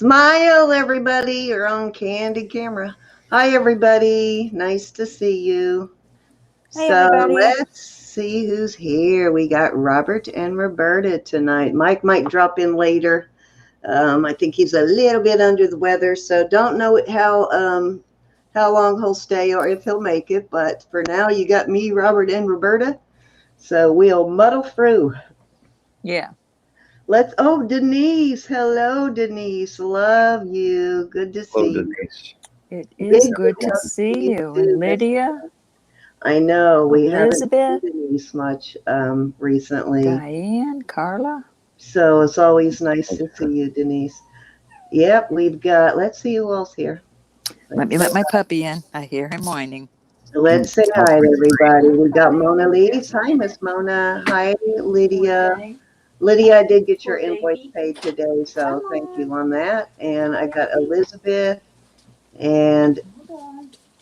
Smile, everybody. You're on candid camera. Hi, everybody. Nice to see you. Hey, So everybody. let's see who's here. We got Robert and Roberta tonight. Mike might drop in later. I think he's a little bit under the weather, so don't know how long he'll stay or if he'll make it. But for now, you got me, Robert, and Roberta. So we'll muddle through. Yeah. Oh, Denise. Hello, Denise. Love you. Good to see you. Denise. It is Big good to love see you. too. And Lydia, I know we haven't Elizabeth, seen Denise much recently. Diane, Carla. So it's always nice to see you, Denise. Yep, let's see who else here. Let me let my puppy in. I hear him whining. Let's say hi to everybody. We got Mona Lise. Hi, Miss Mona. Hi, Lydia. Lydia, I did get your invoice paid today, so thank you on that. And I got Elizabeth and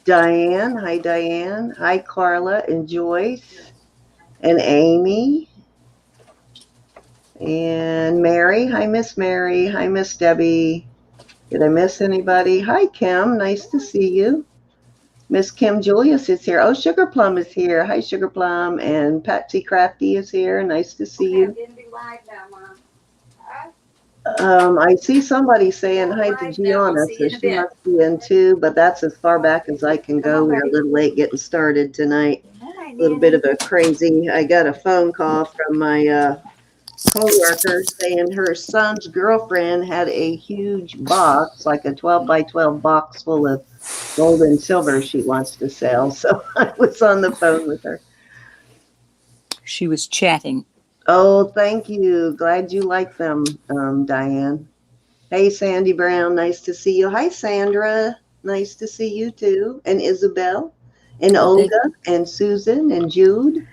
Diane. Hi, Diane. Hi, Carla and Joyce and Amy and Mary. Hi, Miss Mary. Hi, Miss Debbie. Did I miss anybody? Hi, Kim. Nice to see you. Miss Kim Julius is here. Oh, Sugar Plum is here. Hi, Sugar Plum. And Patsy Crafty is here. Nice to see you. I see somebody saying hi to Gianna, so she must be in too, but that's as far back as I can go. We're a little late getting started tonight. A little bit of a crazy, I got a phone call from my co-worker saying her son's girlfriend had a huge box, like a 12 by 12 box full of gold and silver she wants to sell. So I was on the phone with her. She was chatting. Oh, thank you. Glad you like them, Diane. Hey, Sandy Brown. Nice to see you. Hi, Sandra. Nice to see you too. And Isabel and Olga and Susan and Jude.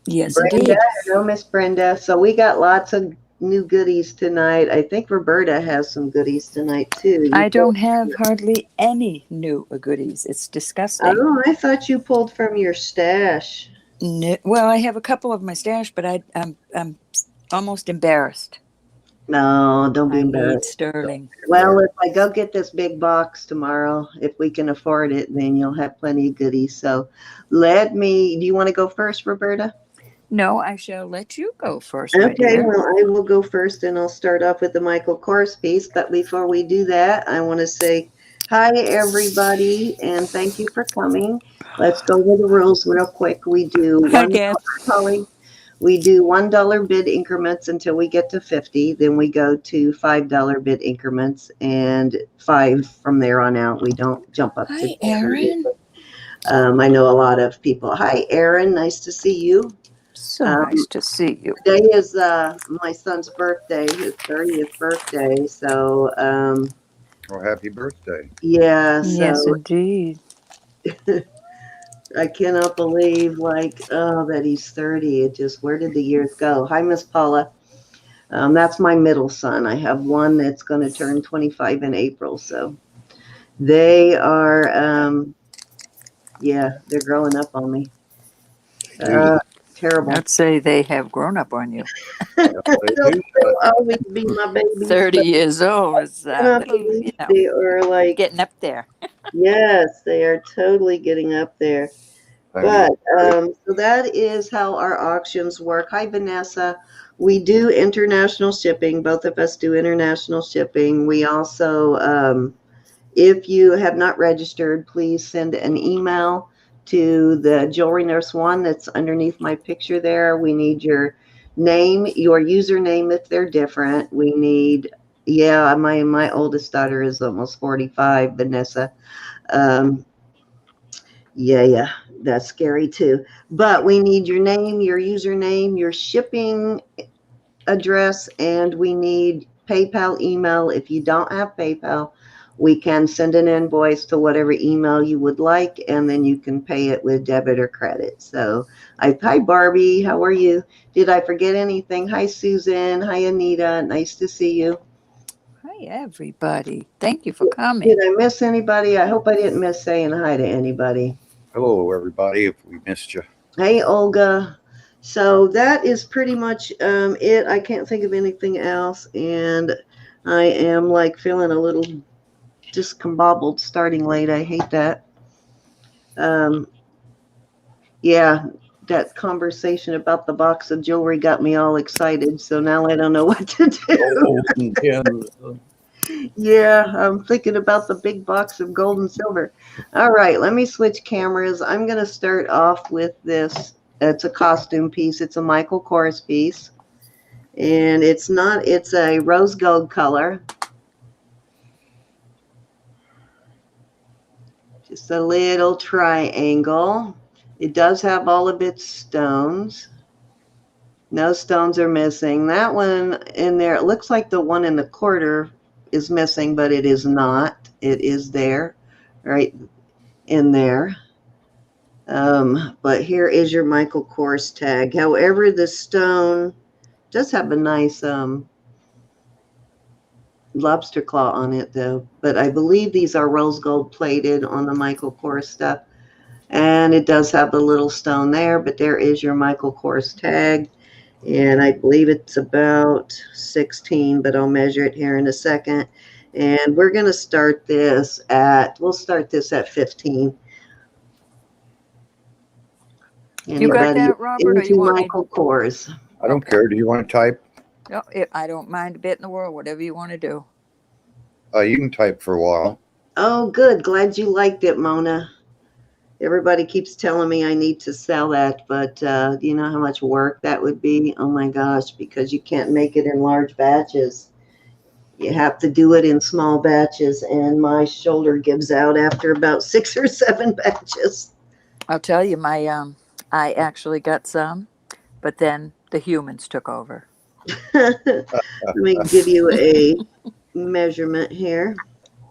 Yes, Brenda. indeed. Hello, Miss Brenda. So we got lots of new goodies tonight. I think Roberta has some goodies tonight too. I don't have hardly any new goodies. It's disgusting. Oh, I thought you pulled from your stash. No, well, I have a couple of my stash, but I'm almost embarrassed. No, don't be I embarrassed. need sterling. Well, if I go get this big box tomorrow, if we can afford it, then you'll have plenty of goodies. So do you want to go first, Roberta? No, I shall let you go first. Okay, well, I will go first and I'll start off with the Michael Kors piece. But before we do that, I want to say hi, everybody, and thank you for coming. Let's go over the rules real quick. We do We do $1 bid increments until we get to 50. Then we go to $5 bid increments and 5 from there on out. We don't jump up. Hi, Erin. I know a lot of people. Hi, Erin. Nice to see you. So nice to see you. Today is my son's birthday, his 30th birthday. So, happy birthday. Yeah. So, yes, indeed. I cannot believe, that he's 30. It just, where did the years go? Hi, Miss Paula. That's my middle son. I have one that's going to turn 25 in April. So they are, they're growing up on me. Terrible. I'd say they have grown up on you. They'll always be my babies. 30 years old is they are like getting up there. Yes, they are totally getting up there. But so that is how our auctions work. Hi, Vanessa. We do international shipping. Both of us do international shipping. We also, if you have not registered, please send an email to the Jewelry Nurse one that's underneath my picture there. We need your name, your username if they're different. We need, my oldest daughter is almost 45, Vanessa. That's scary too. But we need your name, your username, your shipping address, and we need PayPal email. If you don't have PayPal, we can send an invoice to whatever email you would like, and then you can pay it with debit or credit. So, hi, Barbie. How are you? Did I forget anything? Hi, Susan. Hi, Anita. Nice to see you. Hi, everybody. Thank you for coming. Did I miss anybody? I hope I didn't miss saying hi to anybody. Hello, everybody, if we missed you. Hey, Olga. So that is pretty much it. I can't think of anything else, and I am like feeling a little discombobbled starting late. I hate that. Um, yeah, that conversation about the box of jewelry got me all excited. So now I don't know what to do. Yeah, I'm thinking about the big box of gold and silver. All right, let me switch cameras. I'm going to start off with this. It's a costume piece. It's a Michael Kors piece. And it's a rose gold color. Just a little triangle. It does have all of its stones. No stones are missing. That one in there, it looks like the one in the quarter is missing, but it is not. It is there, right in there. But here is your Michael Kors tag. However, the stone does have a nice lobster claw on it, though. But I believe these are rose gold plated on the Michael Kors stuff. And it does have the little stone there, but there is your Michael Kors tag. And I believe it's about 16, but I'll measure it here in a second. And we're going to start this we'll start this at 15. You got that, Robert, or you want Michael Kors? I don't care. Do you want to type? No, I don't mind a bit in the world, whatever you want to do. You can type for a while. Oh, good. Glad you liked it, Mona. Everybody keeps telling me I need to sell that, but do you know how much work that would be? Oh my gosh, because you can't make it in large batches. You have to do it in small batches, and my shoulder gives out after about 6 or 7 batches. I'll tell you, I actually got some, but then the humans took over. Let me give you a measurement here.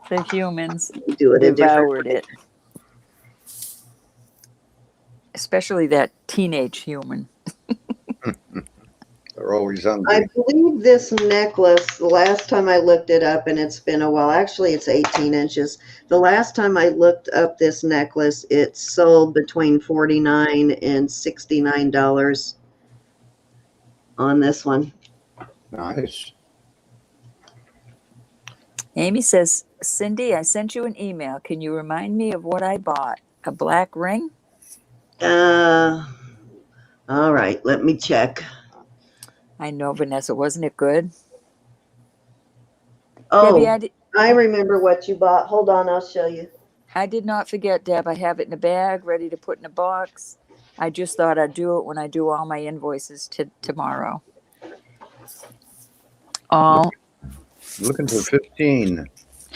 The humans Do it devoured it. Especially that teenage human. They're always hungry. I believe this necklace, the last time I looked it up, and it's been a while, actually it's 18 inches. The last time I looked up this necklace, it sold between $49 and $69 on this one. Nice. Amy says, Cindy, I sent you an email. Can you remind me of what I bought? A black ring? All right, let me check. I know, Vanessa. Wasn't it good? Oh, Debbie, I remember what you bought. Hold on, I'll show you. I did not forget, Deb. I have it in a bag, ready to put in a box. I just thought I'd do it when I do all my invoices tomorrow. Looking for 15.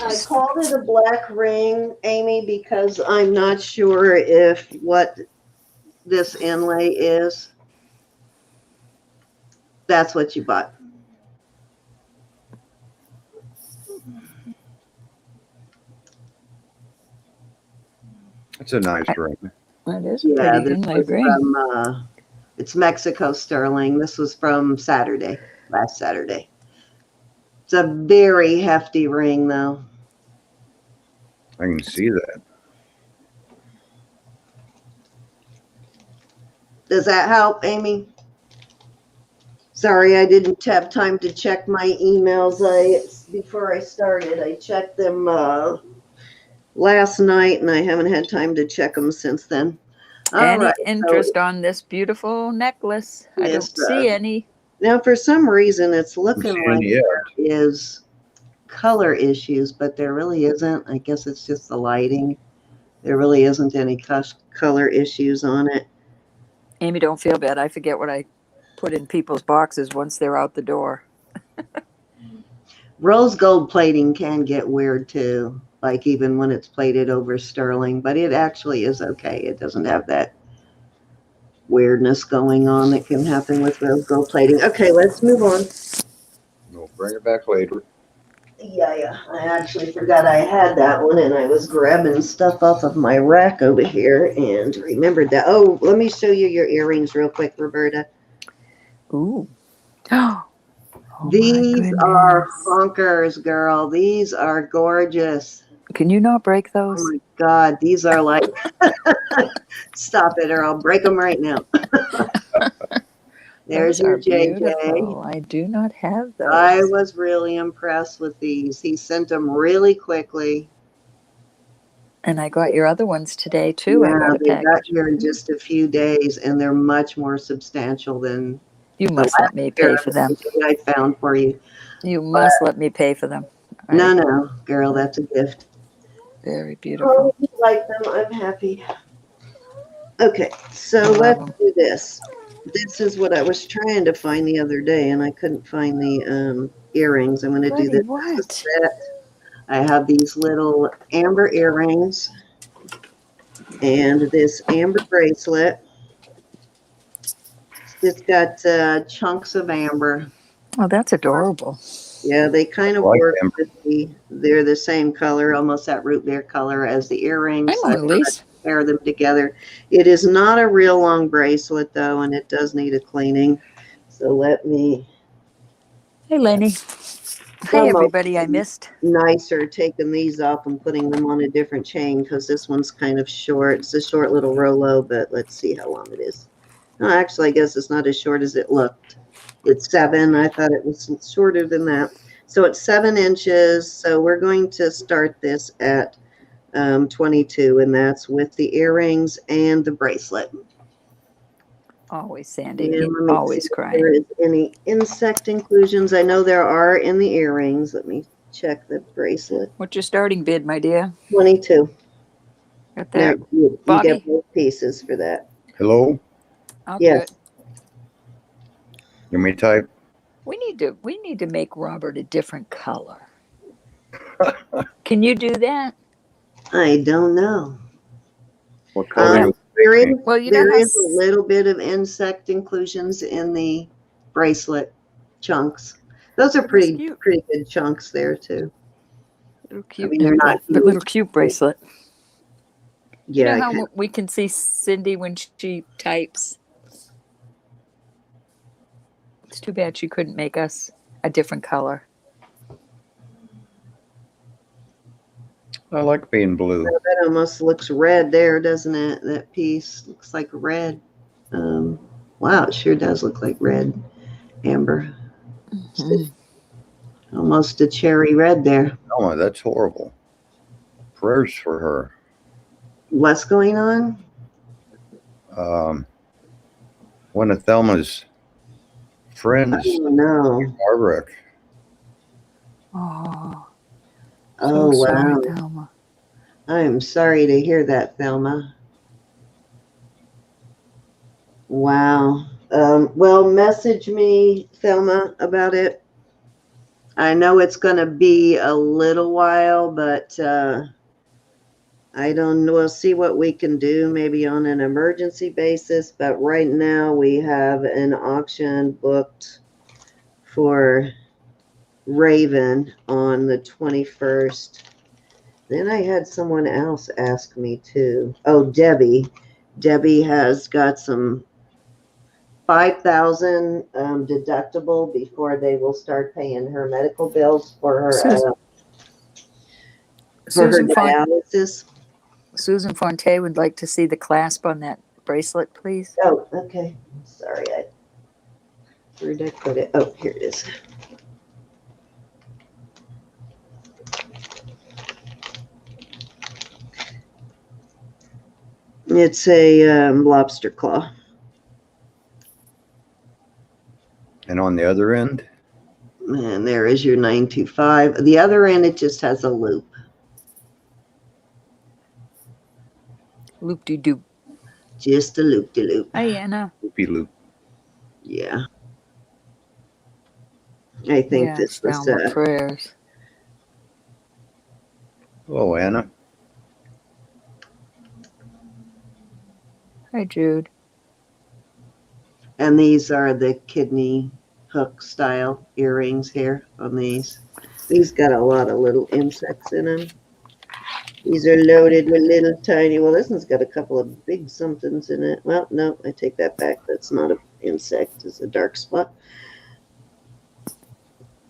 I called it a black ring, Amy, because I'm not sure if what this inlay is. That's what you bought. It's a nice ring. That is Yeah, pretty this inlaid was ring. from, it's Mexico sterling. This was from last Saturday. It's a very hefty ring, though. I can see that. Does that help, Amy? Sorry, I didn't have time to check my emails before I started. I checked them last night, and I haven't had time to check them since then. Any interest on this beautiful necklace? I don't see any. Now, for some reason, it's looking like there is color issues, but there really isn't. I guess it's just the lighting. There really isn't any color issues on it. Amy, don't feel bad. I forget what I put in people's boxes once they're out the door. Rose gold plating can get weird too, like even when it's plated over sterling, but it actually is okay. It doesn't have that weirdness going on that can happen with rose gold plating. Okay, let's move on. We'll bring it back later. Yeah. I actually forgot I had that one, and I was grabbing stuff off of my rack over here and remembered that. Oh, let me show you your earrings real quick, Roberta. Ooh. Oh, these are honkers, girl. These are gorgeous. Can you not break those? Oh my God, these are like, stop it or I'll break them right now. There's Those are your JJ. beautiful. I do not have I those. was really impressed with these. He sent them really quickly. And I got your other ones today too. I Yeah, got a they got package. here in just a few days, and they're much more substantial than You the must last let me pair pay of for them. I found for you. You must let me pay for them. No, Right? no, girl, that's a gift. Very Oh, beautiful. you like them. I'm happy. Okay, so I love let's them. do this. This is what I was trying to find the other day, and I couldn't find the earrings. I'm going to do Buddy, this as a what? set. I have these little amber earrings and this amber bracelet. It's got chunks of amber. Oh, that's adorable. Yeah, they kind of Like work them. with they're the same color, almost that root beer color as the Hi, earrings. So I Mona thought Lisa. I'd pair them together. It is not a real long bracelet though, and it does need a cleaning. So let me. Hey, Lenny. Hey, Almost everybody I missed. nicer taking these off and putting them on a different chain because this one's kind of short. It's a short little Rolo, but let's see how long it is. No, actually, I guess it's not as short as it looked. It's 7. I thought it was shorter than that. So it's 7 inches. So we're going to start this at 22, and that's with the earrings and the bracelet. Always, Sandy. And let me Always see if crying. there is any insect inclusions. I know there are in the earrings. Let me check the bracelet. What's your starting bid, my dear? 22. Got Now, that? you Bobby? get both pieces for that. Hello? I'll Yes. do it. You may type. We need to make Robert a different color. Can you do that? I don't know. What color you There is, Well, you know there how is a little bit of insect inclusions in the bracelet chunks. Those are That's pretty cute. good chunks there too. Little I cute mean, they're not but little huge. cute bracelet. You Yeah, know how we can see Cindy when she types? It's too bad she couldn't make us a different color. I like being blue. that almost looks red there, doesn't it? That piece looks like red. Wow, it sure does look like red, amber. Mhm. Almost a cherry red there. Oh, that's horrible. Prayers for her. What's going on? One of Thelma's friends, Oh no. Barbara, Oh, Oh so sorry, wow. Thelma. I am sorry to hear that, Thelma. Wow. Well, message me, Thelma, about it. I know it's going to be a little while, but I don't know. We'll see what we can do, maybe on an emergency basis. But right now, we have an auction booked for Raven on the 21st. Then I had someone else ask me too. Oh, Debbie. Debbie has got some 5,000 deductible before they will start paying her medical bills for her Susan dialysis. Susan Fonte would like to see the clasp on that bracelet, please. Oh, okay. Sorry, where did I put it? Oh, here it is. It's a lobster claw. and on the other end, And there is your 925. The other end, it just has a loop. Loop-de-doop. Just a loop-de-loop. Hi, Anna. loopy loop. Yeah. I think Yes, this was Thelma, prayers. Hello, Anna. Hi, Jude. and these are the kidney hook style earrings here on these. These got a lot of little insects in them. These are loaded with little tiny, well, this one's got a couple of big somethings in it. Well, no, I take that back. That's not an insect, it's a dark spot.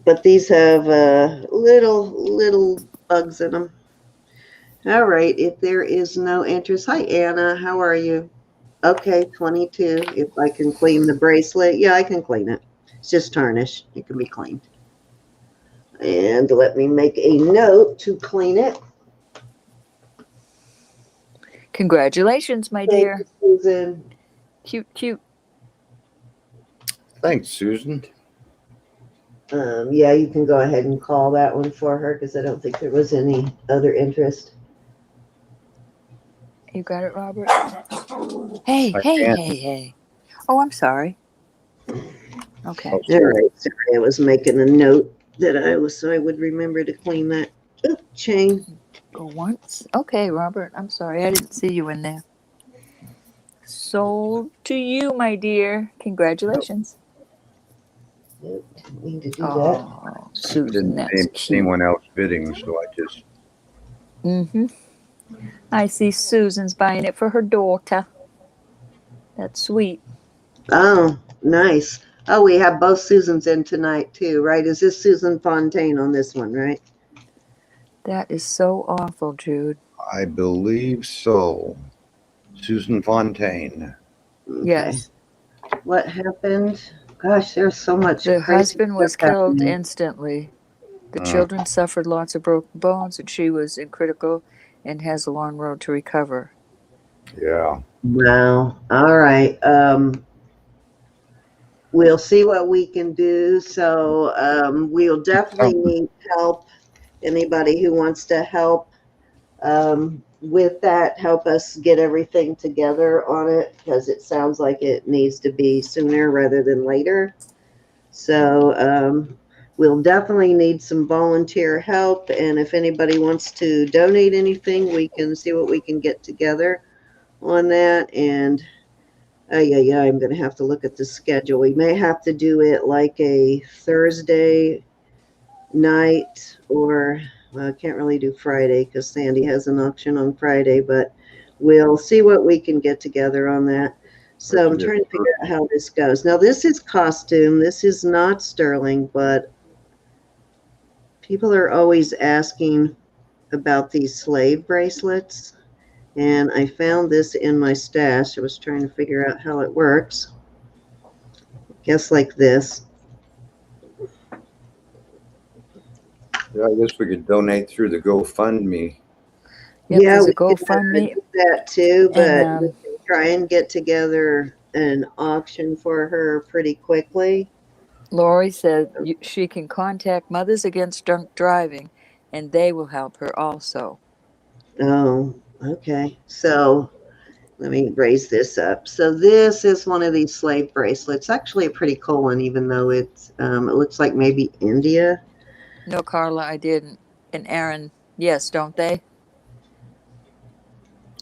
But these have little bugs in them. All right, if there is no interest. Hi, Anna. How are you? Okay, 22. If I can clean the bracelet. Yeah, I can clean it. It's just tarnish. It can be cleaned. And let me make a note to clean it. Congratulations, my Thank dear. you, Susan. Cute, cute. Thanks, Susan. Yeah, you can go ahead and call that one for her because I don't think there was any other interest. You got it, Robert? Hey, I hey, can't. hey, hey. Oh, I'm sorry. Okay. Oh, All sorry. right, sorry, I was making a note that so I would remember to clean that chain. Go once. Okay, Robert. I'm sorry. I didn't see you in there. Sold to you, my dear. Congratulations. Nope, didn't mean to do that. Oh, Susan, Didn't that's see cute. anyone else bidding, so I just. Mm-hmm. I see Susan's buying it for her daughter. That's sweet. Oh, nice. Oh, we have both Susans in tonight too, right? Is this Susan Fontaine on this one, right? That is so awful, Jude. I believe so. Susan Fontaine. Okay. Yes. What happened? Gosh, there's so much The crazy husband was stuff killed happening. instantly. The children suffered lots of broken bones, and she was in critical and has a long road to recover. Yeah. Wow. All right. We'll see what we can do. So we'll definitely need help. Anybody who wants to help with that, help us get everything together on it because it sounds like it needs to be sooner rather than later. So we'll definitely need some volunteer help. And if anybody wants to donate anything, we can see what we can get together on that. And yeah, I'm going to have to look at the schedule. We may have to do it like a Thursday night, or well, I can't really do Friday because Sandy has an auction on Friday, but we'll see what we can get together on that. So I'm trying to figure out how this goes. Now, this is costume. This is not sterling, but people are always asking about these slave bracelets. And I found this in my stash. I was trying to figure out how it works. Guess like this. Yeah, I guess we could donate through the GoFundMe. Yep, Yeah, there's a we could GoFundMe. do that too, but And we can try and get together an auction for her pretty quickly. Lori said she can contact Mothers Against Drunk Driving, and they will help her also. Oh, okay. So let me raise this up. So this is one of these slave bracelets. Actually, a pretty cool one, even though it looks like maybe India. No, Carla, I didn't. And Aaron, yes, don't they?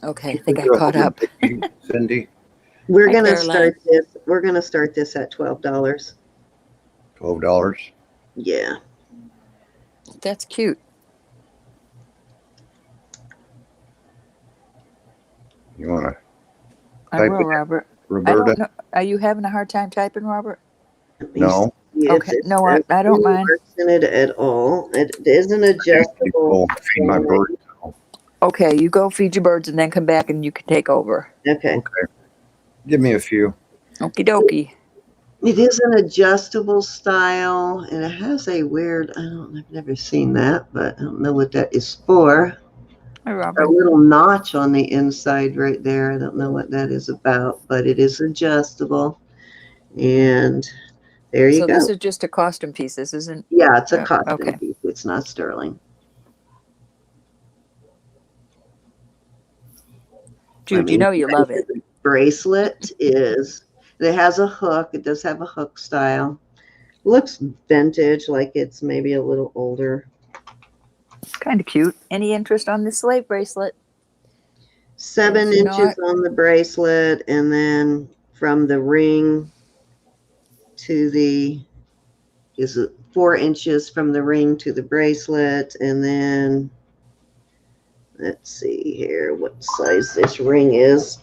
Okay, I think I caught up. Cindy, We're Hi, gonna Caroline. start this. We're gonna start this at $12. $12. Yeah. That's cute. You want to I type will, it, Robert. I Roberta? don't know. Are you having a hard time typing, Robert? No. Okay. No, I don't mind. Works in it at all. It is an adjustable. Feed my bird. Okay, you go feed your birds and then come back and you can take over. Okay. Okay. Give me a few. Okie dokie. It is an adjustable style, and it has a weird, I've never seen that, but I don't know what that is for. Hi, A Robert. little notch on the inside right there. I don't know what that is about, but it is adjustable. And there you So go. this is just a costume piece. This isn't. Yeah, it's a costume Okay. piece. It's not sterling. Jude, you know you love it. The bracelet is, it has a hook. It does have a hook style. Looks vintage, like it's maybe a little older. Kind of cute. Any interest on this slave bracelet? 7 If inches not- on the bracelet, and then from the ring to the, is it 4 inches from the ring to the bracelet, and then let's see here what size this ring is.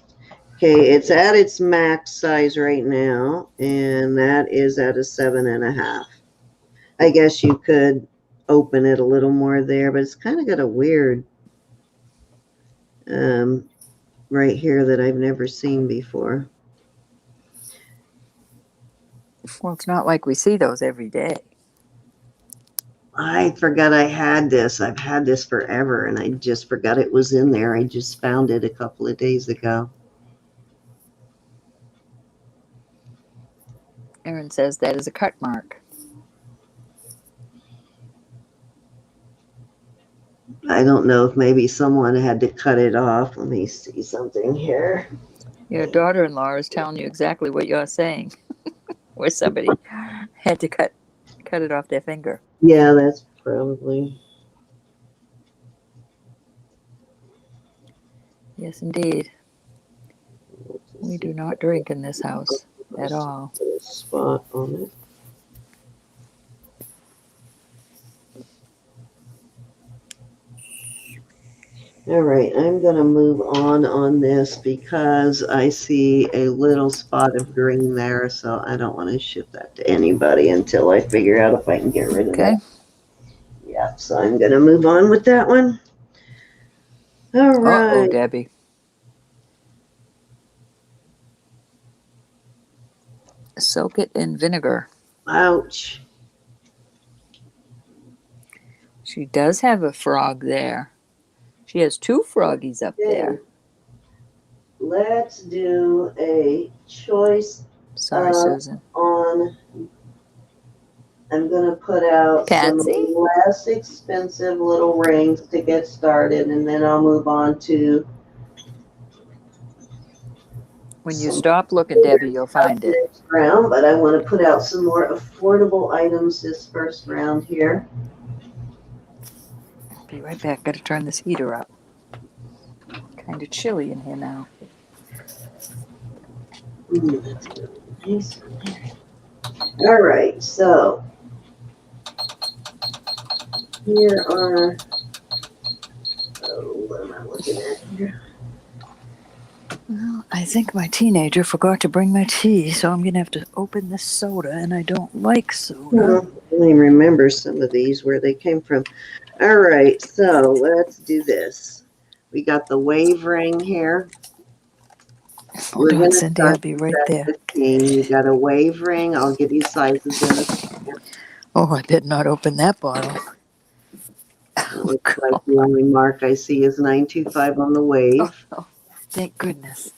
Okay, it's at its max size right now, and that is at a 7.5. I guess you could open it a little more there, but it's kind of got a weird right here that I've never seen before. Well, it's not like we see those every day. I forgot I had this. I've had this forever, and I just forgot it was in there. I just found it a couple of days ago. Erin says that is a cut mark. I don't know if maybe someone had to cut it off. Let me see something here. Your daughter-in-law is telling you exactly what you're saying, where somebody had to cut it off their finger. Yeah, that's probably. Yes, indeed. We do not drink in this house at all. Put a spot on it. All right, I'm going to move on this because I see a little spot of green there, so I don't want to ship that to anybody until I figure out if I can get rid of Okay. that. Yeah, so I'm going to move on with that one. All Uh-oh, right. Debbie. Soak it in vinegar. Ouch. She does have a frog there. She has two froggies up Okay. there. Let's do a choice Sorry, Susan. on. I'm going to put out Patsy? some less expensive little rings to get started, and then I'll move on to. When you stop looking, Debbie, you'll find it. Next round, but I want to put out some more affordable items this first round here. Be right back. Got to turn this heater up. Kind of chilly in here now. That's good. Nice. All right, so here are. Oh, what am I looking at here? Well, I think my teenager forgot to bring my tea, so I'm going to have to open this soda, and I don't like soda. I only remember some of these where they came from. All right, so let's do this. We got the wave ring here. Hold on, Cindy, I'll be right there. You got a wave ring. I'll give you sizes in a second. Oh, I better not open that bottle. Looks like the only mark I see is 925 on the wave. Oh, thank goodness.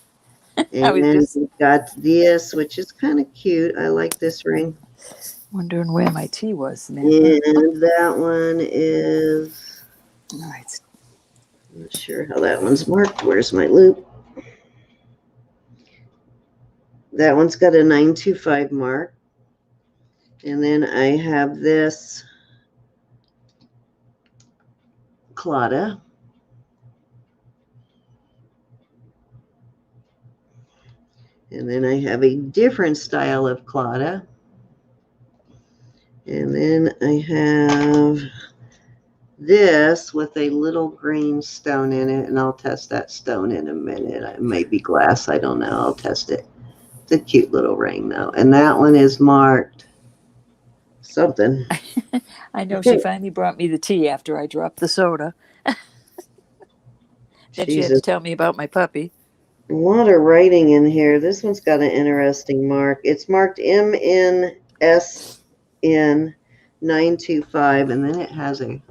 And then we've got this, which is kind of cute. I like this ring. Wondering where my tea was, Samantha. And that one is. All right. I'm not sure how that one's marked. Where's my loop? That one's got a 925 mark. And then I have this Claudia. And then I have a different style of Claudia. And then I have this with a little green stone in it, and I'll test that stone in a minute. It may be glass, I don't know. I'll test it. It's a cute little ring, though. And that one is marked something. I know she finally brought me the tea after I dropped the soda. Then she had to tell me about my puppy. A lot of writing in here. This one's got an interesting mark. It's marked MNSN 925, and then it has a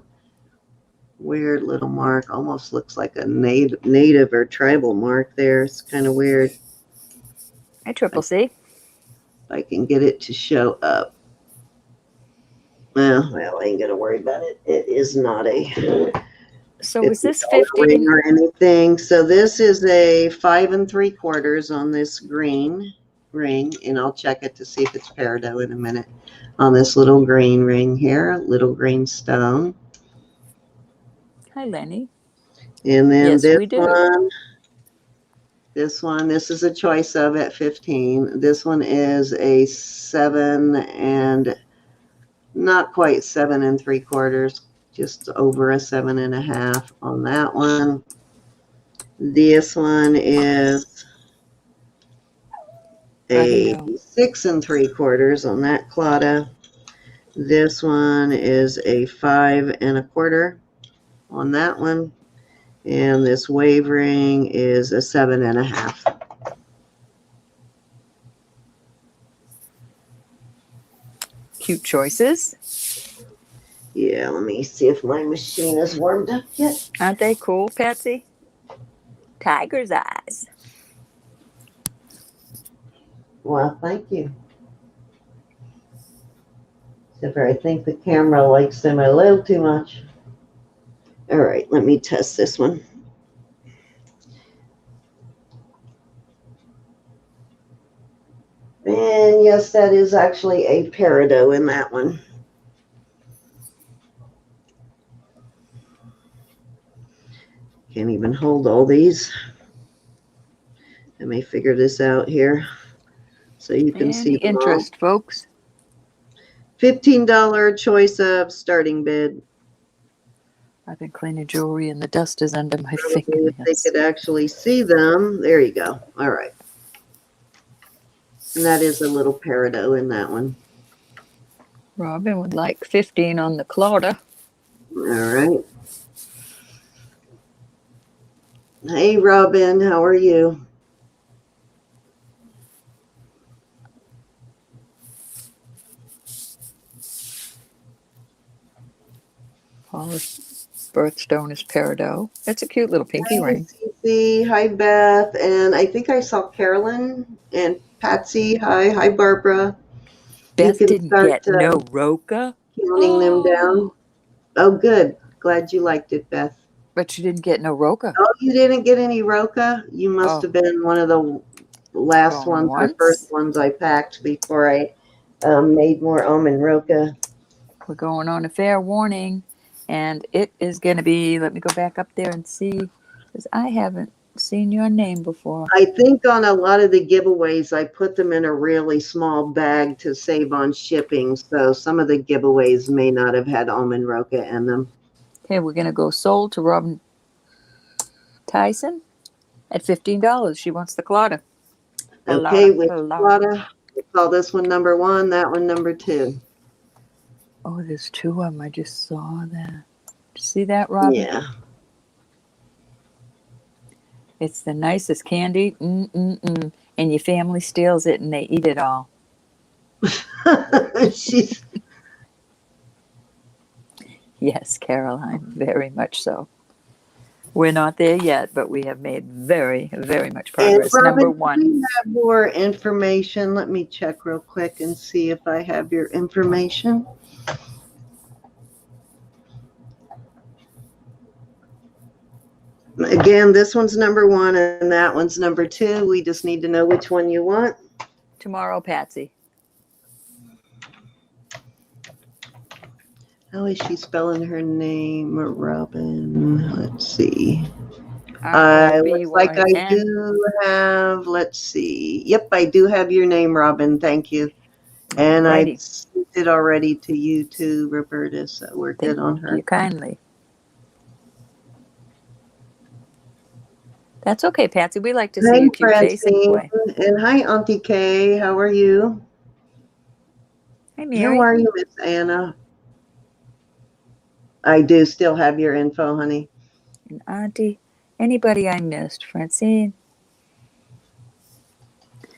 weird little mark. Almost looks like a native or tribal mark there. It's kind of weird. Hi, Triple C. If I can get it to show up. Well, I ain't gonna worry about it. It is not a. So is this 50 or anything? So this is a 5 3/4 on this green ring, and I'll check it to see if it's Peridot in a minute. On this little green ring here, little green stone. Hi, Lenny. And then yes, this we do. This is a choice of at 15. This one is a 7 and not quite 7 3/4, just over a 7.5 on that one. This one is a 6 3/4 on that Claudia. This one is a 5 1/4 on that one. And this wave ring is a 7.5. Cute choices. Yeah, let me see if my machine is warmed up yet. Aren't they cool, Patsy? Tiger's eyes. Well, thank you. Except for I think the camera likes them a little too much. All right, let me test this one. And yes, that is actually a Peridot in that one. Can't even hold all these. Let me figure this out here so you can see Any them all. interest, folks? $15 choice of starting bid. I've been cleaning jewelry and the dust is under my If they fingernails. could actually see them. There you go. All right. And that is a little Peridot in that one. Robin would like 15 on the Claudia. All right. Hey, Robin, how are you? Paula's birthstone is Peridot. It's a cute little pinky Hi, ring. Cece. Hi, Beth. And I think I saw Carolyn and Patsy. Hi, Barbara. Beth can didn't start, get no Roca. counting them down. Oh, good. Glad you liked it, Beth. But you didn't get no Roca. Oh, you didn't get any Roca? You must have been one of the last Going ones or once. first ones I packed before I made more almond Roca. We're going on a fair warning, and it is going to be, let me go back up there and see, because I haven't seen your name before. I think on a lot of the giveaways, I put them in a really small bag to save on shipping. So some of the giveaways may not have had almond Roca in them. Okay, we're going to go sold to Robin Tyson at $15. She wants the Claudia. Okay, with Claudia, we call this one number 1, that one number 2. Oh, there's 2 of them. I just saw that. Did you see that, Robin? Yeah. It's the nicest candy. And your family steals it and they eat it all. She's... Yes, Caroline, very much so. We're not there yet, but we have made very, very much progress. Robin, Number 1. do you have more information? Let me check real quick and see if I have your information. Again, this one's number 1 and that one's number 2. We just need to know which one you want. Tomorrow, Patsy. How is she spelling her name, Robin? Let's see. Looks like I do have, let's see. Yep, I do have your name, Robin. Thank you. And I sent it already to you too, Roberta, so we're good on her. Thank you kindly. That's okay, Patsy. We like to see you keep chasing away. And hi, Auntie Kay. How are you? Hi, Mary. How are you, Miss Anna? I do still have your info, honey. And Auntie, anybody I missed? Francine.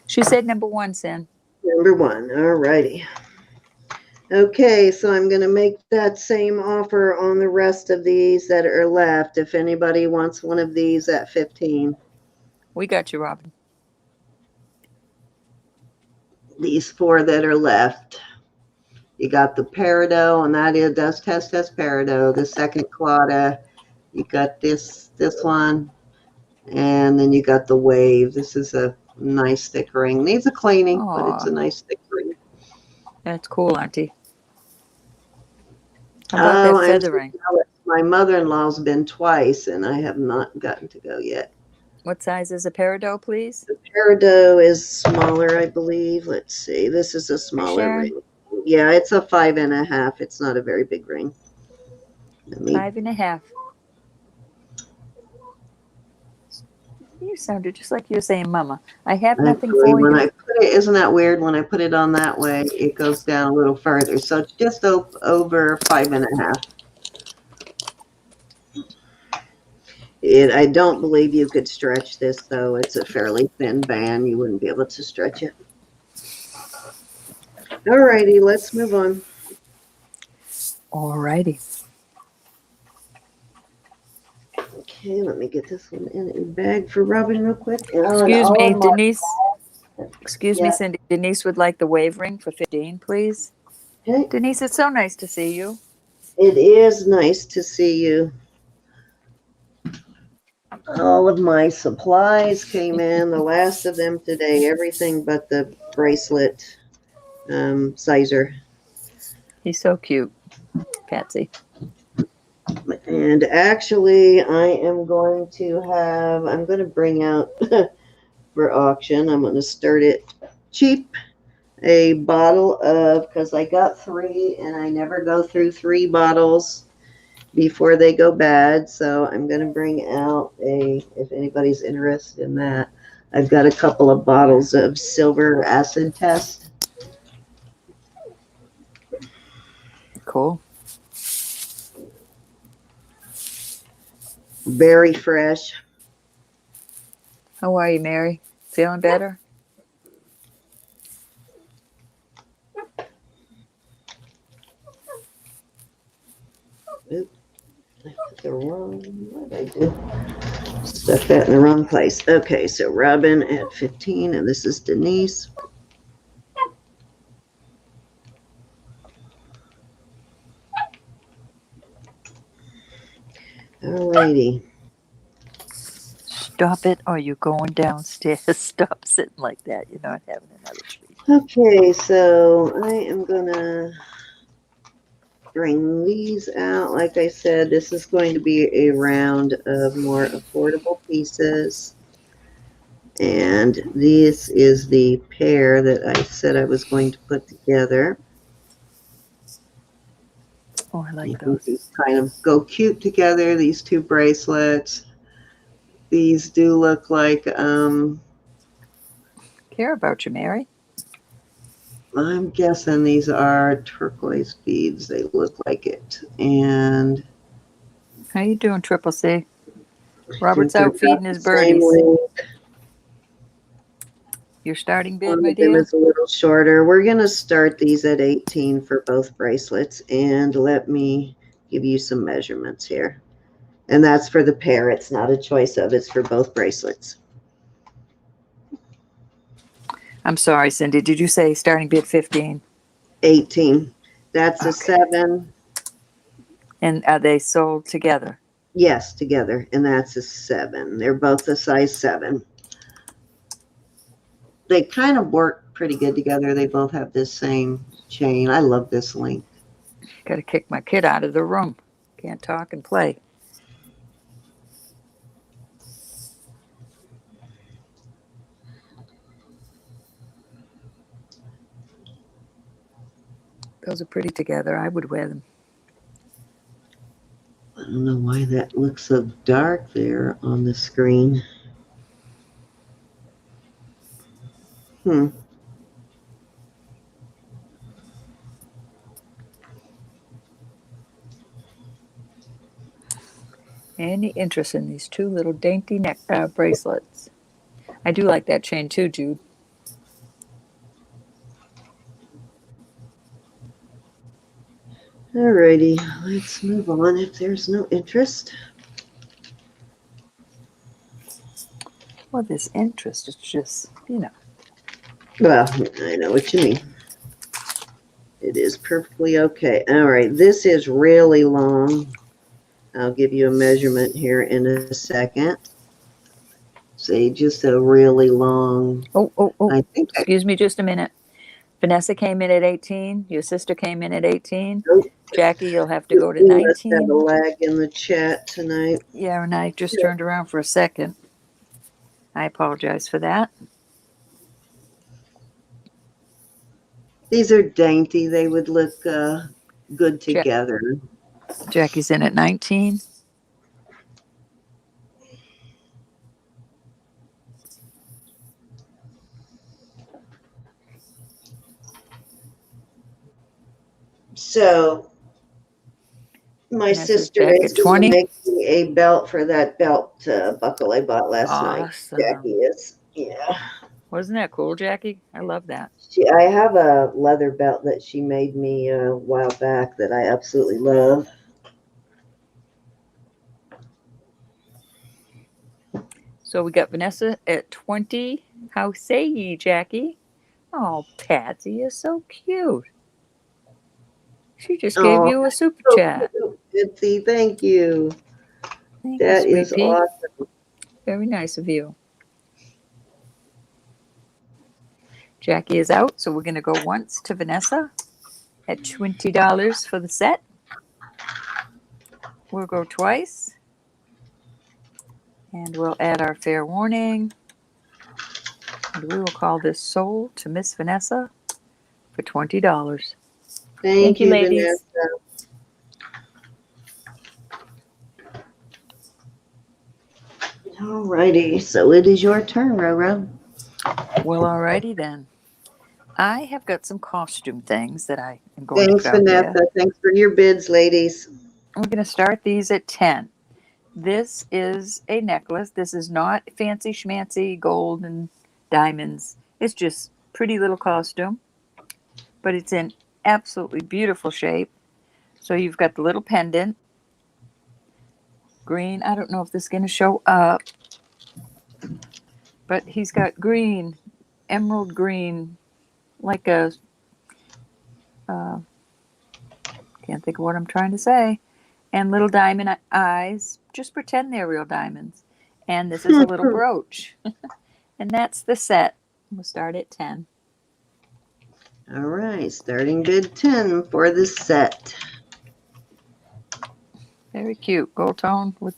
She said number 1, Sin. Number 1. All righty. Okay, so I'm going to make that same offer on the rest of these that are left. If anybody wants one of these at 15. We got you, Robin. These 4 that are left. You got the Peridot, and that does test as Peridot. The second Claudia. You got this one. And then you got the Wave. This is a nice thick ring. Needs a cleaning, but it's a nice thick ring. That's cool, Auntie. How about that feathering? My mother-in-law's been twice, and I have not gotten to go yet. What size is a Peridot, please? The Peridot is smaller, I believe. Let's see. This is a smaller ring. Yeah, it's a 5.5. It's not a very big ring. 5.5. You sounded just like you were saying, Mama. I have nothing for you. When I put it, isn't that weird? When I put it on that way, it goes down a little further. So it's just over 5.5. I don't believe you could stretch this, though. It's a fairly thin band. You wouldn't be able to stretch it. All righty, let's move on. Alrighty. Okay, let me get this one in a bag for Robin real quick. Excuse me, Denise. Excuse me, Yeah. Cindy. Denise would like the wave ring for 15, please. Okay. Denise, it's so nice to see you. It is nice to see you. All of my supplies came in, the last of them today, everything but the bracelet sizer. He's so cute, Patsy. And actually, I'm going to bring out for auction, I'm going to start it cheap, a bottle of, because I got 3 and I never go through 3 bottles before they go bad. So I'm going to bring out if anybody's interested in that, I've got a couple of bottles of silver acid test. Cool. Very fresh. How are you, Mary? Feeling better? Oop, I put the wrong, what did I do? Stuck that in the wrong place. Okay, so Robin at 15, and this is Denise. Alrighty. Stop it, or you're going downstairs. Stop sitting like that. You're not having another treat. Okay, so I am gonna bring these out. Like I said, this is going to be a round of more affordable pieces. And this is the pair that I said I was going to put together. Oh, I like I think those. these kind of go cute together, these 2 bracelets. These do look like, Care about you, Mary. I'm guessing these are turquoise beads. They look like it. And How you doing, Triple C? Robert's they're out feeding about his the same birdies. length. Your starting bid, One my of them dear? is a little shorter. We're going to start these at 18 for both bracelets. And let me give you some measurements here. And that's for the pair. It's not a choice of. It's for both bracelets. I'm sorry, Cindy. Did you say starting bid 15? 18. That's a Okay. 7. And are they sold together? Yes, together. And that's a 7. They're both a size 7. They kind of work pretty good together. They both have this same chain. I love this link. Got to kick my kid out of the room. Can't talk and play. Those are pretty together. I would wear them. I don't know why that looks so dark there on the screen. Any interest in these 2 little dainty neck bracelets? I do like that chain too, Jude. Alrighty, let's move on if there's no interest. Well, this interest is just, Well, I know what you mean. It is perfectly okay. All right, this is really long. I'll give you a measurement here in a second. Say just a really long. Oh, I think excuse me just a minute. Vanessa came in at 18. Your sister came in at 18. Nope. Jackie, you'll have to go to We must have a 19. lag in the chat tonight. Yeah, and I just turned around for a second. I apologize for that. These are dainty. They would look good together. Jackie's in at 19. So My Vanessa's sister back is at going to 20. make me a belt for that belt buckle I bought last night. Jackie Awesome. is. Yeah. Wasn't that cool, Jackie? I love that. I have a leather belt that she made me a while back that I absolutely love. So we got Vanessa at 20. How say ye, Jackie? Oh, Patsy is so cute. She just gave Oh, you a super so chat. cute, Bitsy. Thank you. Thank you, That sweet is pea. awesome. Very nice of you. Jackie is out, so we're going to go once to Vanessa at $20 for the set. We'll go twice, and we'll add our fair warning. And we will call this sold to Miss Vanessa for $20. Thank You, you, ladies. Vanessa. Alrighty, so it is your turn, Roro. Well, alrighty then. I have got some costume things that I am going Thanks, to put out Vanessa. there. Thanks for your bids, ladies. We're going to start these at 10. This is a necklace. This is not fancy schmancy gold and diamonds. It's just pretty little costume, but it's in absolutely beautiful shape. So you've got the little pendant, green. I don't know if this is going to show up, but he's got green, emerald green, like a, can't think of what I'm trying to say, and little diamond eyes. Just pretend they're real diamonds. And this is a little brooch. And that's the set. We'll start at 10. All right, starting bid 10 for the set. Very cute. Gold tone with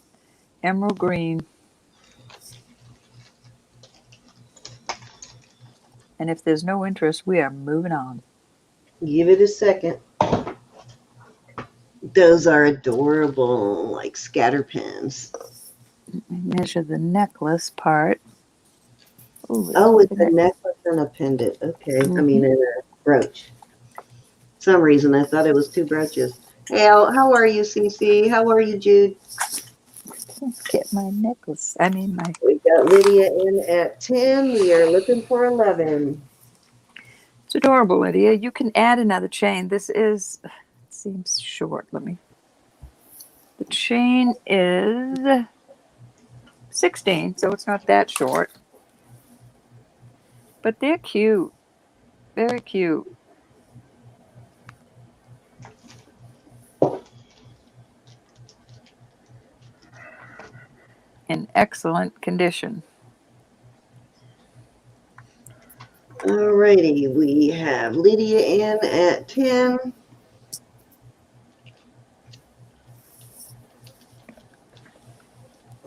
emerald green. And if there's no interest, we are moving on. Give it a second. Those are adorable, like scatter pins. Measure the necklace part. Ooh, Oh, it's a necklace and a pendant. Okay, I mean, and a brooch. Some reason I thought it was two brooches. Hey, how are you, Cece? How are you, Jude? Get my necklace. I mean, my. We got Lydia in at 10. We are looking for 11. It's adorable, Lydia. You can add another chain. This is, it seems short. Let me. The chain is 16, so it's not that short. But they're cute. Very cute. In excellent condition. Alrighty, we have Lydia in at 10.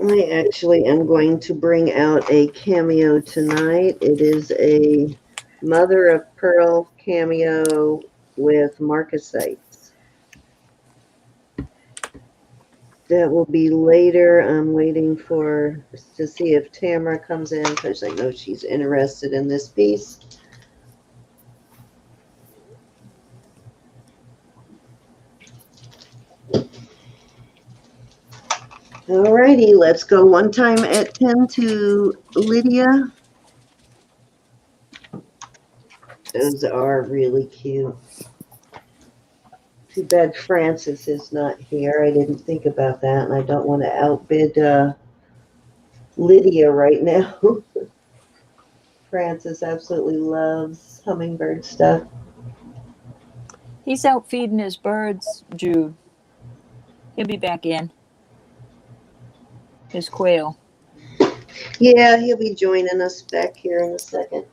I actually am going to bring out a cameo tonight. It is a mother of pearl cameo with marcasites. That will be later. I'm waiting to see if Tamara comes in because I know she's interested in this piece. Alrighty, let's go one time at 10 to Lydia. Those are really cute. Too bad Francis is not here. I didn't think about that, and I don't want to outbid Lydia right now. Francis absolutely loves hummingbird stuff. He's out feeding his birds, Jude. He'll be back in. His quail. Yeah, he'll be joining us back here in a second.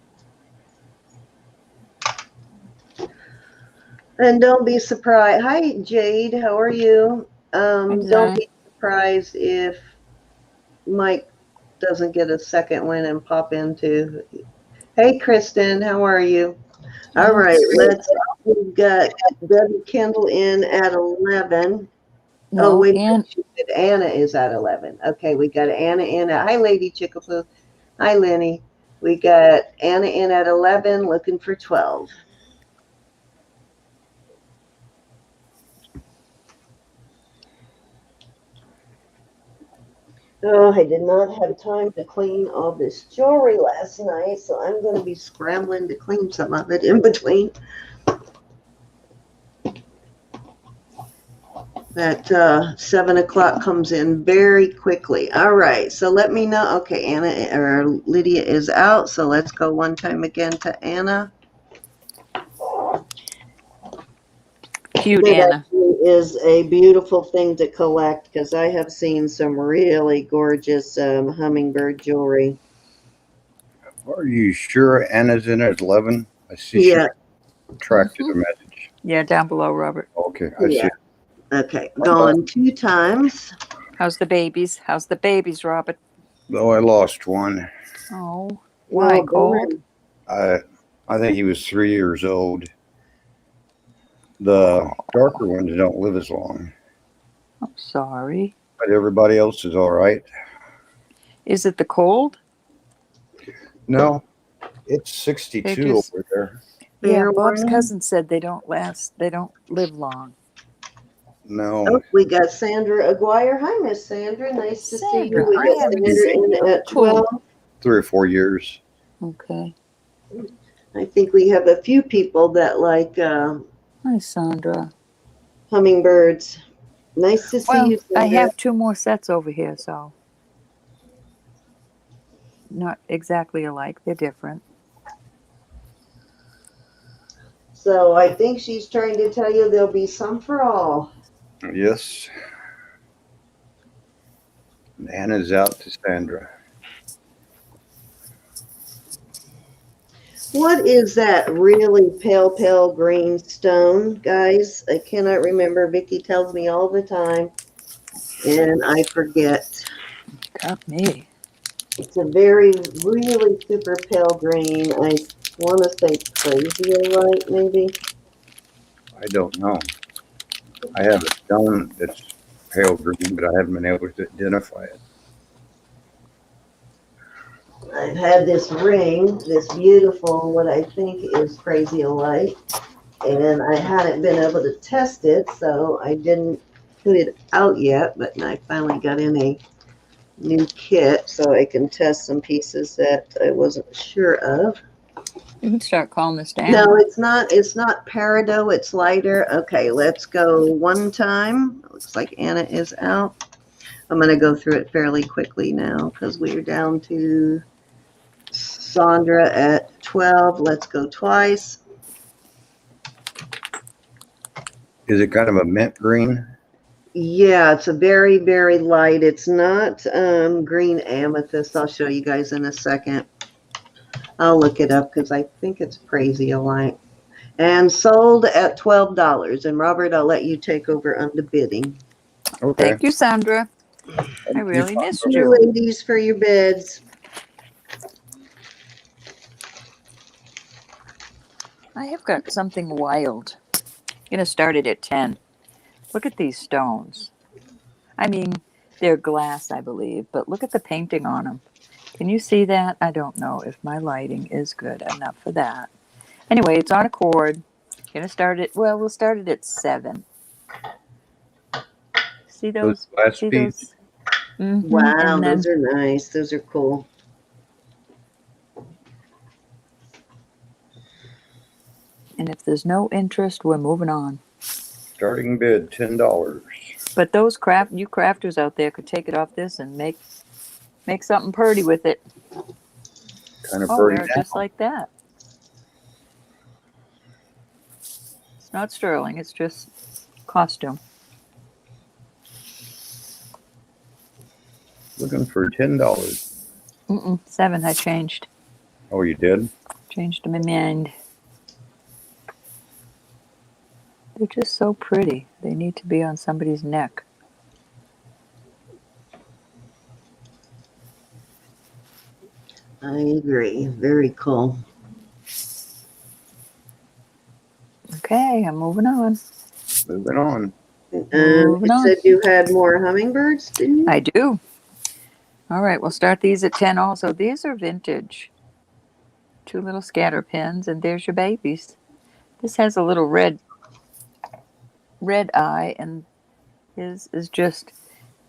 And don't be surprised. Hi, Jade. How are you? Don't be surprised if Mike doesn't get a second win and pop into. Hey, Kristen. How are you? All right. We've got Debbie Kendall in at 11. No, oh, wait. and Anna is at 11. Okay. We got Anna in at. Hi, Lady Chickapoo. Hi, Lenny. We got Anna in at 11, looking for 12. Oh, I did not have time to clean all this jewelry last night, so I'm going to be scrambling to clean some of it in between. That 7 o'clock comes in very quickly. All right, so let me know. Okay, Anna or Lydia is out, so let's go one time again to Anna. Cute, It Anna. actually is a beautiful thing to collect because I have seen some really gorgeous hummingbird jewelry. Are you sure Anna's in at 11? I see Yeah. she retracted a message. Yeah, down below, Robert. Okay, I see. Yeah. Okay, going 2 times. How's the babies? How's the babies, Robert? Though I lost one. Oh, why? Oh, Cold? I think he was 3 years old. The darker ones don't live as long, I'm sorry. but everybody else is all right. Is it the cold? No, it's 62 just- over there. Yeah, Fair Bob's warning. cousin said they don't last. They don't live long. No, Oh, we got Sandra Aguirre. Hi, Miss Sandra. Nice to see you. Sandra, We I got haven't Sandra seen in you. at Cool. 12. 3 or 4 years. Okay. I think we have a few people that like Hi, Sandra. hummingbirds. Nice to see Well, you, I Sandra. have 2 more sets over here, so not exactly alike. They're different. So I think she's trying to tell you there'll be some for all. Yes. And Anna's out to Sandra. What is that really pale green stone, guys? I cannot remember. Vicki tells me all the time, and I forget. Got me. It's a really super pale green. I want to say craziolite, maybe. I don't know. I have a stone that's pale green, but I haven't been able to identify it. I've had this ring, this beautiful, what I think is craziolite, and I hadn't been able to test it, so I didn't put it out yet, but I finally got in a new kit so I can test some pieces that I wasn't sure of. You can start calling this down. No, it's not Peridot, it's lighter. Okay, let's go one time. Looks like Anna is out. I'm going to go through it fairly quickly now because we're down to Sandra at 12. Let's go twice. Is it kind of a mint green? Yeah, it's a very light. It's not green amethyst. I'll show you guys in a second. I'll look it up because I think it's craziolite. And sold at $12. And Robert, I'll let you take over on the bidding. Okay. Thank you, Sandra. I really missed Thank you, you. ladies, for your bids. I have got something wild. Gonna start it at 10. Look at these stones. I mean, they're glass, I believe, but look at the painting on them. Can you see that? I don't know if my lighting is good enough for that. Anyway, it's on a cord. Gonna start it. Well, we'll start it at 7. See those? glass See beads? those? Mhm, Wow, and then those are nice. Those are cool. and if there's no interest, we're moving on. Starting bid $10. But those you crafters out there could take it off this and make something pretty with it. Kind of Oh, pretty there, now. just like that. It's not sterling. It's just costume. Looking for $10. 7. I changed. Oh, you did? Changed my mind. They're just so pretty. They need to be on somebody's neck. I agree. Very cool. Okay, I'm moving on. Moving on. Moving You on. said you had more hummingbirds, didn't you? I do. All right, we'll start these at 10 also. These are vintage. 2 little scatter pins, and there's your babies. This has a little red eye, and his is just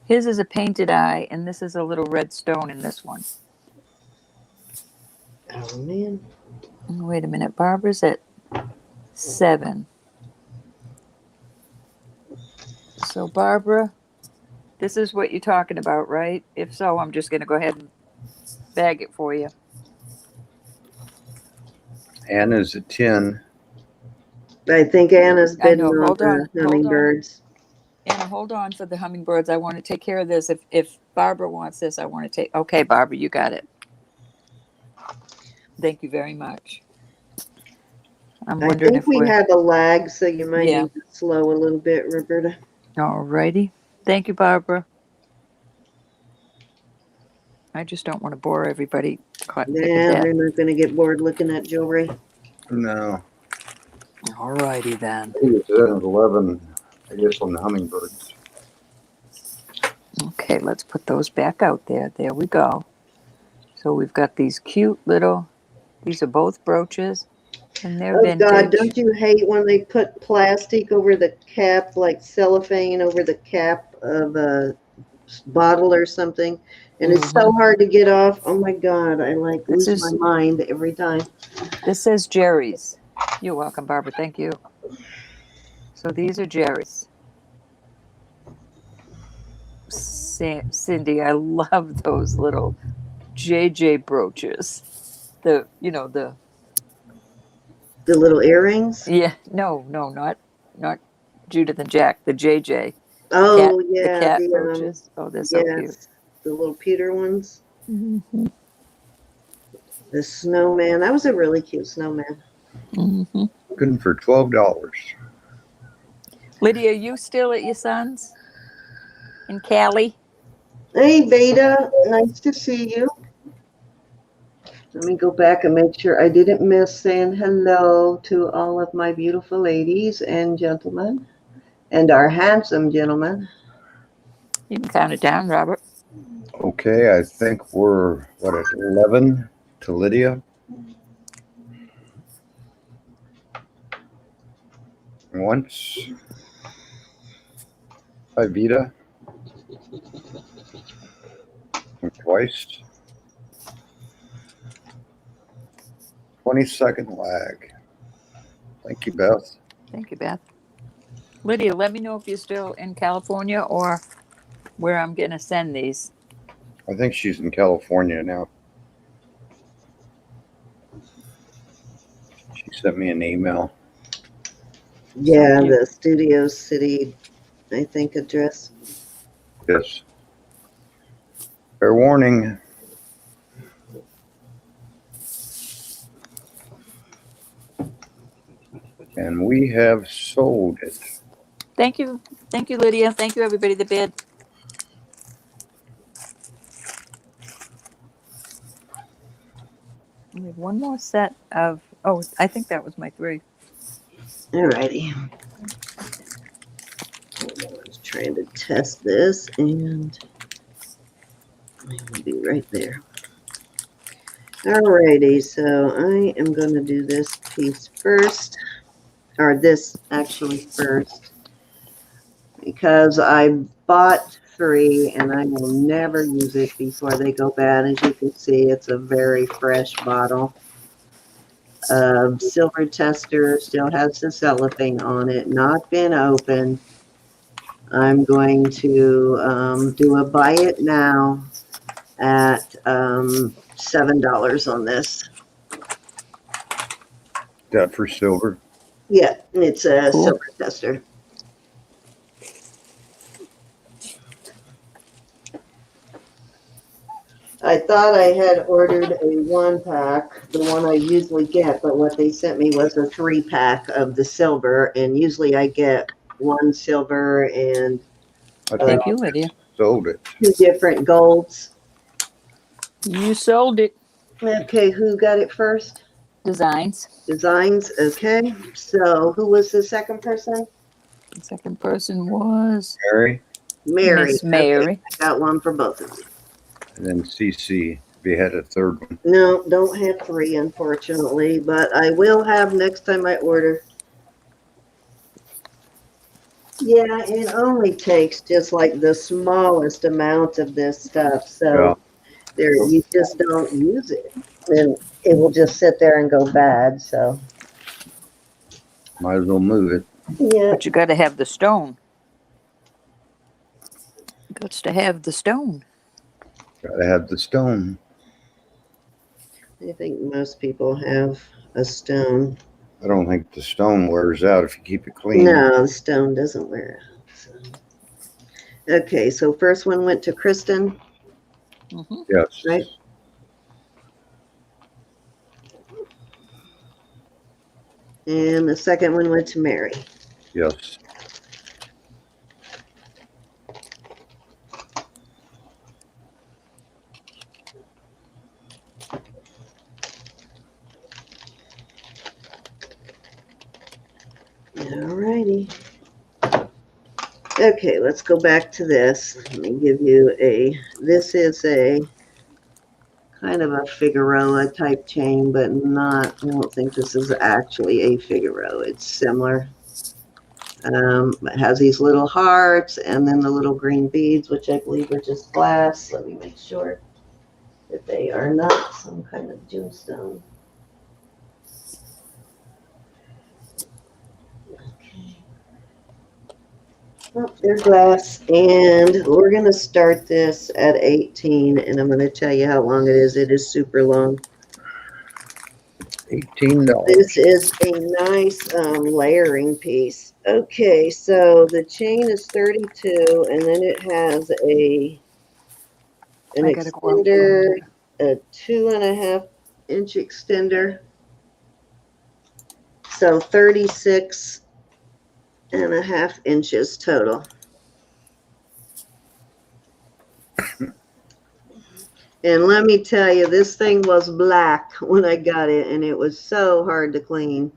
His is a painted eye, and this is a little red stone in this one. Oh, man. Wait a minute. Barbara's at 7. So, Barbara, this is what you're talking about, right? If so, I'm just going to go ahead and bag it for you. Anna's at 10. I think Anna's I bidding know. on Hold on. the Hold on. hummingbirds. Anna, hold on for the hummingbirds. I want to take care of this. If Barbara wants this, I want to take. Okay, Barbara, you got it. Thank you very much. I'm I wondering think if we we're. have a lag, so you might Yeah. need to slow a little bit, Roberta. All righty. Thank you, Barbara. I just don't want to bore everybody. Yeah, they're not going to get bored looking at jewelry. No. All righty then. I think it's at 11, I guess, on the hummingbirds. Okay, let's put those back out there. There we go. So we've got these cute little, these are both brooches, and they're Oh, God, vintage. don't you hate when they put plastic over the cap, like cellophane over the cap of a bottle or something? And it's so hard to get off. Oh, my God, I like This lose my is- mind every time. This says Jerry's. You're welcome, Barbara. Thank you. So these are Jerry's. Cindy, I love those little JJ brooches. The little earrings? yeah, no, not Judith and Jack, the JJ. Oh, The yeah. cat brooches. Oh, they're so cute. Yes, the little pewter ones. Mm-hmm. The snowman. That was a really cute snowman. Mm-hmm. Looking for $12. Lydia, you still at your son's in Cali? Hey, Beta. Nice to see you. Let me go back and make sure I didn't miss saying hello to all of my beautiful ladies and gentlemen and our handsome gentlemen. You can count it down, Robert. Okay, I think we're, at 11 to Lydia? Once. Hi, Vita. And twice. 20-second lag. Thank you, Beth. Thank you, Beth. Lydia, let me know if you're still in California or where I'm going to send these. I think she's in California now. She sent me an email. Yeah, the Studio City, I think, address. Yes. Fair warning. And we have sold it. Thank you. Thank you, Lydia. Thank you, everybody that bid. We have one more set of, I think that was my 3. All righty. I was trying to test this, and I'll be right there. All righty, so I am going to do this piece first, or this actually first, because I bought 3 and I will never use it before they go bad. As you can see, it's a very fresh bottle. Silver tester, still has the cellophane on it, not been opened. I'm going to do a buy it now at $7 on this. That for silver. Yeah, it's a Cool. silver tester. I thought I had ordered a 1-pack, the one I usually get, but what they sent me was a 3-pack of the silver, and usually I get 1 silver and Thank you, Lydia. Sold it. 2 different golds. You sold it. Okay, who got it first? Designs. Designs, okay. So who was the second person? The second person was Mary. Mary. Miss Mary. Okay, I got one for both of you. And then CC. We had a third one. No, don't have 3, unfortunately, but I will have next time I order. Yeah, it only takes just like the smallest amount of this stuff. Yeah. So there, you just don't use it. And it will just sit there and go bad. So, Might as well move it. yeah. But you got to have the stone. Got to have the stone. Gotta have the stone. I think most people have a stone. I don't think the stone wears out if you keep it clean. No, the stone doesn't wear out. So. Okay, so first one went to Kristen, Mm-hmm. Yes. right? And the second one went to Mary. Yes. All righty. Okay, let's go back to this. Let me give you this is a kind of a Figueroa type chain, but not, I don't think this is actually a Figueroa. It's similar. It has these little hearts and then the little green beads, which I believe are just glass. Let me make sure that they are not some kind of gemstone. Okay. Oh, they're glass, and we're going to start this at 18, and I'm going to tell you how long it is. It is super long. $18. This is a nice layering piece. Okay, so the chain is 32, and then it has an I gotta go out. extender, a 2.5-inch extender. So 36.5 inches total. And let me tell you, this thing was black when I got it, and it was so hard to clean.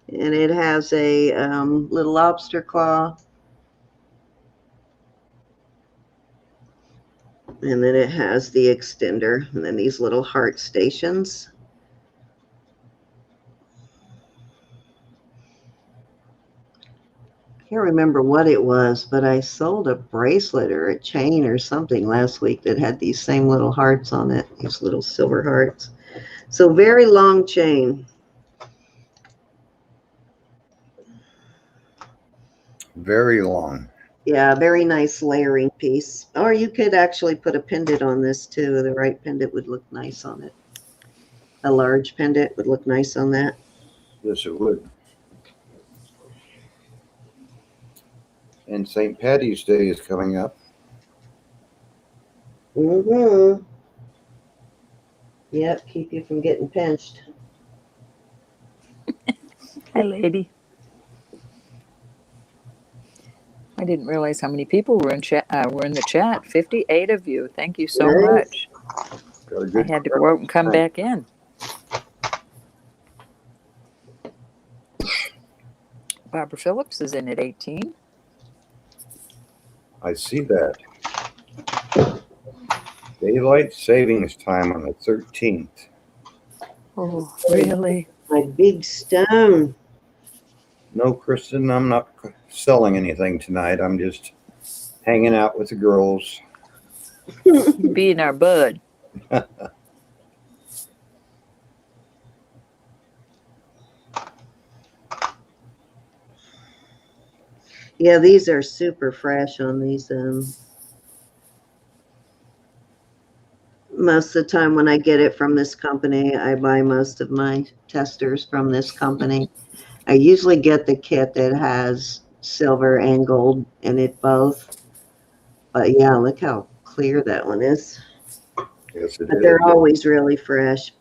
And it has a little lobster claw. And then it has the extender, and then these little heart stations. Can't remember what it was, but I sold a bracelet or a chain or something last week that had these same little hearts on it, these little silver hearts. So very long chain. Very long. Yeah, very nice layering piece. Or you could actually put a pendant on this too. The right pendant would look nice on it. A large pendant would look nice on that. Yes, it would. And St. Patty's Day is coming up. Mm-hmm. Yep, keep you from getting pinched. Hi, lady. I didn't realize how many people were in chat. Were in the chat. 58 of you. Thank you so Nice. much. Got a I good had to go out and come back in. Barbara Phillips is in at 18. I see that. Daylight savings time on the 13th. Oh, really? My big stone. No, Kristen, I'm not selling anything tonight. I'm just hanging out with the girls. Being our bud. Yeah, these are super fresh on these. Most of the time when I get it from this company, I buy most of my testers from this company. I usually get the kit that has silver and gold in it both. But yeah, look how clear that one is. Yes, it But is. they're always really fresh.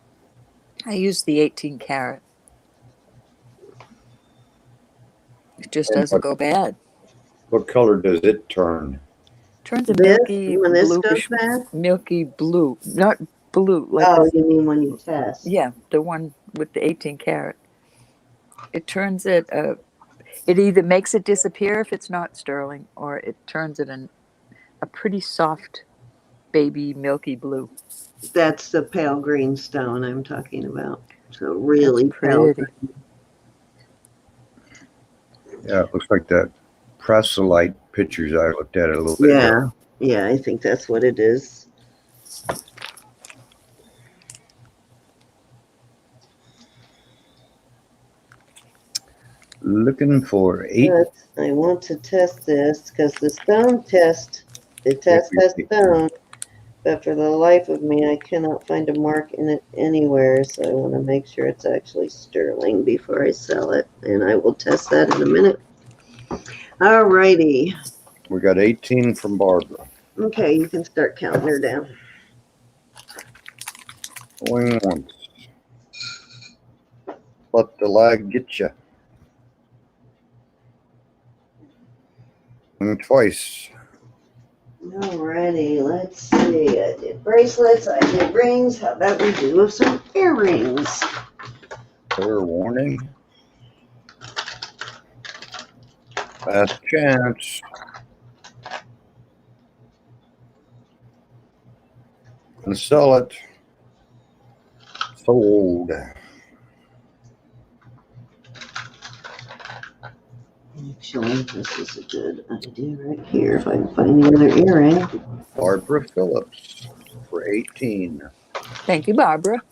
I use the 18 karat. It just And doesn't go bad. What color does it turn? Turns a This, milky when this goes bluish, bad? milky blue. Not blue. Like Oh, a, you mean when you test? yeah, the one with the 18 karat. It turns it. It either makes it disappear if it's not sterling, or it turns it in a pretty soft, baby milky blue. That's the pale green stone I'm talking about. So really That's pale pretty. green. Yeah, it looks like that Bracelet pictures. I looked at it a little bit ago. Yeah, I think that's what it is. Looking for 8. But I want to test this because the stone test, the test has stone, but for the life of me, I cannot find a mark in it anywhere. So I want to make sure it's actually sterling before I sell it, and I will test that in a minute. All righty. We got 18 from Barbara. Okay, you can start counting her down. Going once. Let the lag get you. Going twice. Alrighty, let's see. I did bracelets, I did rings. How about we do some earrings? Fair warning. Last chance. And sell it. Sold. Actually, this is a good idea right here. If I can find the other earring. Barbara Phillips for 18. Thank you, Barbara.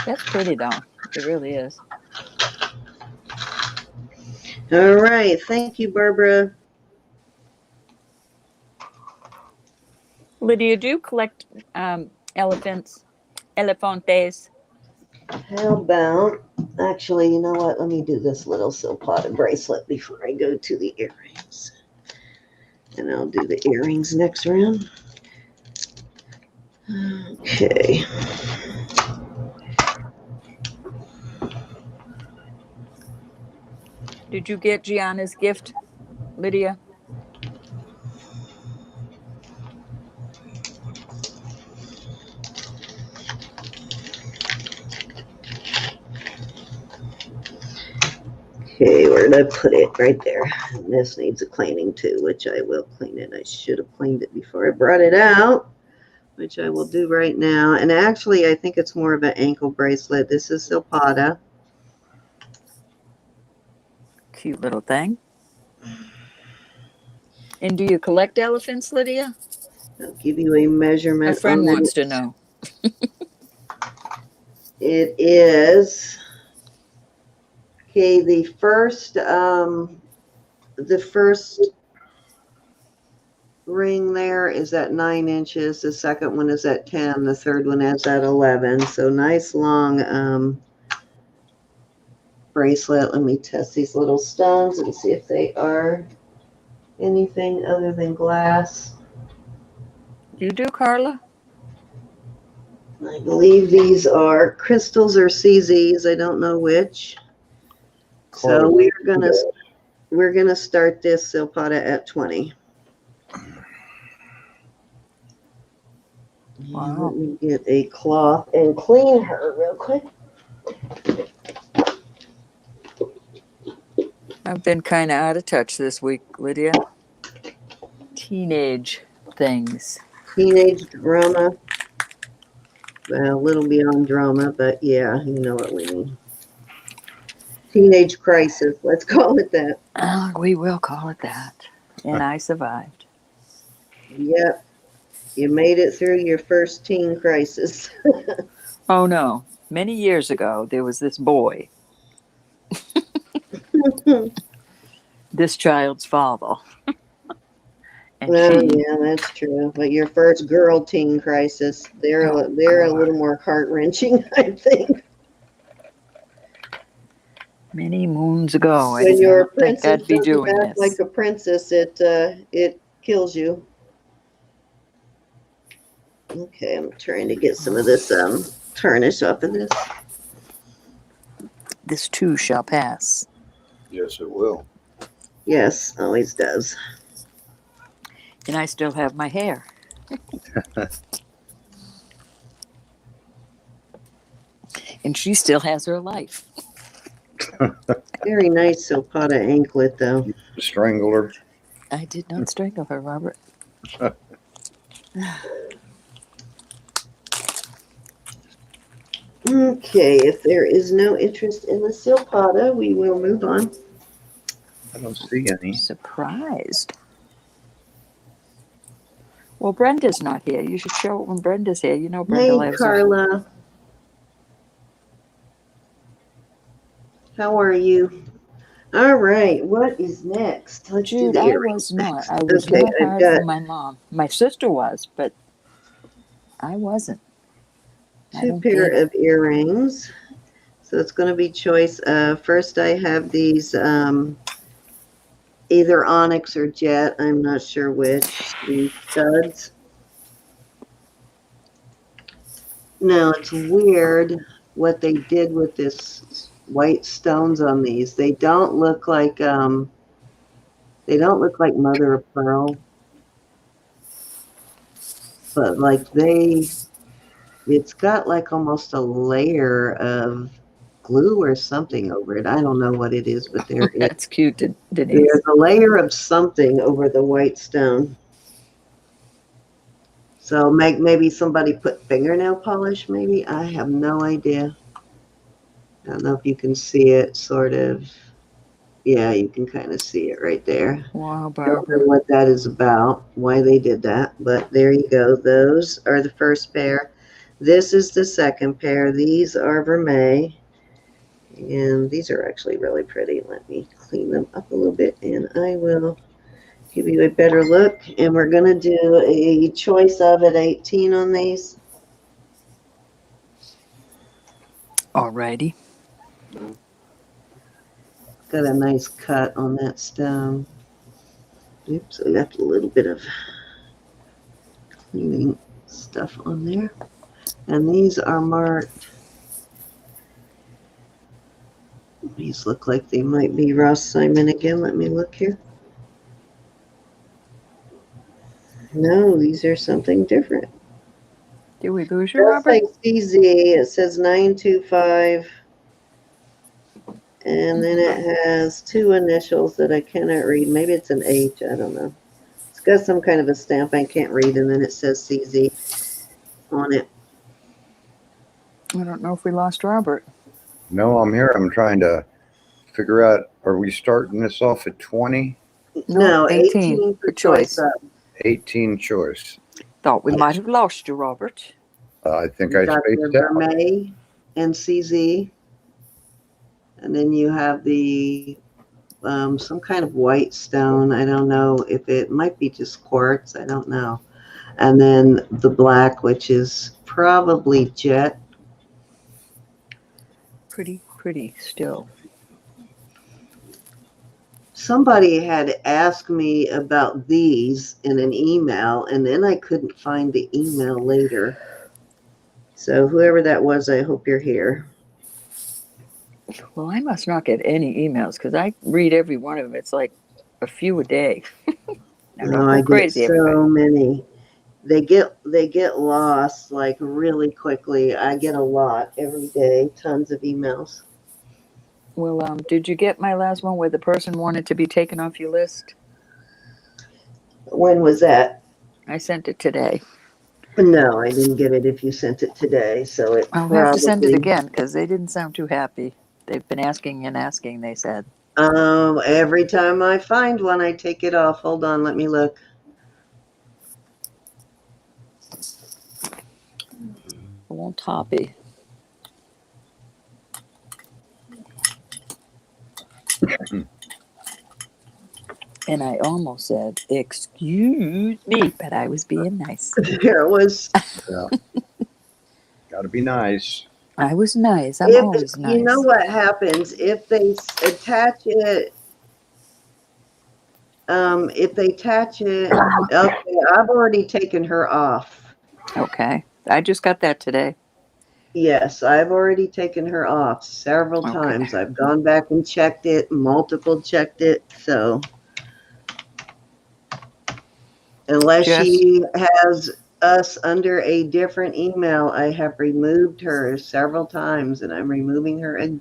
That's pretty, though. It really is. All right, thank you, Barbara. Lydia, do you collect elephants? Elefantes? How about, actually, you know what? Let me do this little silk potted bracelet before I go to the earrings. And I'll do the earrings next round. Okay. Did you get Gianna's gift, Lydia? Okay, where did I put it? Right there. And this needs a cleaning too, which I will clean it. I should have cleaned it before I brought it out, which I will do right now. And actually, I think it's more of an ankle bracelet. This is Silpada. Cute little thing. And do you collect elephants, Lydia? I'll give you a measurement. My friend wants to know. It is, okay, the first ring there is at 9 inches. The second one is at 10. The third one is at 11. So nice long bracelet. Let me test these little stones and see if they are anything other than glass. You do, Carla? I believe these are crystals or CZs. I don't know which. So we're gonna start this Silpada at 20. Wow. Let me get a cloth and clean her real quick. I've been kind of out of touch this week, Lydia. Teenage things. Teenage drama. Well, a little beyond drama, but yeah, you know what we mean. Teenage crisis, let's call it that. We will call it that. And I survived. Yep. You made it through your first teen crisis. Oh, no. Many years ago, there was this boy. This child's father. And yeah, that's true. But your first girl teen crisis, they're a little more heart-wrenching, I think. Many moons ago, I When did you're a not think princess, I'd be doing act this. like a princess, it kills you. Okay, I'm trying to get some of this tarnish off of this. This too shall pass. Yes, it will. Yes, always does. And I still have my hair. And she still has her life. Very nice Silpada anklet, though. Strangle her. I did not strangle her, Robert. Okay, if there is no interest in the Silpada, we will move on. I don't see any. Surprised. Well, Brenda's not here. You should show it when Brenda's here. You know Brenda Hey, lives her. Carla. How are you? All right, what is next? Let's do Jude, the I earrings was not. next. I was Okay, not I've hard got for my mom. My sister was, but I wasn't. I two don't pair get it. of earrings. So it's going to be choice. First, I have these either onyx or jet. I'm not sure which. These studs. Now it's weird what they did with this white stones on these. They don't look like mother of pearl, but like it's got like almost a layer of glue or something over it. I don't know what it is, but That's cute, Denise. there's a layer of something over the white stone. So maybe somebody put fingernail polish, maybe? I have no idea. I don't know if you can see it, sort of. Yeah, you can kind of see it right there. Wow, Don't know Barbara. what that is about, why they did that, but there you go. Those are the first pair. This is the second pair. These are vermeil, and these are actually really pretty. Let me clean them up a little bit, and I will give you a better look. And we're going to do a choice of at 18 on these. Alrighty. Got a nice cut on that stone. Oops, I left a little bit of cleaning stuff on there. And these are marked. These look like they might be Ross Simon again. Let me look here. No, these are something different. Did we lose you, Just Robert? like CZ, it says 925. And then it has two initials that I cannot read. Maybe it's an H. I don't know. It's got some kind of a stamp I can't read. And then it says CZ on it. I don't know if we lost Robert. No, I'm here. I'm trying to figure out, are we starting this off at 20? No, 18 18 for for choice choice. up. 18 choice. Thought we might have lost you, Robert. I think You I got the spaced out. vermeil and CZ. And then you have the some kind of white stone. I don't know if it might be just quartz. I don't know. And then the black, which is probably jet. Pretty still. Somebody had asked me about these in an email, and then I couldn't find the email later. So whoever that was, I hope you're here. Well, I must not get any emails because I read every one of them. It's like a few a day. Now, don't I go get crazy, everybody. so many. They get lost like really quickly. I get a lot every day, tons of emails. Well, did you get my last one where the person wanted to be taken off your list? When was that? I sent it today. No, I didn't get it if you sent it today, so it I'll have to send it again because they didn't sound too happy. They've been asking and asking, they said. Every time I find one, I take it off. Hold on, let me look. It won't toppy. And I almost said, "Excuse me," but I was being nice. There was. Yeah. Got to be nice. I was nice. I'm always nice. You know what happens if they attach it? Okay, I've already taken her off. Okay. I just got that today. Yes, I've already taken her off several times. I've gone back and checked it, checked it. So unless she has us under a different email, I have removed her several times, and I'm removing her and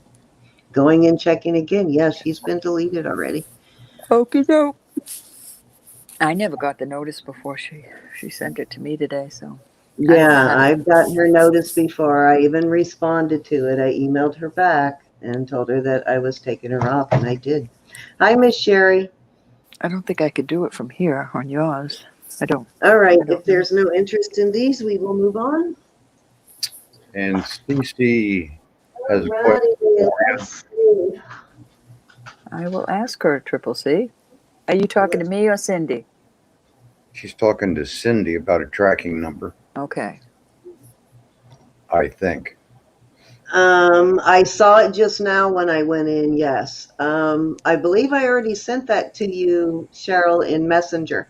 going and checking again. Yeah, she's been deleted already. Okie doke. I never got the notice before she sent it to me today, so. Yeah, I've gotten her notice before. I even responded to it. I emailed her back and told her that I was taking her off, and I did. Hi, Miss Sherry. I don't think I could do it from here on yours. I don't. All right, I don't if there's no interest in these, we will move on. And Cece has a question Alrighty, for you. let's see. I will ask her, Triple C. Are you talking to me or Cindy? She's talking to Cindy about a tracking number, Okay. I think. I saw it just now when I went in, yes. I believe I already sent that to you, Cheryl, in Messenger.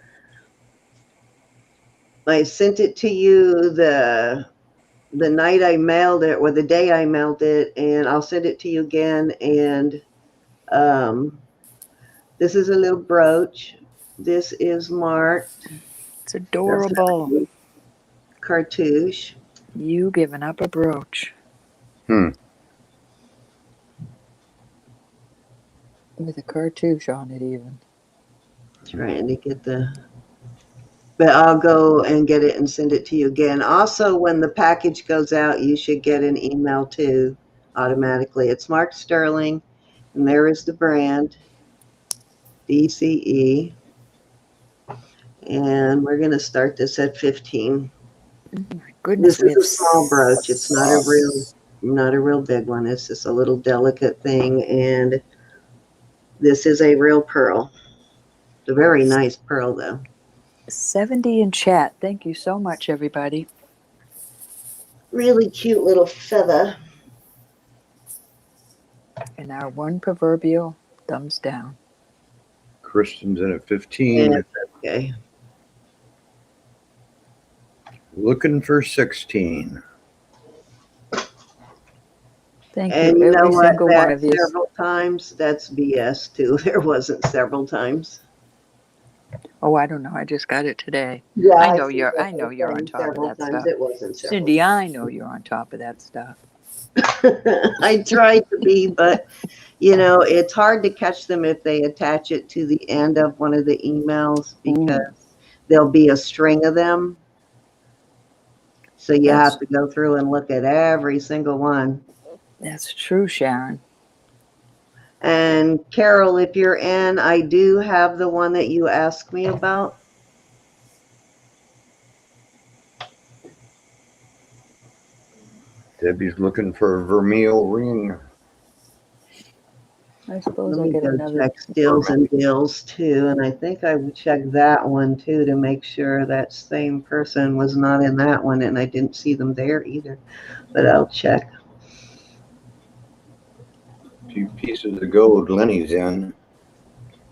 I sent it to you the night I mailed it, or the day I mailed it, and I'll send it to you again. And this is a little brooch. This is marked It's adorable. cartouche. You giving up a brooch. With a cartouche on it even. Trying to get but I'll go and get it and send it to you again. Also, when the package goes out, you should get an email too automatically. It's marked Sterling, and there is the brand, DCE. And we're going to start this at 15. Oh my goodness. This is a small brooch. It's not a real big one. It's just a little delicate thing, and this is a real pearl. It's a very nice pearl, though. 70 in chat. Thank you so much, everybody. Really cute little feather. And our one proverbial thumbs down. Kristen's in at 15. Yeah, okay. Looking for 16. Thank And you, you know every what? single one That of you. several times, that's BS too. There wasn't several times. Oh, I don't know. I just got it today. Yeah, I know see you're. what I know you're you're on saying. top of Several that times. stuff, It wasn't several. Cindy. I know you're on top of that stuff. I tried to be, but you know, it's hard to catch them if they attach it to the end of one of the emails because there'll be a string of them. So you have to go through and look at every single one. That's true, Sharon. And Carol, if you're in, I do have the one that you asked me about. Debbie's looking for a vermeil ring. I suppose Let I'll me get go another. check Steals and Deals too, and I think I would check that one too to make sure that same person was not in that one, and I didn't see them there either, but I'll check. A few pieces of gold Lenny's in.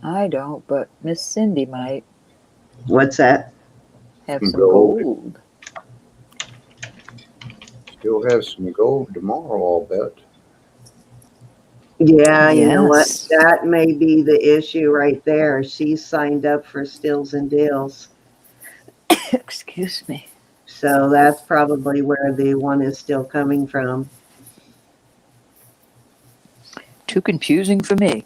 I don't, but Miss Cindy might What's that? have some Gold. gold. Still have some gold tomorrow, I'll bet. Yeah, you know what? Yes. That may be the issue right there. She's signed up for Steals and Deals. Excuse me. So that's probably where the one is still coming from. Too confusing for me.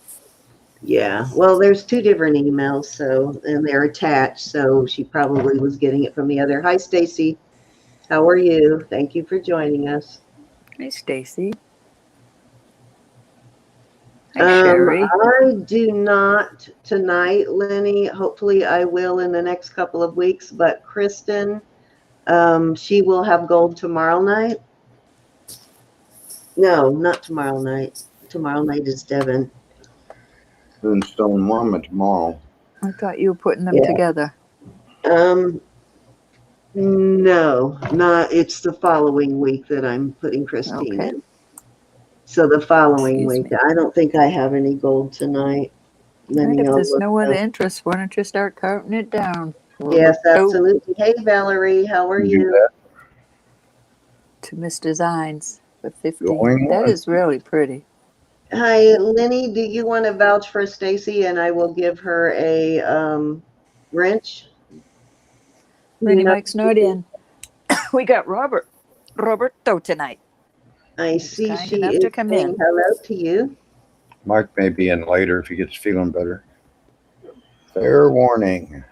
Yeah, well, there's two different emails, so, and they're attached, so she probably was getting it from the other. Hi, Stacy. How are you? Thank you for joining us. Hey, Stacy. Hi, Sherry. I do not tonight, Lenny. Hopefully I will in the next couple of weeks, but Kristen, she will have gold tomorrow night. No, not tomorrow night. Tomorrow night is Devin. Moonstone Mama tomorrow. I thought you were putting them Yeah. together. No, not. It's the following week that I'm putting Christine Okay. in. So the following Excuse week. me. I don't think I have any gold tonight. Right, if I'll there's look no other up. interest, why don't you start counting it down? Yes, Roberto absolutely. Hey, Valerie, how are Do you? that. to Miss Designs for 50. Going That once. is really pretty. Hi, Lenny. Do you want to vouch for Stacy, and I will give her a wrench? Lenny No, Mike's not in. We got Roberto tonight. I see kind she enough is to come saying in. hello to you. Mike may be in later if he gets feeling better. Fair warning.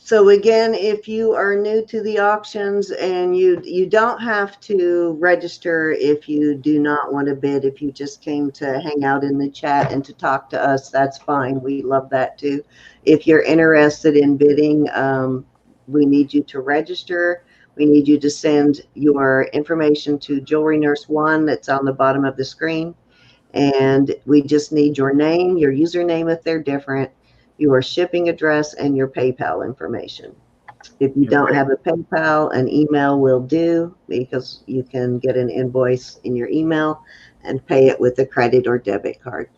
So again, if you are new to the auctions, and you don't have to register if you do not want to bid. If you just came to hang out in the chat and to talk to us, that's fine. We love that too. If you're interested in bidding, we need you to register. We need you to send your information to Jewelry Nurse 1 that's on the bottom of the screen. And we just need your name, your username if they're different, your shipping address, and your PayPal information. If you don't have a PayPal, an email will do, because you can get an invoice in your email and pay it with a credit or debit card.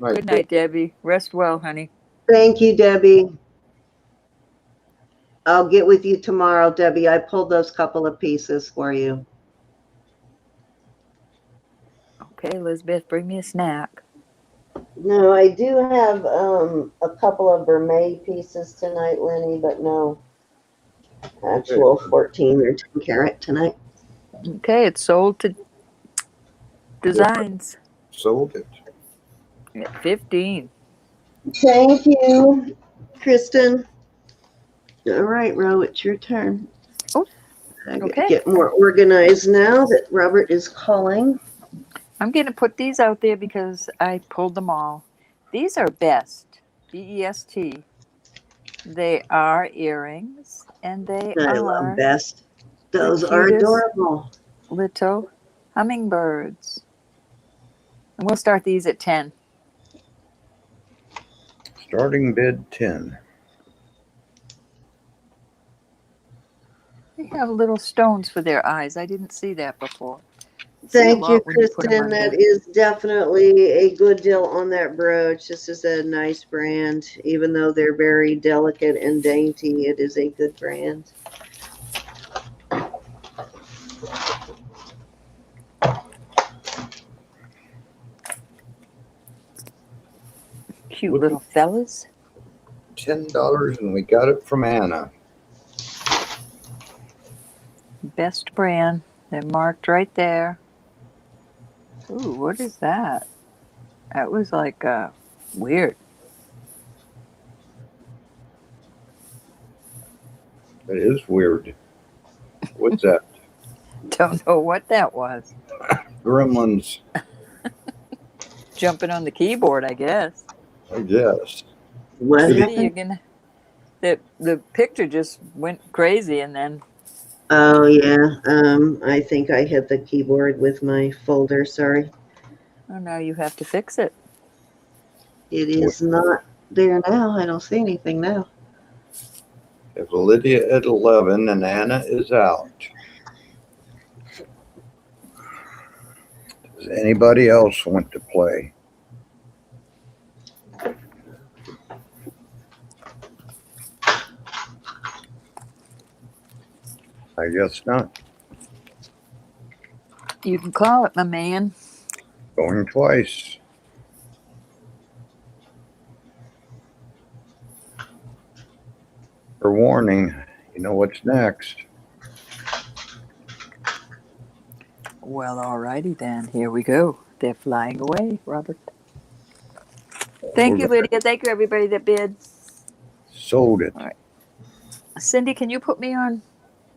Good night, Debbie. Rest well, honey. Thank you, Debbie. I'll get with you tomorrow, Debbie. I pulled those couple of pieces for you. Okay, Elizabeth, bring me a snack. No, I do have a couple of vermeil pieces tonight, Lenny, but no actual 14 or 10 karat tonight. Okay, it's sold to Designs. Sold it. At 15. Thank you, Kristen. All right, Ro, it's your turn. Oh, I okay. get more organized now that Robert is calling. I'm going to put these out there because I pulled them all. These are Best, B-E-S-T. They are earrings, and they I are love Best. Those are cutest adorable. little hummingbirds. And we'll start these at 10. Starting bid 10. They have little stones for their eyes. I didn't see that before. See a Thank you, lot when you put 'em Kristen. That under. is definitely a good deal on that brooch. This is a nice brand. Even though they're very delicate and dainty, it is a good brand. Cute little fellas. $10, and we got it from Anna. Best brand. They're marked right there. Ooh, what is that? That was like weird. That is weird. What's that? Don't know what that was. Gremlins, Jumping on the keyboard, I guess. I guess. What Cindy, happened? you're gonna. The picture just went crazy, and then Oh yeah. I think I hit the keyboard with my folder. Sorry. oh, now you have to fix it. It is not there now. I don't see anything now. If Lydia at 11 and Anna is out. Does anybody else want to play? I guess not. You can call it, my man. Going twice. For warning, you know what's next. Well, alrighty then. Here we go. They're flying away, Robert. Thank you, Lydia. Thank you, everybody that bid. Sold it. All right. Cindy, can you put me on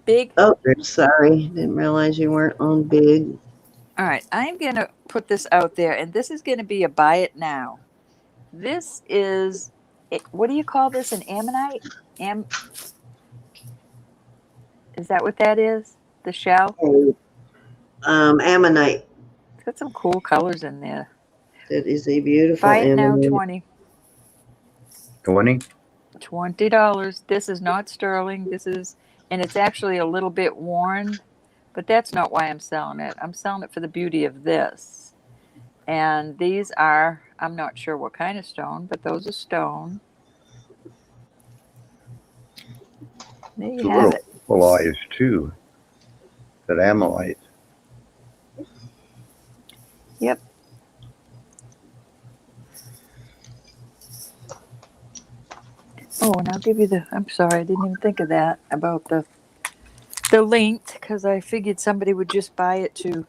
big? Oh, sorry. Didn't realize you weren't on big. All right. I'm going to put this out there, and this is going to be a buy it now. This is, what do you call this? An ammonite? Is that what that is? The shell? Ammonite. It's got some cool colors in there. That is a beautiful Buy it now, ammonite. 20. 20? $20. This is not sterling. This is, and it's actually a little bit worn, but that's not why I'm selling it. I'm selling it for the beauty of this. And these are, I'm not sure what kind of stone, but those are stone. There you have it. Little eyes too. That ammonite. Yep. Oh, and I'll give you the, I'm sorry, I didn't even think of that, about the length, because I figured somebody would just buy it to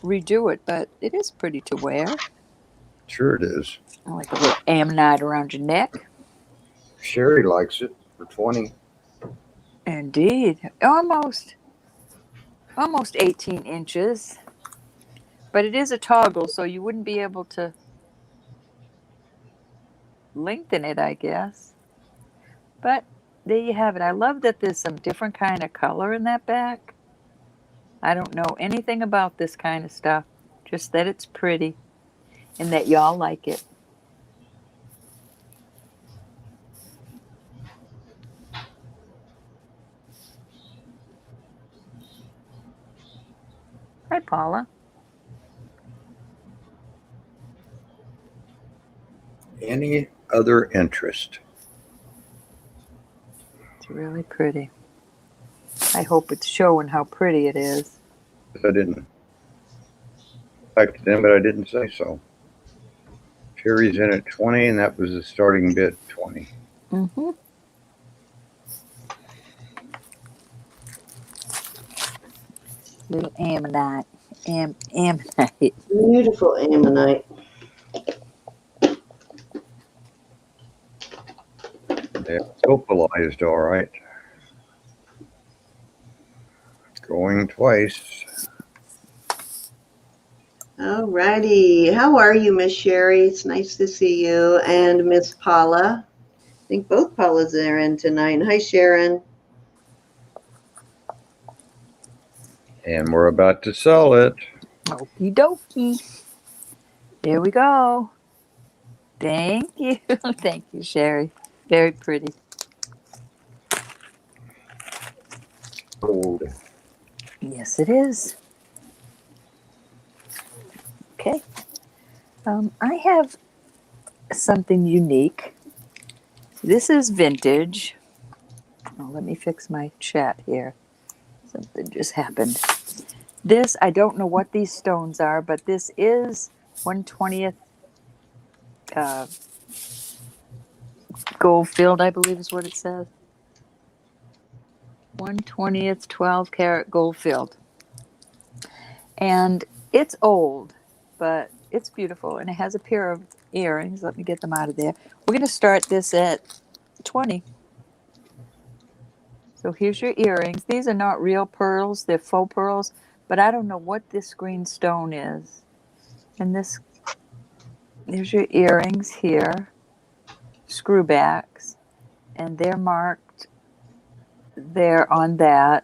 redo it, but it is pretty to wear. Sure it is. I like a little ammonite around your neck. Sherry likes it. for 20. Indeed. Almost 18 inches. But it is a toggle, so you wouldn't be able to lengthen it, I guess. But there you have it. I love that there's some different kind of color in that back. I don't know anything about this kind of stuff, just that it's pretty and that y'all like it. Hi, Paula. Any other interest? It's really pretty. I hope it's showing how pretty it is. I didn't. Back to them, but I didn't say so. Cherry's in at 20, and that was the starting bid, 20. Mm-hmm. Little ammonite. Ammonite. Beautiful ammonite. Yeah, opalized, all right. Going twice. All righty. How are you, Miss Sherry? It's nice to see you. And Miss Paula. I think both Paulas are in tonight. Hi, Sharon. And we're about to sell it. Okie dokie. Here we go. Thank you. Thank you, Sherry. Very pretty. Gold. Yes, it is. Okay. I have something unique. This is vintage. Oh, let me fix my chat here. Something just happened. This, I don't know what these stones are, but this is 1/20th Goldfield, I believe is what it says. 1/20th 12 karat Goldfield. And it's old, but it's beautiful. And it has a pair of earrings. Let me get them out of there. We're going to start this at 20. So here's your earrings. These are not real pearls. They're faux pearls. But I don't know what this green stone is. And there's your earrings here. Screwbacks. And they're marked there on that.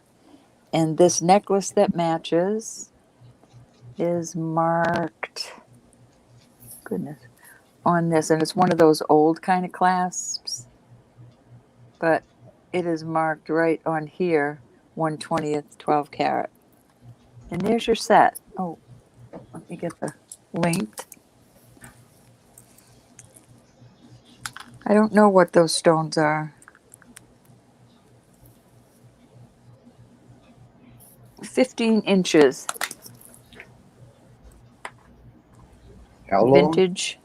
And this necklace that matches is marked, goodness, on this. And it's one of those old kind of clasps. But it is marked right on here, 1/20th 12 karat. And there's your set. Oh, let me get the linked. I don't know what those stones are. 15 inches. How long? Vintage.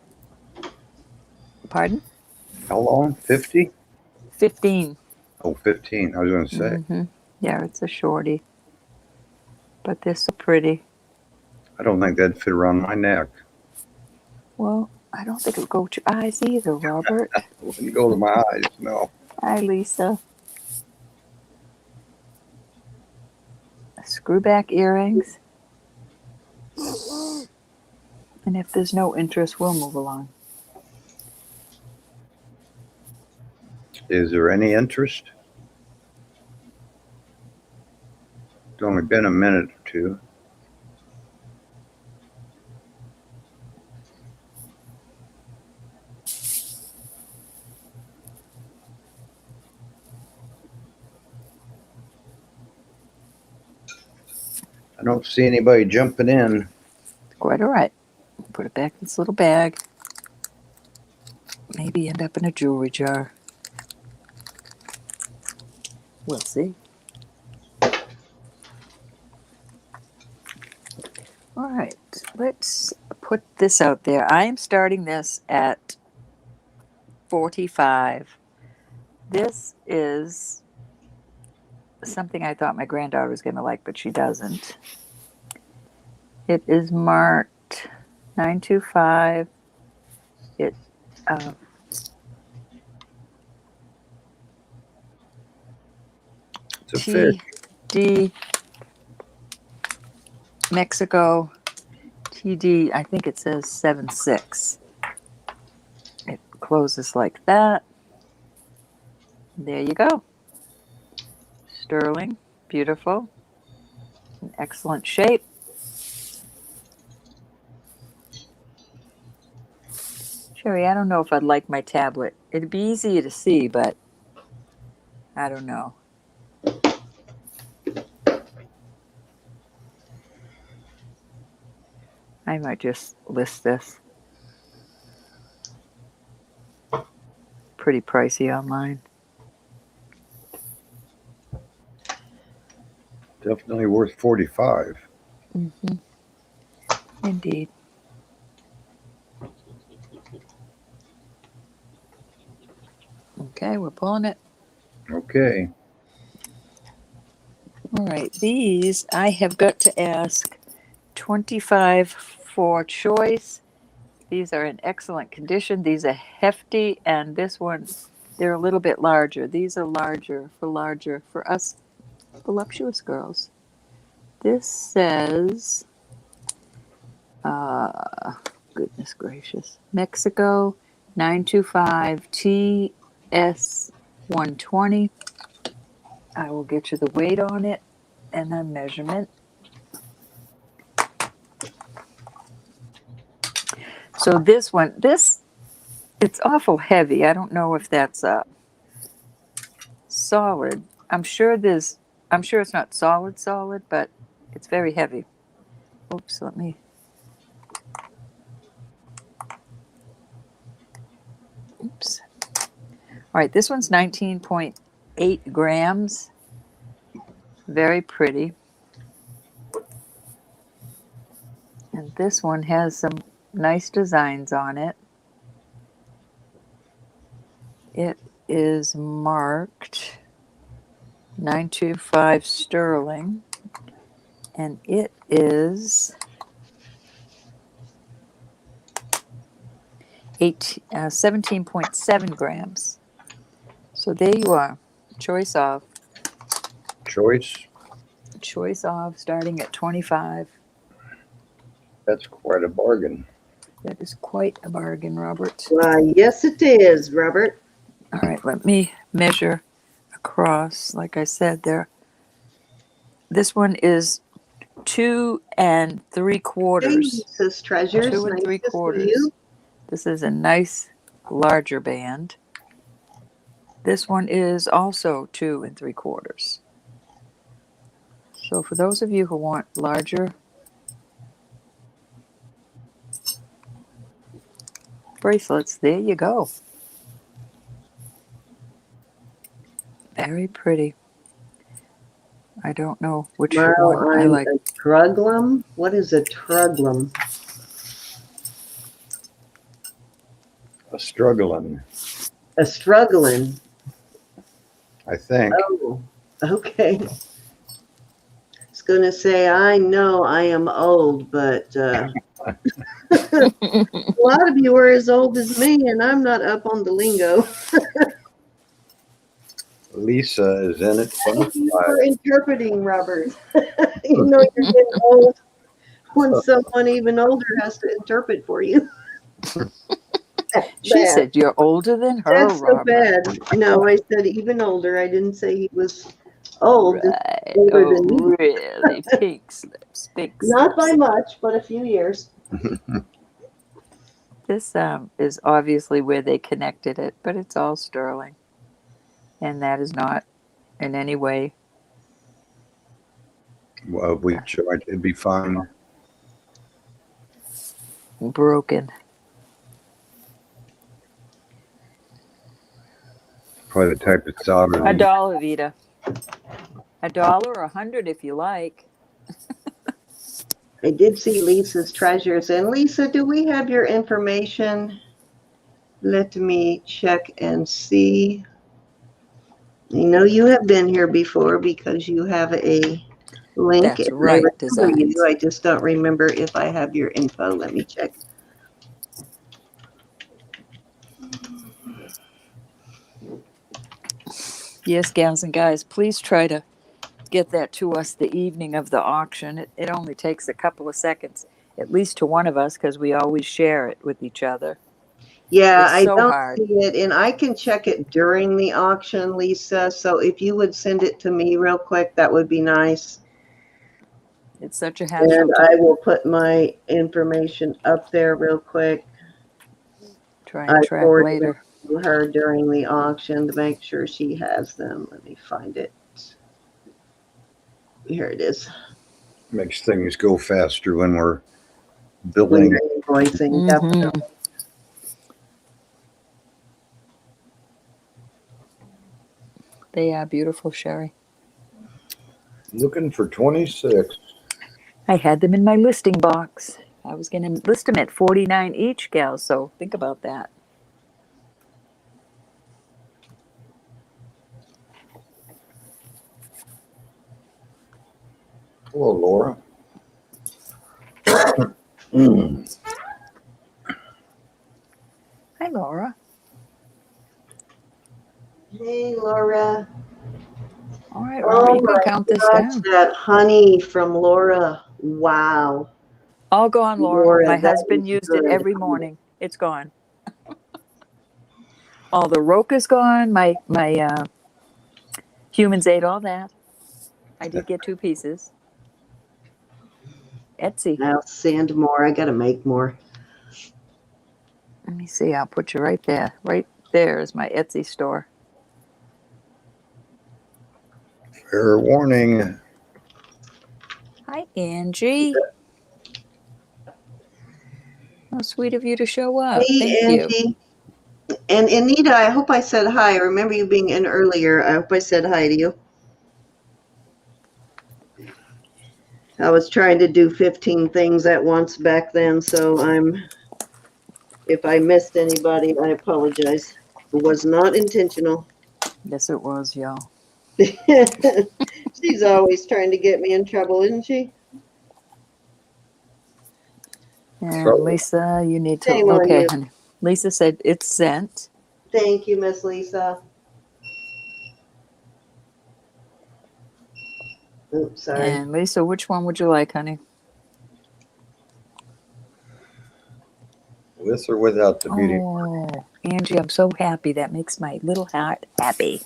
Pardon? How long? 50? 15. Oh, 15. I was going to say. Mm-hmm. Yeah, it's a shorty. But they're so pretty. I don't think that'd fit around my neck. Well, I don't think it'll go with your eyes either, Robert. It wouldn't go to my eyes, no. Hi, Lisa. Screwback earrings. And if there's no interest, we'll move along. Is there any interest? It's only been a minute or two. I don't see anybody jumping in. Quite all right. Put it back in this little bag. Maybe end up in a jewelry jar. We'll see. All right, let's put this out there. I am starting this at 45. This is something I thought my granddaughter was going to like, but she doesn't. It is marked 925. It's a fish. TD Mexico TD, I think it says 7.6. It closes like that. There you go. Sterling, beautiful, in excellent shape. Sherry, I don't know if I'd like my tablet. It'd be easier to see, but I don't know. I might just list this. Pretty pricey online. Definitely worth 45. Mm-hmm. Indeed. Okay, we're pulling it. Okay. All right, these I have got to ask 25 for choice. These are in excellent condition. These are hefty, and this one, they're a little bit larger. These are larger for us voluptuous girls. This says, goodness gracious, Mexico 925 TS 120. I will get you the weight on it and the measurement. So this one, it's awful heavy. I don't know if that's solid. I'm sure it's not solid, but it's very heavy. Oops, let me. Oops. All right, this one's 19.8 grams. Very pretty. And this one has some nice designs on it. It is marked 925 sterling, and it is 17.7 grams. So there you are. Choice of, starting at 25. That's quite a bargain. That is quite a bargain, Robert. Why, yes, it is, Robert. All right, let me measure across. Like I said, this one is 2 3/4. Jesus, treasures. 2 nice to see 3/4. you. This is a nice larger band. This one is also 2 3/4. So for those of you who want larger bracelets, there you go. Very pretty. I don't know which one I like. A truglum? What is a truglum? A struggling, A struggling. I think. Oh, okay. I was going to say, I know I am old, but a lot of you are as old as me, and I'm not up on the lingo. Lisa is in it. Thank you for interpreting, Robert. You know you're getting old when someone even older has to interpret for you. She said you're older than her, That's so Robert. bad. No, I said even older. I didn't say he was old. Right. Older Oh, than me. really? Pink slips. Not by much, but a few years. This is obviously where they connected it, but it's all sterling. And that is not in any way. Well, if we tried, it'd be fine. Broken. Probably the type of solder. $1, Vita. $1 or $100 if you like. I did see Lisa's treasures. And Lisa, do we have your information? Let me check and see. I know you have been here before because you have a link. That's and right, I remember designs. you. I just don't remember if I have your info. Let me check. Yes, gals and guys, please try to get that to us the evening of the auction. It only takes a couple of seconds, at least to one of us, because we always share it with each other. Yeah, It's I so don't hard. see it, and I can check it during the auction, Lisa. So if you would send it to me real quick, that would be nice. It's such a hassle. And I will put my information up there real quick. Try I and track forwarded later. it to her during the auction to make sure she has them. Let me find it. Here it is. Makes things go faster when we're When billing. you're invoicing, Mhm. definitely. They are beautiful, Sherry. Looking for 26. I had them in my listing box. I was going to list them at $49 each, gal. So think about that. Hello, Laura. Hi, Laura. Hey, Laura. All right, Robert, you can count this down. That honey from Laura. Wow. All gone, Laura. Laura, My that husband is used it good. every morning. It's gone. All the roca's gone. My humans ate all that. I did get 2 pieces. Etsy. I'll send more. I got to make more. Let me see. I'll put you right there. Right there is my Etsy store. Fair warning. Hi, Angie. How sweet of you to show up. Hey, Thank you. Angie. And Anita, I hope I said hi. I remember you being in earlier. I hope I said hi to you. I was trying to do 15 things at once back then, so if I missed anybody, I apologize. It was not intentional. Yes, it was, y'all. She's always trying to get me in trouble, isn't she? And Lisa, you need to. Shame on Okay, you. honey. Lisa said it's sent. Thank you, Miss Lisa. Oops, sorry. And Lisa, which one would you like, honey? With or without the beauty? Oh, Angie, I'm so happy. That makes my little heart happy.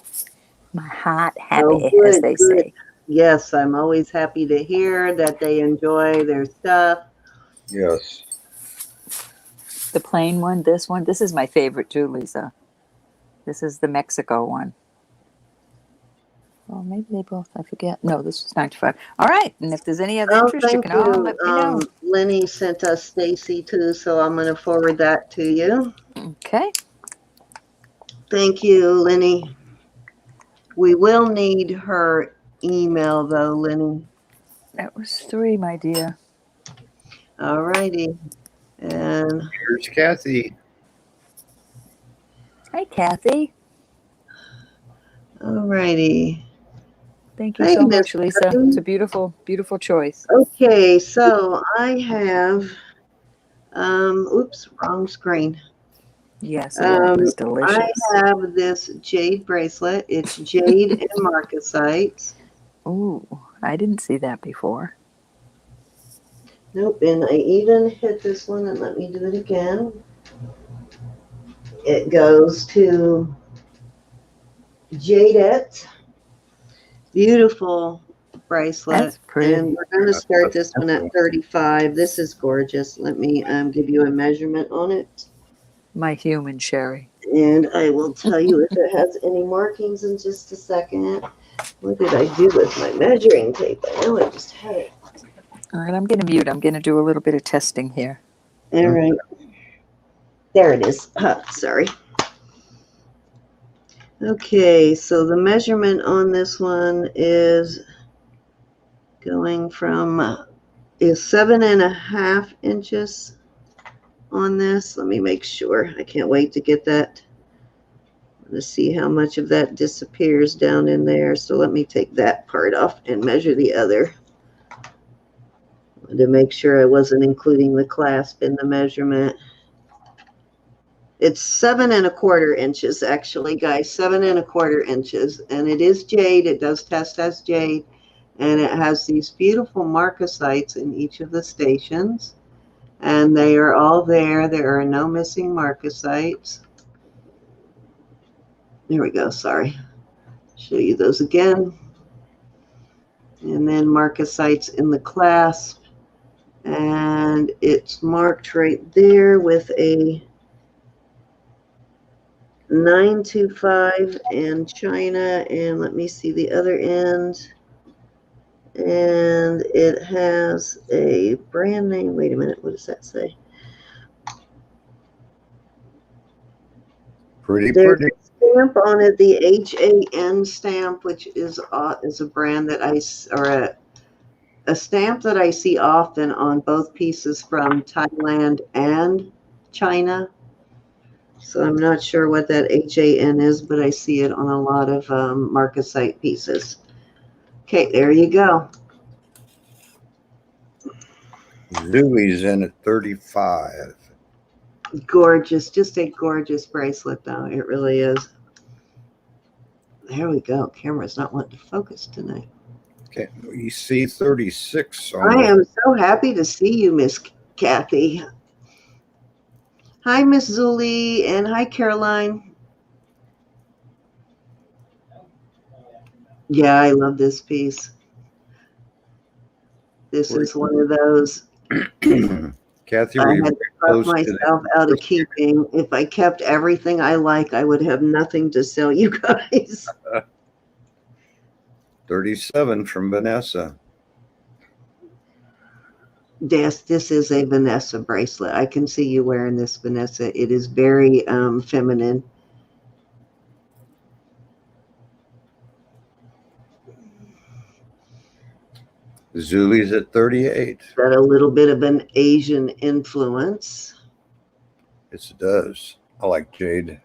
My heart happy, Oh, as good, they good. say. Yes, I'm always happy to hear that they enjoy their stuff. Yes. The plain one, this one. This is my favorite too, Lisa. This is the Mexico one. Oh, maybe they both, I forget. No, this was 95. All right. And if there's any other Oh, interest, you thank can all you. let me know. Lenny sent us Stacy too, so I'm going to forward that to you. Okay. Thank you, Lenny. We will need her email though, Lenny. That was 3, my dear. All righty. And Here's Kathy. Hi, Kathy. all righty. Thank you Hey, so Miss much, Lisa. Kathy. It's a beautiful, beautiful choice. Okay, so I have, oops, wrong screen. Yes, it was I delicious. have this jade bracelet. It's jade and marcasite. Ooh, I didn't see that before. Nope, and I even hit this one, and let me do it again. It goes to Jadette. Beautiful bracelet. That's pretty. And we're going to start this one at 35. This is gorgeous. Let me give you a measurement on it. My human, Sherry. And I will tell you if it has any markings in just a second. What did I do with my measuring tape? I know I just had it. All right, I'm going to mute. I'm going to do a little bit of testing here. All right. There it is. Sorry. Okay, so the measurement on this one is going from is 7.5 inches on this. Let me make sure. I can't wait to get that. Let's see how much of that disappears down in there. So let me take that part off and measure the other to make sure I wasn't including the clasp in the measurement. It's 7.25 inches, actually, guys. 7.25 inches, and it is jade. It does test as jade. And it has these beautiful marcasites in each of the stations. And they are all there. There are no missing marcasites. There we go. Sorry. Show you those again. And then marcasites in the clasp. And it's marked right there with a 925 and China. And let me see the other end. And it has a brand name. Wait a minute. What does that say? Pretty. There's a stamp on it, the HAN stamp, which is a brand that or a stamp that I see often on both pieces from Thailand and China. So I'm not sure what that HAN is, but I see it on a lot of marcasite pieces. Okay, there you go. Louie's in at 35. Gorgeous, just a gorgeous bracelet, though. It really is. There we go. Camera's not wanting to focus tonight. Okay, you see 36. I am so happy to see you, Miss Kathy. Hi, Miss Zuli, and hi, Caroline. Yeah, I love this piece. This is one of those. Kathy, I were you had to cut myself out of keeping. If I kept everything I like, I would have nothing to sell you guys. 37 from Vanessa. Yes, this is a Vanessa bracelet. I can see you wearing this, Vanessa. It is very feminine. Zuli's at 38. Got a little bit of an Asian influence. Yes, it does. I like jade.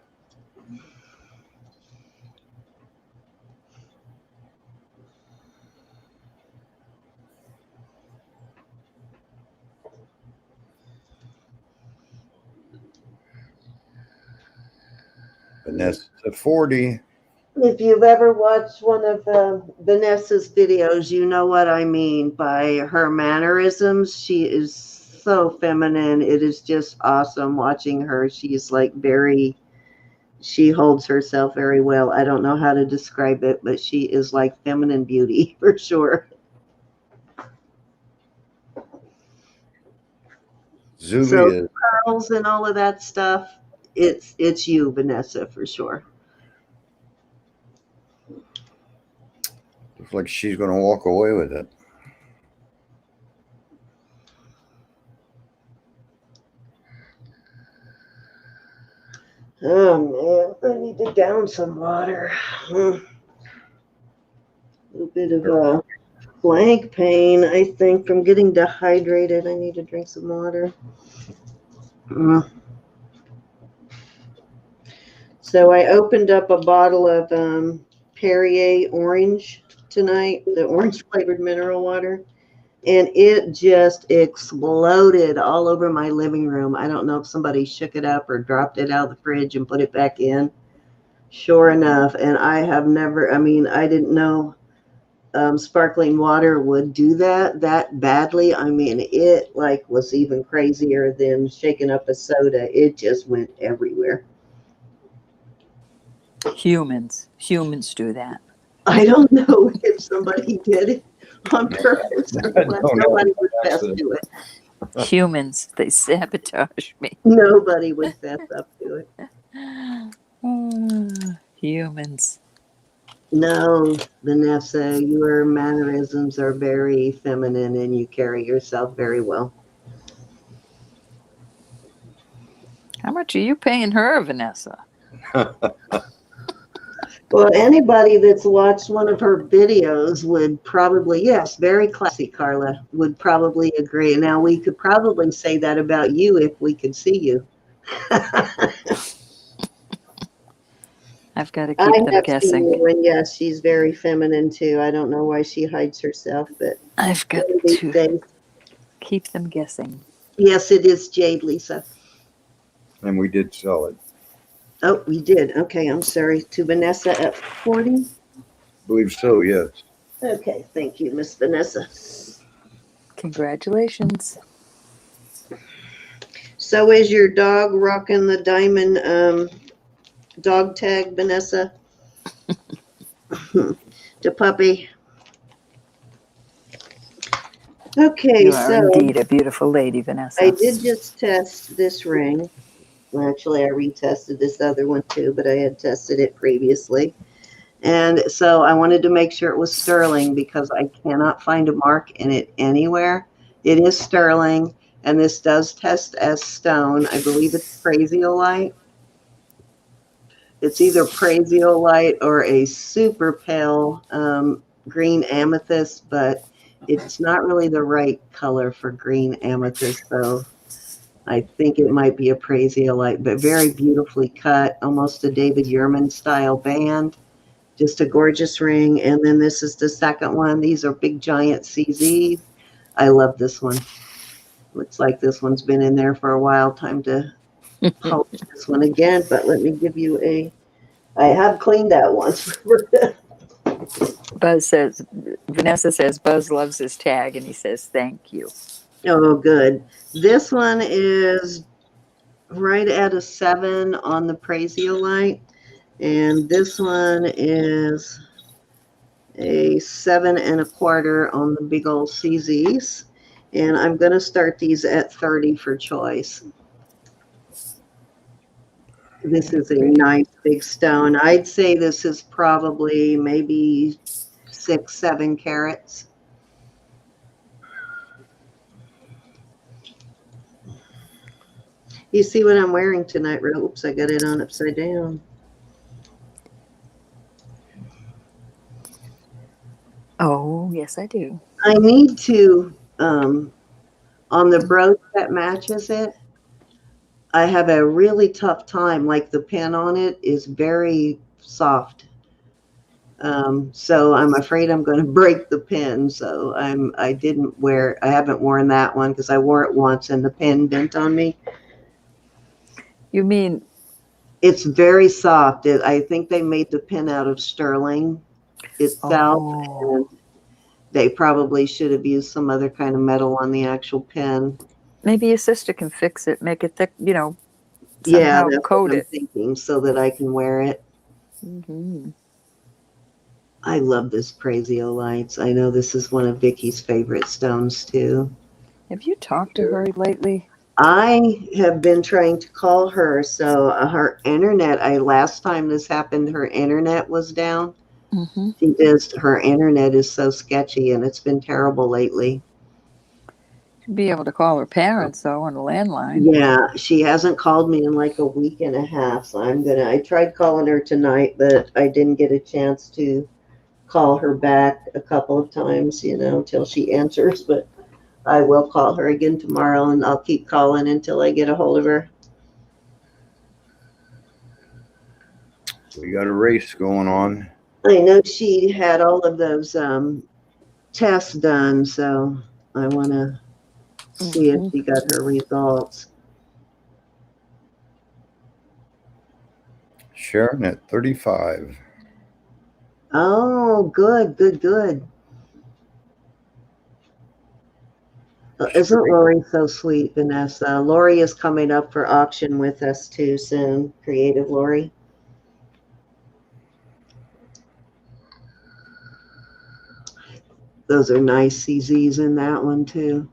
Vanessa at 40. If you've ever watched one of Vanessa's videos, you know what I mean by her mannerisms. She is so feminine. It is just awesome watching her. She's like she holds herself very well. I don't know how to describe it, but she is like feminine beauty for sure. Zuli So is pearls and all of that stuff, it's you, Vanessa, for sure. looks like she's going to walk away with it. Oh man, I need to down some water. A little bit of a flank pain, I think, from getting dehydrated. I need to drink some water. So I opened up a bottle of Perrier orange tonight, the orange flavored mineral water, and it just exploded all over my living room. I don't know if somebody shook it up or dropped it out of the fridge and put it back in. Sure enough, and I have never, I didn't know sparkling water would do that badly. It like was even crazier than shaking up a soda. It just went everywhere. Humans do that. I don't know if somebody did it on purpose or what. Nobody would fess to it. Humans, they sabotage me. Nobody would fess up to it. Humans. No, Vanessa, your mannerisms are very feminine and you carry yourself very well. How much are you paying her, Vanessa? Well, anybody that's watched one of her videos would probably, yes, very classy, Carla, would probably agree. Now, we could probably say that about you if we could see you. I've got to keep them guessing. And yes, she's very feminine too. I don't know why she hides herself, but I've got to keep them guessing. Yes, it is jade, Lisa. And we did sell it. Oh, we did. Okay, I'm sorry. To Vanessa at 40? I believe so, yes. Okay, thank you, Miss Vanessa. Congratulations. So is your dog rocking the diamond dog tag, Vanessa? The puppy. Okay, You are so indeed a beautiful lady, I Vanessa. did just test this ring. Well, actually, I retested this other one too, but I had tested it previously. And so I wanted to make sure it was sterling because I cannot find a mark in it anywhere. It is sterling, and this does test as stone. I believe it's praisiolite. It's either praisiolite or a super pale green amethyst, but it's not really the right color for green amethyst. So I think it might be a praisiolite, but very beautifully cut, almost a David Yurman style band. Just a gorgeous ring. And then this is the second one. These are big giant CZs. I love this one. Looks like this one's been in there for a while. Time to polish this one again, but let me give you I have cleaned that once. Vanessa says Buzz loves his tag and he says thank you. Oh, good. This one is right at a 7 on the praisiolite. And this one is a 7.25 on the big old CZs. And I'm going to start these at 30 for choice. This is a nice big stone. I'd say this is probably maybe 6, 7 carats. You see what I'm wearing tonight, Ro? Oops, I got it on upside down. Oh, yes, I do. I need to, on the brooch that matches it, I have a really tough time. Like the pin on it is very soft. So I'm afraid I'm going to break the pin. So I haven't worn that one because I wore it once and the pin bent on me. You mean It's very soft. I think they made the pin out of sterling itself. Oh. And they probably should have used some other kind of metal on the actual pin. Maybe your sister can fix it, make it thick, Yeah, somehow that's coat what I'm it. thinking so that I can wear it. Mm-hmm. I love this praisiolites. I know this is one of Vicki's favorite stones too. Have you talked to her lately? I have been trying to call her. So her internet, last time this happened, her internet was down. Mm-hmm. Her internet is so sketchy and it's been terrible lately. She'd be able to call her parents though on a landline. Yeah, she hasn't called me in like a week and a half. So I tried calling her tonight, but I didn't get a chance to call her back a couple of times, until she answers, but I will call her again tomorrow and I'll keep calling until I get a hold of her. We got a race going on. I know she had all of those tests done, so I want to see if she got her results. Sharon at 35. Oh, good. Isn't Lori so sweet, Vanessa? Lori is coming up for auction with us too soon. Creative Lori. Those are nice CZs in that one too.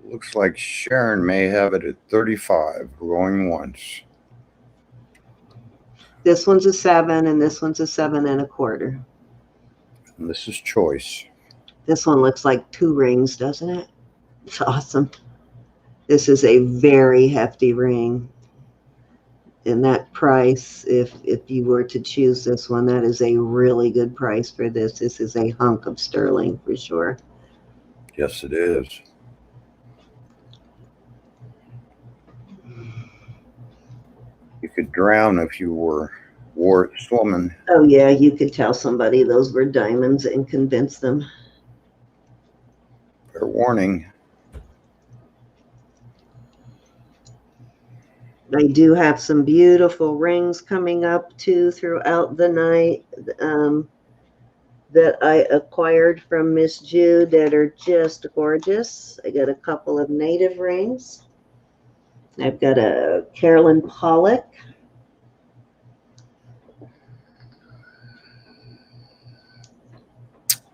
Looks like Sharon may have it at 35, going once. This one's a 7 and this one's a 7.25. And this is choice. This one looks like 2 rings, doesn't it? It's awesome. This is a very hefty ring. And that price, if you were to choose this one, that is a really good price for this. This is a hunk of sterling for sure. Yes, it is. You could drown if you wore it swimming. Oh yeah, you could tell somebody those were diamonds and convince them. Fair warning. I do have some beautiful rings coming up too throughout the night. that I acquired from Miss Jude that are just gorgeous. I got a couple of native rings. I've got a Carolyn Pollock.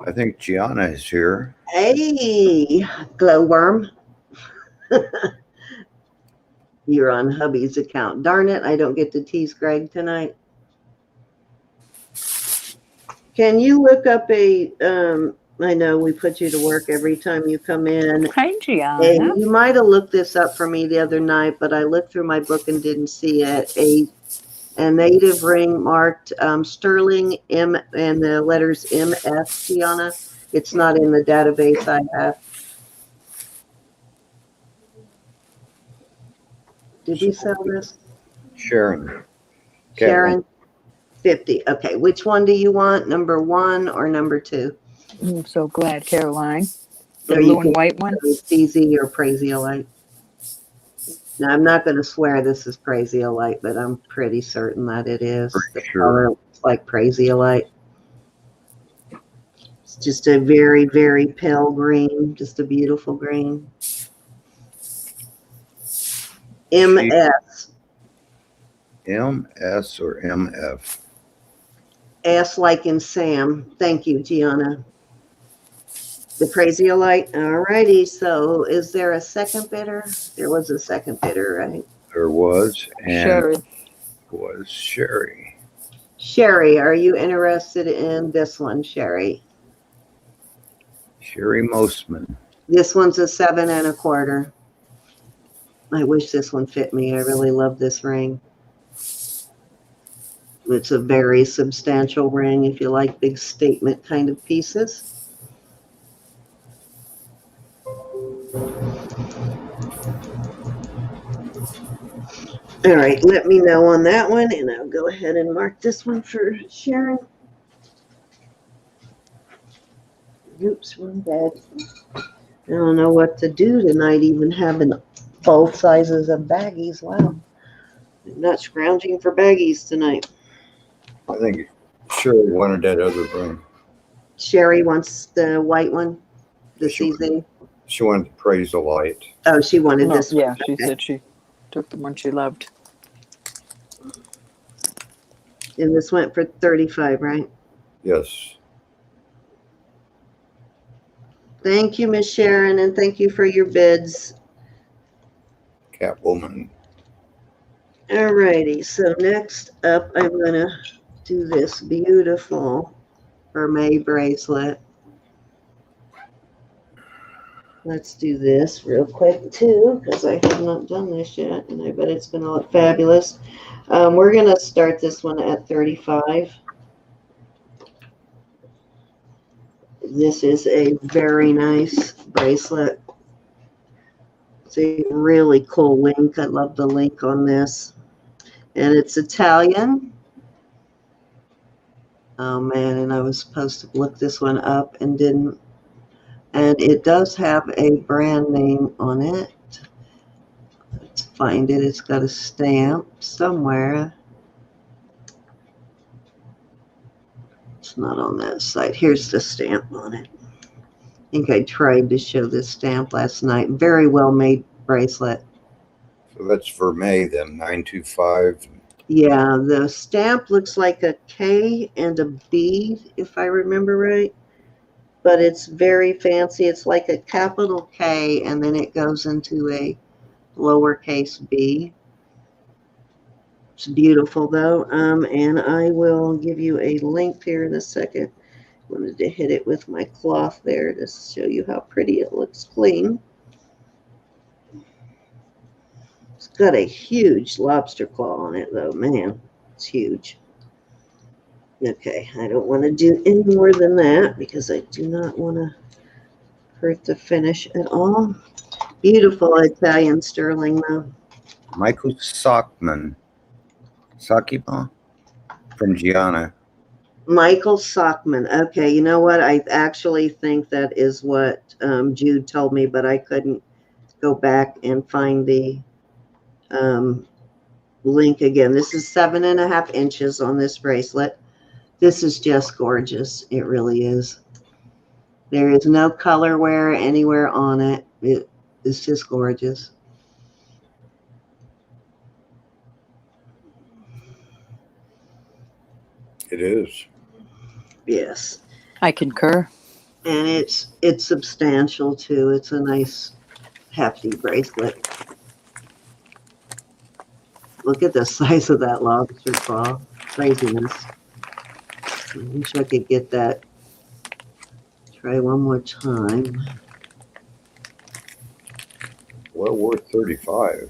I think Gianna is here. Hey, glowworm. You're on hubby's account. Darn it, I don't get to tease Greg tonight. Can you look up I know we put you to work every time you come in. Hi, Gianna. And you might have looked this up for me the other night, but I looked through my book and didn't see it. A native ring marked sterling M and the letters MF, Gianna. It's not in the database I have. Did we sell this? Sharon. Sharon? 50. Okay, which one do you want? Number 1 or number 2? I'm so glad, Caroline. The Or you blue and can white one. CZ or Praisiolite. Now, I'm not going to swear this is Praisiolite, but I'm pretty certain that it is. The color looks like Praisiolite. It's just a very, very pale green, just a beautiful green. MS. MS or MF? S like in Sam. Thank you, Gianna. The Praisiolite. All righty. So is there a second bidder? There was a second bidder, right? There was, and Sherry. was Sherry. Sherry, are you interested in this one, Sherry? Sherry Mostman. This one's a 7 1/4. I wish this one fit me. I really love this ring. It's a very substantial ring if you like big statement kind of pieces. All right, let me know on that one, and I'll go ahead and mark this one for Sharon. Oops, wrong bag. I don't know what to do tonight, even having both sizes of baggies. Wow. I'm not scrounging for baggies tonight. I think Sherry wanted that other ring. Sherry wants the white one, the CZ. She wanted to praise the light. Oh, she wanted No, this one. yeah, she said she took the one she loved. And this went for 35, right? Yes. Thank you, Miss Sharon, and thank you for your bids. Catwoman. All righty, so next up, I'm going to do this beautiful Hermès bracelet. Let's do this real quick, too, because I have not done this yet, and I bet it's going to look fabulous. We're going to start this one at 35. This is a very nice bracelet. It's a really cool link. I love the link on this. And it's Italian. Oh, man, and I was supposed to look this one up and didn't. And it does have a brand name on it. Let's find it. It's got a stamp somewhere. It's not on that site. Here's the stamp on it. I think I tried to show this stamp last night. Very well made bracelet. So that's for May then, 925. Yeah, the stamp looks like a K and a B, if I remember right. But it's very fancy. It's like a capital K, and then it goes into a lowercase b. It's beautiful, though, and I will give you a link here in a second. Wanted to hit it with my cloth there to show you how pretty it looks clean. It's got a huge lobster claw on it, though. Man, it's huge. Okay, I don't want to do any more than that because I do not want to hurt the finish at all. Beautiful Italian sterling, though. Michael Sockman. Sakima from Gianna. Michael Sockman. Okay, you know what? I actually think that is what Jude told me, but I couldn't go back and find the link again. This is 7.5 inches on this bracelet. This is just gorgeous. It really is. There is no color wear anywhere on it. It's just gorgeous. It is. Yes. I concur. And it's substantial too. It's a nice hefty bracelet. Look at the size of that lobster claw. Craziness. I wish I could get that. Try one more time. Well worth 35.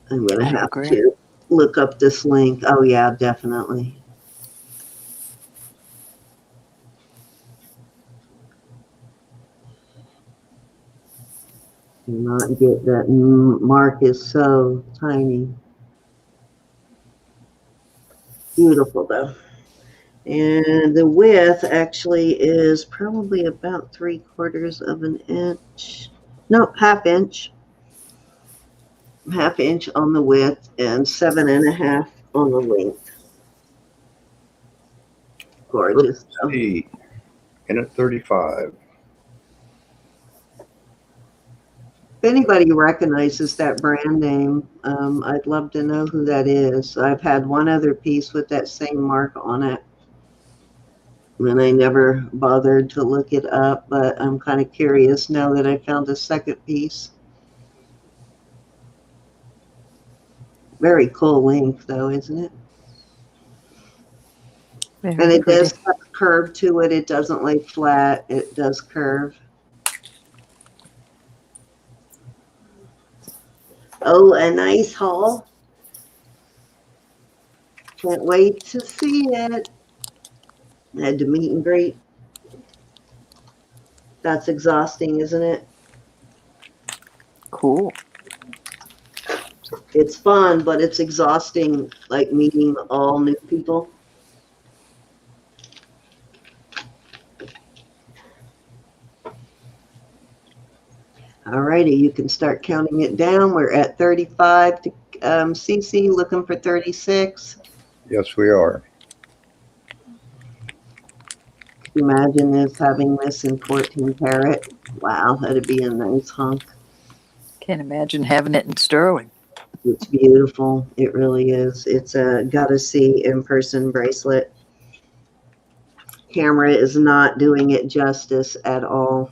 I'm going to I have agree. to look up this link. Oh, yeah, definitely. Do not get that mark is so tiny. Beautiful, though. And the width actually is probably about 3/4 of an inch. No, half inch. Half inch on the width and 7.5 on the length. Gorgeous. See, in at 35. If anybody recognizes that brand name, I'd love to know who that is. I've had one other piece with that same mark on it, and I never bothered to look it up, but I'm kind of curious now that I found a second piece. Very cool link, though, isn't it? Very And it pretty. does have a curve to it. It doesn't lay flat. It does curve. Oh, a nice haul. Can't wait to see it. I had to meet and greet. That's exhausting, isn't it? Cool. It's fun, but it's exhausting, like meeting all new people. All righty, you can start counting it down. We're at 35 to CC, looking for 36. Yes, we are. Imagine this, having this in 14 karat. Wow, that'd be a nice hunk. Can't imagine having it in sterling. It's beautiful. It really is. It's a gotta see in person bracelet. Camera is not doing it justice at all.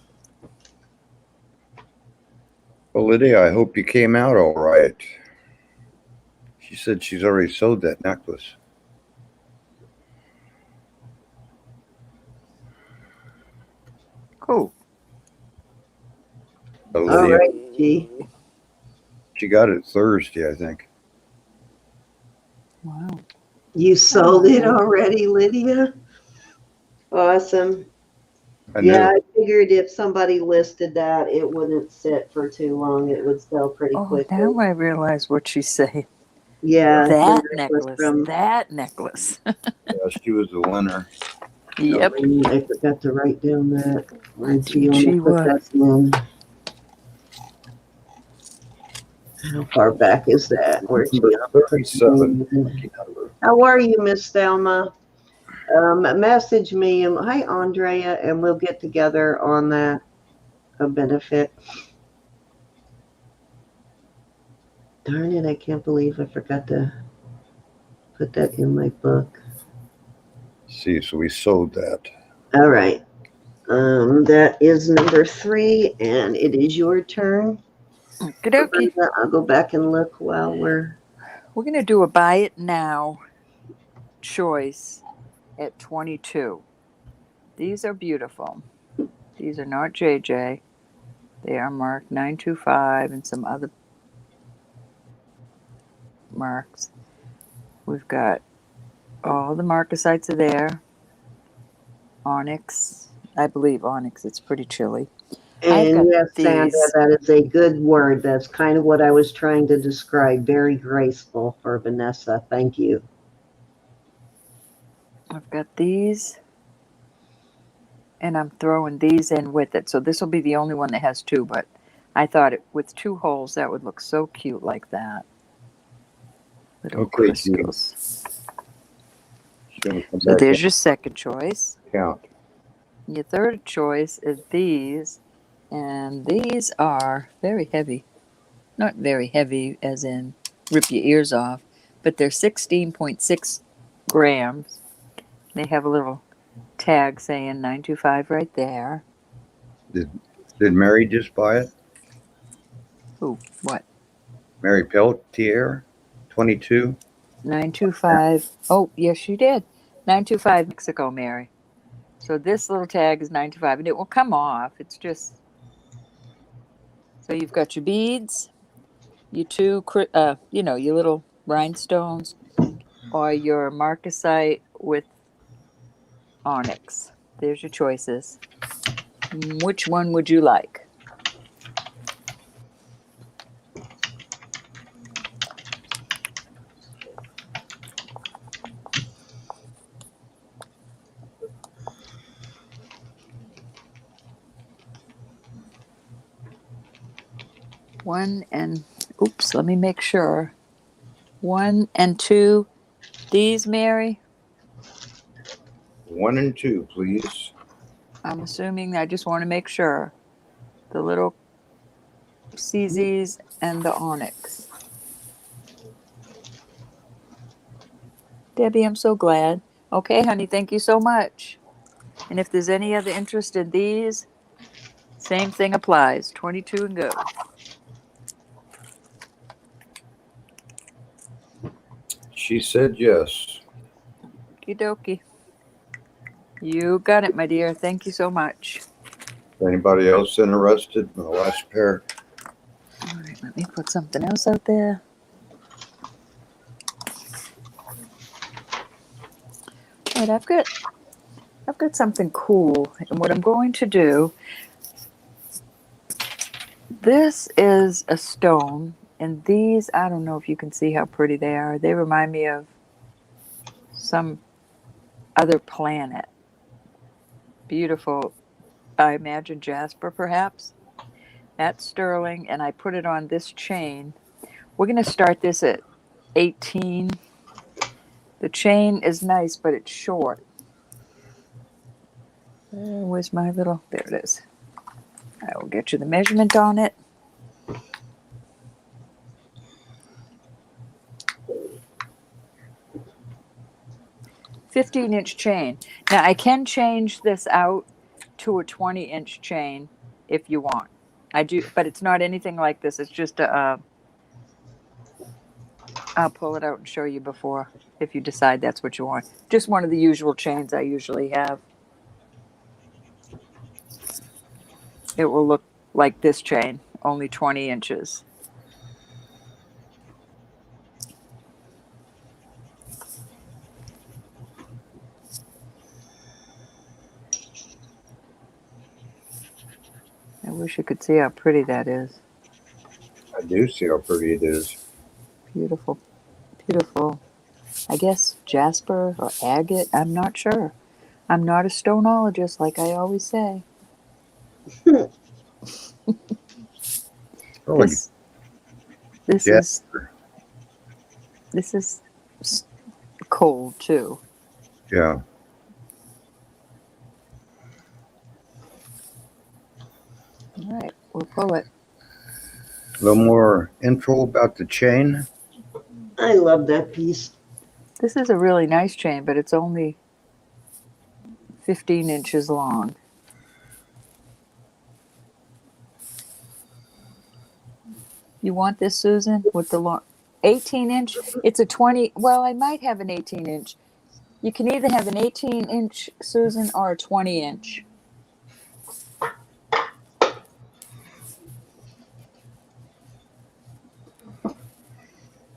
Well, Lydia, I hope you came out all right. She said she's already sewed that necklace. Cool. But All Lydia, right, G. she got it Thursday, I think. Wow. You sold it already, Lydia? Awesome. I Yeah, knew. I figured if somebody listed that, it wouldn't sit for too long. It would sell pretty Oh, quickly. now I realize what she's saying. Yeah. That the necklace. from- That necklace. Yeah, she was the winner. Yep. I forgot to write down that. Let's Do you see, want to she put was. that in? How far back is that? Where'd she Number 37. How are you, Miss Thelma? Message me. Hi, Andrea, and we'll get together on that. A benefit. Darn it, I can't believe I forgot to put that in my book. See, so we sewed that. All right. That is number 3, and it is your turn. Okey-dokey. Roberta, I'll go back and look while we're... We're going to do a buy it now choice at 22. These are beautiful. These are not JJ. They are marked 925 and some other marks. We've got all the marcasites are there. Onyx. I believe onyx. It's pretty chilly. I've got And yes, Sandra, these. that is a good word. That's kind of what I was trying to describe. Very graceful for Vanessa. Thank you. I've got these. And I'm throwing these in with it. So this will be the only one that has 2, but I thought with 2 holes that would look so cute like that. little Okay, Judy. crystals. She's gonna come So back there's your second choice. and count. Your third choice is these, and these are very heavy. Not very heavy as in rip your ears off, but they're 16.6 grams. They have a little tag saying 925 right there. Did Mary just buy it? Ooh, what? Mary Peltier, 22. 925. Oh, yes, she did. 925 Mexico, Mary. So this little tag is 925, and it will come off. It's just so you've got your beads, your two, your little rhinestones, or your marcasite with onyx. There's your choices. Which one would you like? One and, oops, let me make sure. 1 and 2. These, Mary? 1 and 2, please. I'm assuming, I just want to make sure. The little CZs and the onyx. Debbie, I'm so glad. Okay, honey, thank you so much. And if there's any other interest in these, same thing applies. 22 and go. She said yes. Okie dokie. You got it, my dear. Thank you so much. Anybody else interested in the last pair? All right, let me put something else out there. All right, I've got something cool, and what I'm going to do. This is a stone, and these, I don't know if you can see how pretty they are. They remind me of some other planet. Beautiful. I imagine jasper, perhaps. That's sterling, and I put it on this chain. We're going to start this at 18. The chain is nice, but it's short. Where's my little, there it is. I will get you the measurement on it. "15-inch chain." Now I can change this out to a 20-inch chain if you want. I do, but it's not anything like this. It's just a. I'll pull it out and show you before if you decide that's what you want. Just one of the usual chains I usually have. It will look like this chain, only 20 inches. I wish you could see how pretty that is. I do see how pretty it is. Beautiful, beautiful. I guess jasper or agate, I'm not sure. I'm not a stonologist like I always say. Probably This jasper. this is cold too. Yeah. All right, we'll pull it. A little more info about the chain. I love that piece. This is a really nice chain, but it's only 15 inches long. You want this, Susan, with the long 18-inch? It's a 20. Well, I might have an 18-inch. You can either have an 18-inch, Susan, or a 20-inch.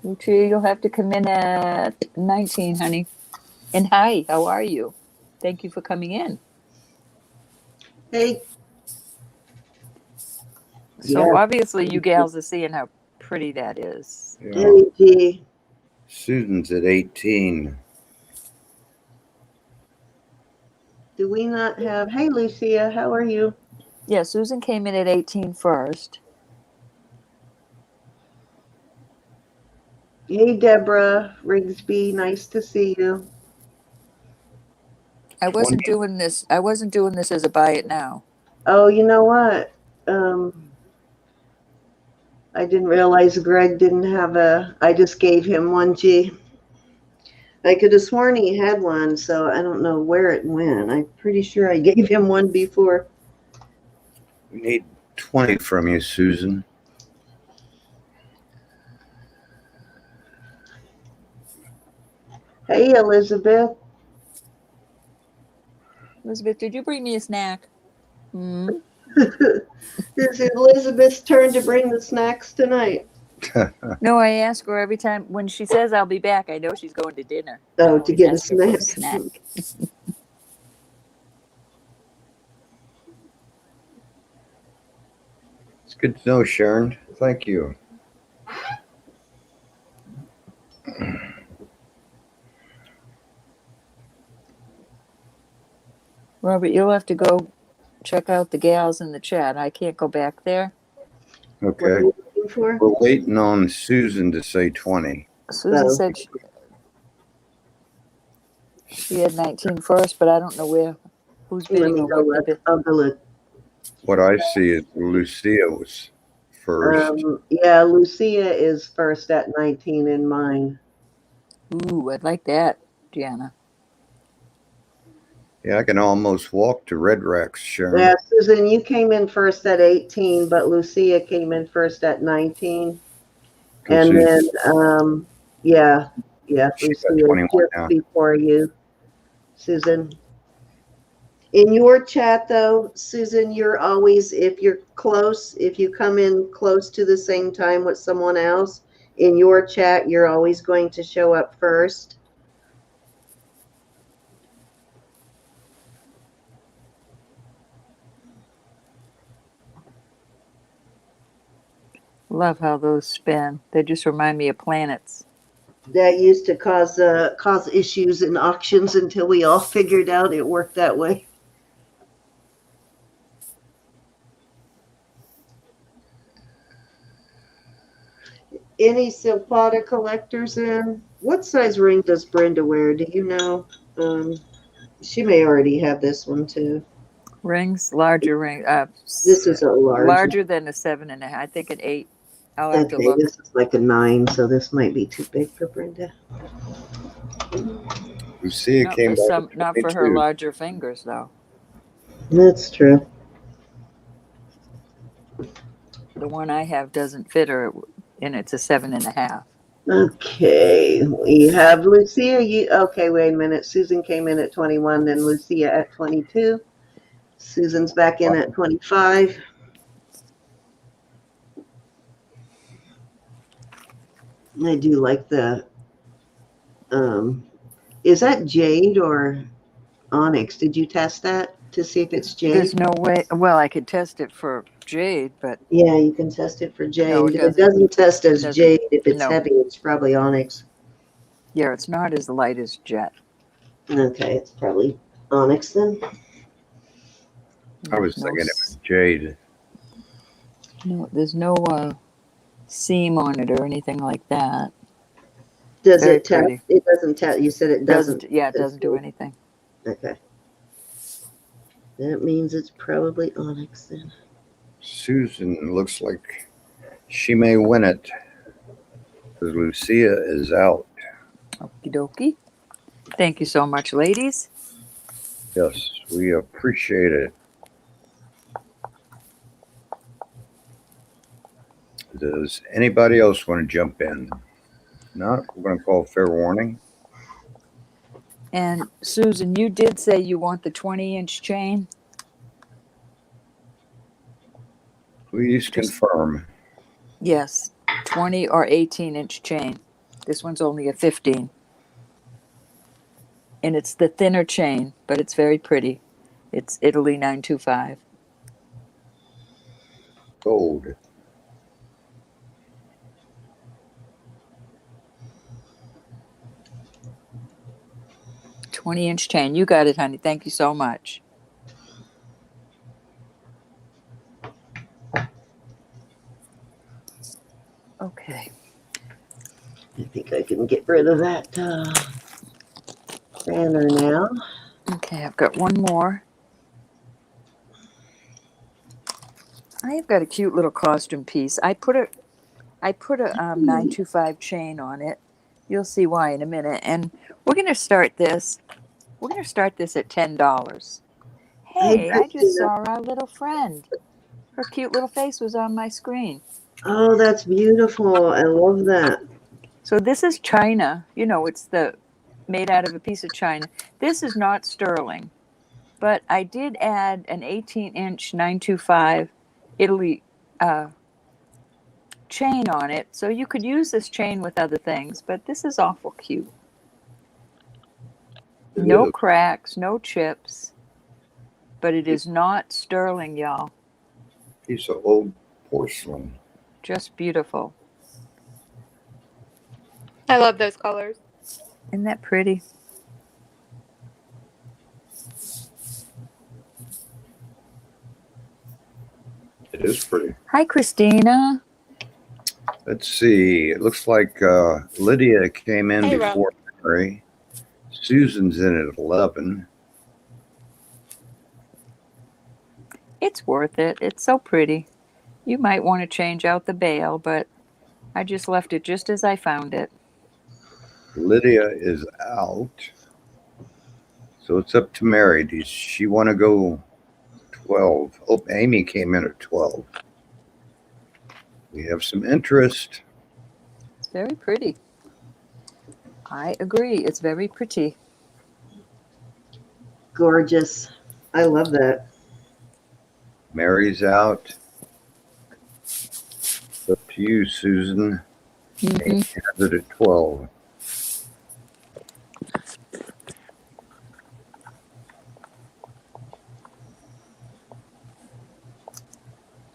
Lucia, you'll have to come in at 19, honey. And hi, how are you? Thank you for coming in. Hey, So Yeah. obviously you gals are seeing how pretty that is. Yeah. hey, G. Susan's at 18. Do we not have? Hey, Lucia, how are you? Yeah, Susan came in at 18 first. Hey, Deborah Rigsby, nice to see you. I 20. wasn't doing this. I wasn't doing this as a buy it now. Oh, you know what? I didn't realize Greg didn't have I just gave him one G. I could have sworn he had one, so I don't know where it went. I'm pretty sure I gave him one before. We need 20 from you, Susan. Hey, Elizabeth. Elizabeth, did you bring me a snack? Hmm. It's Elizabeth's turn to bring the snacks tonight. No, I ask her every time when she says I'll be back. I know she's going to dinner. Oh, I to always get a ask her for snack. It's good to know, Sharon. Thank you. Robert, you'll have to go check out the gals in the chat. I can't go back there. What are Okay. you looking for? We're waiting on Susan to say 20. Susan Oh. said she had 19 first, but I don't know who's Let bidding me or go what look. the bid. I'll go look. What I see is Lucia was first. Yeah, Lucia is first at 19 in mine. Ooh, I'd like that, Gianna. Yeah, I can almost walk to Red Racks, Sharon. Yeah, Susan, you came in first at 18, but Lucia came in first at 19. Because And then, yeah, she got Lucia 21 just now. before you, Susan. In your chat, though, Susan, you're always, if you're close, if you come in close to the same time with someone else, in your chat, you're always going to show up first. Love how those spin. They just remind me of planets. That used to cause issues in auctions until we all figured out it worked that way. Any Silpata collectors in? What size ring does Brenda wear? Do you know? She may already have this one too. Rings, larger ring. This is a large. Larger than a 7.5. I think an 8. I'll have to Okay, look. this is like a 9, so this might be too big for Brenda. Lucia Not came for back not at for her 22. larger fingers though. That's true. The one I have doesn't fit her, and it's a 7.5. Okay, we have Lucia. Okay, wait a minute. Susan came in at 21, then Lucia at 22. Susan's back in at 25. I do like the, is that jade or onyx? Did you test that to see if it's jade? There's no way. Well, I could test it for jade, but Yeah, you can test it for jade. No, it It doesn't test as doesn't. jade. If it's No. heavy, it's probably onyx. yeah, it's not as light as jet. Okay, it's probably onyx then. I was thinking it was jade. No, there's no seam on it or anything like that. Does Very it test? pretty. It doesn't test. You said it doesn't. Yeah, it doesn't do anything. Okay. That means it's probably onyx then. Susan looks like she may win it because Lucia is out. Okie dokie. Thank you so much, ladies. Yes, we appreciate it. Does anybody else want to jump in? Not, we're going to call fair warning. And Susan, you did say you want the 20-inch chain. Please confirm. Yes, 20 or 18-inch chain. This one's only a 15. And it's the thinner chain, but it's very pretty. It's Italy 925. Gold. $20-inch chain. You got it, honey. Thank you so much. Okay. I think and get rid of that banner now. Okay, I've got one more. I've got a cute little costume piece. I put a 925 chain on it. You'll see why in a minute. And we're gonna start this. We're gonna start this at $10. Hey, Hey, I just Christina. saw our little friend. Her cute little face was on my screen. Oh, that's beautiful. I love that. So this is China. You know, it's the made out of a piece of China. This is not sterling, but I did add an 18-inch 925 Italy chain on it. So you could use this chain with other things, but this is awful cute. No cracks, no chips, but it is not sterling, y'all. Piece of old porcelain. Just beautiful. I love those colors. Isn't that pretty? It is pretty. Hi, Christina. Let's see. It looks like Lydia came in Hey, before Mary. Susan's in at 11. It's worth it. It's so pretty. You might want to change out the bail, but I just left it just as I found it. Lydia is out. So it's up to Mary. Does she want to go 12? Oh, Amy came in at 12. We have some interest. It's very pretty. I agree. It's very pretty. Gorgeous. I love that. Mary's out. It's up to you, Susan. Amy has it at 12.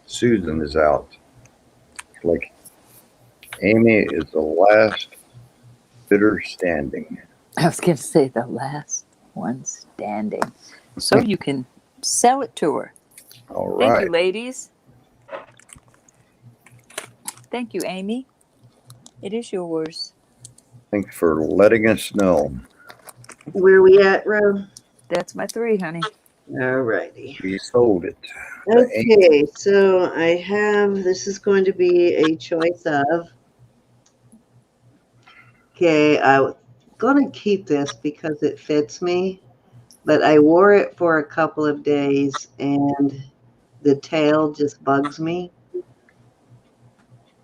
Susan is out. Like Amy is the last bidder standing. I was going to say the last one standing. So you can sell it to her. All Thank right. you, ladies. Thank you, Amy. It is yours. Thanks for letting us know. Where we at, Ro? That's my 3, honey. All righty. We sold it. Okay, so I have, this is going to be a choice of, okay, I'm going to keep this because it fits me, but I wore it for a couple of days and the tail just bugs me.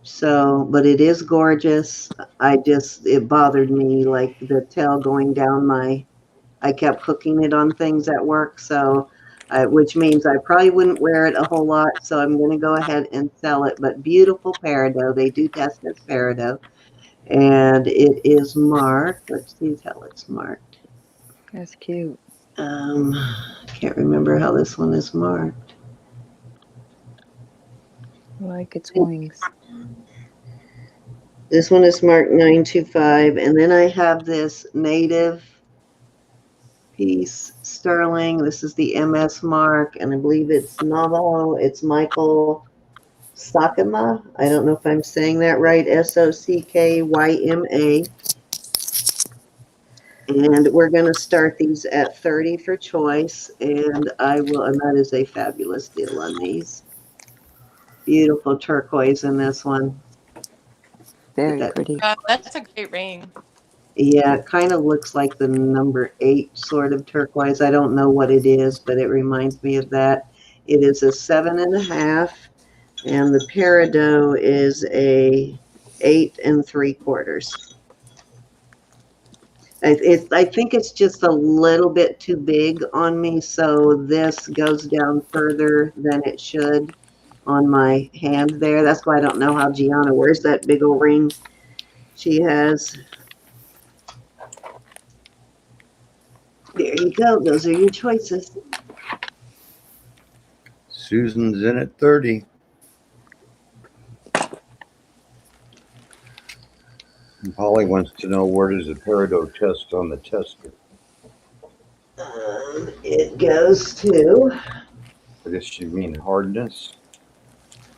So, but it is gorgeous. It bothered me, like the tail going down I kept hooking it on things at work, so, which means I probably wouldn't wear it a whole lot, so I'm going to go ahead and sell it. But beautiful Peridot. They do test as Peridot. And it is marked. Let's see how it's marked. That's cute. Can't remember how this one is marked. I like its wings. This one is marked 925. And then I have this native piece, sterling. This is the MS mark, and I believe it's Navajo. It's Michael Sockema. I don't know if I'm saying that right. Sockyma. And we're going to start these at 30 for choice, and that is a fabulous deal on these. Beautiful turquoise in this one. Very pretty. That's a great ring. Yeah, it kind of looks like the number 8 sort of turquoise. I don't know what it is, but it reminds me of that. It is a 7.5, and the Peridot is a 8 3/4. I think it's just a little bit too big on me, so this goes down further than it should on my hand there. That's why I don't know how Gianna wears that big old ring she has. There you go. Those are your choices. Susan's in at 30. And Polly wants to know, where does the Peridot test on the tester? It goes to, I guess you mean hardness.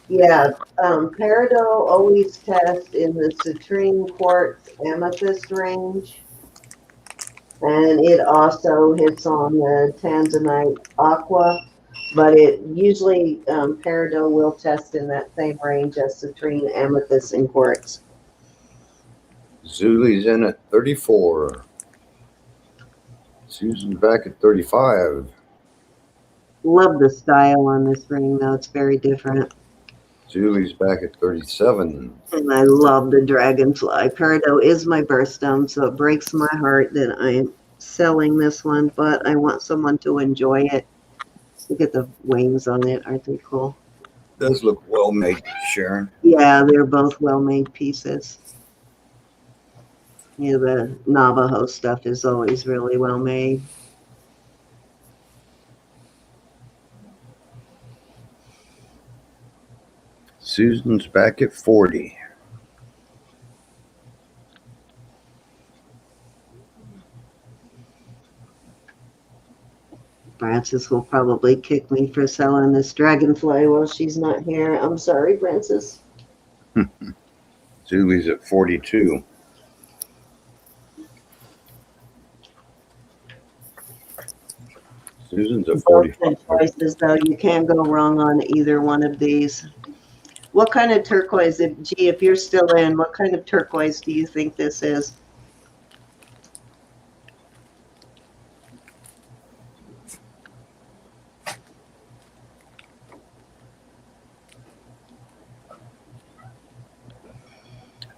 Yeah, Peridot always test in the citrine quartz amethyst range, and it also hits on the tanzanite aqua, but it usually Peridot will test in that same range as citrine, amethyst, and quartz. Zulie's in at 34. Susan's back at 35. Love the style on this ring, though. It's very different. Julie's back at 37. And I love the dragonfly. Peridot is my birthstone, so it breaks my heart that I'm selling this one, but I want someone to enjoy it. Look at the wings on it. Aren't they cool? Does look well made, Sharon. Yeah, they're both well-made pieces. Yeah, the Navajo stuff is always really well made. Susan's back at 40. Frances will probably kick me for selling this dragonfly while she's not here. I'm sorry, Frances. Julie's at 42. Susan's at Both 44. good choices, though. You can't go wrong on either one of these. What kind of turquoise, if you're still in, what kind of turquoise do you think this is?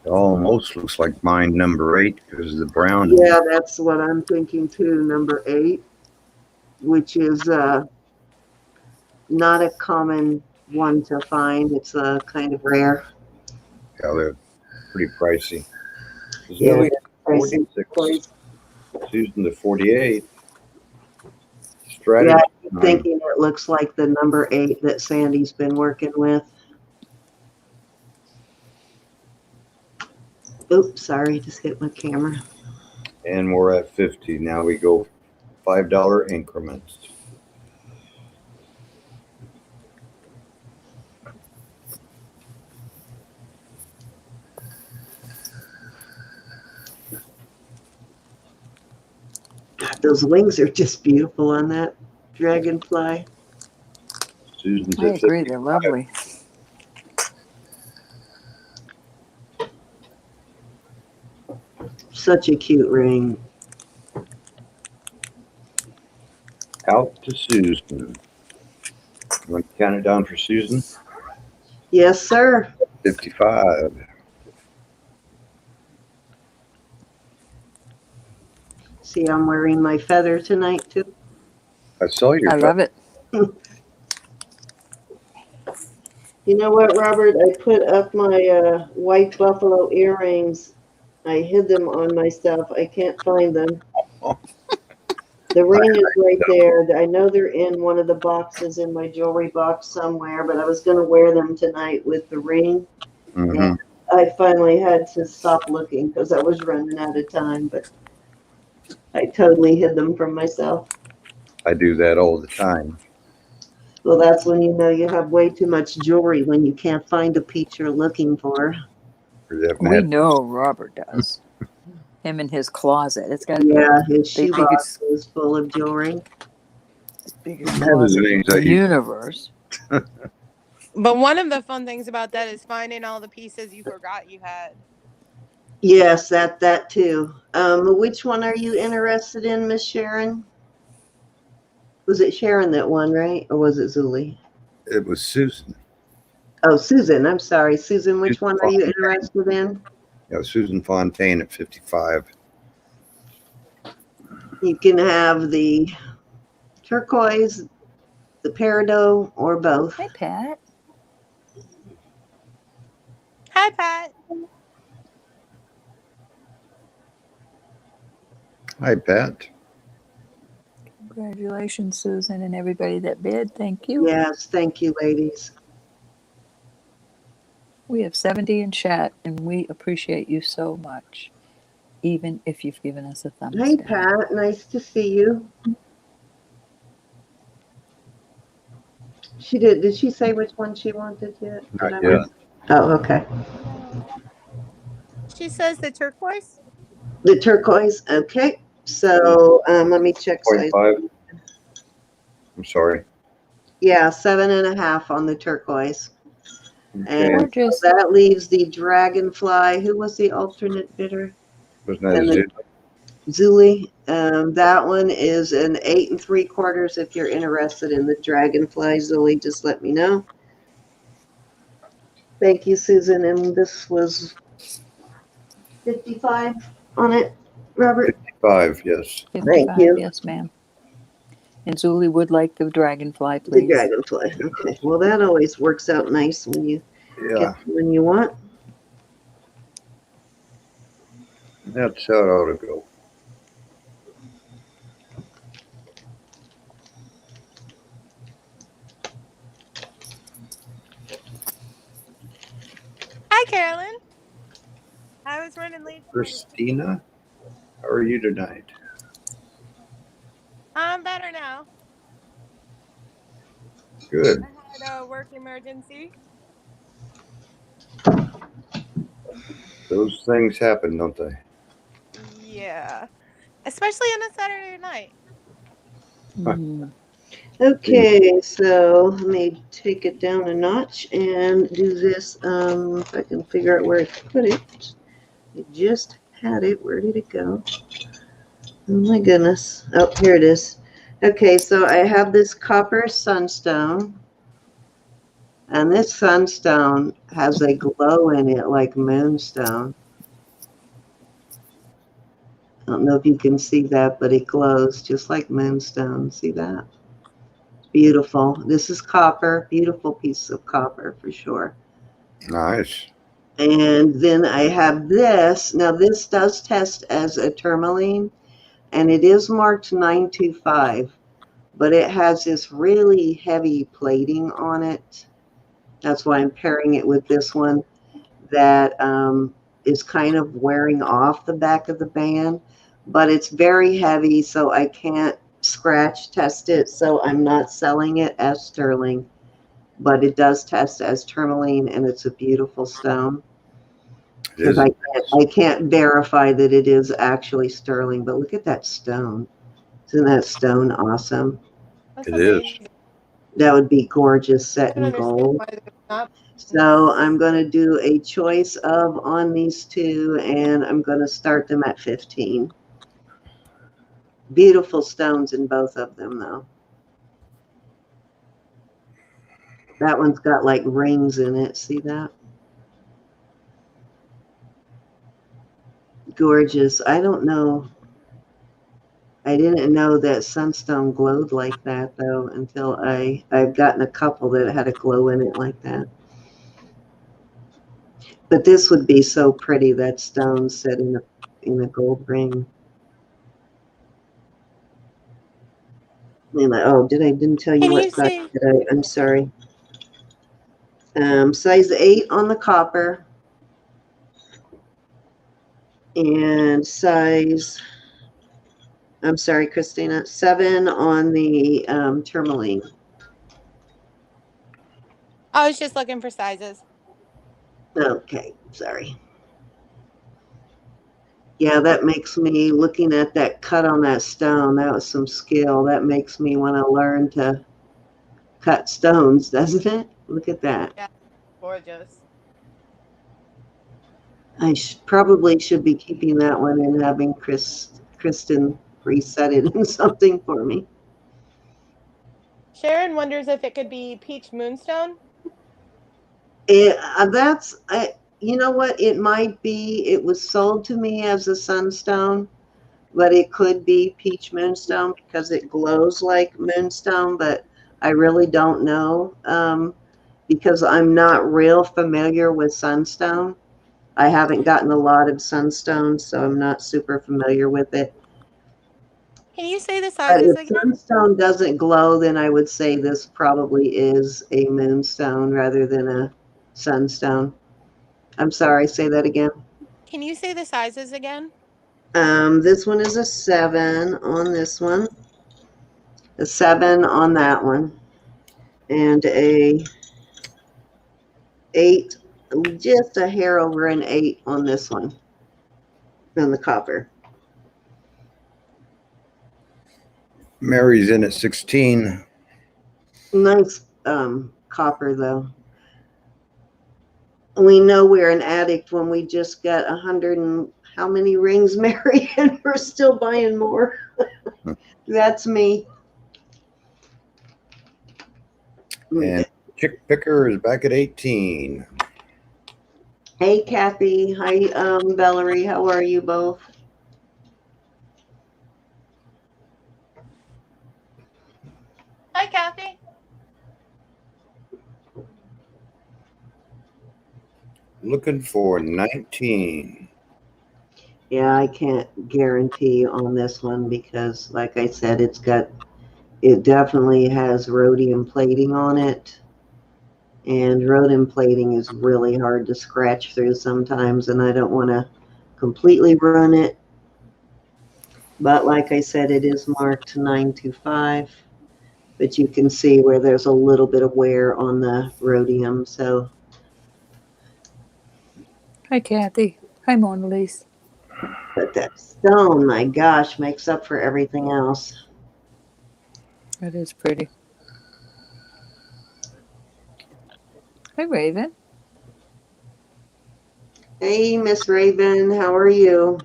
It almost looks like mine number 8 because of the brown. Yeah, that's what I'm thinking too, number 8, which is not a common one to find. It's kind of rare. Yeah, they're pretty pricey. Yeah, Zulie, pricey 46. turquoise. Susan to 48. Yeah, Strategy. I'm thinking it looks like the number 8 that Sandy's been working with. Oops, sorry, just hit my camera. And we're at 50. Now we go $5 increments. God, those wings are just beautiful on that dragonfly. Susan's I at agree, 55. they're lovely. Such a cute ring. Out to Susan. You want to count it down for Susan? Yes, sir. 55. See, I'm wearing my feather tonight, too. I saw your I love it. You know what, Robert? I put up my white buffalo earrings. I hid them on myself. I can't find them. The ring is right there. I know they're in one of the boxes in my jewelry box somewhere, but I was going to wear them tonight with the ring. Mm-hmm. I finally had to stop looking because I was running out of time, but I totally hid them from myself. I do that all the time. Well, that's when you know you have way too much jewelry, when you can't find a piece you're looking for. We know Robert does. Him in his closet. It's got to Yeah, his be the shoebox is full of jewelry. biggest closet in the universe. But one of the fun things about that is finding all the pieces you forgot you had. Yes, that too. Which one are you interested in, Miss Sharon? Was it Sharon that won, right? Or was it Zuli? It was Susan. Oh, Susan. I'm sorry. Susan, which one are you interested in? Yeah, Susan Fontaine at 55. You can have the turquoise, the peridot, or both. Hi, Pat. Hi, Pat. Hi, Pat. Congratulations, Susan, and everybody that bid. Thank you. Yes, thank you, ladies. We have 70 in chat, and we appreciate you so much, even if you've given us a thumbs Hey, down. Pat. Nice to see you. She did. Did she say which one she wanted yet? Did Not I yet. miss? Oh, okay. She says the turquoise. The turquoise. Okay. So let me check size. 0.5. I'm sorry. Yeah, 7.5 on the turquoise. Okay. And so Gorgeous. that leaves the dragonfly. Who was the alternate bidder? Wasn't that And the zero? Zuli. That one is an 8 3/4. If you're interested in the dragonfly, Zuli, just let me know. Thank you, Susan. And this was 55 on it, Robert. 5, yes. 55, you. yes, ma'am. And Zuli would like the dragonfly, The please. dragonfly. Okay. Well, that always works out nice when you Yeah, get the one you want. that's how it ought to go. Hi, Carolyn. I was running late. Christina, how are you tonight? I'm better now. Good. I had a work emergency. Those things happen, don't they? Yeah. Especially on a Saturday night. Mm. Okay, so let me take it down a notch and do this. If I can figure out where to put it. I just had it. Where did it go? Oh my goodness. Oh, here it is. Okay, so I have this copper sunstone. And this sunstone has a glow in it like moonstone. I don't know if you can see that, but it glows just like moonstone. See that? Beautiful. This is copper. Beautiful piece of copper for sure. Nice. And then I have this. Now, this does test as a tourmaline, and it is marked 925, but it has this really heavy plating on it. That's why I'm pairing it with this one that is kind of wearing off the back of the band, but it's very heavy, so I can't scratch test it. So I'm not selling it as sterling, but it does test as tourmaline, and it's a beautiful stone. It is. Because I can't verify that it is actually sterling, but look at that stone. Isn't that stone awesome? That's It is. amazing. That would be gorgeous I set can in understand gold. why there's not. So I'm going to do a choice of on these two, and I'm going to start them at 15. Beautiful stones in both of them, though. That one's got like rings in it. See that? Gorgeous. I don't know. I didn't know that sunstone glowed like that, though, until I've gotten a couple that had a glow in it like that. But this would be so pretty, that stone set in a gold ring. Oh, didn't tell you Can what you size see? did I? I'm sorry. Size 8 on the copper. And size, I'm sorry, Christina, 7 on the tourmaline. I was just looking for sizes. Okay, sorry. Yeah, that makes me, looking at that cut on that stone, that was some skill. That makes me want to learn to cut stones, doesn't it? Look at that. Yeah, gorgeous. I probably should be keeping that one and having Kristen reset it in something for me. Sharon wonders if it could be peach moonstone. You know what? It might be. It was sold to me as a sunstone, but it could be peach moonstone because it glows like moonstone. But I really don't know because I'm not real familiar with sunstone. I haven't gotten a lot of sunstone, so I'm not super familiar with it. Can you say the But sizes if again? sunstone doesn't glow, then I would say this probably is a moonstone rather than a sunstone. I'm sorry, say that again. Can you say the sizes again? This one is a 7 on this one, a 7 on that one. and a 8, just a hair over an 8 on this one, on the copper. Mary's in at 16. Nice copper though. We know we're an addict when we just got 100 and how many rings, Mary, and we're still buying more. That's me. And Chick Picker is back at 18. Hey, Kathy. Hi, Valerie. How are you both? Hi, Kathy. Looking for 19. Yeah, I can't guarantee on this one because, like I said, it definitely has rhodium plating on it. And rhodium plating is really hard to scratch through sometimes, and I don't want to completely ruin it. But like I said, it is marked 925, but you can see where there's a little bit of wear on the rhodium. So, Hi, Kathy. Hi, Mona Lisa. but that stone, my gosh, makes up for everything else. That is pretty. Hi, Raven. Hey, Miss Raven, how are you?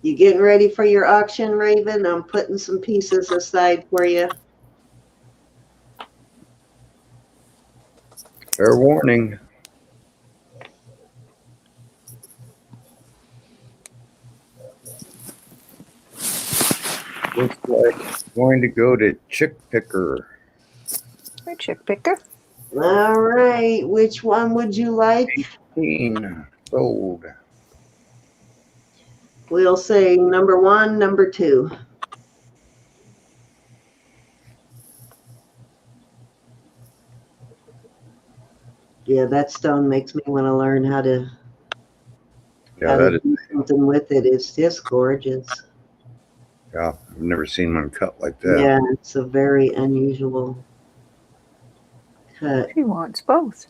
You getting ready for your auction, Raven? I'm putting some pieces aside for you. Fair warning. Looks like it's going to go to Chick Picker. Hi, Chick Picker. All right, which one would you like? 18. Sold. We'll say number 1, number 2. Yeah, that stone makes me want to learn how to do something with it. It's just gorgeous. Yeah, I've never seen one cut like that. Yeah, it's a very unusual cut. She wants both.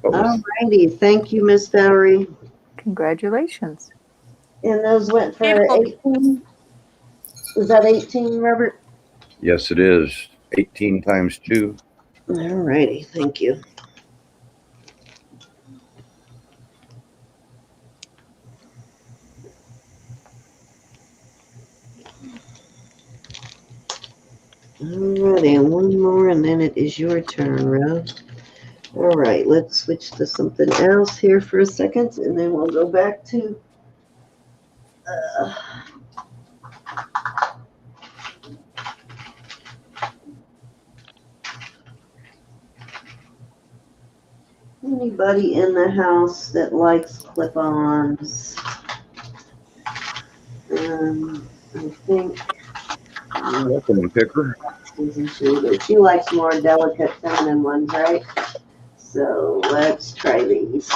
All righty, thank you, Miss Valerie. Congratulations. And those went for 18. Was that 18, Robert? Yes, it is. 18 times 2. All righty, thank you. Alrighty, and one more, and then it is your turn, Rose. All right, let's switch to something else here for a second, and then we'll go back to anybody in the house that likes clip-ons. I think Rollin Picker. isn't she? But she likes more delicate feminine ones, right? So let's try these.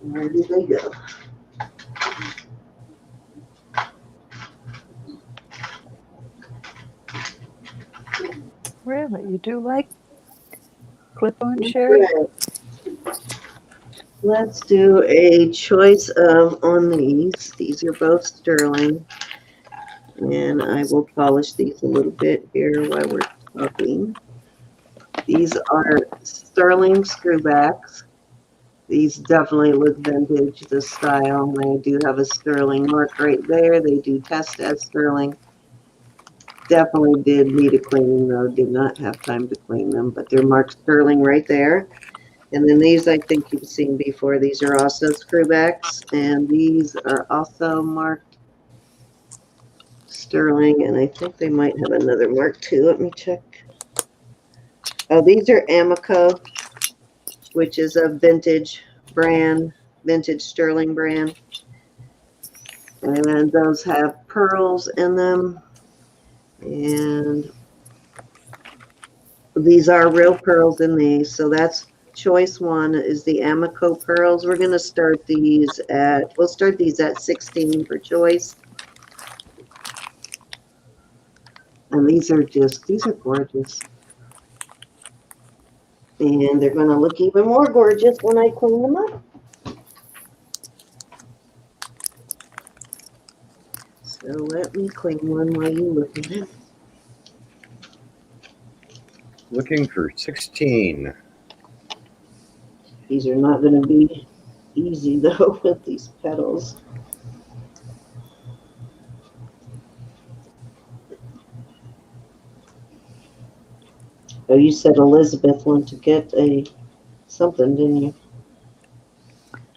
Where do they go? Really? You do like clip-on, Sherry? Right. Let's do a choice of on these. These are both sterling. And I will polish these a little bit here while we're talking. These are sterling screwbacks. These definitely look vintage, the style. They do have a sterling mark right there. They do test as sterling. Definitely did need a cleaning though. Did not have time to clean them, but they're marked sterling right there. And then these I think you've seen before. These are also screwbacks, and these are also marked sterling, and I think they might have another mark too. Let me check. Oh, these are Amico, which is a vintage brand, vintage sterling brand. And those have pearls in them. And these are real pearls in these. So that's choice 1 is the Amico pearls. We're going to start these at, we'll start these at 16 for choice. And these are gorgeous. And they're going to look even more gorgeous when I clean them up. So let me clean one while you look at it. Looking for 16. These are not going to be easy though with these petals. Oh, you said Elizabeth wanted to get something, didn't you?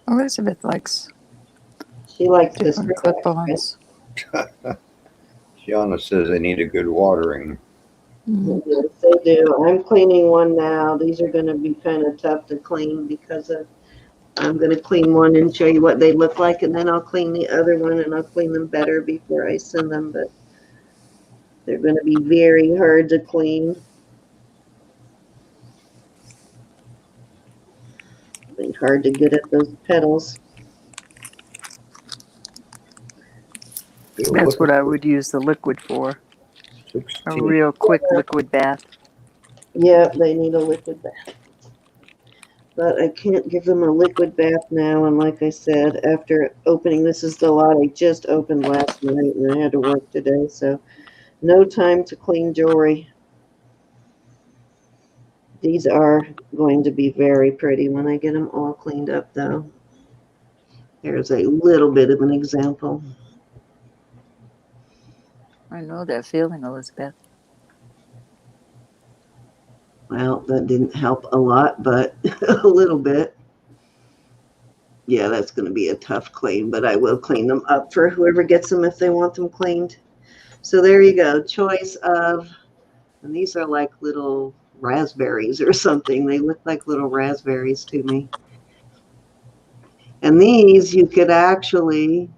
Elizabeth likes She likes this. different clip-ons. Gianna says they need a good watering. Mhm. Yes, they do. I'm cleaning one now. These are going to be kind of tough to clean because I'm going to clean one and show you what they look like, and then I'll clean the other one, and I'll clean them better before I send them, but they're going to be very hard to clean. It's hard to get at those petals. That's what I would use the liquid for. 16. A real quick liquid bath. Yeah, they need a liquid bath. But I can't give them a liquid bath now. And like I said, after opening, this is the lot I just opened last night and I had to work today. So no time to clean jewelry. These are going to be very pretty when I get them all cleaned up though. Here's a little bit of an example. I know that feeling, Elizabeth. Well, that didn't help a lot, but a little bit. Yeah, that's going to be a tough clean, but I will clean them up for whoever gets them if they want them cleaned. So there you go. Choice of, and these are like little raspberries or something. They look like little raspberries to me. And these, you could actually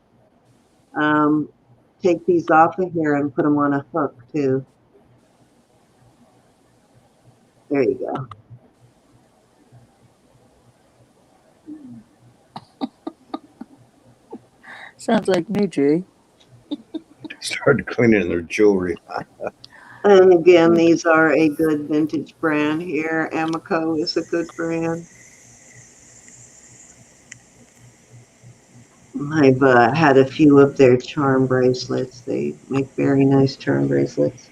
take these off of here and put them on a hook too. There you go. Sounds like me, Jay. Started cleaning their jewelry. And again, these are a good vintage brand here. Amico is a good brand. I've had a few of their charm bracelets. They make very nice charm bracelets.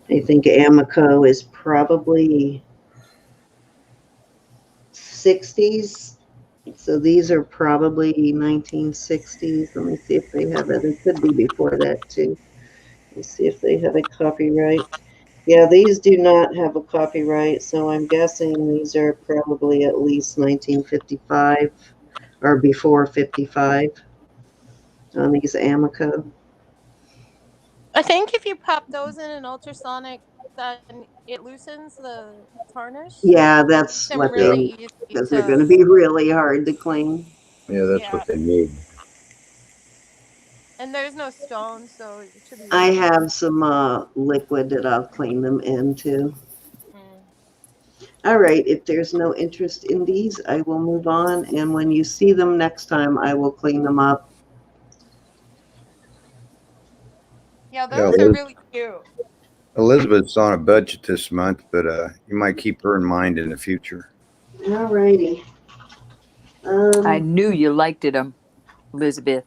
I think Amico is probably 60s. So these are probably 1960s. Let me see if they have it. They could be before that too. Let's see if they have a copyright. Yeah, these do not have a copyright, so I'm guessing these are probably at least 1955 or before 55 on these Amico. I think if you pop those in an ultrasonic, then it loosens the tarnish. Yeah, that's They're what really they, easy because they're going to be really hard to clean. Yeah, that's Yeah. what they need. And there's no stone, so it should be I really have some liquid that I'll clean them into. All right, if there's no interest in these, I will move on. And when you see them next time, I will clean them up. Yeah, those are really cute. Elizabeth's on a budget this month, but you might keep her in mind in the future. All righty. I knew you liked it, Elizabeth.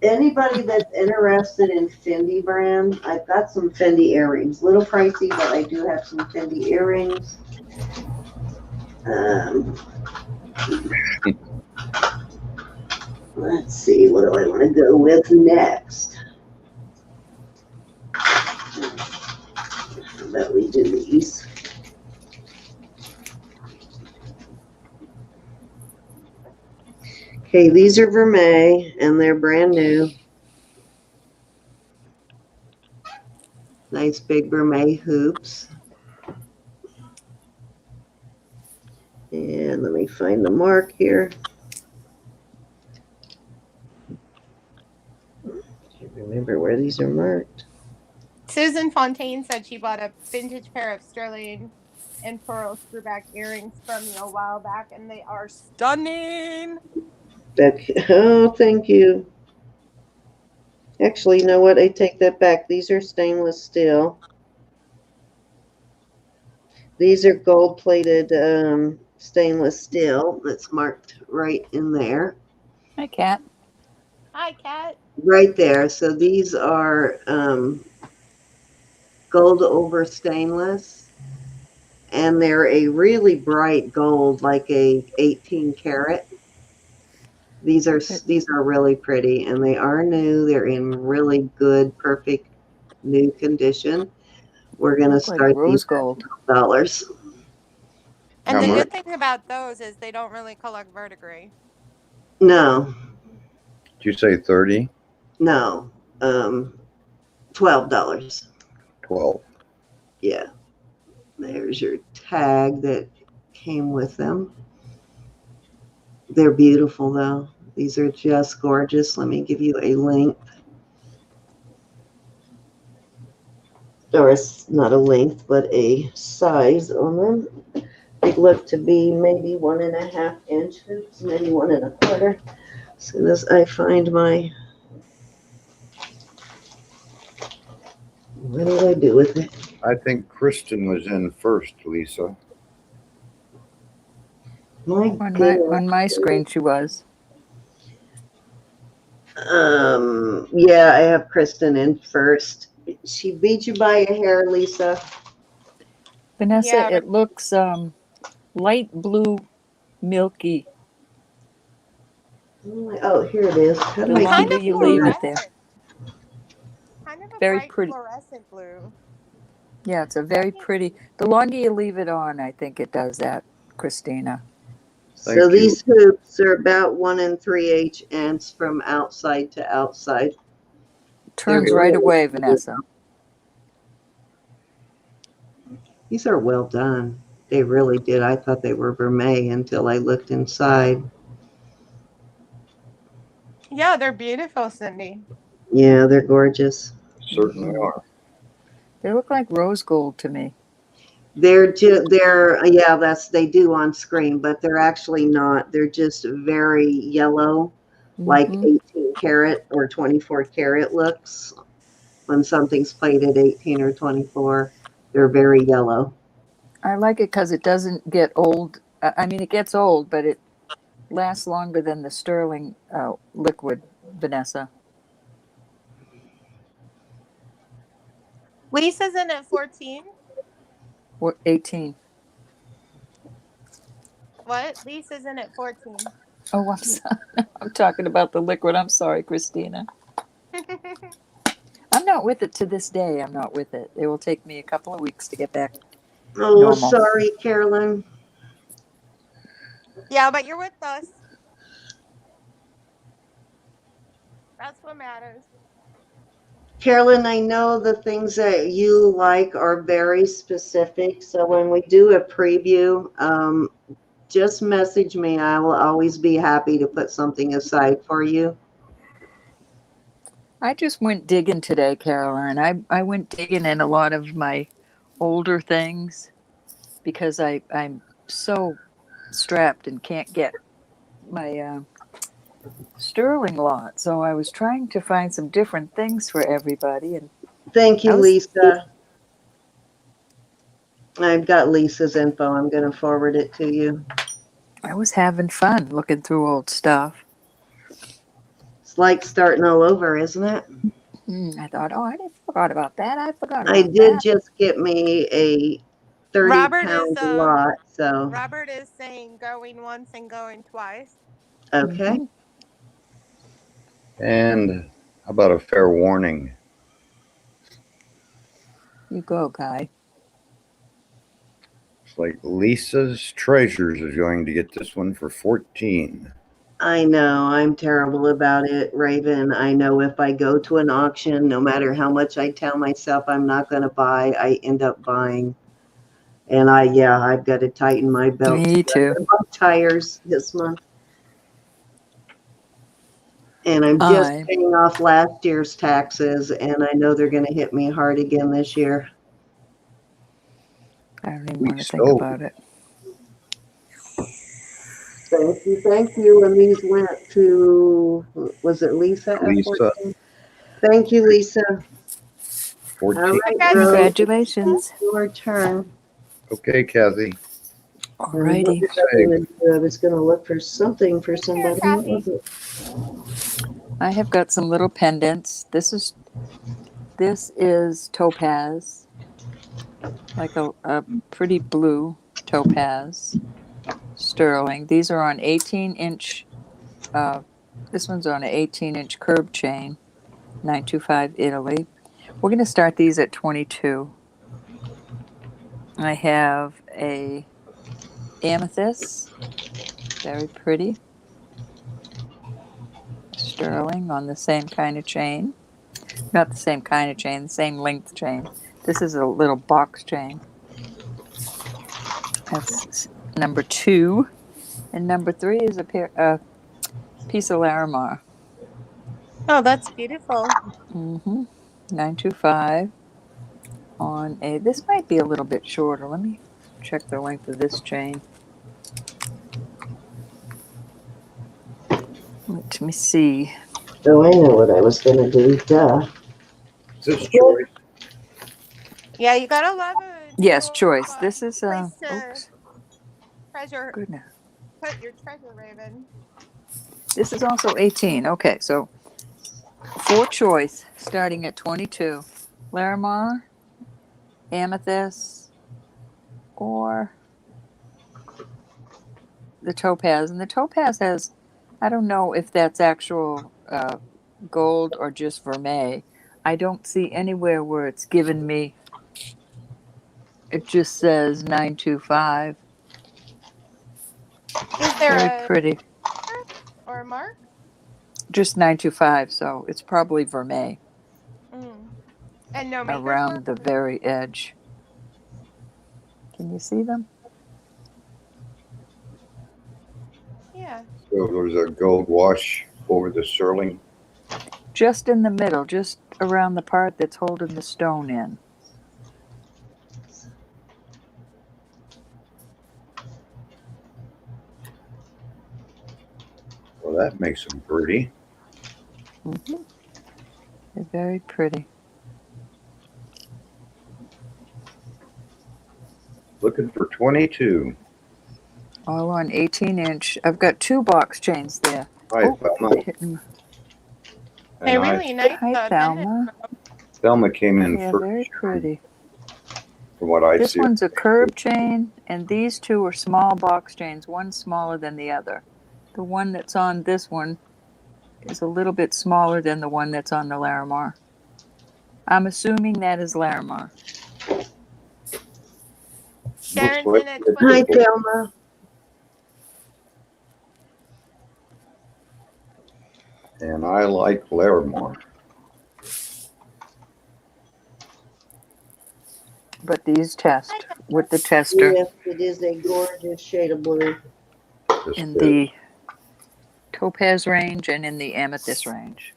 Anybody that's interested in Fendi brand, I've got some Fendi earrings. Little pricey, but I do have some Fendi earrings. Let's see, what do I want to go with next? How about we do these? Okay, these are Vermeil, and they're brand new. Nice big Vermeil hoops. And let me find the mark here. Can't remember where these are marked. Susan Fontaine said she bought a vintage pair of sterling and pearl screwback earrings from me a while back, and they are stunning. Okay. Oh, thank you. Actually, you know what? I take that back. These are stainless steel. These are gold-plated stainless steel. That's marked right in there. Hi, Cat. Hi, Kat. Right there. So these are gold over stainless, and they're a really bright gold, like a 18 karat. These are really pretty, and they are new. They're in really good, perfect new condition. We're gonna Look like start these rose gold. at $12. And How the much? good thing about those is they don't really collect verdigris. No, Did you say 30? no, $12. 12. Yeah, there's your tag that came with them. They're beautiful though. These are just gorgeous. Let me give you a length. Or not a length, but a size on them. They look to be maybe 1.5 inches, maybe 1.25. As soon as I find my, what did I do with it? I think Kristen was in first, Lisa. My On goodness. my screen, she was. Yeah, I have Kristen in first. She beat you by a hair, Lisa. Vanessa, Yeah, it looks light blue, milky. Oh, here it is. How do The I kind longer keep of you leave doing it that? there. fluorescent. Kind of a Very bright pretty. fluorescent blue. Yeah, it's a very pretty. The longer you leave it on, I think it does that, Christina. So Thank you. these hoops are about 1 3/8 inch from outside to outside. They're Turns right really away, good. Vanessa. These are well done. They really did. I thought they were vermeil until I looked inside. Yeah, they're beautiful, Cindy. Yeah, they're gorgeous. Certainly Mhm. are. They look like rose gold to me. They're yeah, they do on screen, but they're actually not. They're just very yellow, like Hmm 18 karat or 24 karat looks. When something's plated 18 or 24, they're very yellow. I like it because it doesn't get old. I mean, it gets old, but it lasts longer than the sterling liquid, Vanessa. Lisa's in at 14. Or 18. What? Lisa's in at 14. Oh, I'm sorry. I'm talking about the liquid. I'm sorry, Christina. I'm not with it to this day. I'm not with it. It will take me a couple of weeks to get back Oh, normal. sorry, Carolyn. Yeah, but you're with us. That's what matters. Carolyn, I know the things that you like are very specific. So when we do a preview, just message me. I will always be happy to put something aside for you. I just went digging today, Caroline. I went digging in a lot of my older things because I'm so strapped and can't get my sterling lot. So I was trying to find some different things for everybody, and Thank I you, was Lisa. I've got Lisa's info. I'm going to forward it to you. having fun looking through old stuff. It's like starting all over, isn't it? I thought, oh, I forgot about that. I forgot I about did that. just get me a 30 Robert is pound lot. So, Robert is saying going once and going twice. okay. hmm And how about a fair warning? You go, Guy. It's like Lisa's Treasures is going to get this one for 14. I know I'm terrible about it, Raven. I know if I go to an auction, no matter how much I tell myself I'm not going to buy, I end up buying. And I've got to tighten my belt. Me too. Tires this month. And I'm just I paying off last year's taxes, and I know they're going to hit me hard again this year. don't even We want to think sold. about it. Thank you. And these went to, was it Lisa? Lisa. Thank you, Lisa. 14. All right, Congrats. Rose, Congratulations. your turn. Okay, Kathy. And what Alrighty. was I gonna do? I was going to look for something for somebody. What Kathy. was it? I have got some little pendants. This is topaz, like a pretty blue topaz, sterling. These are on 18-inch. This one's on an 18-inch curb chain, 925 Italy. We're going to start these at 22. I have a amethyst, very pretty, sterling on the same kind of chain. Not the same kind of chain, the same length chain. This is a little box chain. That's number 2. And number 3 is a piece of Larimar. Oh, that's beautiful. 925 on a, this might be a little bit shorter. Let me check the length of this chain. Let me see. Oh, I know what I was going to do. Duh. Is this choice? Yeah, you gotta love it. Yes, choice. This is Place to oops, treasure, goodness. put your treasure, Raven. This is also 18. Okay, so for choice, starting at 22, Larimar, amethyst, or the topaz. And the topaz has, I don't know if that's actual gold or just vermeil. I don't see anywhere where it's given me, it just says 925. Is there Very pretty. or a mark? Just 925, so it's probably vermeil And no makers around the mark? very edge. Can you see them? Yeah. So there's a gold wash over the sterling. Just in the middle, just around the part that's holding the stone in. Well, that makes them pretty. They're very pretty. Looking for 22. All on 18-inch. I've got 2 box chains there. Hi, Thelma. Hitting. They're And really nice. Hi, Thelma. Thelma came in Yeah, first, very pretty. from what I This see. one's a curb chain, and these 2 are small box chains. One's smaller than the other. The one that's on this one is a little bit smaller than the one that's on the Larimar. I'm assuming that is Larimar. Sharon's Looks in like at it. Hi, 20. Thelma. And I like Larimar. But these test with the tester Yes, it is a gorgeous shade of blue. in the topaz range and in the amethyst range.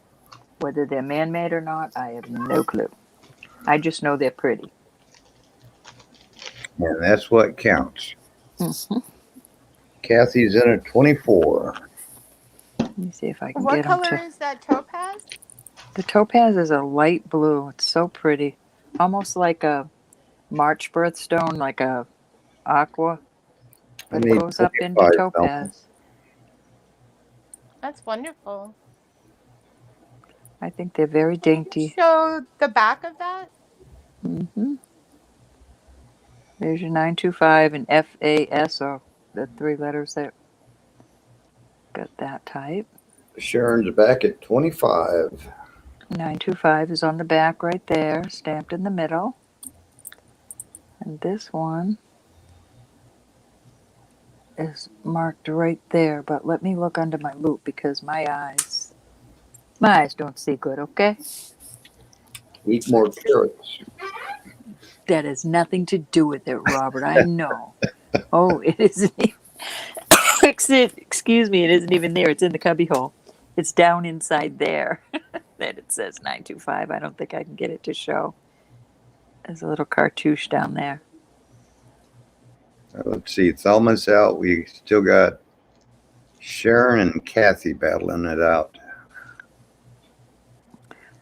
Whether they're man-made or not, I have no clue. I just know they're pretty. And that's what counts. Mm-hmm. Kathy's in at 24. Let me see if I can What get them color to. is that topaz? The topaz is a light blue. It's so pretty, almost like a March birthstone, like a aqua, but it goes up into 25, topaz. That's wonderful. I think they're very dainty. Show the back of that. Mm-hmm. There's your 925 and FAS, or the 3 letters that got that type. Sharon's back at 25. 925 is on the back right there, stamped in the middle. And this one is marked right there, but let me look under my loop because my eyes don't see good, okay? Eat more carrots. That has nothing to do with it, Robert. I know. Oh, it isn't even, excuse me, it isn't even there. It's in the cubby hole. It's down inside there that it says 925. I don't think I can get it to show. There's a little cartouche down there. Let's see. Thelma's out. We still got Sharon and Kathy battling it out.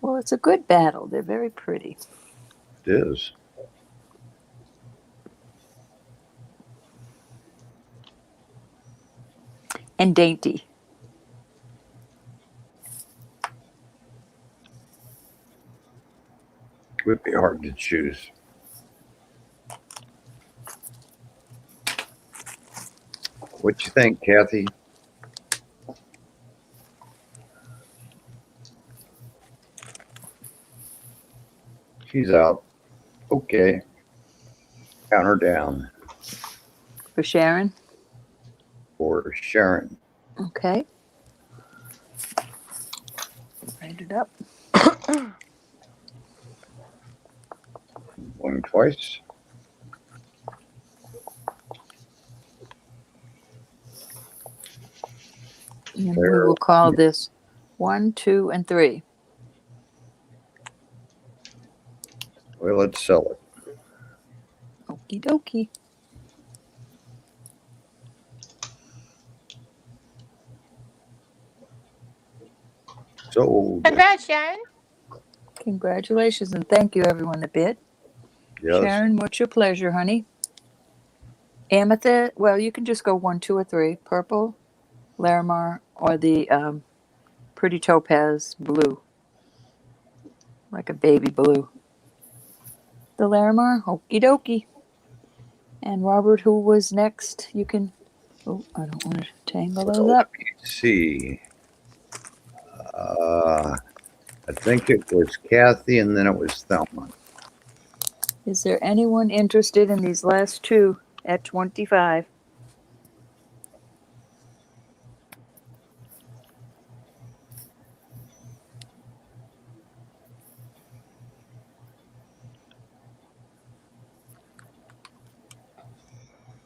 Well, it's a good battle. They're very pretty. It is. And dainty. It would be hard to choose. What you think, Kathy? She's out. Okay. Count her down For Sharon. for Sharon. Okay. Write it up. Going twice. And we will call this 1, 2, and 3. Well, let's sell it. Okie dokie. Sold. Congrats, Sharon. Congratulations and thank you everyone that bid. Yes. Sharon, what's your pleasure, honey? Amethyst, well, you can just go 1, 2, or 3. Purple, Larimar, or the pretty topaz blue. Like a baby blue. The Larimar, okie dokie. And Robert, who was next? You can, oh, I don't want to tangle those up. Let's see. I think it was Kathy and then it was Thelma. Is there anyone interested in these last two at 25?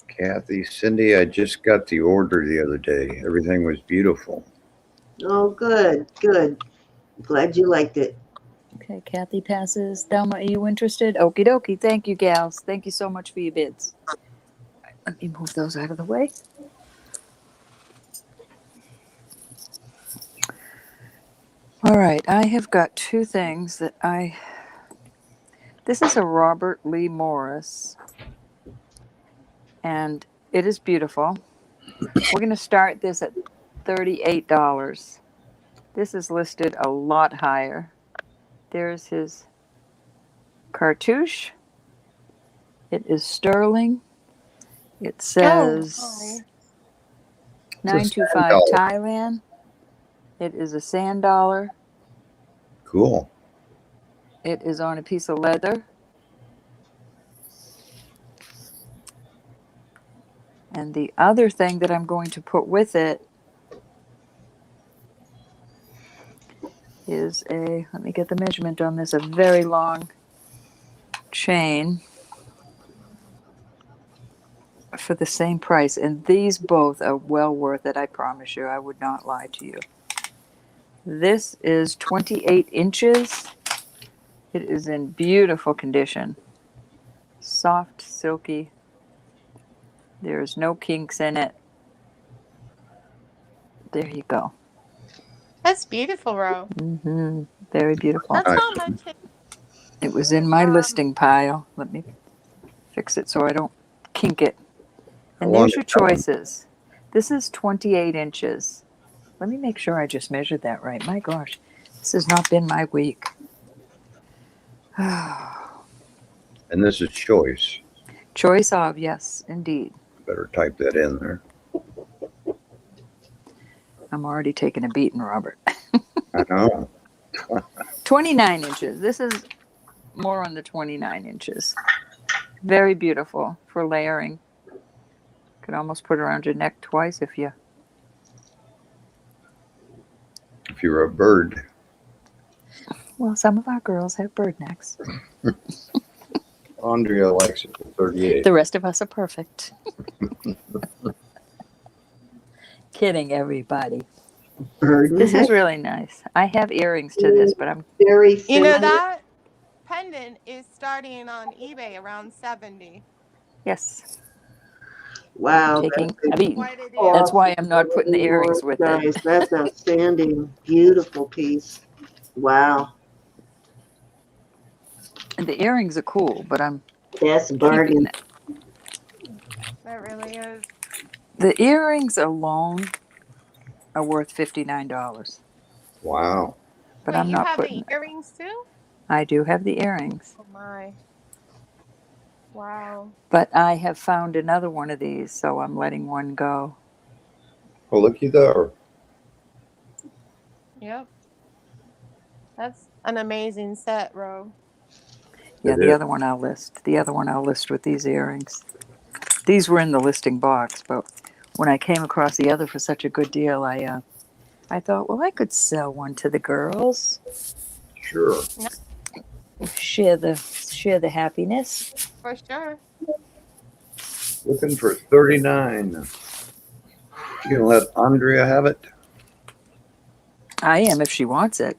Kathy, Cindy, I just got the order the other day. Everything was beautiful. Oh, good, good. Glad you liked it. Okay, Kathy passes. Thelma, are you interested? Okie dokie. Thank you, gals. Thank you so much for your bids. Let me move those out of the way. All right, I have got two things that this is a Robert Lee Morris, and it is beautiful. We're going to start this at $38. This is listed a lot higher. There's his cartouche. It is sterling. It says 925 Thailand. It is a sand dollar. Cool. It is on a piece of leather. And the other thing that I'm going to put with it is let me get the measurement on this, a very long chain for the same price. And these both are well worth it, I promise you. I would not lie to you. This is 28 inches. It is in beautiful condition. Soft, silky. There's no kinks in it. There you go. That's beautiful, Ro. Mm-hmm. Very beautiful. That's how much It was in my listing pile. Let me fix it so I don't kink it. And there's your choices. This is 28 inches. Let me make sure I just measured that right. My gosh, this has not been my week. And this is choice. Choice of, yes, indeed. Better type that in there. I'm already taking a beating, Robert. I know. 29 inches. This is more on the 29 inches. Very beautiful for layering. Could almost put around your neck twice if you're a bird. Well, some of our girls have bird necks. Andrea likes it for 38. The rest of us are perfect. Kidding, everybody. Bird This neck. is really nice. I have earrings to this, but I'm Very You know, feminine. that pendant is starting on eBay around 70. yes, Wow. taking that's a beating. Quite a deal. awesome. That's why I'm not putting the earrings with Guys, it. that's outstanding. Beautiful piece. Wow. And the earrings are cool, but I'm Yes, keeping bargain. it. That really is. The earrings alone are worth $59, Wow. but Wait, I'm you not have putting the it. earrings too? I do have the earrings, Oh my. Wow. but I have found another one of these, so I'm letting one go. Oh, looky there. Yep. That's an amazing set, Ro. Yeah, It the is. other one I'll list. The other one I'll list with these earrings. These were in the listing box, but when I came across the other for such a good deal, I thought, well, I could sell one to the girls. Sure. Share the happiness. For sure. Looking for 39. You gonna let Andrea have it? I am if she wants it.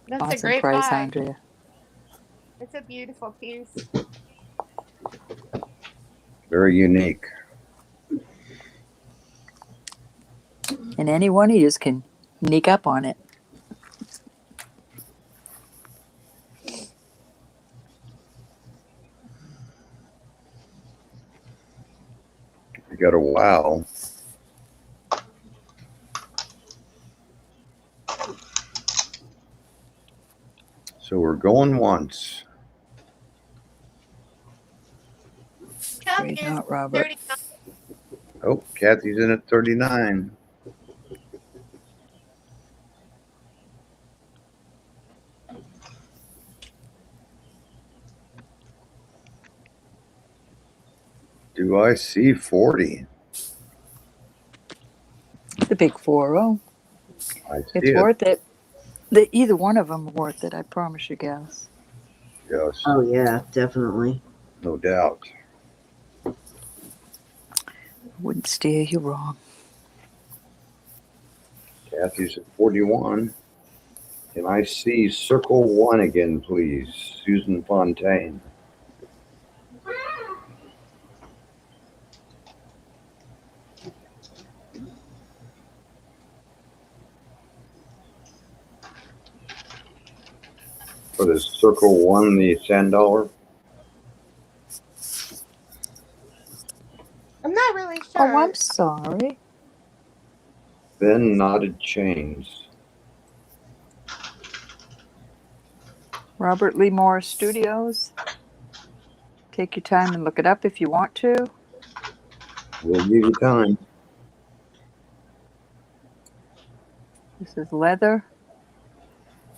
That's a Awesome great price, buy. Andrea. It's a beautiful piece. Very unique. And any one of you can sneak up on it. You got a wow. So we're going once. Cup Wait, is not Robert. 39. Oh, Kathy's in at 39. Do I see 40? The big 4-0. I see It's it. worth it. Either one of them are worth it, I promise you, guys. Yes, Oh yeah, definitely. no doubt. Wouldn't steer you wrong. Kathy's at 41. Can I see circle 1 again, please? Susan Fontaine. What is circle 1, the $10? I'm not really Oh, sure. I'm sorry. Then knotted chains. Robert Lee Morris Studios. Take your time and look it up if you want to. We'll give you time. This is leather,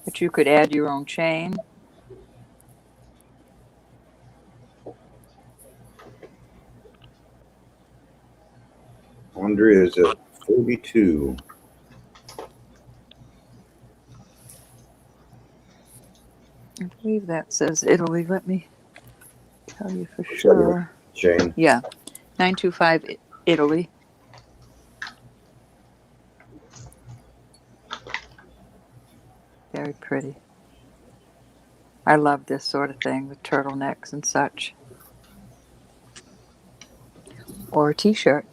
but you could add your own chain. Andrea is at 42. I believe that says Italy. Let me tell you for sure. Chain. Yeah, 925 Italy. Very pretty. I love this sort of thing with turtlenecks and such. Or a t-shirt.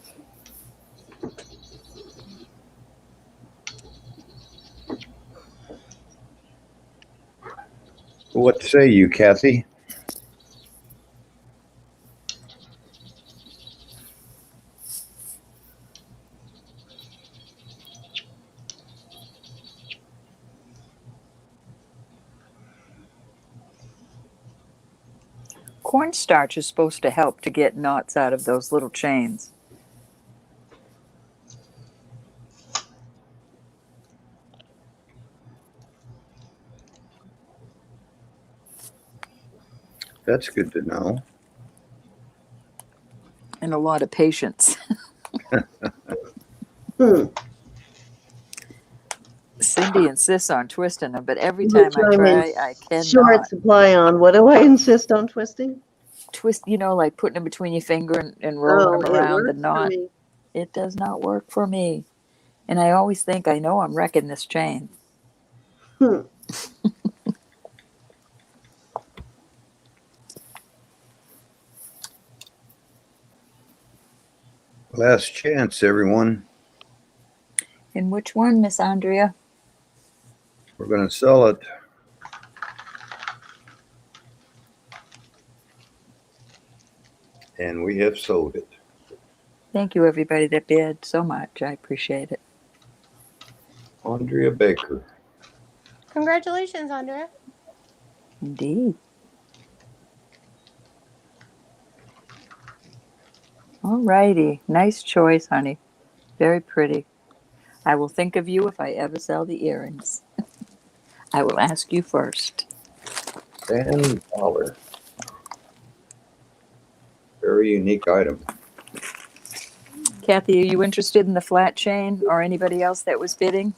What say you, Kathy? Cornstarch is supposed to help to get knots out of those little chains. That's good to know. And a lot of patience. Cindy insists on twisting them, but every time I try, I Short cannot. supply on. What do I insist on twisting? Twist, like putting them between your finger and rolling them It around the works for knot. me. It does not work for me. And I always think, I know I'm wrecking this chain. Last chance, everyone. And which one, Miss Andrea? We're going to sell it and we have sold it. Thank you, everybody that bid so much. I appreciate it. Andrea Baker. Congratulations, Andrea. Indeed. All righty. Nice choice, honey. Very pretty. I will think of you if I ever sell the earrings. I will ask you first. $10. Very unique item. Kathy, are you interested in the flat chain or anybody else that was bidding?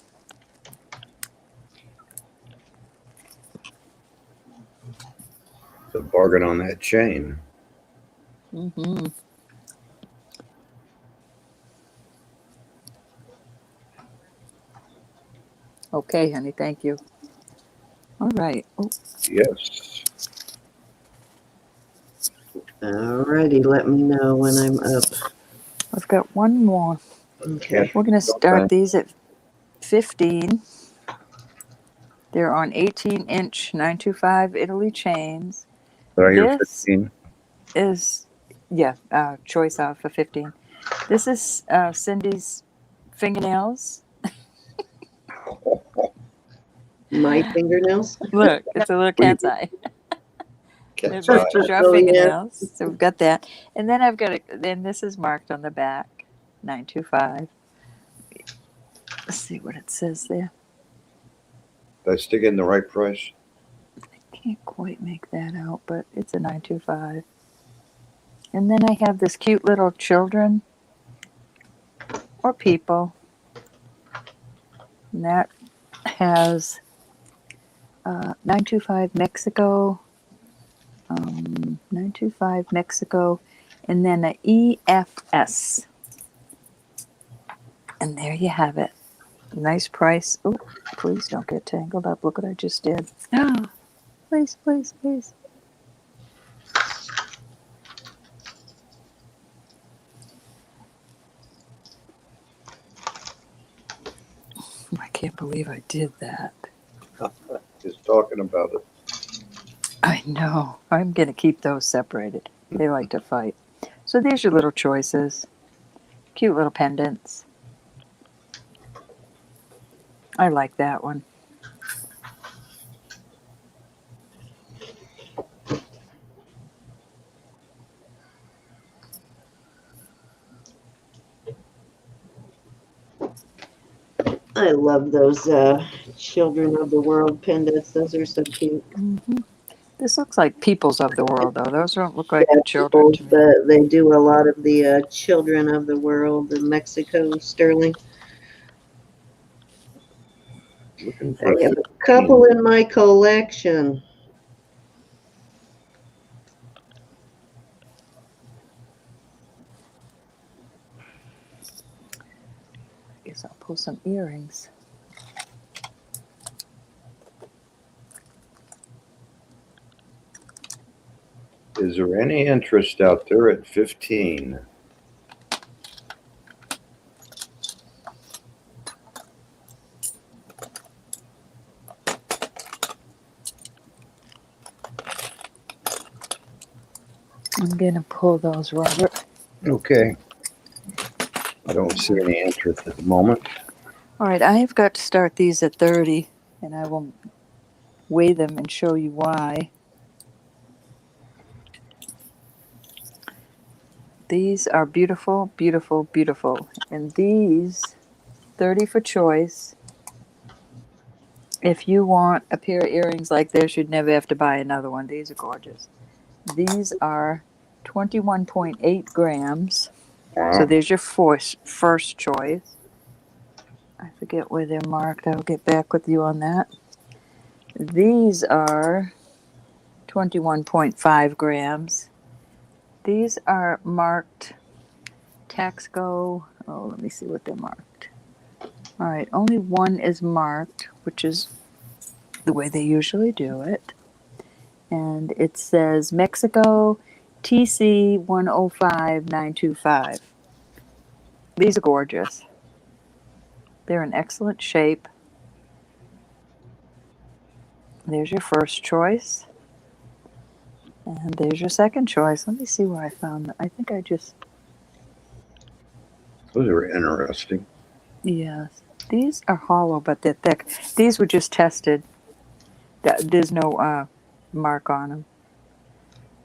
It's a bargain on that chain. Mm-hmm. Okay, honey, thank you. All right. Oh, Yes. Alrighty, let me know when I'm up. I've got one more. Okay. We're going to start these at 15. They're on 18-inch 925 Italy chains. Did I hear This 15? is, choice off for 15. This is Cindy's fingernails. My fingernails. Look, it's a little cat's eye. They're Cat's eye. vintage our Oh, yeah. fingernails. So we've got that. And then I've got then this is marked on the back, 925. Let's see what it says there. Did I stick in the right price? Can't quite make that out, but it's a 925. And then I have this cute little children or people. And that has 925 Mexico, 925 Mexico, and then a EFS. And there you have it. Nice price. Oh, please don't get tangled up. Look what I just did. Ah, please, please, please. I can't believe I did that. Just talking about it. I know. I'm going to keep those separated. They like to fight. So there's your little choices. Cute little pendants. I like that one. I love those children of the world pendants. Those are so cute. Mm-hmm. This looks like peoples of the world, though. Those don't look like Yeah, the children to me. but they do a lot of the children of the world, the Mexico sterling. Looking I for have 15. a couple in my collection. I guess I'll pull some earrings. Is there any interest out there at 15? I'm going to pull those, Robert. Okay. I don't see any interest at the moment. All right, I've got to start these at 30, and I will weigh them and show you why. These are beautiful, beautiful, beautiful. And these, 30 for choice. If you want a pair of earrings like this, you'd never have to buy another one. These are gorgeous. These are 21.8 grams. Wow. So there's your first choice. I forget where they're marked. I'll get back with you on that. These are 21.5 grams. These are marked Taxco. Oh, let me see what they're marked. All right, only one is marked, which is the way they usually do it. And it says Mexico TC 105925. These are gorgeous. They're in excellent shape. There's your first choice. And there's your second choice. Let me see where I found that. I think I just, Those are interesting. yes. These are hollow, but they're thick. These were just tested. There's no mark on them.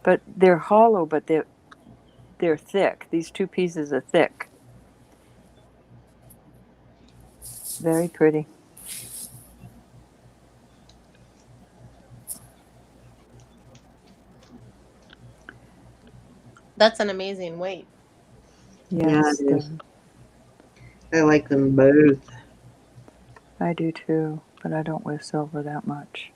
But they're hollow, but they're thick. These two pieces are thick. Very pretty. That's an amazing weight. Yeah, Yes, it is. I like them both. I do too, but I don't wear silver that much.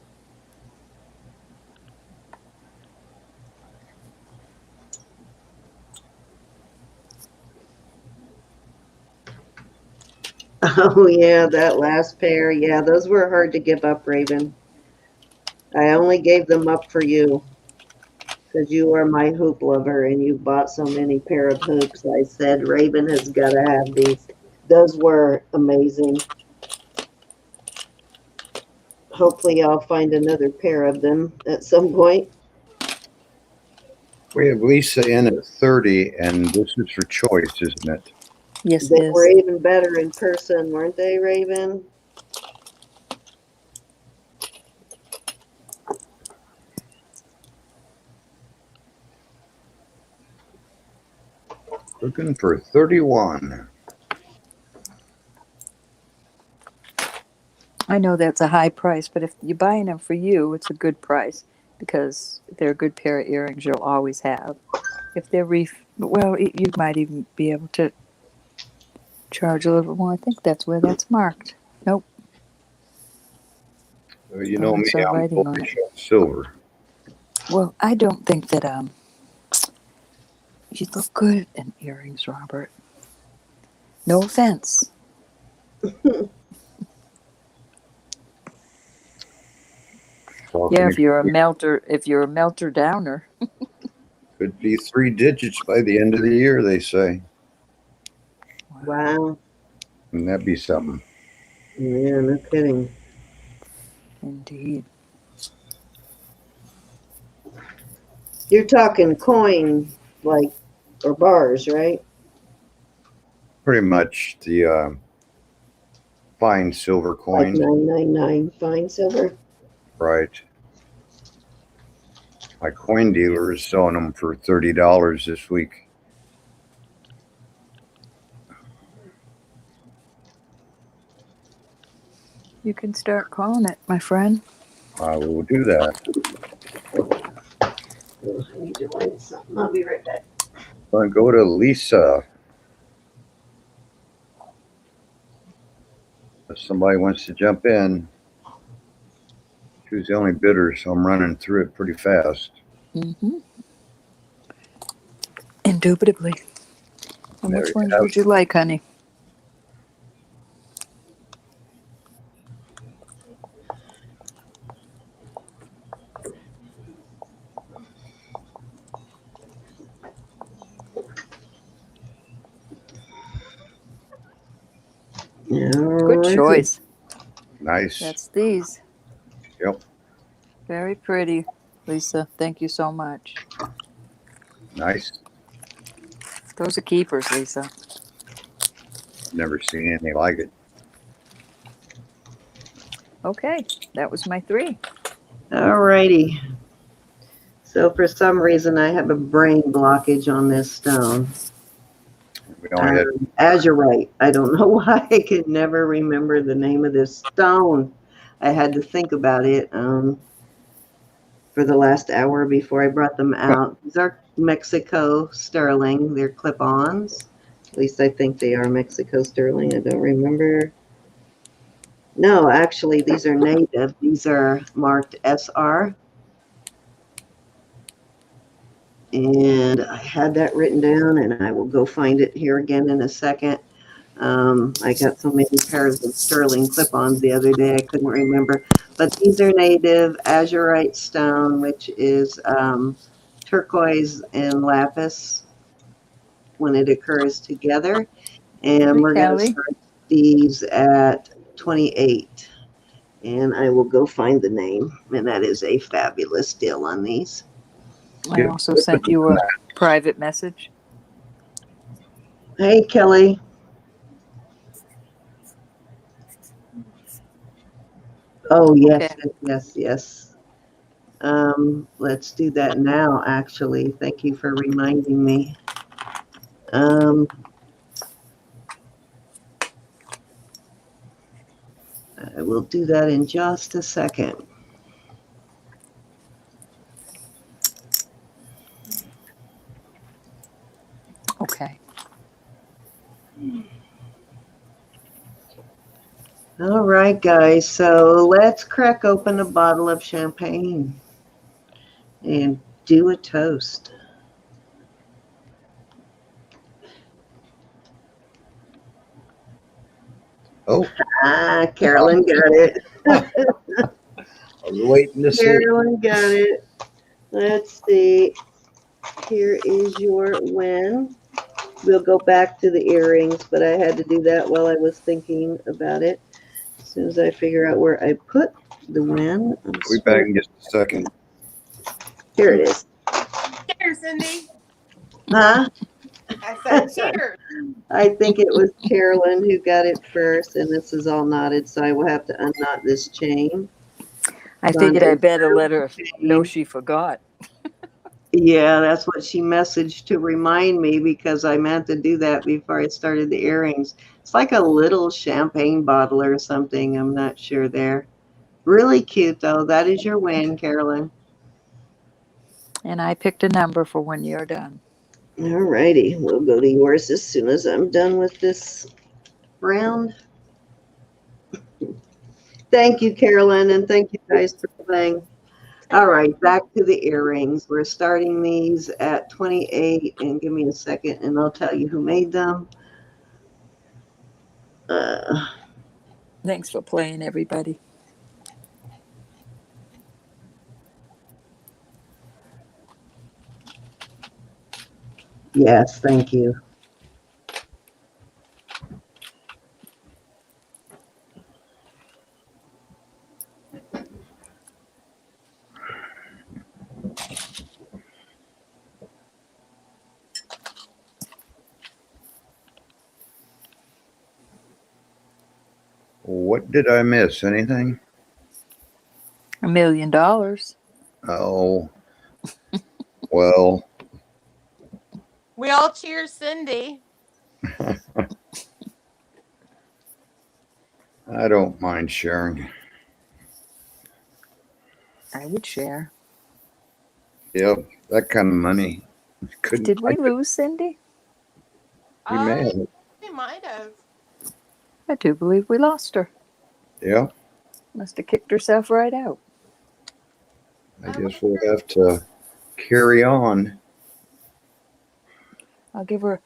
Oh yeah, that last pair. Yeah, those were hard to give up, Raven. I only gave them up for you because you are my hoop lover and you bought so many pair of hoops. I said Raven has got to have these. Those were amazing. Hopefully, I'll find another pair of them at some point. We have Lisa in at 30, and this is for choice, isn't it? Yes, They it were is. even better in person, weren't they, Raven? Looking for 31. I know that's a high price, but if you're buying them for you, it's a good price because they're a good pair of earrings you'll always have. If they're you might even be able to charge a little bit more. I think that's where that's marked. Nope. You know me, saw I'm writing on bullish on silver. Well, I don't think that you look good in earrings, Robert. No offense. Yeah, if you're a melter downer. Could be 3 digits by the end of the year, they say. Wow. Wouldn't that be something? Yeah, no kidding. Indeed. You're talking coin, like, or bars, right? Pretty much the fine silver Like coin. 999 fine silver. Right. My coin dealer is selling them for $30 this week. You can start calling it, my friend. I will do that. I need to write something. I'll be right back. I'm going to go to Lisa. If somebody wants to jump in, she was the only bidder, so I'm running through it pretty fast. Mm-hmm. Indubitably. And There which you ones have would you like, honey? Good choice. Nice. That's these. Yep. Very pretty, Lisa. Thank you so much. Nice. Those are keepers, Lisa. Never seen anything like it. Okay, that was my 3. All righty. So for some reason, I have a brain blockage on this stone. We only had Azurite. I don't know why I could never remember the name of this stone. I had to think about it for the last hour before I brought them out. These are Mexico sterling. They're clip-ons. At least I think they are Mexico sterling. I don't remember. No, actually, these are native. These are marked SR. And I had that written down, and I will go find it here again in a second. I got so many pairs of sterling clip-ons the other day, I couldn't remember. But these are native azurite stone, which is turquoise and lapis when it occurs together. And we're going to start these at 28. And I will go find the name. And that is a fabulous deal on these. I also sent you a private message. Hey, Kelly. Oh, yes, Okay. yes. Let's do that now, actually. Thank you for reminding me. I will do that in just a second. Okay. All right, guys. So let's crack open a bottle of champagne and do a toast. Oh, Carolyn got it. I was waiting to see. Carolyn got it. Let's see. Here is your win. We'll go back to the earrings, but I had to do that while I was thinking about it. As soon as I figure out where I put the win. We'll be back in just a second. Here it is. Cheers, Cindy. Huh? I said cheers. I think it was Carolyn who got it first, and this is all knotted, so I will have to unknot this chain. I figured I better let her know she forgot. Yeah, that's what she messaged to remind me, because I meant to do that before I started the earrings. It's like a little champagne bottle or something. I'm not sure there. Really cute, though. That is your win, Carolyn. And I picked a number for when you're done. All righty. We'll go to yours as soon as I'm done with this round. Thank you, Carolyn, and thank you guys for playing. All right, back to the earrings. We're starting these at 28, and give me a second, and I'll tell you who made them. Thanks for playing, everybody. Yes, thank you. What did I miss? Anything? $1 million. Oh, well, We all cheers, Cindy. I don't mind sharing. I would share. Yep, that kind of money. Did we lose Cindy? We may have. We might have. I do believe we lost her. Yeah, Must have kicked herself right out. I guess we'll have to carry on. I'll give her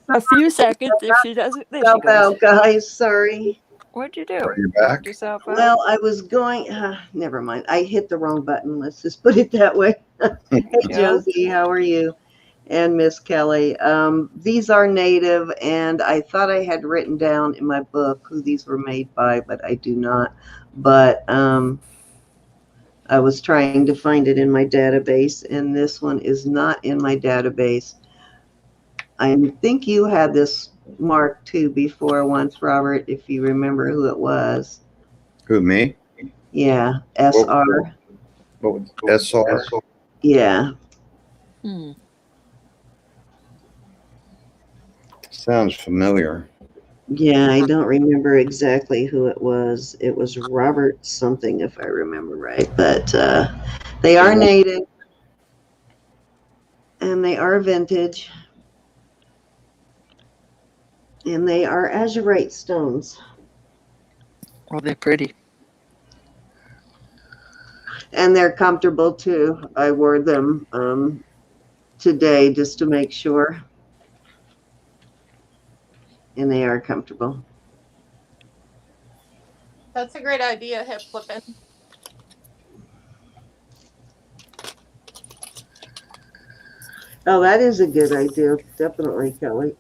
a few seconds if she doesn't. There she Stop goes. out, guys. Sorry. What'd you do? Are you back? Knocked yourself out? Well, I was going. Never mind. I hit the wrong button. Let's just put it that way. Hey, Joe? Josie, how are you? And Miss Kelly. These are native, and I thought I had written down in my book who these were made by, but I do not. But I was trying to find it in my database, and this one is not in my database. I think you had this marked too before once, Robert, if you remember who it was. Who, me? Yeah, SR. What, SR? Yeah. Sounds familiar. Yeah, I don't remember exactly who it was. It was Robert something, if I remember right. But they are native, and they are vintage, and they are azurite stones. Well, they're pretty. And they're comfortable too. I wore them today just to make sure. And they are comfortable. That's a great idea, hip flipping. Oh, that is a good idea. Definitely, Kelly.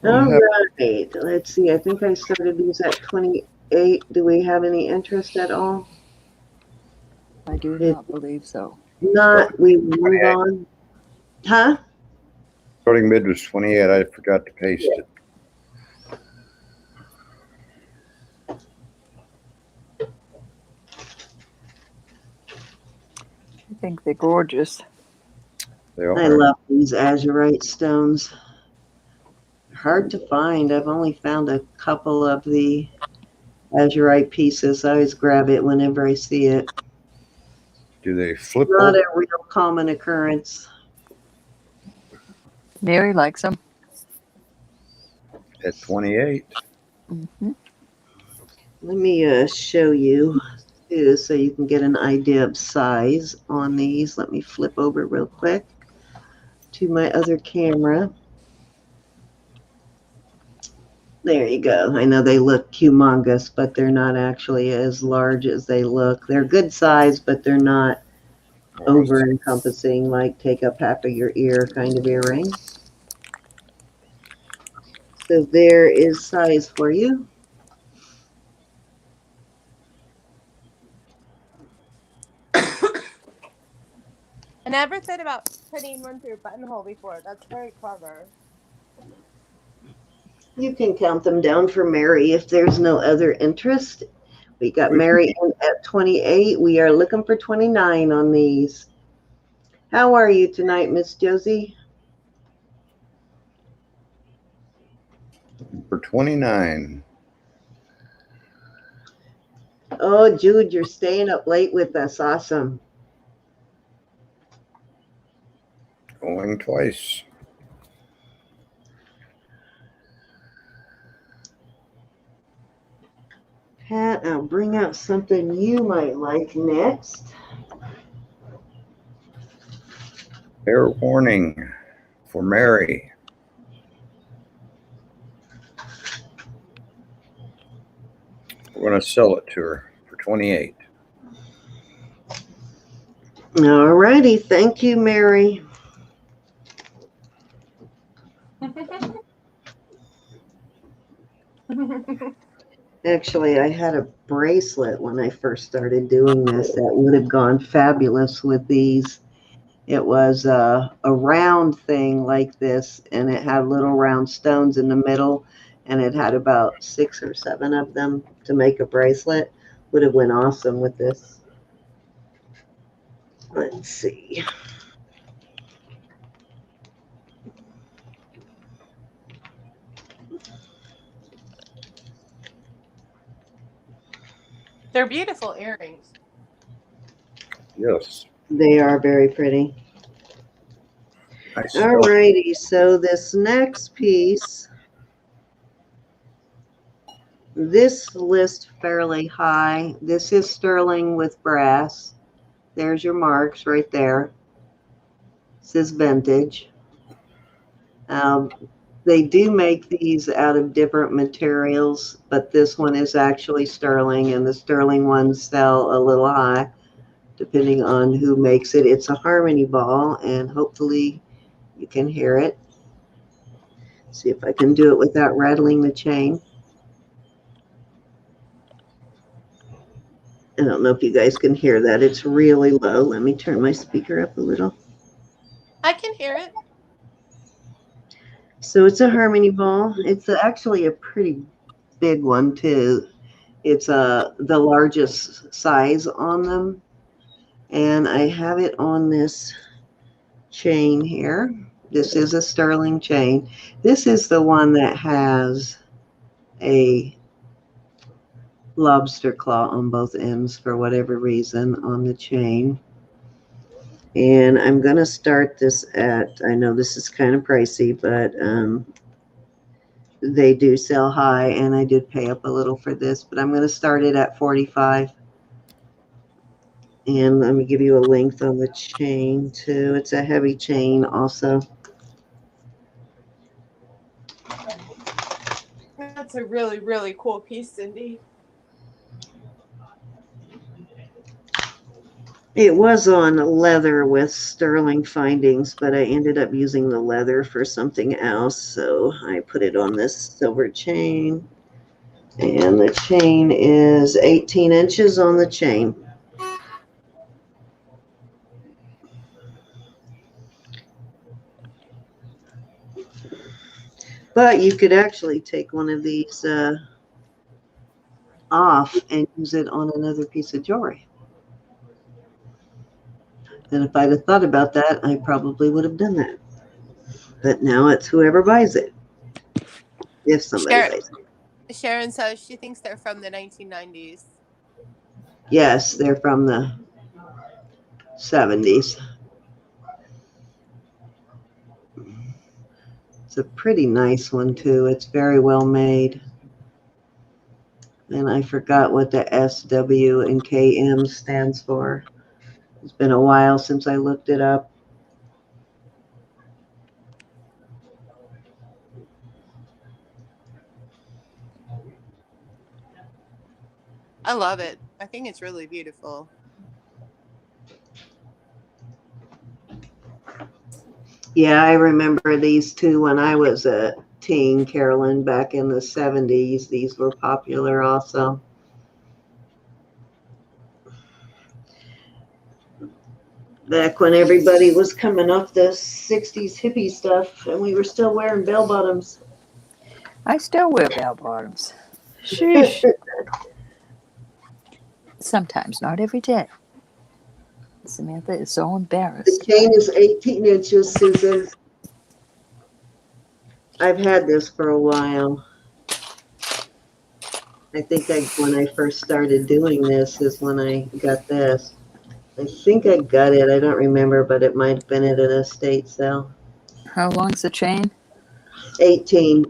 All right. Let's see. I think I started these at 28. Do we have any interest at all? I do not believe so. Not, we move on. Huh? Starting bid was 28. I forgot to paste it. I think they're gorgeous. They I are. love these azurite stones. Hard to find. I've only found a couple of the azurite pieces. I always grab it whenever I see it. Do they flip Not over a real common occurrence. Mary likes them. at 28? Mm-hmm. Let me show you too, so you can get an idea of size on these. Let me flip over real quick to my other camera. There you go. I know they look humongous, but they're not actually as large as they look. They're good size, but they're not over encompassing, like take up half of your ear kind of earring. So there is size for you. I never thought about putting one through a buttonhole before. That's very clever. You can count them down for Mary if there's no other interest. We got Mary in at 28. We are looking for 29 on these. How are you tonight, Miss Josie? For 29. Oh, Jude, you're staying up late with us. Awesome. Going twice. Pat, I'll bring out something you might like next. Fair warning for Mary. We're going to sell it to her for 28. All righty. Thank you, Mary. Actually, I had a bracelet when I first started doing this that would have gone fabulous with these. It was a round thing like this, and it had little round stones in the middle, and it had about 6 or 7 of them to make a bracelet. Would have went awesome with this. Let's see. They're beautiful earrings. Yes. They are very pretty. Nice. All righty, so this next piece, this list fairly high. This is sterling with brass. There's your marks right there. This is vintage. They do make these out of different materials, but this one is actually sterling, and the sterling ones sell a little high depending on who makes it. It's a harmony ball, and hopefully you can hear it. See if I can do it without rattling the chain. I don't know if you guys can hear that. It's really low. Let me turn my speaker up a little. I can hear it. So it's a harmony ball. It's actually a pretty big one too. It's the largest size on them. And I have it on this chain here. This is a sterling chain. This is the one that has a lobster claw on both ends for whatever reason on the chain. And I'm going to start this at, I know this is kind of pricey, but they do sell high, and I did pay up a little for this, but I'm going to start it at 45. And let me give you a length on the chain too. It's a heavy chain also. That's a really, really cool piece, Cindy. It was on leather with sterling findings, but I ended up using the leather for something else. So I put it on this silver chain. And the chain is 18 inches on the chain. But you could actually take one of these off and use it on another piece of jewelry. And if I'd have thought about that, I probably would have done that. But now it's whoever buys it. If somebody buys it. Sharon says she thinks they're from the 1990s. Yes, they're from the 70s. It's a pretty nice one, too. It's very well made. And I forgot what the SW and KM stands for. It's been a while since I looked it up. I love it. I think it's really beautiful. Yeah, I remember these two when I was a teen, Carolyn, back in the 70s. These were popular also. Back when everybody was coming off the 60s hippie stuff and we were still wearing bell bottoms. I still wear bell bottoms. Sheesh. Sometimes, not every day. Samantha is so The embarrassed. chain is 18 inches, Susan. I've had this for a while. I think when I first started doing this is when I got this. I think I got it. I don't remember, but it might have been at an estate sale. How long's the chain? 18.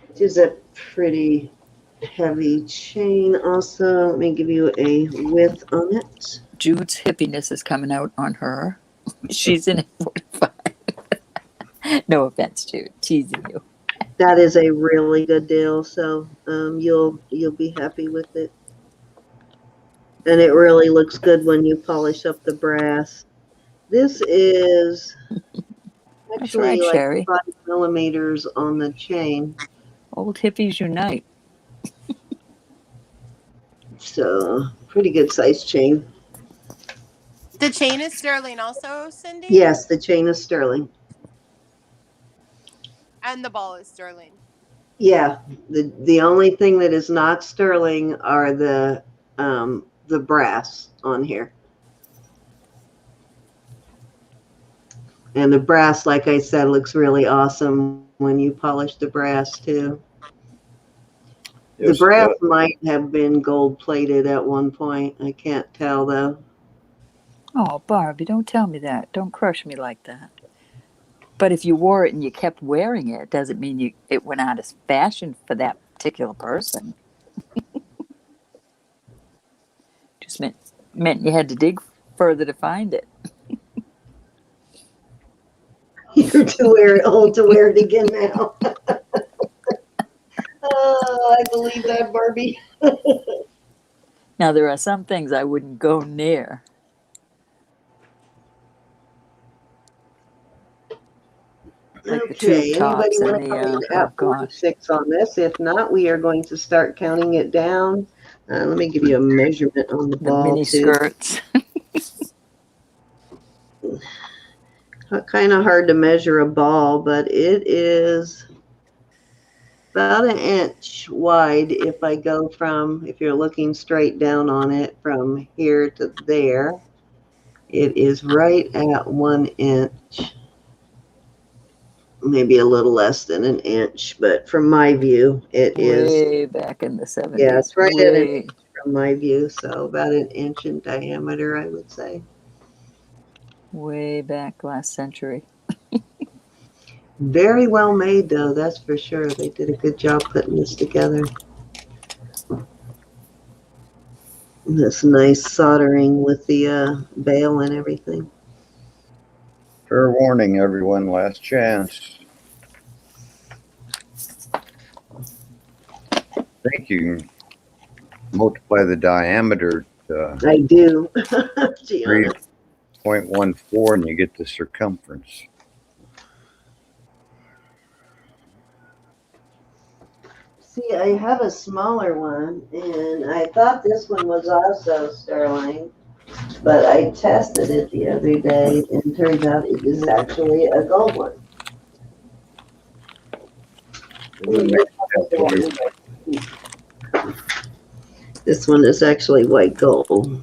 Which is a pretty heavy chain also. Let me give you a width on it. Jude's hippiness is coming out on her. She's in at 45. No offense, Jude. Teasing you. That is a really good deal, so you'll be happy with it. And it really looks good when you polish up the brass. This is actually right, like Sherry. 5 millimeters on the chain. Old hippies unite. So pretty good size chain. The chain is sterling also, Cindy? Yes, the chain is sterling. And the ball is sterling. Yeah, the only thing that is not sterling are the brass on here. And the brass, like I said, looks really awesome when you polish the brass too. The brass might have been gold plated at one point. I can't tell though. Oh, Barbie, don't tell me that. Don't crush me like that. But if you wore it and you kept wearing it, doesn't mean it went out of fashion for that particular person. Just meant you had to dig further to find it. You're too old to wear it again now. Oh, I believe that, Barbie. Now, there are some things I wouldn't go near. Like the Okay, tube tops anybody and want to come in oh at gosh. 46 on this? If not, we are going to start counting it down. Let me give you a measurement on the The ball mini too. skirts. Kind of hard to measure a ball, but it is about 1 inch wide if you're looking straight down on it from here to there. It is right at 1 inch. Maybe a little less than 1 inch, but from my view, it is. Way back in the 70s. Yeah, it's right at 1 Way. inch from my view, so about 1 inch in diameter, I would say. Way back last century. Very well made, though, that's for sure. They did a good job putting this together. This nice soldering with the bail and everything. Fair warning, everyone. Last chance. I think you can multiply the diameter to I do. Gianna. 3.14 and you get the circumference. See, I have a smaller one, and I thought this one was also sterling, but I tested it the other day, and turns out it is actually a gold one. This one is actually white gold.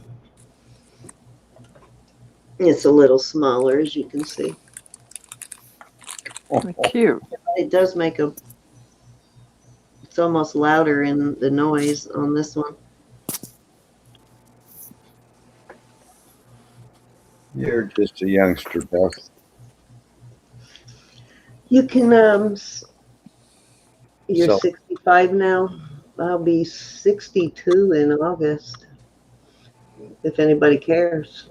It's a little smaller, as you can see. Cute. It does make a, it's almost louder in the noise on this one. You're just a youngster, Beth. You can, you're So- 65 now. I'll be 62 in August, if anybody cares.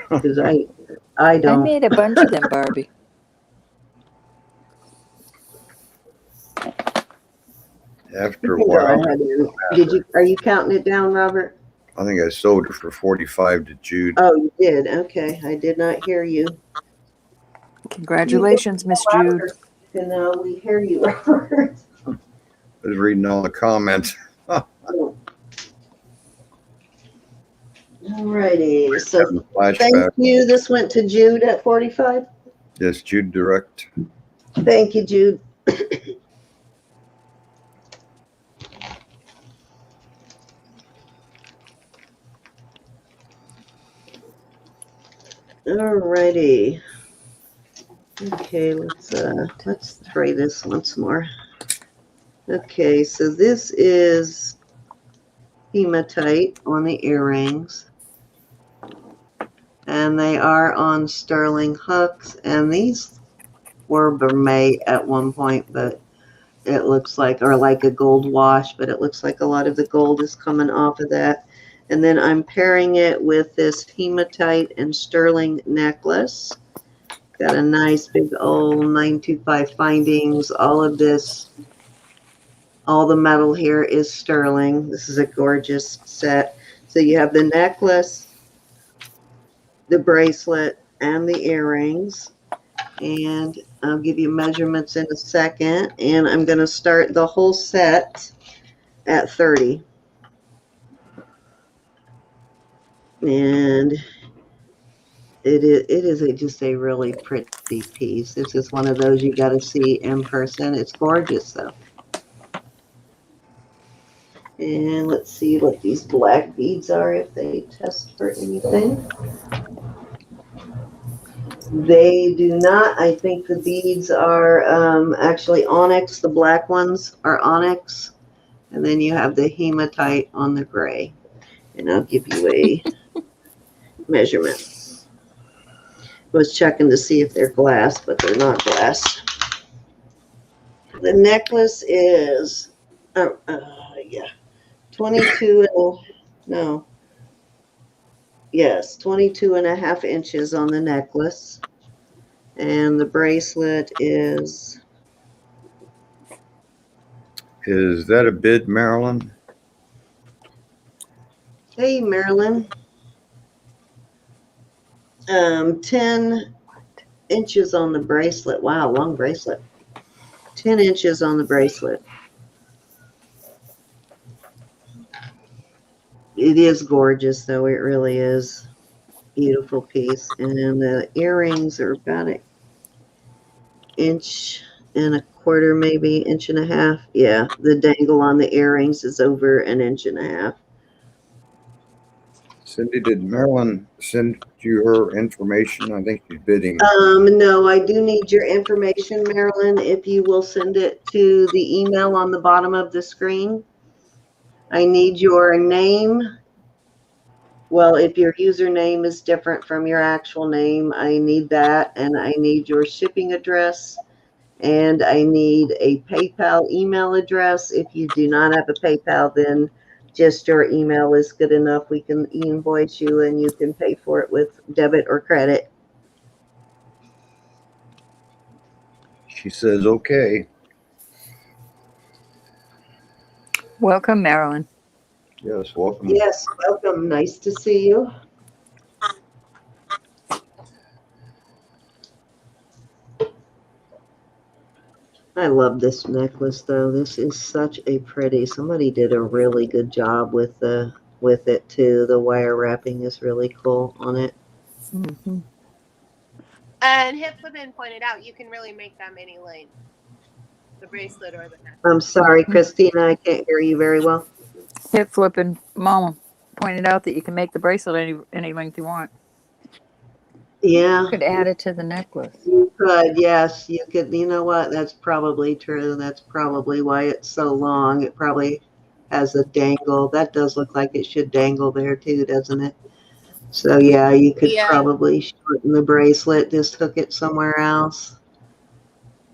Because I I don't. made a bunch of them, Barbie. After a You can go while, ahead and- are you counting it down, Robert? I think I sold it for 45 to Jude. Oh, you did. Okay, I did not hear you. Congratulations, Miss Jude. And we hear you, Robert. I was reading all the comments. Alrighty, so Having a thank flashback. you. This went to Jude at 45. Yes, Jude direct. Thank you, Jude. Alrighty. Okay, let's try this once more. Okay, so this is hematite on the earrings. And they are on sterling hooks. And these were vermeil at one point, but it looks like, or like a gold wash, but it looks like a lot of the gold is coming off of that. And then I'm pairing it with this hematite and sterling necklace. Got a nice big old 925 findings. All of this, all the metal here is sterling. This is a gorgeous set. So you have the necklace, the bracelet, and the earrings. And I'll give you measurements in a second. And I'm going to start the whole set at 30. And it is just a really pretty piece. This is one of those you got to see in person. It's gorgeous, though. And let's see what these black beads are, if they test for anything. They do not. I think the beads are actually onyx. The black ones are onyx. And then you have the hematite on the gray. And I'll give you a measurement. I was checking to see if they're glass, but they're not glass. The necklace is, 22, no. Yes, 22 and a half inches on the necklace. And the bracelet is... Is that a bid, Marilyn? Hey, Marilyn. 10 inches on the bracelet. Wow, long bracelet. 10 inches on the bracelet. It is gorgeous, though. It really is. Beautiful piece. And the earrings are about an inch and a quarter, maybe inch and a half. Yeah, the dangle on the earrings is over an inch and a half. Cindy, did Marilyn send you her information? I think she's bidding. No, I do need your information, Marilyn, if you will send it to the email on the bottom of the screen. I need your name. Well, if your username is different from your actual name, I need that. And I need your shipping address. And I need a PayPal email address. If you do not have a PayPal, then just your email is good enough. We can invoice you and you can pay for it with debit or credit. She says, okay. Welcome, Marilyn. Yes, welcome. Yes, welcome. Nice to see you. I love this necklace, though. This is such a pretty. Somebody did a really good job with it too. The wire wrapping is really cool on it. And Hip Women pointed out you can really make them any length. The bracelet or the necklace? I'm sorry, Christina, I can't hear you very well. Hip flipping Mama pointed out that you can make the bracelet any length you want. Yeah, You could add it to the necklace. you could. Yes, you could. You know what? That's probably true. That's probably why it's so long. It probably has a dangle. That does look like it should dangle there too, doesn't it? So yeah, you could Yeah. probably shorten the bracelet, just hook it somewhere else,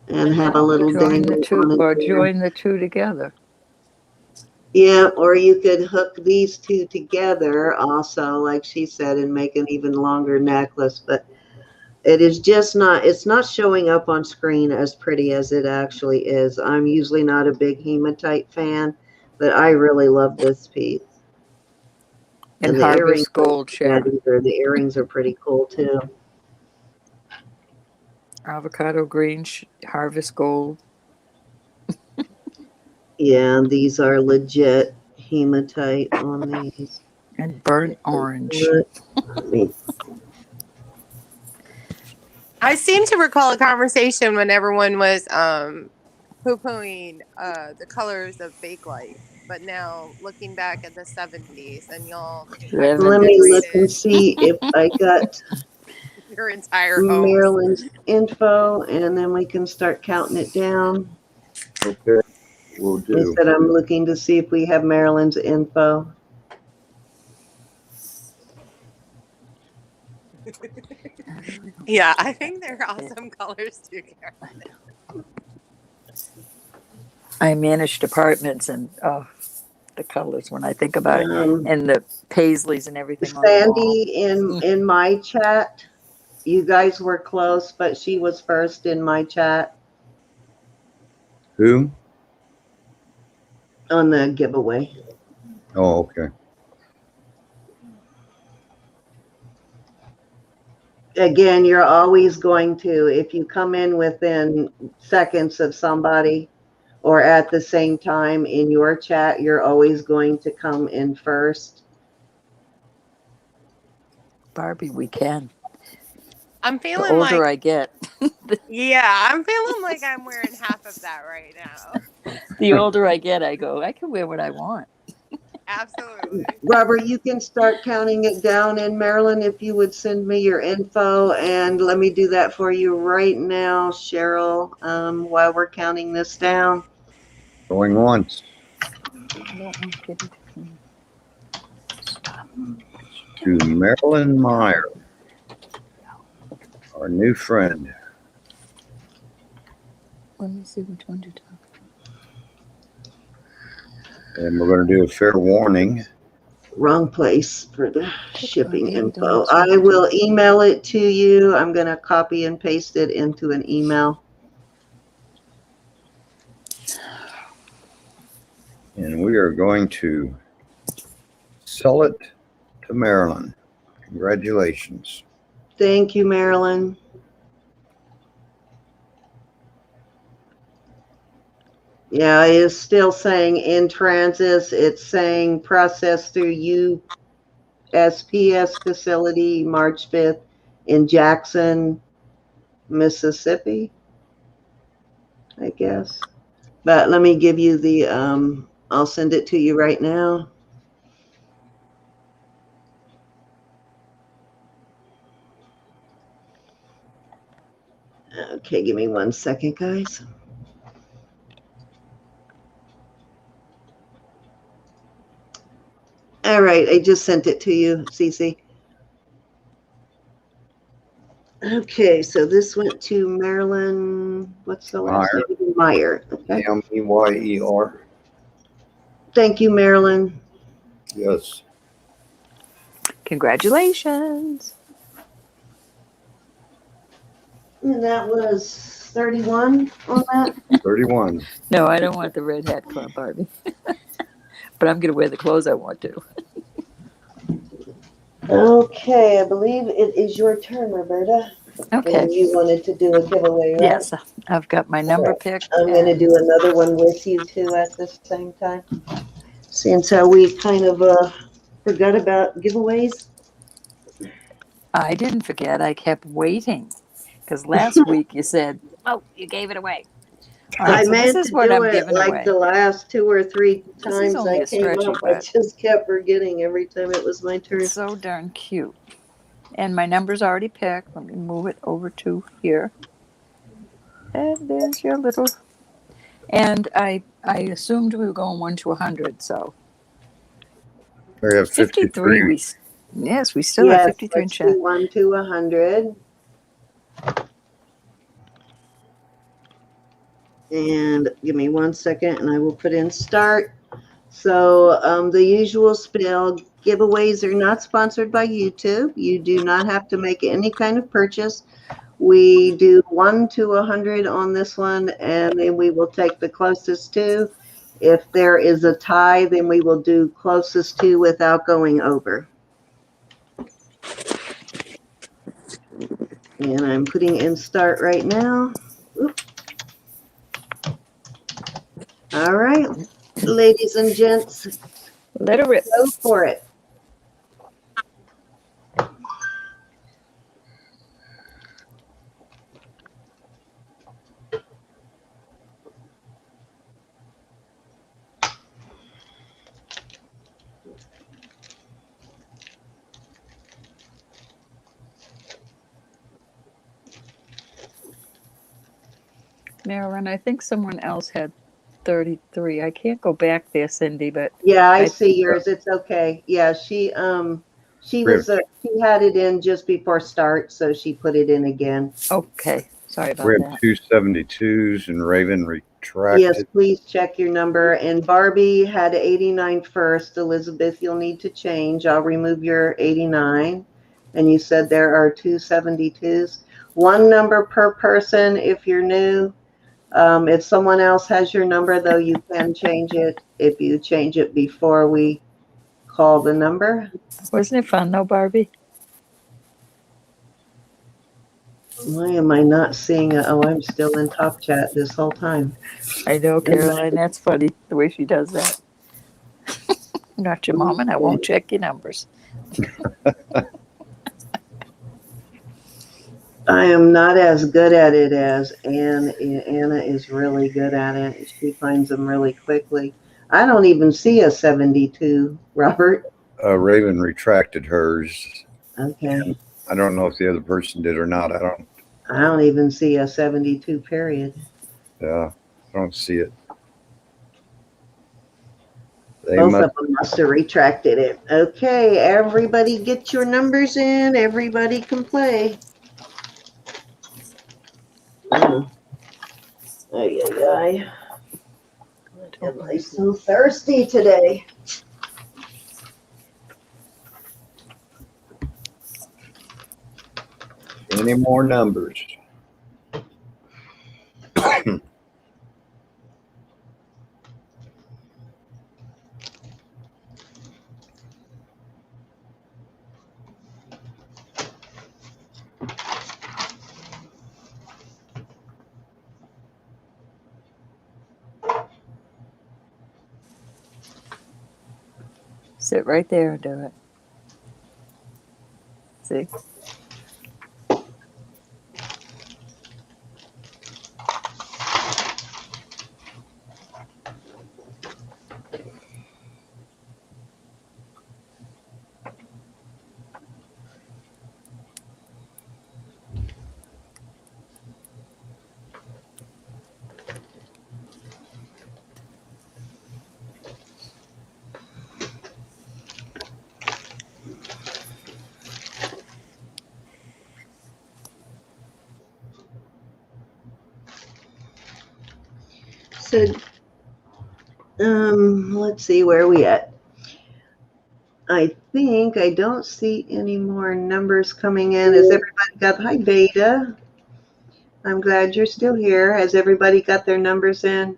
and have a little Join the dangle two on it or there. join the two together. Yeah, or you could hook these two together also, like she said, and make an even longer necklace. But it is just not, it's not showing up on screen as pretty as it actually is. I'm usually not a big hematite fan, but I really love this piece. And the earrings harvest gold aren't bad share. either. The earrings are pretty cool too. Avocado green, harvest gold. Yeah, and these are legit hematite on these. And burnt orange. I seem to recall a conversation when everyone was poo-pooing the colors of Bakelite, but now looking back at the 70s and y'all Let me look and see if I got your entire home. Marilyn's info, and then we can start counting it down. Okay, we'll He do. said I'm looking to see if we have Marilyn's info. Yeah, I think they're awesome colors too, Karen. I managed apartments, and the colors when I think about it, and the paisleys and everything on the wall. Sandy in my chat, you guys were close, but she was first in my chat Who? on the giveaway. Oh, okay. Again, you're always going to, if you come in within seconds of somebody or at the same time in your chat, you're always going to come in first. Barbie, we can. I'm The feeling older like I get, yeah, I'm feeling like I'm wearing half of that right now. the older I get, I go, I can wear what I want. Absolutely. Robert, you can start counting it down. And Marilyn, if you would send me your info, and let me do that for you right now, Cheryl, while we're counting this down. Going once. To Marilyn Meyer, our new friend. Let me see which one to talk. And we're going to do a fair warning. Wrong place for the shipping info. I will email it to you. I'm going to copy and paste it into an email. And we are going to sell it to Marilyn. Congratulations. Thank you, Marilyn. Yeah, it is still saying in transit. It's saying processed through USPS facility March 5th in Jackson, Mississippi, I guess. But let me give you the, I'll send it to you right now. Okay, give me 1 second, guys. All right, I just sent it to you, Cece. Okay, so this went to Marilyn, what's the last name? Meyer. Okay. M-E-Y-E-R. Thank you, Marilyn. Yes. Congratulations. And that was 31 on that? 31. No, I don't want the red hat club, Barbie. But I'm going to wear the clothes I want to. Okay, I believe it is your turn, Roberta. Okay. And you wanted to do a giveaway, right? Yes, I've got my number picked. I'm going to do another one with you too at the same time. Since we kind of forgot about giveaways. I didn't forget. I kept waiting because last week you said, "Oh, you gave it away." All I right, so this meant is to what do I'm it giving like away. the last 2 or 3 This is times only I a came stretchy, up. I but just kept forgetting every time it was my turn. it's so darn cute. And my number's already picked. Let me move it over to here. And there's your little. And I assumed we were going 1 to 100, so We have 53. 53. Yes, we still have Yes, 53 in let's chat. do 1 to 100. And give me 1 second and I will put in start. So the usual spiel, giveaways are not sponsored by YouTube. You do not have to make any kind of purchase. We do 1 to 100 on this one, and then we will take the closest to. If there is a tie, then we will do closest to without going over. And I'm putting in start right now. Oop. All right, ladies and gents, Let it rip. go for it. Marilyn, I think someone else had 33. I can't go back there, Cindy, but Yeah, I I see think yours. It's okay. Yeah, she We was have, she had it in just before start, so she put it in again. okay. Sorry we about have that. 272s and Raven Yes, retracted. please check your number. And Barbie had 89 first. Elizabeth, you'll need to change. I'll remove your 89. And you said there are 272s. One number per person if you're new. If someone else has your number, though, you can change it if you change it before we call the number. Wasn't it fun though, Barbie? Why am I not seeing it? Oh, I'm still in top chat this whole time. I know, Caroline. That's funny the way she does that. I'm not your mom, and I won't check your numbers. I am not as good at it as Anne. Anna is really good at it. She finds them really quickly. I don't even see a 72, Robert. Raven retracted hers. Okay. I don't know if the other person did or not. I don't even see a 72 period. I don't see it. They Both must. of them must have retracted it. Okay, everybody get your numbers in. Everybody can play. Ay, ay, ay. Am I so thirsty today? Any more numbers? Sit right there and do it. See? So, let's see, where are we at? I think I don't see any more numbers coming in. Has everybody got, hi Beta. I'm glad you're still here. Has everybody got their numbers in?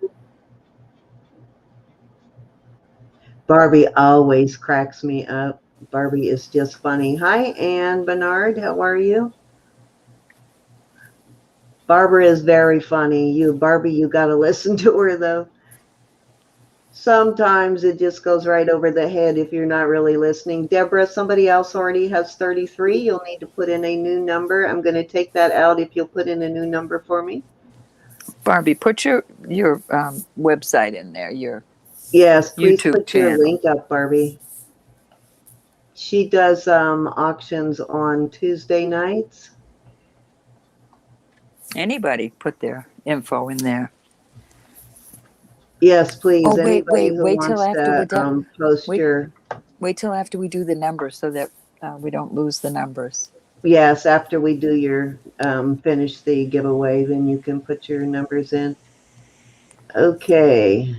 Barbie always cracks me up. Barbie is just funny. Hi, Ann Bernard. How are you? Barbara is very funny. Barbie, you got to listen to her, though. Sometimes it just goes right over the head if you're not really listening. Deborah, somebody else already has 33. You'll need to put in a new number. I'm going to take that out if you'll put in a new number for me. Barbie, put your website in there, your Yes, please YouTube put your channel. link up, Barbie. She does auctions on Tuesday nights. Anybody put their info in there. Yes, please. Oh, Anybody who wait till wants after we're to done. post Wait. your. Wait till after we do the numbers so that we don't lose the numbers. Yes, after we do your finish the giveaway, then you can put your numbers in. Okay.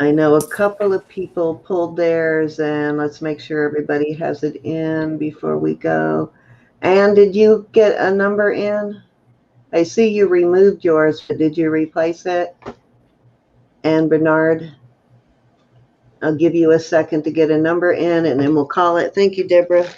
I know a couple of people pulled theirs, and let's make sure everybody has it in before we go. And did you get a number in? I see you removed yours, but did you replace it? And Bernard, I'll give you a second to get a number in, and then we'll call it. Thank you, Deborah.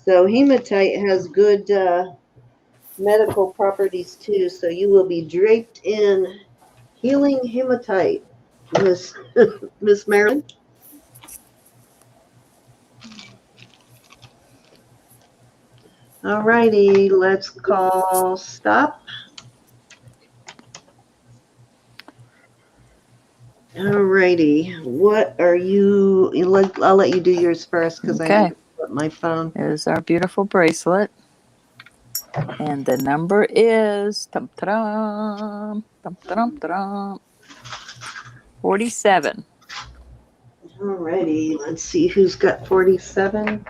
So hematite has good medical properties too. So you will be draped in healing hematite, Miss Miss Marilyn. All righty, let's call stop. All righty, what are you? I'll let you do yours first because I need to put my phone. There's our beautiful bracelet. And the number is 47. All righty, let's see who's got 47.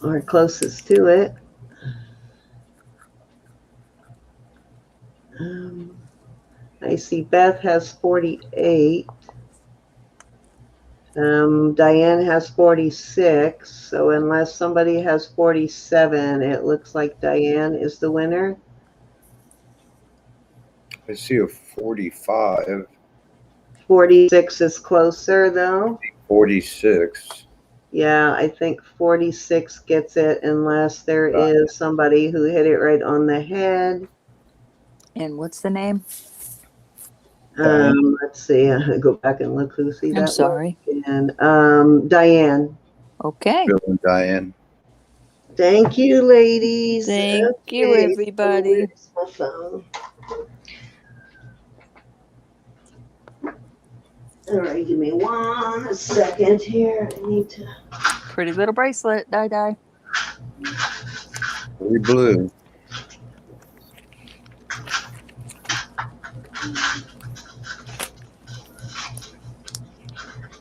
Or closest to it. I see Beth has 48. Diane has 46. So unless somebody has 47, it looks like Diane is the winner. I see a 45. 46 is closer though. 46. Yeah, I think 46 gets it unless there is somebody who hit it right on the head. And what's the name? Let's see. I go back and look who see that. I'm sorry. And Diane. Okay. Bill and Diane. Thank you, ladies. Thank you, everybody. So where's my phone? All right, give me 1 second here. I need to. Pretty little bracelet. Die. Very blue.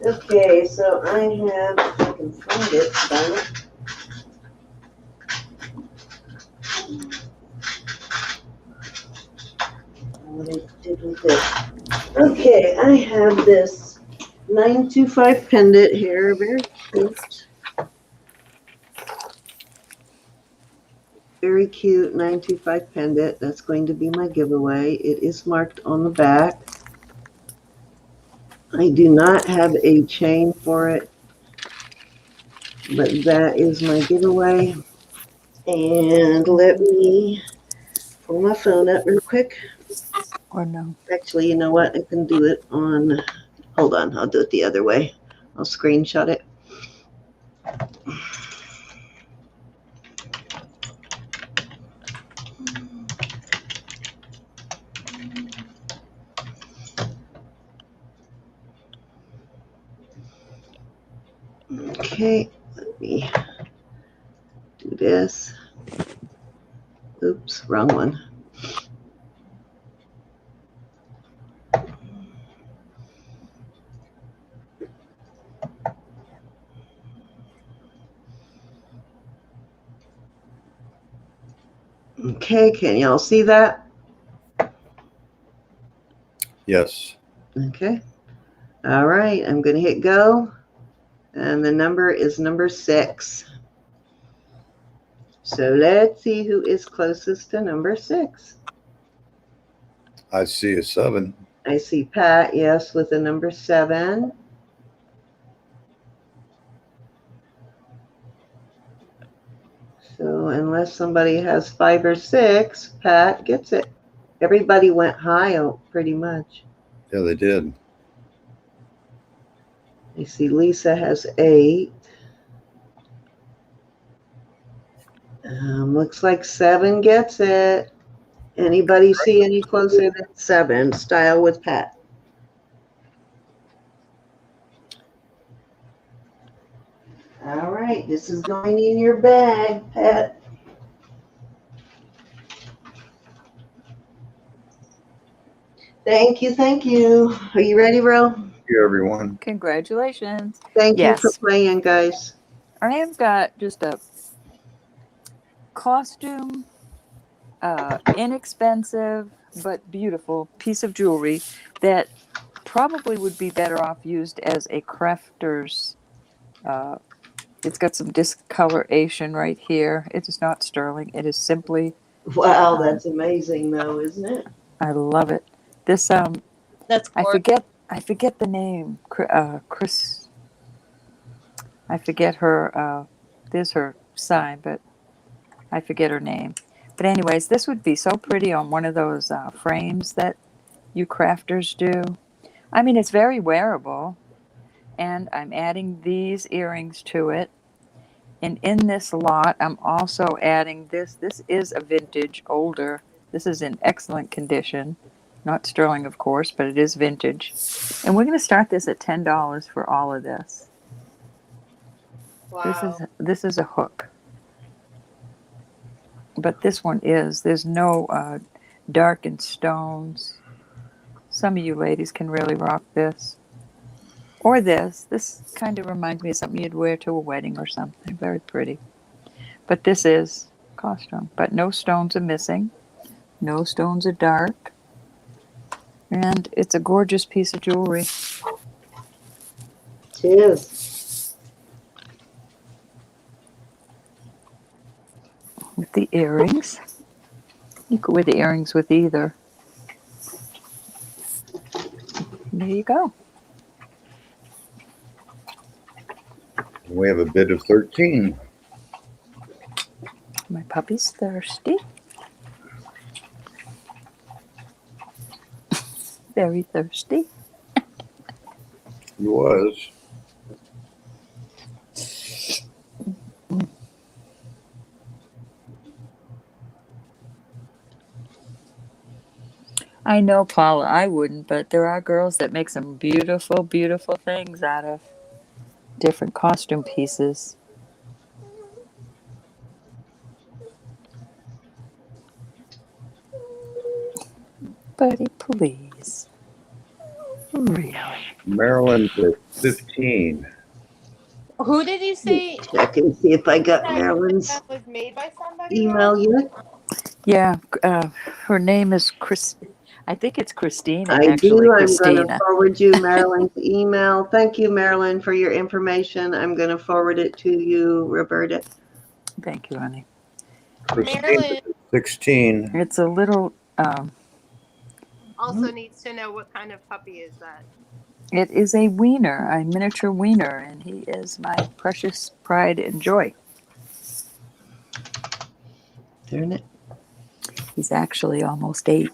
Okay, so I have, if I can find it, what I did with it. Okay, I have this 925 pendant here, very cute. Very cute 925 pendant. That's going to be my giveaway. It is marked on the back. I do not have a chain for it, but that is my giveaway. And let me pull my phone up real quick. Or no. Actually, you know what? I can do it on, hold on, I'll do it the other way. I'll screenshot it. Okay, let me do this. Oops, wrong one. Okay, can y'all see that? Yes. Okay. All right, I'm going to hit go. And the number is number 6. So let's see who is closest to number 6. I see a 7. I see Pat, yes, with the number 7. So unless somebody has 5 or 6, Pat gets it. Everybody went high pretty much. Yeah, they did. I see Lisa has 8. Looks like 7 gets it. Anybody see any closer than 7? Style with Pat. All right, this is going in your bag, Pat. Thank you, thank you. Are you ready, Ro? Thank you, everyone. Congratulations. Thank you for Yes. playing, guys. I have got just a costume, inexpensive but beautiful piece of jewelry that probably would be better off used as a crafter's. It's got some discoloration right here. It is not sterling. It is simply. Wow, that's amazing, though, isn't it? I love it. This That's I gorgeous. forget the name. Chris. I forget her. There's her sign, but I forget her name. But anyways, this would be so pretty on one of those frames that you crafters do. I mean, it's very wearable, and I'm adding these earrings to it. And in this lot, I'm also adding this. This is a vintage, older. This is in excellent condition. Not sterling, of course, but it is vintage. And we're going to start this at $10 for all of this. Wow. This is a hook. But this one is. There's no darkened stones. Some of you ladies can really rock this. Or this. This kind of reminds me of something you'd wear to a wedding or something. Very pretty. But this is costume. But no stones are missing. No stones are dark. And it's a gorgeous piece of jewelry. It is. With the earrings. You could wear the earrings with either. There you go. We have a bid of 13. My puppy's thirsty. Very thirsty. He was. I know, Paula, I wouldn't, but there are girls that make some beautiful, beautiful things out of different costume pieces. Buddy, please. Really? Maryland for 15. Who did you say Check and see if I got Marilyn's that was made by somebody? email yet. Yeah, her name is Chris. I think it's Christina, I actually, do. I'm going to Christina. forward you Marilyn's email. Thank you, Marilyn, for your information. I'm going to forward it to you, Roberta. Thank you, honey. Christina, Maryland 16. It's a little, also needs to know what kind of puppy is that. it is a wiener, a miniature wiener, and he is my precious pride and joy. Darn it. He's actually almost 8.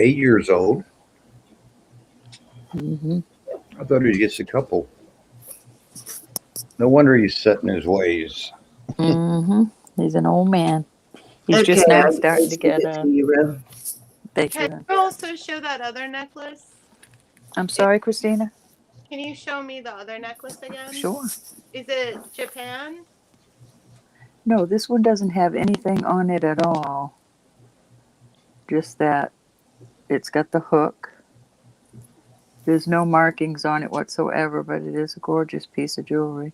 8 years old. Mm-hmm. I thought he gets a couple. No wonder he's set in his ways. Mm-hmm. He's an old man. He's just Okay, now I starting to posted get it to you, Ro. Thank Can you. you also show that other necklace? I'm sorry, Christina? Can you show me the other necklace again? Sure. Is it Japan? No, this one doesn't have anything on it at all. Just that it's got the hook. There's no markings on it whatsoever, but it is a gorgeous piece of jewelry.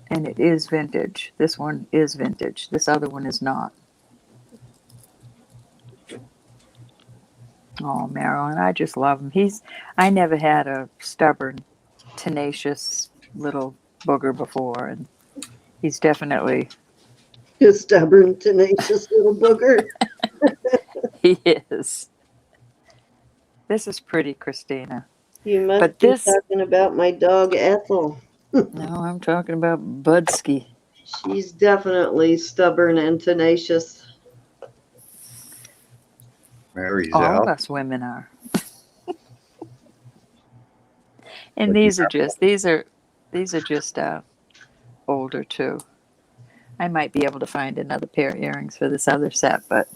And it is vintage. This one is vintage. This other one is not. Oh, Marilyn, I just love him. I never had a stubborn, tenacious little booger before, and he's definitely, You stubborn, tenacious little booger. he is. This is pretty, Christina. You must But be this- talking about my dog, Ethel. No, I'm talking about Budsky. She's definitely stubborn and tenacious. Mary's All of out. us women are. And But these are just older too. I might be able to find another pair of earrings for this other set, but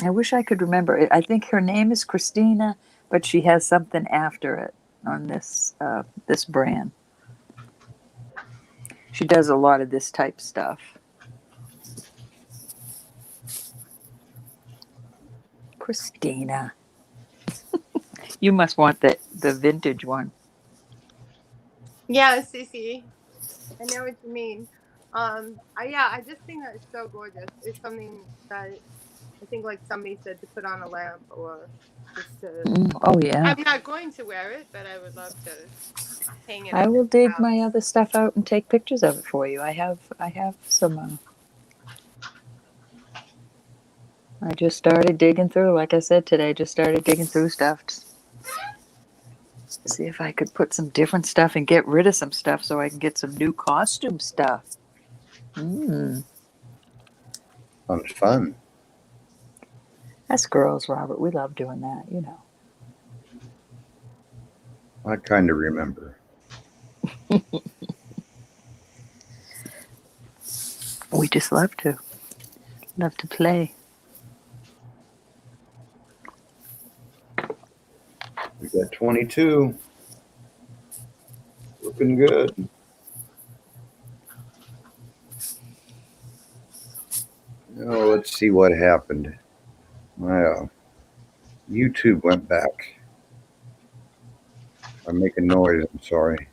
I wish I could remember it. I think her name is Christina, but she has something after it on this this brand. She does a lot of this type stuff. Christina. You must want the vintage one. Yeah, Cece. I know what you mean. I just think that it's so gorgeous. It's something that I think, like somebody said, to put on a lamp or just to. Oh yeah. I'm not going to wear it, but I would love to hang it. I in will the dig house. my other stuff out and take pictures of it for you. I have some. I just started digging through, like I said today. Just started digging through stuff. See if I could put some different stuff and get rid of some stuff so I can get some new costume stuff. Sounds fun. Us girls, Robert, we love doing that, you know. I kind of remember. We just love to play. We got 22. Looking good. Now let's see what happened. My YouTube went back. I'm making noise. I'm sorry.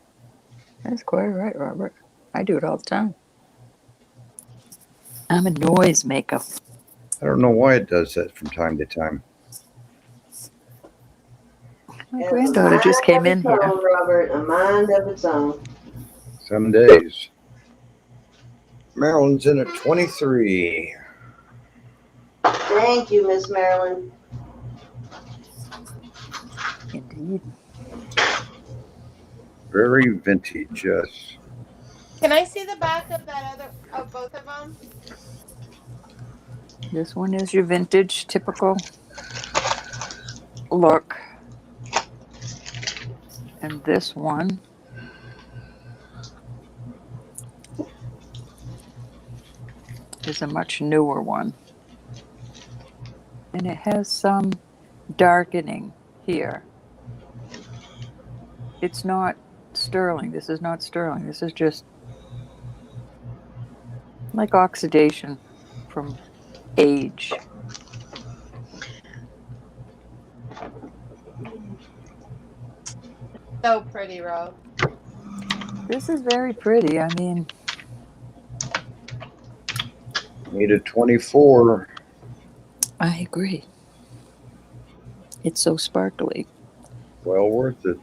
That's quite right, Robert. I do it all the time. I'm a noise maker. I don't know why it does that from time to time. My granddaughter just came in here. Robert, a mind of its own. Some days. Maryland's in at 23. Thank you, Miss Marilyn. Indeed. Very vintage, yes. Can I see the back of both of them? This one is your vintage, typical look. And this one is a much newer one. And it has some darkening here. It's not sterling. This is not sterling. This is just like oxidation from age. So pretty, Rob. This is very pretty. I mean, Made a 24. I agree. It's so sparkly. Well worth it.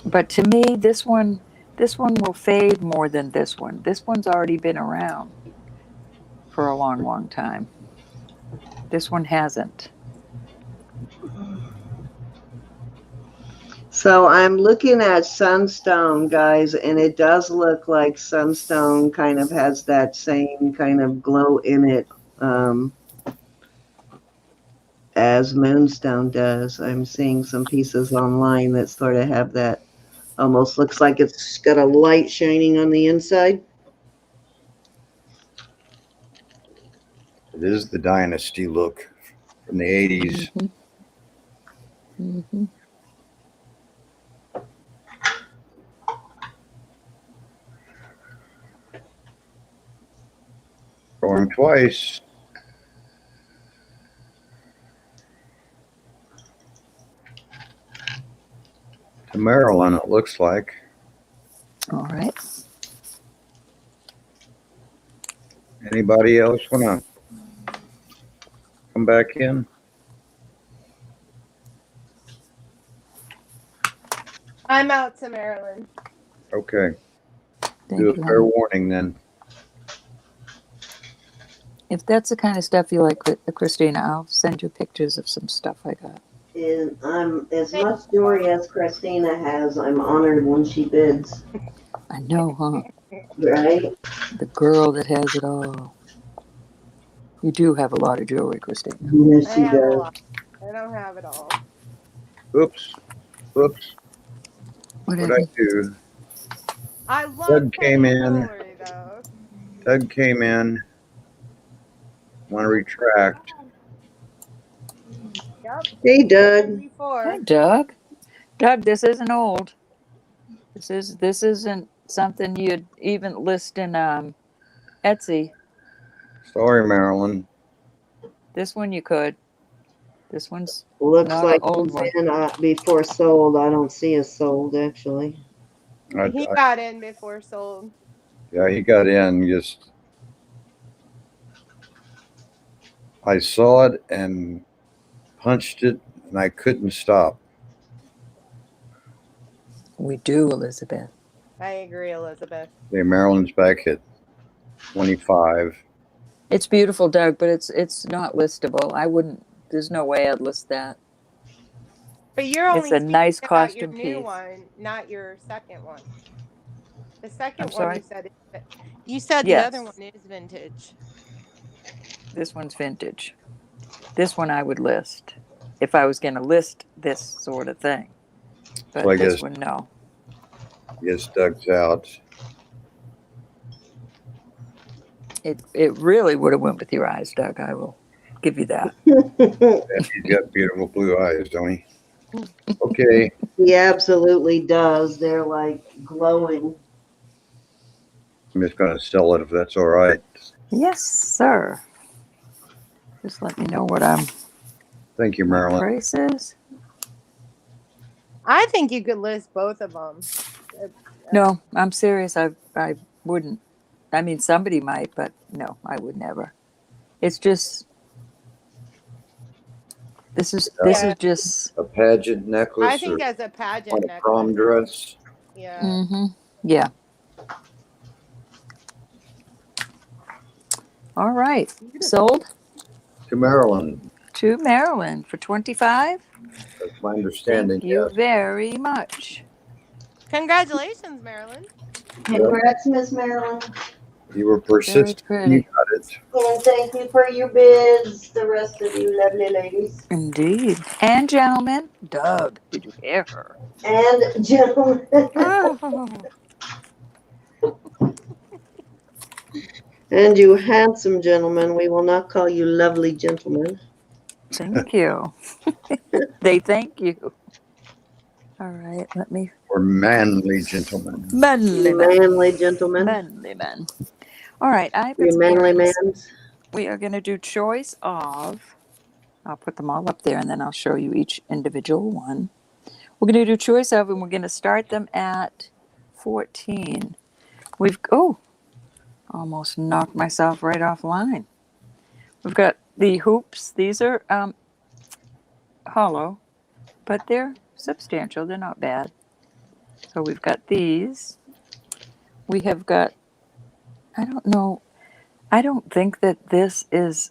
But to me, this one will fade more than this one. This one's already been around for a long, long time. This one hasn't. So I'm looking at Sunstone, guys, and it does look like Sunstone kind of has that same kind of glow in it as Moonstone does. I'm seeing some pieces online that sort of have that, almost looks like it's got a light shining on the inside. It is the Dynasty look from the 80s. Mm-hmm. Mm-hmm. Going twice. To Maryland, it looks like. All right. Anybody else want to come back in? I'm out to Maryland. Okay. Thank Do a you. fair warning then. If that's the kind of stuff you like, Christina, I'll send you pictures of some stuff I got. And I'm as much jewelry as Christina has. I'm honored when she bids. I know, huh? Right? The girl that has it all. You do have a lot of jewelry, Christina. Yes, I she have a does. lot. I don't have it all. Oops. Oops. What What'd I happened? do? I love Doug came penny in. jewelry though. Doug came in. Want to retract. Yep. Hey, Been Doug. Hi, before. Doug. Doug, this isn't old. This isn't something you'd even list in Etsy. Sorry, Marilyn. This one you could. This one's Looks not an like old he's one. in before sold. I don't see us sold, actually. He got in before sold. Yeah, he got in. Just I saw it and punched it, and I couldn't stop. We do, Elizabeth. I agree, Elizabeth. Okay, Marilyn's back at 25. It's beautiful, Doug, but it's not listable. I wouldn't. There's no way I'd list that. But you're It's only a speaking nice about your costume new piece. one, not your second one. The I'm second one sorry. you said the other one Yes, is vintage. this one's vintage. This one I would list if I was going to list this sort of thing. But So I this guess one, no. Doug's out. It really would have went with your eyes, Doug. I will give you that. He's got beautiful blue eyes, don't he? Okay. He absolutely does. They're like glowing. I'm just going to sell it if that's all right. Yes, sir. Just let me know what Thank you, my Marilyn. price is. I think you could list both of them. No, I'm serious. I wouldn't. I mean, somebody might, but no, I would never. It's just this is just. A pageant I necklace think or as a on pageant a necklace. prom dress. Yeah. Mm-hmm. Yeah. All right. Sold To Marilyn. to Maryland for 25. That's my understanding. Thank you Yes. very much. Congratulations, Marilyn. Congrats, Miss Marilyn. You were Very persistent. You pretty. got it. And thank you for your bids, the rest of you lovely ladies. Indeed. And gentlemen, Doug, did you hear her? And gentlemen. Oh, And you handsome gentlemen. We will not call you lovely gentlemen. thank you. They thank you. All right, let me. Or manly gentlemen. Manly You man. manly gentlemen. Manly man. All right, I've got You some manly earrings. mans. We are going to do choice of. I'll put them all up there and then I'll show you each individual one. We're going to do choice of, and we're going to start them at 14. Almost knocked myself right off line. We've got the hoops. These are hollow, but they're substantial. They're not bad. So we've got these. We have got, I don't know, I don't think that this is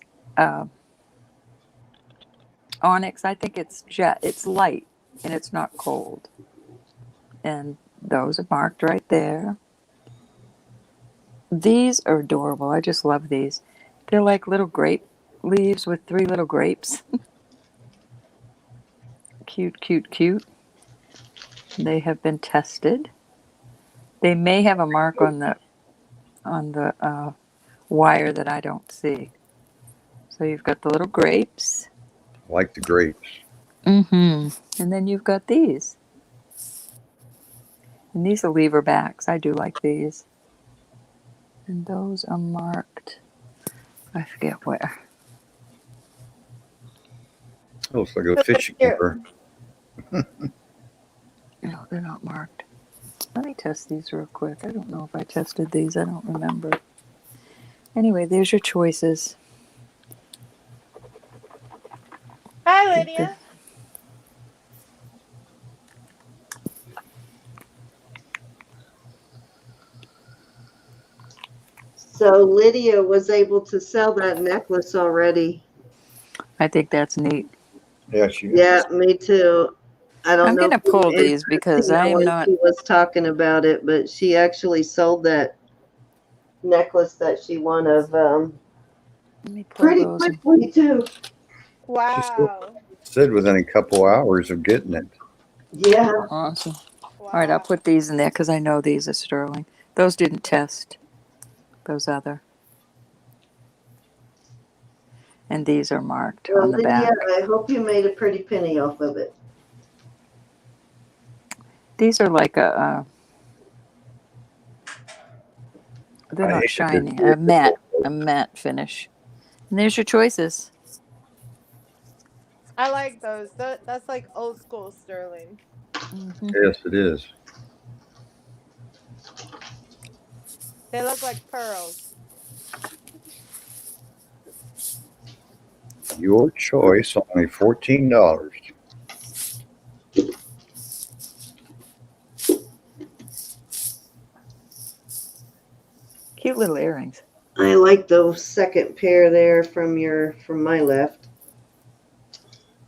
onyx. I think it's jet. It's light and it's not cold. And those are marked right there. These are adorable. I just love these. They're like little grape leaves with 3 little grapes. Cute, cute, cute. They have been tested. They may have a mark on the wire that I don't see. So you've got the little grapes. Like the grapes. Mm-hmm. And then you've got these. And these are lever backs. I do like these. And those are marked. I forget where. Looks like a fishing lure. No, they're not marked. Let me test these real quick. I don't know if I tested these. I don't remember. Anyway, there's your choices. Hi, Lydia. So Lydia was able to sell that necklace already. I think that's neat. Yeah, she Yeah, is. me too. I don't I'm know going to if you pull were these because interested I am when not. she was talking about it, but she actually sold that necklace that she won of Let me pull pretty those. quickly too. She still Wow. said within a couple hours of getting it. Yeah. Awesome. All right, I'll Wow. put these in there because I know these are sterling. Those didn't test. Those other. And these are marked Well, on the Lydia, back. I hope you made a pretty penny off of it. These are like they're I not hate to shiny, do it. a matte finish. And there's your choices. I like those. That's like old school sterling. Hmm. Yes, it is. They look like pearls. Your choice, only $14. Cute little earrings. I like the second pair there from my left.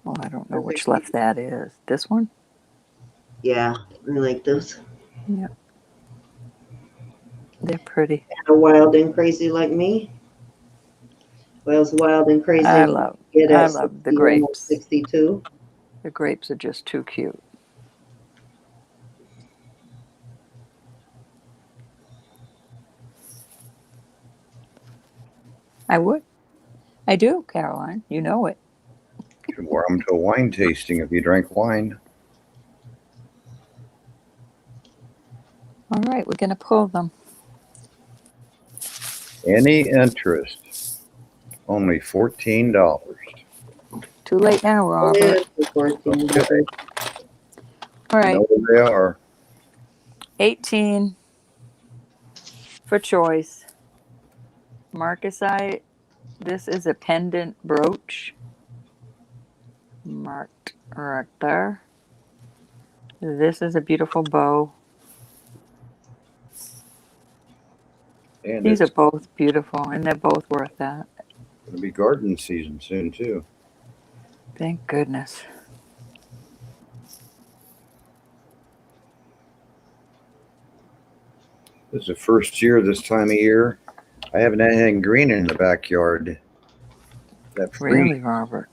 Oh, I don't know Those are which cute. left that is. This one? Yeah, I like those. Yeah, they're pretty. A wild and crazy like me. Well, it's wild and crazy I if love you get I at love the 60, almost grapes. 62. The grapes are just too cute. I would. I do, Caroline. You know it. You can wear them to a wine tasting if you drink wine. All right, we're going to pull them. Any interest, only $14. Too late now, Robert. Yeah, for Okay, $14. All you right, know where they are. 18 for choice. Marcasite. This is a pendant brooch. Marked right there. This is a beautiful bow. And These are it's both beautiful, and they're both worth that. going to be garden season soon, too. Thank goodness. This is the first year this time of year. I haven't had anything green in the backyard. Really, Robert?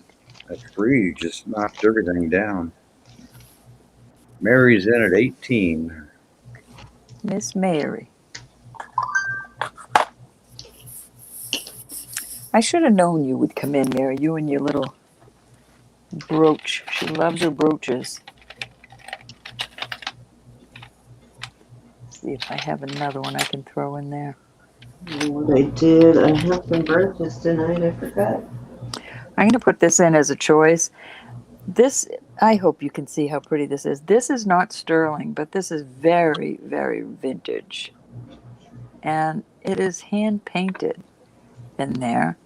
That freeze just knocked everything down. Mary's in at 18. Miss Mary. I should have known you would come in, Mary. You and your little brooch. She loves her brooches. See if I have another one I can throw in there. You know what I did? I have some brooches tonight. I forgot. I'm going to put this in as a choice. This, I hope you can see how pretty this is. This is not sterling, but this is very, very vintage. And it is hand painted in there.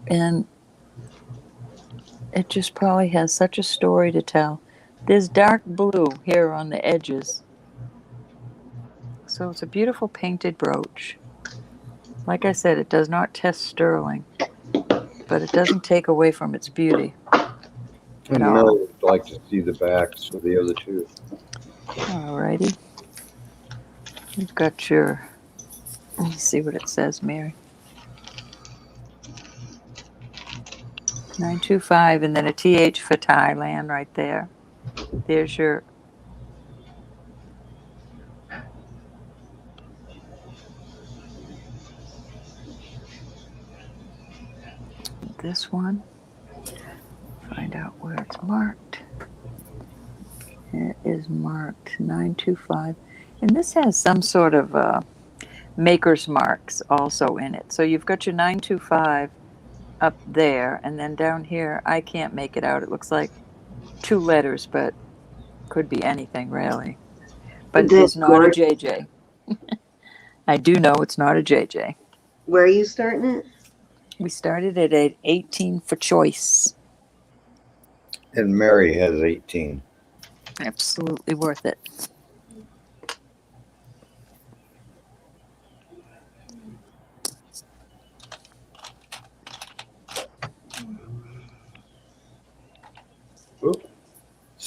And it just probably has such a story to tell. There's dark blue here on the edges. So it's a beautiful painted brooch. Like I said, it does not test sterling, but it doesn't take away from its beauty at And all. Mel would like to see the backs of the other two. Alrighty. You've got your, let me see what it says, Mary. 925 and then a TH for Thailand right there. There's your this one. Find out where it's marked. It is marked 925. And this has some sort of maker's marks also in it. So you've got your 925 up there, and then down here, I can't make it out. It looks like two letters, but could be anything really. But it That's is not a gorgeous. JJ. I do know it's not a JJ. Where are you starting it? We started it at 18 for choice. And Mary has 18. Absolutely worth it.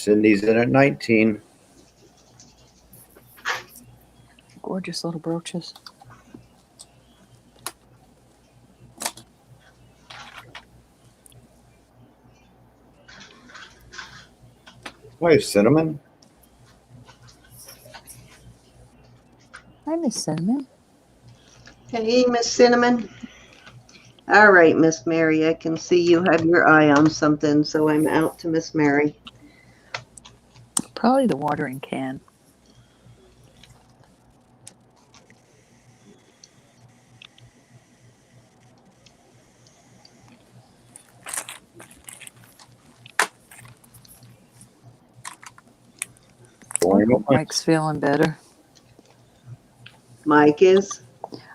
Cindy's in at 19. Gorgeous little brooches. Why, Cinnamon? Hi, Miss Cinnamon. Hey, Miss Cinnamon. All right, Miss Mary, I can see you have your eye on something, so I'm out to Miss Mary. Probably the watering can. I hope Mike's feeling better. Mike is?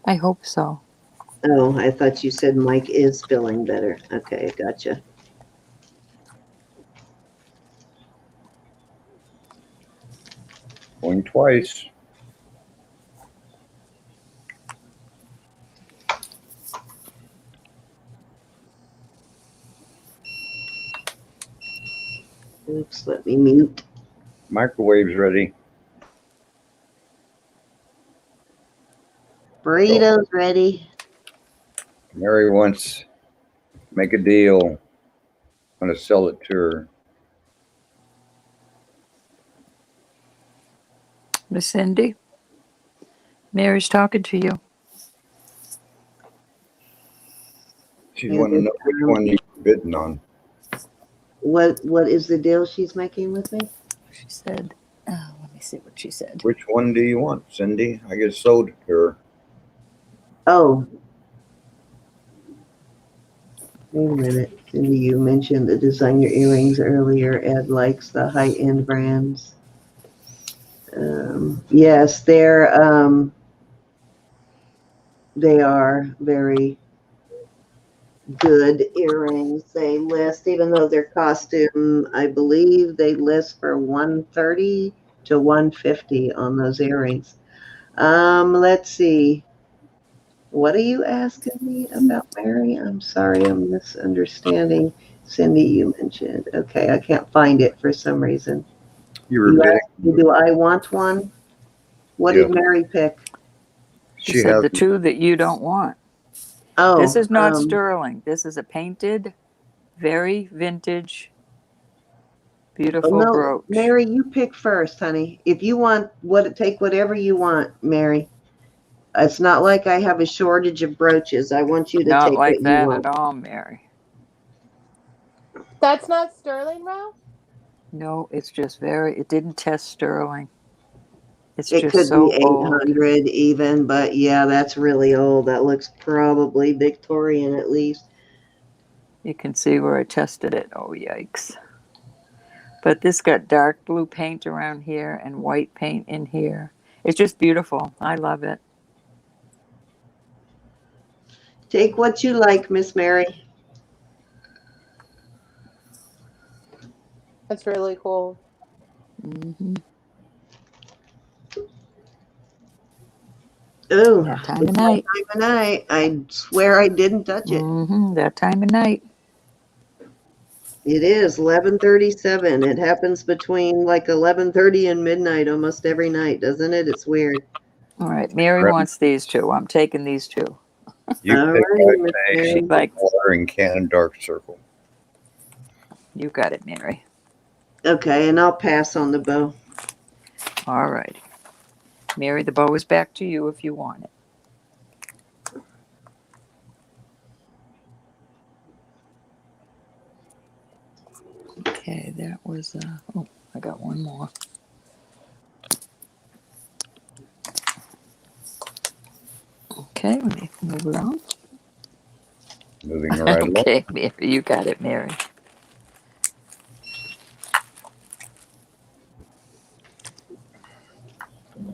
I hope so. Oh, I thought you said Mike is feeling better. Okay, gotcha. Going twice. Oops, let me mute. Microwave's ready. Burrito's ready. Mary wants to make a deal. I'm going to sell it to her. Miss Cindy, Mary's talking to you. She's wanting to know which one you're bidding on. What is the deal she's making with me? She said, oh, let me see what she said. Which one do you want, Cindy? I just sold it to her. Oh. Wait a minute. Cindy, you mentioned the designer earrings earlier. Ed likes the high-end brands. Yes, they are very good earrings. They list, even though they're costume, I believe they list for $130 to $150 on those earrings. Let's see. What are you asking me about, Mary? I'm sorry, I'm misunderstanding. Cindy, you mentioned. Okay, I can't find it for some reason. You asked me, do I want one? What did Mary pick? She said the two that you don't want. Oh, this is not sterling. This is a painted, very vintage, beautiful brooch. Mary, you pick first, honey. If you want, take whatever you want, Mary. It's not like I have a shortage of brooches. I want you to not take like what that you want. at all, Mary. That's not sterling, Ralph? No, it's just it didn't test sterling. It's it just could so be 800 old. even, but yeah, that's really old. That looks probably Victorian at least. You can see where I tested it. Oh, yikes. But this got dark blue paint around here and white paint in here. It's just beautiful. I love it. Take what you like, Miss Mary. That's really cool. Mm-hmm. Oh, that time of night. That time of night. I swear I didn't touch it. Mm-hmm. That time of night. It is 11:37. It happens between like 11:30 and midnight almost every night, doesn't it? It's weird. All right, Mary wants these two. I'm taking these two. You All pick right, She likes watering can dark circle. You got it, Mary. Okay, and I'll pass on the bow. All right. Mary, the bow is back to you if you want it. Okay, that was, oh, I got one more. Okay, let me move along. Moving right along. Okay, Mary, you got it, Mary.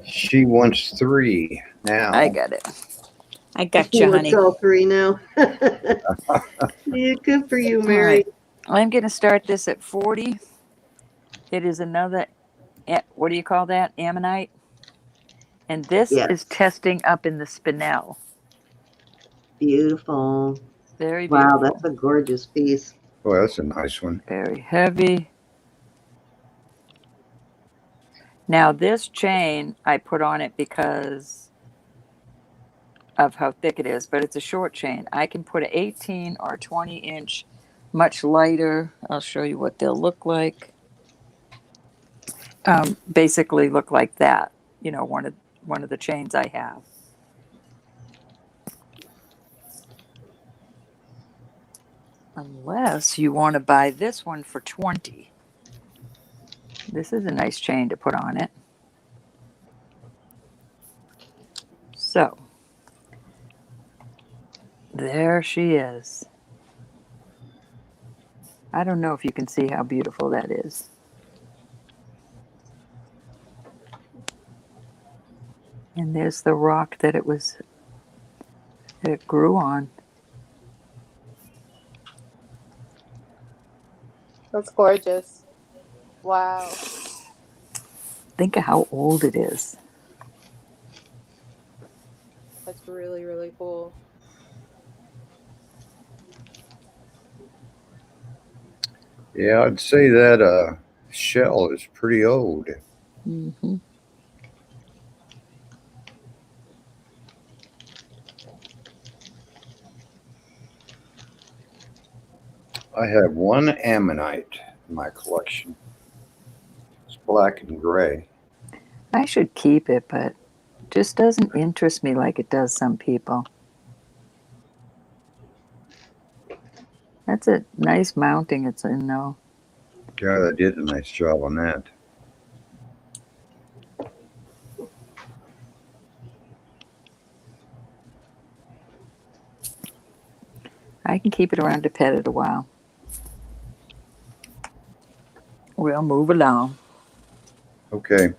She wants 3 now. I got it. I got you, honey. She wants all 3 now. Yeah, good for you, Mary. Right. I'm going to start this at 40. It is another, what do you call that? Ammonite. And this is testing up in the spinel. Beautiful. Very beautiful. Wow, that's a gorgeous piece. Well, that's a nice one. Very heavy. Now this chain I put on it because of how thick it is, but it's a short chain. I can put an 18 or 20 inch, much lighter. I'll show you what they'll look like. Basically look like that. You know, one of the chains I have. Unless you want to buy this one for 20. This is a nice chain to put on it. So, there she is. I don't know if you can see how beautiful that is. And there's the rock that it grew on. That's gorgeous. Wow. Think of how old it is. That's really, really cool. Yeah, I'd say that shell is pretty old. Mm-hmm. I have one ammonite in my collection. It's black and gray. I should keep it, but it just doesn't interest me like it does some people. That's a nice mounting it's in, though. Yeah, they did a nice job on that. I can keep it around to pet it a while. We'll move along. Okay.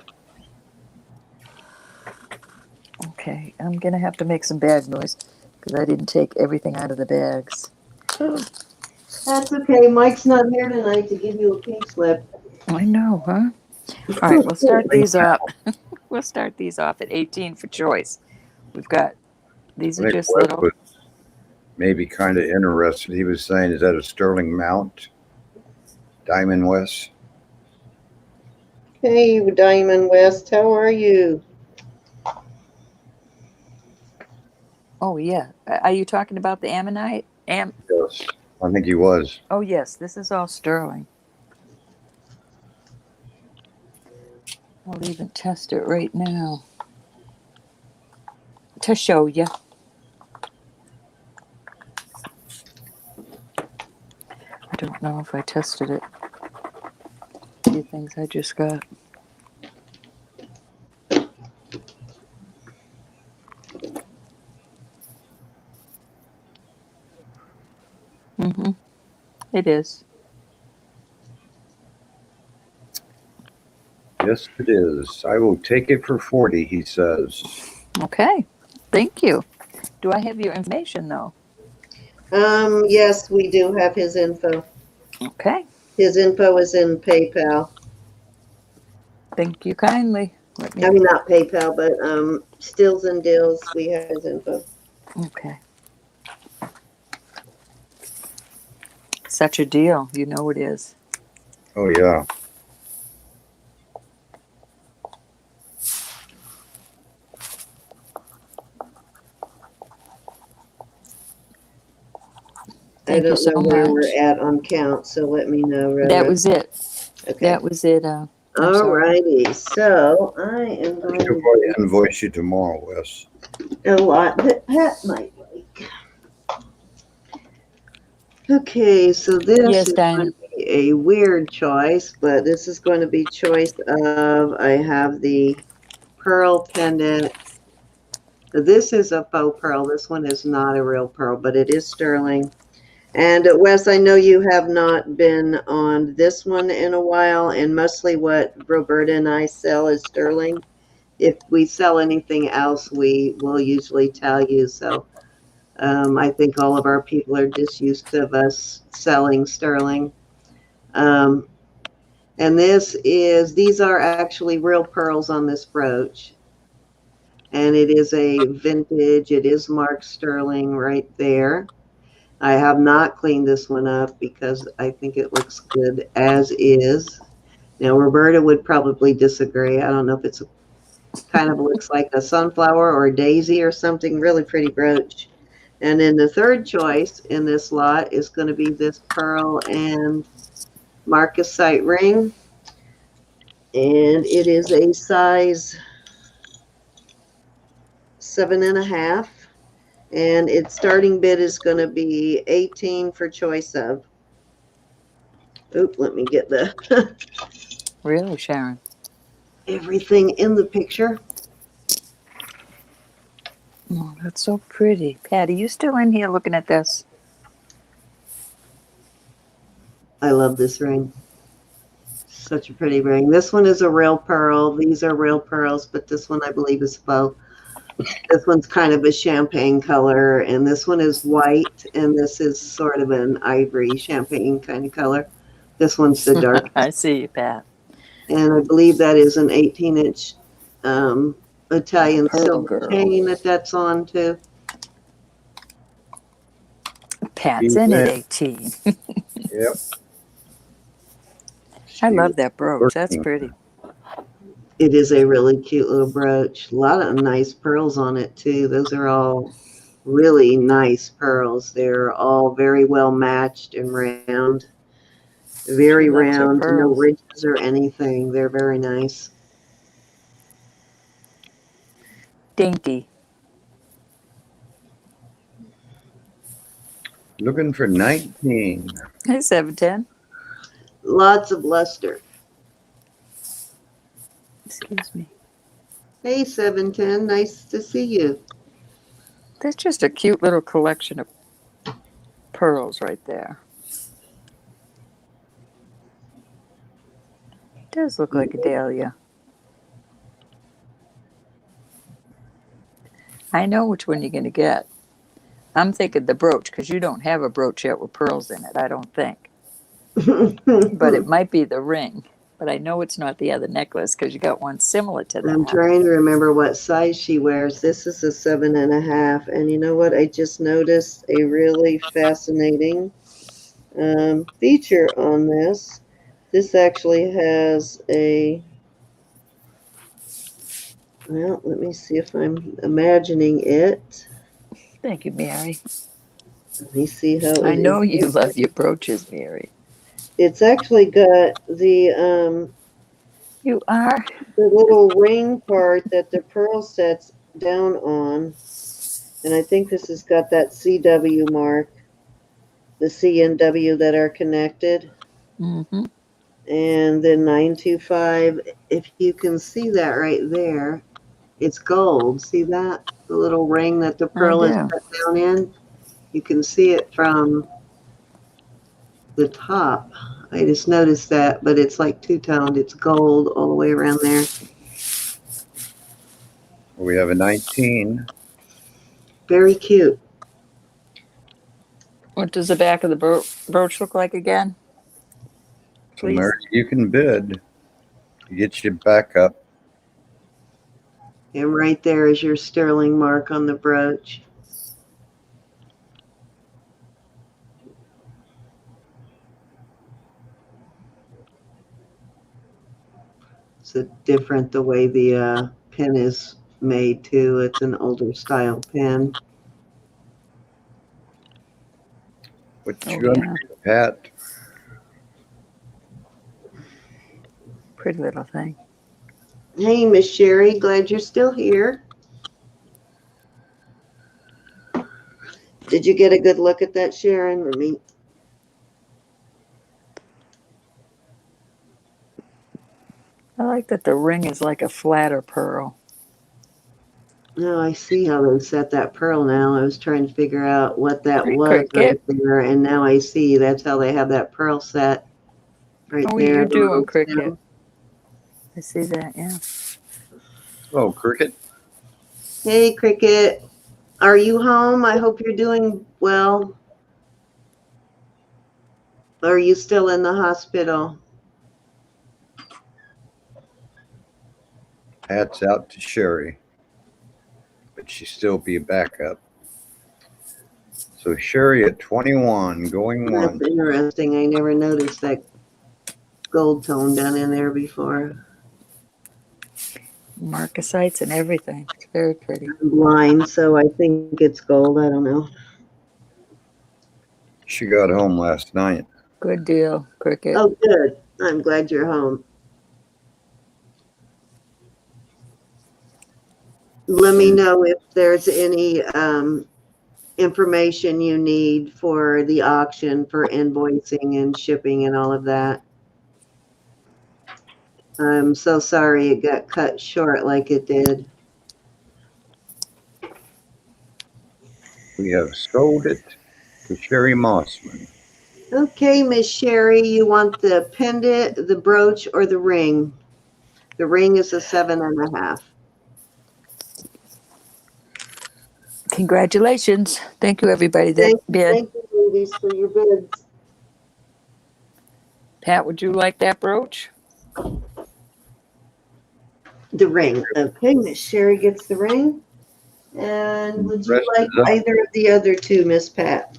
Okay, I'm going to have to make some bag noise because I didn't take everything out of the bags. That's okay. Mike's not here tonight to give you a pink slip. I know, huh? All right, we'll start these up. We'll start these off at 18 for choice. We've got, these I are think just Wes little. was maybe kind of interested. He was saying, is that a sterling mount? Diamond West? Hey, Diamond West, how are you? Oh, yeah. Are you talking about the ammonite? Yes. I think he was. Oh, yes. This is all sterling. I'll even test it right now to show you. I don't know if I tested it. A few things I just got. Mm-hmm. It is. Yes, it is. I will take it for 40, he says. Okay. Thank you. Do I have your information, though? Yes, we do have his info. Okay. His info is in PayPal. Thank you kindly. I mean, not PayPal, but Stills and Deals, we have his info. Okay. Such a deal. You know it is. Oh, yeah. I Thank you don't so know where much. we're at on count, so let me know, Rhoda. That was it. Okay. That was it. All righty. So I am going She'll probably invoice you tomorrow, Wes. a lot that Pat might like. Okay, so this Yes, is Diane. going to be a weird choice, but this is going to be choice of, I have the pearl pendant. This is a faux pearl. This one is not a real pearl, but it is sterling. And Wes, I know you have not been on this one in a while, and mostly what Roberta and I sell is sterling. If we sell anything else, we will usually tell you. So I think all of our people are just used to us selling sterling. And these are actually real pearls on this brooch. And it is a vintage, it is marked sterling right there. I have not cleaned this one up because I think it looks good as is. Now, Roberta would probably disagree. I don't know if it's kind of looks like a sunflower or a daisy or something. Really pretty brooch. And then the third choice in this lot is going to be this pearl and marcasite ring. And it is a size 7.5. And its starting bid is going to be 18 for choice of. Oop, let me get the Really, Sharon? everything in the picture. Oh, that's so pretty. Patty, you still in here looking at this? I love this ring. Such a pretty ring. This one is a real pearl. These are real pearls, but this one I believe is faux. This one's kind of a champagne color, and this one is white, and this is sort of an ivory champagne kind of color. This one's the dark. I see you, Pat. And I believe that is an 18-inch Italian Pearl silver girl. chain that's on too. Pat's in at 18. Yep. I love that brooch. That's pretty. It is a really cute little brooch. A lot of nice pearls on it too. Those are all really nice pearls. They're all very well matched and round. Very She loves her round, no pearls. ridges or anything. They're very nice. Dainty. Looking for 19. Hey, 710. Lots of luster. Excuse me. Hey, 710. Nice to see you. That's just a cute little collection of pearls right there. It does look like a dahlia. I know which one you're going to get. I'm thinking the brooch, because you don't have a brooch yet with pearls in it, I don't think. But it might be the ring. But I know it's not the other necklace, because you got one similar to that. I'm trying to remember what size she wears. This is a 7.5. And you know what? I just noticed a really fascinating feature on this. This actually has a, well, let me see if I'm imagining it. Thank you, Mary. Let me see how I it know is. you love your brooches, Mary. It's actually got the You are? the little ring part that the pearl sets down on. And I think this has got that CW mark, the C and W that are connected. Mm-hmm. And then 925, if you can see that right there, it's gold. See that? The little ring that the pearl is do. set down in? You can see it from the top. I just noticed that, but it's like two-toned. It's gold all the way around there. We have a 19. Very cute. What does the back of the brooch look like again? So Please. Mary, you can bid. Get you back up. And right there is your sterling mark on the brooch. It's different the way the pin is made too. It's an older style pin. What Oh, you gonna yeah. do, Pat? Pretty little thing. Hey, Miss Sherry, glad you're still here. Did you get a good look at that, Sharon? Let me. I like that the ring is like a flatter pearl. No, I see how they set that pearl now. I was trying to figure out what that Hey, was Cricket. right there, and now I see that's how they have that pearl set right Oh, there. you're the doing little Cricket. stem. I see that, yeah. Oh, Cricket. Hey, Cricket. Are you home? I hope you're doing well. Or are you still in the hospital? Pat's out to Sherry, but she still be a backup. So Sherry at 21, going That's once. interesting. I never noticed that gold tone done in there before. Marcasites and everything. It's very pretty. I'm blind, so I think it's gold. I don't know. She got home last night. Good deal, Cricket. Oh, good. I'm glad you're home. Let me know if there's any information you need for the auction for invoicing and shipping and all of that. I'm so sorry it got cut short like it did. We have sold it to Sherry Mossman. Okay, Miss Sherry, you want the pendant, the brooch, or the ring? The ring is a 7.5. Congratulations. Thank you, everybody that bid. Thank you, ladies, for your bids. Pat, would you like that brooch? The ring. Okay, Miss Sherry gets the ring. And would you Rest like is up. either of the other two, Miss Pat?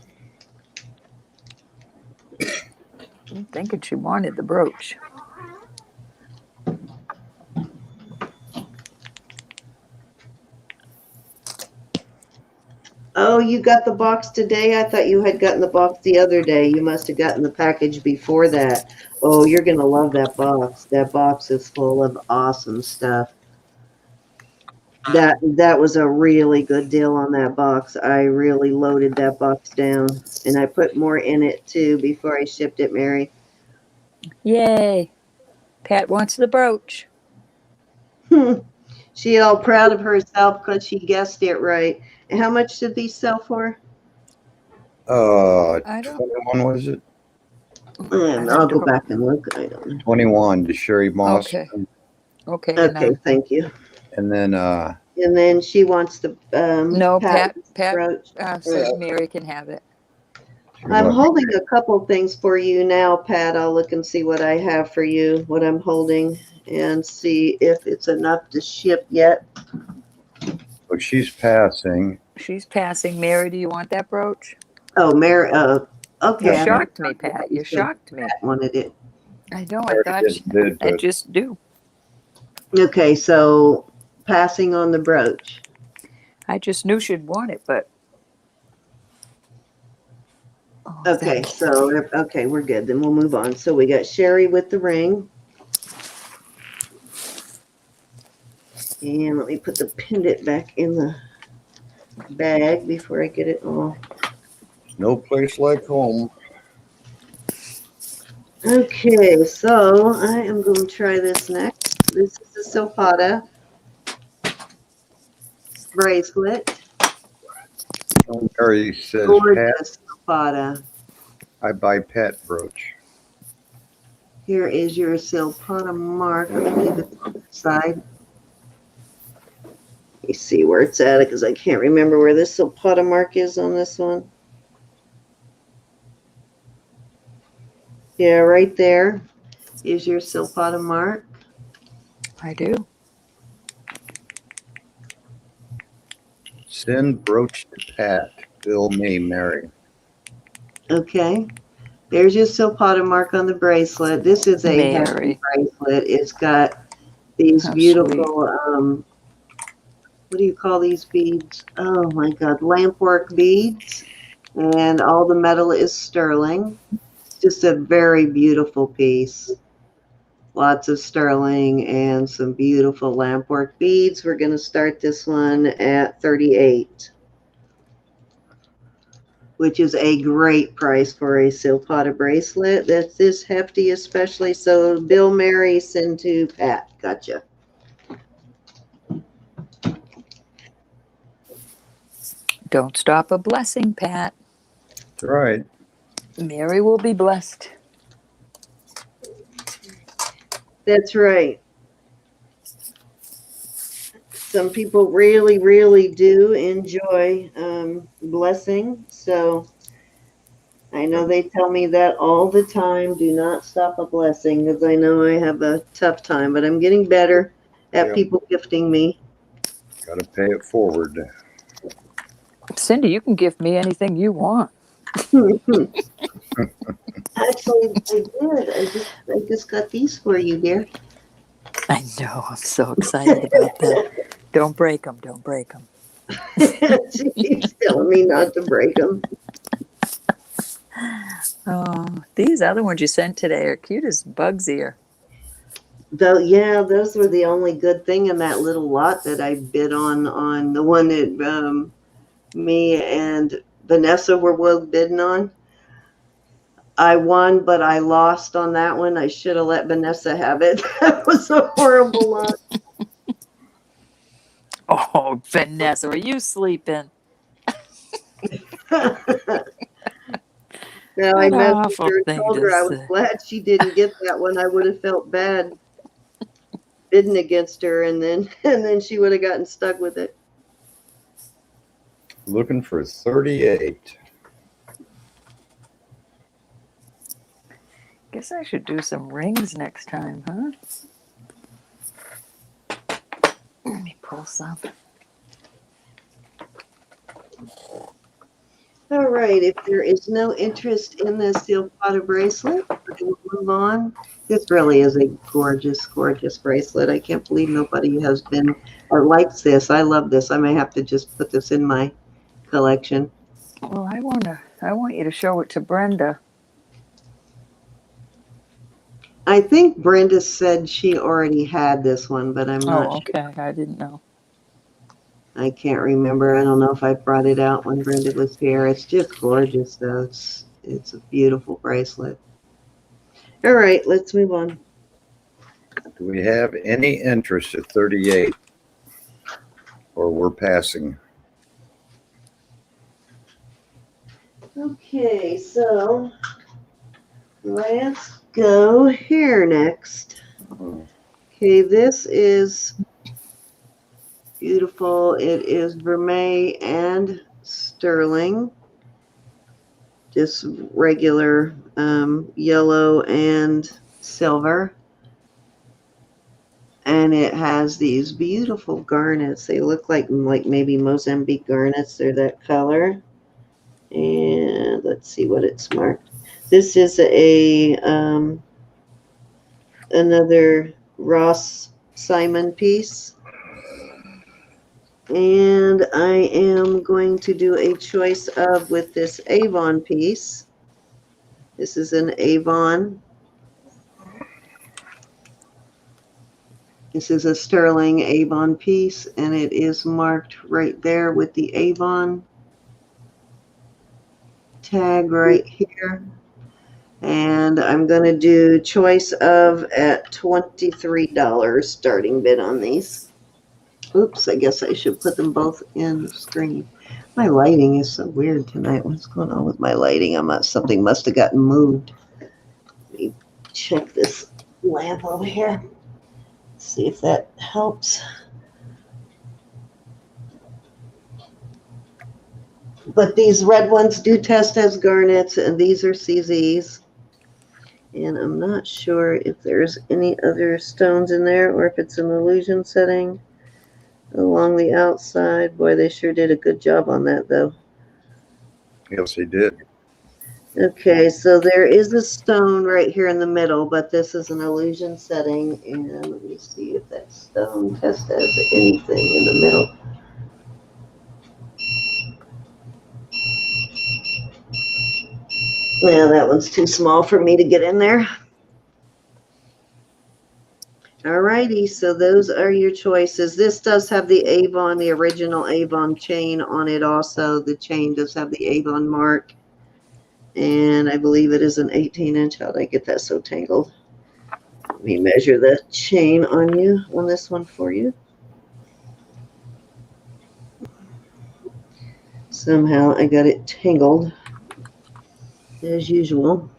I'm thinking she wanted the brooch. Oh, you got the box today? I thought you had gotten the box the other day. You must have gotten the package before that. Oh, you're going to love that box. That box is full of awesome stuff. That was a really good deal on that box. I really loaded that box down. And I put more in it, too, before I shipped it, Mary. Yay. Pat wants the brooch. She all proud of herself because she guessed it right. And how much did these sell for? I don't- 21 was it? And I'll go back and look. I don't know. 21 to Sherry Mossman. Okay. Okay. Okay, thank you. And then And then she wants the No, Pat brooch. says Mary can have it. I'm holding a couple things for you now, Pat. I'll look and see what I have for you, what I'm holding, and see if it's enough to ship yet. So she's passing. She's passing. Mary, do you want that brooch? Oh, Mary. Okay. You shocked me, Pat. You shocked me. Pat wanted it. I know. I thought I just do. Okay, so passing on the brooch. I just knew she'd want it, but. Oh, Okay, thank you. so okay, we're good. Then we'll move on. So we got Sherry with the ring. And let me put the pendant back in the bag before I get it all. No place like home. Okay, so I am going to try this next. This is a Silpata bracelet. Mary says, Pat, Gorgeous Silpata. I buy Pat brooch. Here is your Silpata mark. Let me leave it on the side. Let me see where it's at because I can't remember where this Silpata mark is on this one. Yeah, right there is your Silpata mark. I do. Send brooch to Pat. Bill me, Mary. Okay. There's your Silpata mark on the bracelet. This is a hefty Mary. bracelet. It's got these How beautiful, what do you call these beads? Oh my God, lampwork beads. And all the metal is sterling. It's just a very beautiful piece. Lots of sterling and some beautiful lampwork beads. We're going to start this one at $38, which is a great price for a Silpata bracelet. That's this hefty especially. So Bill, Mary, send to Pat. Gotcha. Don't stop a blessing, Pat. That's right. Mary will be blessed. That's right. Some people really, really do enjoy blessing. So I know they tell me that all the time. Do not stop a blessing because I know I have a tough time, but I'm getting better at people gifting me. Got to pay it forward. Cindy, you can give me anything you want. Actually, I did. I just got these for you, dear. I know. I'm so excited about them. Don't break them. Don't break them. She's telling me not to break them. Oh, these other ones you sent today are cute as bug's ear. Though, yeah, those were the only good thing in that little lot that I bid on the one that me and Vanessa were both bidding on. I won, but I lost on that one. I should have let Vanessa have it. That was a horrible lot. Oh, Vanessa, are you sleeping? Now I What an messaged awful her and thing told to her I was say. glad she didn't get that one. I would have felt bad bidding against her, and then she would have gotten stuck with it. Looking for 38. Guess I should do some rings next time, huh? Let me pull some. All right, if there is no interest in the steel potted bracelet, we'll move on. This really is a gorgeous, gorgeous bracelet. I can't believe nobody has been or likes this. I love this. I may have to just put this in my collection. Well, I want you to show it to Brenda. I think Brenda said she already had this one, but I'm not Oh, sure. okay. I didn't know. I can't remember. I don't know if I brought it out when Brenda was here. It's just gorgeous, though. It's a beautiful bracelet. All right, let's move on. Do we have any interest at 38? Or we're passing? Okay, so let's go here next. Okay, this is beautiful. It is vermeil and sterling. Just regular yellow and silver. And it has these beautiful garnets. They look like maybe Mozambique garnets. They're that color. And let's see what it's marked. This is a another Ross Simon piece. And I am going to do a choice of with this Avon piece. This is an Avon. This is a sterling Avon piece, and it is marked right there with the Avon tag right here. And I'm going to do choice of at $23 starting bid on these. Oops, I guess I should put them both in the screen. My lighting is so weird tonight. What's going on with my lighting? Something must have gotten moved. Let me check this lamp over here. See if that helps. But these red ones do test as garnets, and these are CZs. And I'm not sure if there's any other stones in there or if it's an illusion setting along the outside. Boy, they sure did a good job on that, though. Yes, he did. Okay, so there is a stone right here in the middle, but this is an illusion setting. And let me see if that stone test has anything in the middle. Yeah, that one's too small for me to get in there. Alrighty, so those are your choices. This does have the Avon, the original Avon chain on it also. The chain does have the Avon mark. And I believe it is an 18-inch. How'd I get that so tangled? Let me measure the chain on you, on this one for you. Somehow I got it tangled, as usual.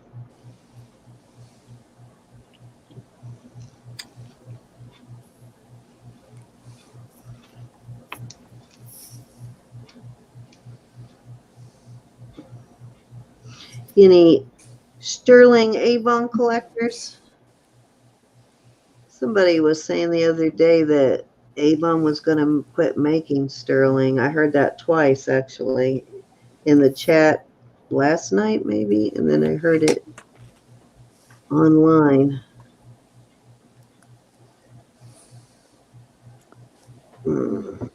Any sterling Avon collectors? Somebody was saying the other day that Avon was going to quit making sterling. I heard that twice, actually, in the chat last night, maybe, and then I heard it online. Hmm.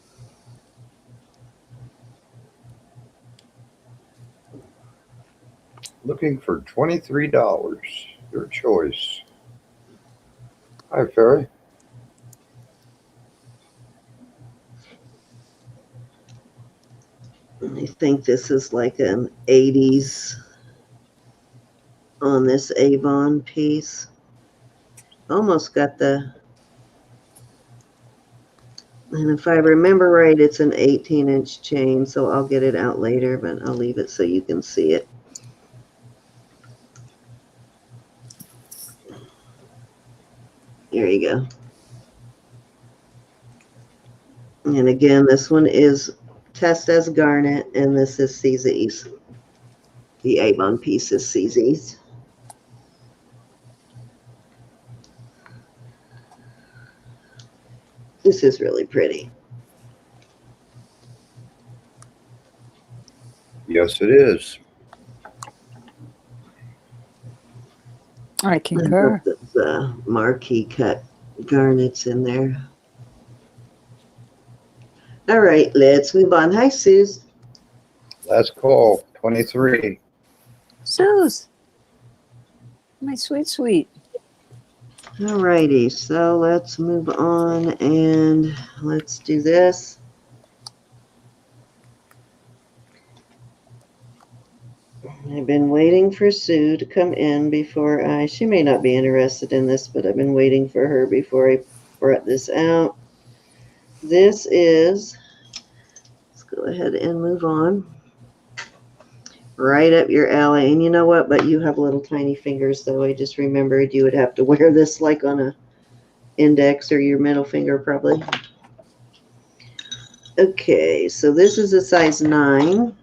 Looking for $23. Your choice. Hi, Ferry. I think this is like an 80s on this Avon piece. Almost got the, and if I remember right, it's an 18-inch chain, so I'll get it out later, but I'll leave it so you can see it. Here you go. And again, this one is test as garnet, and this is CZ's. The Avon piece is CZ's. This is really pretty. Yes, it is. I concur. The marquee cut garnets in there. All right, let's move on. Hi, Suze. Last call, 23. Suze, my sweet, sweet. All righty, so let's move on and let's do this. I've been waiting for Sue to come in before she may not be interested in this, but I've been waiting for her before I brought this out. This is, let's go ahead and move on. Right up your alley. And you know what? But you have little tiny fingers, though. I just remembered you would have to wear this like on a index or your middle finger, probably. Okay, so this is a size 9.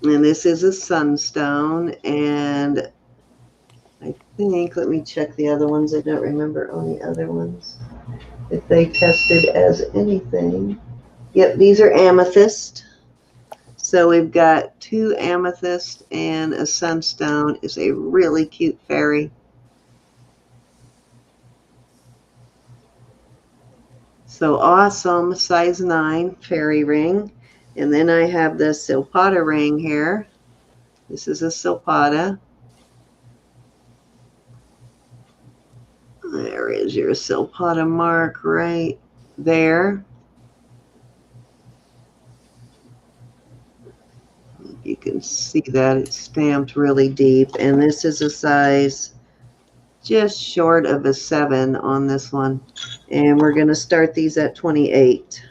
And this is a sunstone. And I think, let me check the other ones. I don't remember on the other ones if they tested as anything. Yep, these are amethyst. So we've got 2 amethyst and a sunstone. It's a really cute fairy. So awesome, size 9 fairy ring. And then I have the silpata ring here. This is a silpata. There is your silpata mark right there. You can see that it's stamped really deep. And this is a size just short of a 7 on this one. And we're going to start these at 28.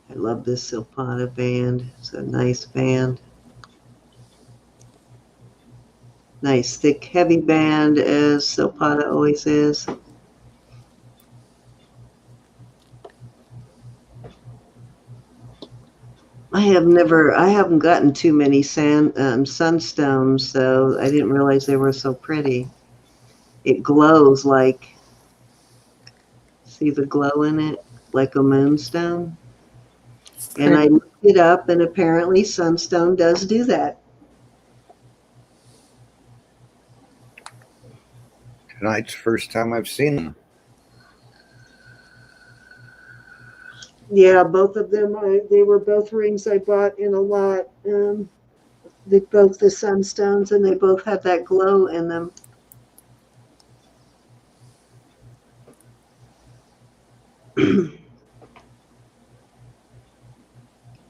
I love this silpata band. It's a nice band. Nice thick heavy band as silpata always is. I haven't gotten too many sunstones, so I didn't realize they were so pretty. It glows like, see the glow in it, like a moonstone. And I looked it up, and apparently sunstone does do that. Tonight's the first time I've seen them. Yeah, both of them, they were both rings I bought in a lot. They both the sunstones, and they both had that glow in them.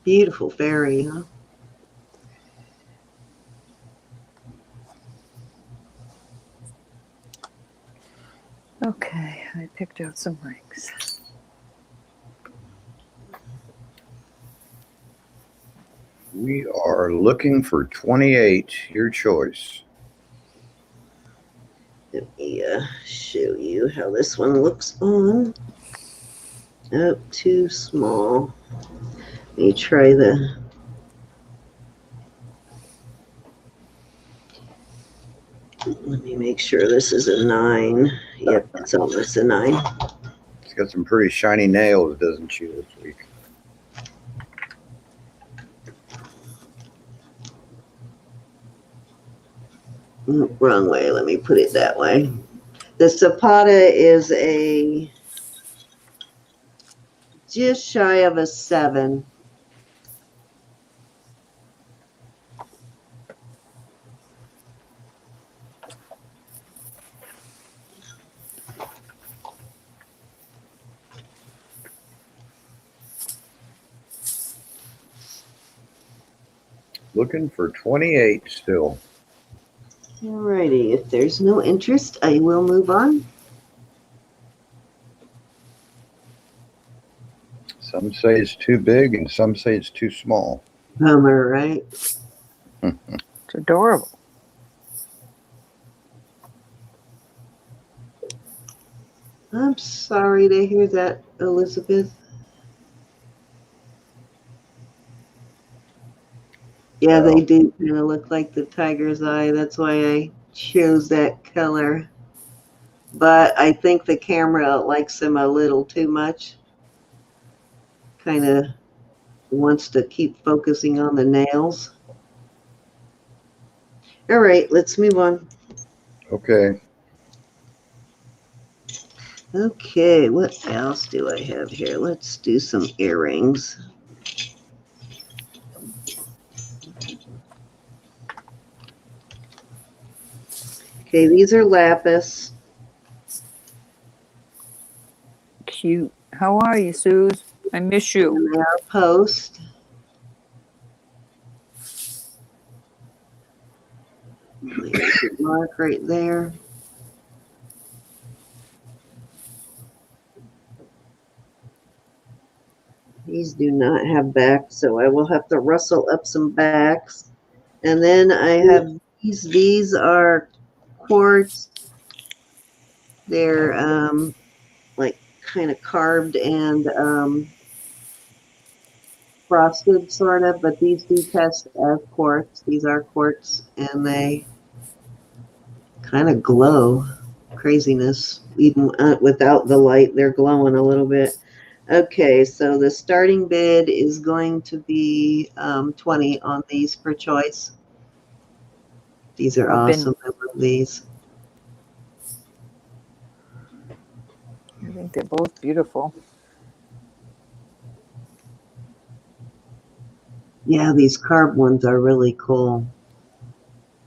Beautiful fairy, huh? Okay, I picked out some rings. We are looking for 28. Your choice. Let me show you how this one looks on. Oh, too small. Let me try the... Let me make sure this is a 9. Yep, it's almost a 9. She's got some pretty shiny nails, doesn't she, this week? Wrong way. Let me put it that way. The Zapata is a just shy of a 7. Looking for 28 still. Alrighty, if there's no interest, I will move on. Some say it's too big and some say it's too small. Bummer, right? It's adorable. I'm sorry to hear that, Elizabeth. Yeah, they do kind of look like the tiger's eye. That's why I chose that color. But I think the camera likes them a little too much. Kind of wants to keep focusing on the nails. All right, let's move on. Okay. Okay, what else do I have here? Let's do some earrings. Okay, these are lapis. Cute. How are you, Suze? I miss you. And they are post. Mark right there. These do not have backs, so I will have to rustle up some backs. And then I have these. These are quartz. They're like kind of carved and frosted sort of, but these do test as quartz. These are quartz and they kind of glow. Craziness. Even without the light, they're glowing a little bit. Okay, so the starting bid is going to be 20 on these per choice. These are awesome. I love these. I think they're both beautiful. Yeah, these carved ones are really cool.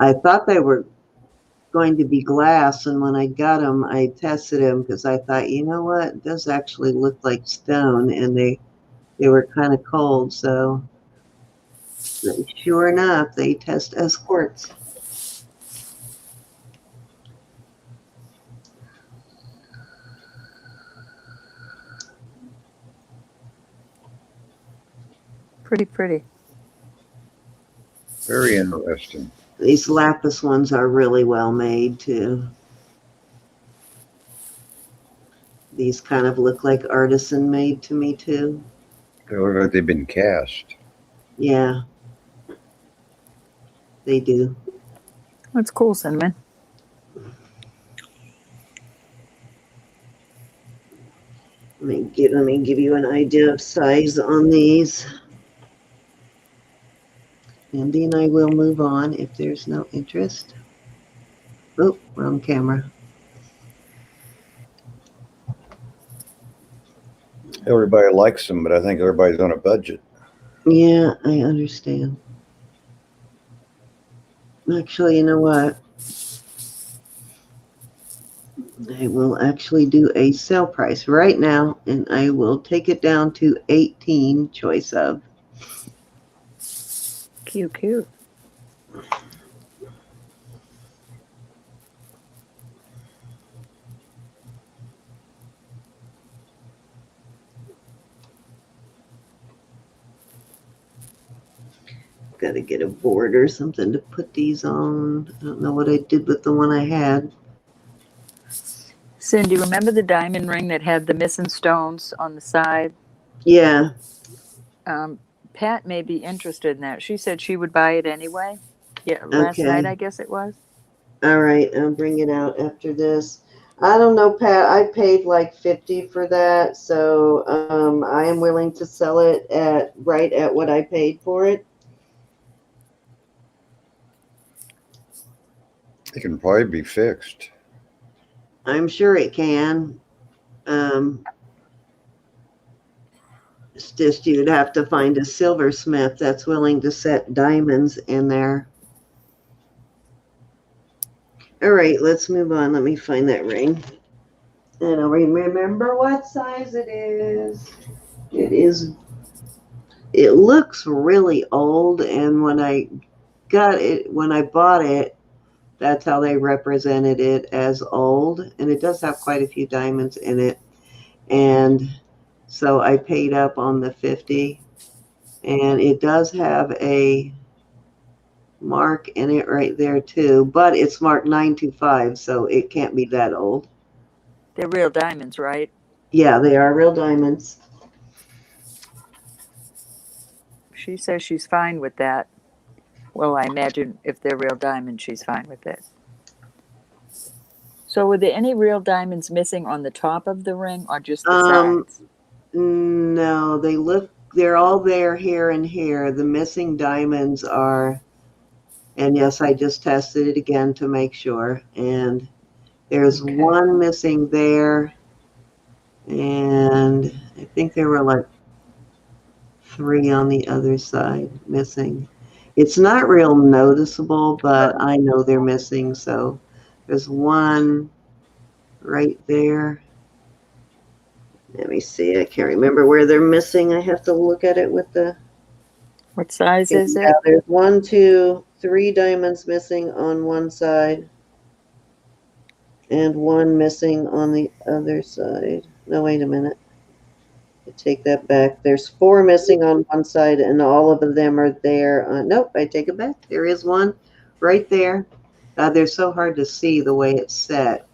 I thought they were going to be glass, and when I got them, I tested them because I thought, you know what, it does actually look like stone, and they were kind of cold, so sure enough, they test as quartz. Pretty. Very interesting. These lapis ones are really well made too. These kind of look like artisan made to me too. They look like they've been cast. Yeah, they do. That's cool, Cinnamon. Let me give you an idea of size on these. And then I will move on if there's no interest. Oh, wrong camera. Everybody likes them, but I think everybody's on a budget. Yeah, I understand. Actually, you know what? I will actually do a sale price right now, and I will take it down to 18 choice of. Cute. Got to get a board or something to put these on. I don't know what I did with the one I had. Cindy, remember the diamond ring that had the missing stones on the side? Yeah. Pat may be interested in that. She said she would buy it anyway. Yeah, last Okay. night I guess it was. All right, I'll bring it out after this. I don't know, Pat. I paid like 50 for that, so I am willing to sell it at right at what I paid for it. It can probably be fixed. I'm sure it can. It's just you'd have to find a silversmith that's willing to set diamonds in there. All right, let's move on. Let me find that ring. And I'll remember what size it is. It looks really old, and when I bought it, that's how they represented it, as old. And it does have quite a few diamonds in it. And so I paid up on the 50. And it does have a mark in it right there too, but it's marked 925, so it can't be that old. They're real diamonds, right? Yeah, they are real diamonds. She says she's fine with that. Well, I imagine if they're real diamonds, she's fine with it. So were there any real diamonds missing on the top of the ring or just the sides? No, they're all there, here and here. The missing diamonds are, and yes, I just tested it again to make sure. And there's Okay. one missing there. And I think there were like 3 on the other side missing. It's not real noticeable, but I know they're missing. So there's one right there. Let me see. I can't remember where they're missing. I have to look at it with the. What size is Yeah, it? there's 1, 2, 3 diamonds missing on one side, and 1 missing on the other side. No, wait a minute. I take that back. There's 4 missing on one side, and all of them are there. Nope, I take it back. There is one right there. They're so hard to see the way it's set.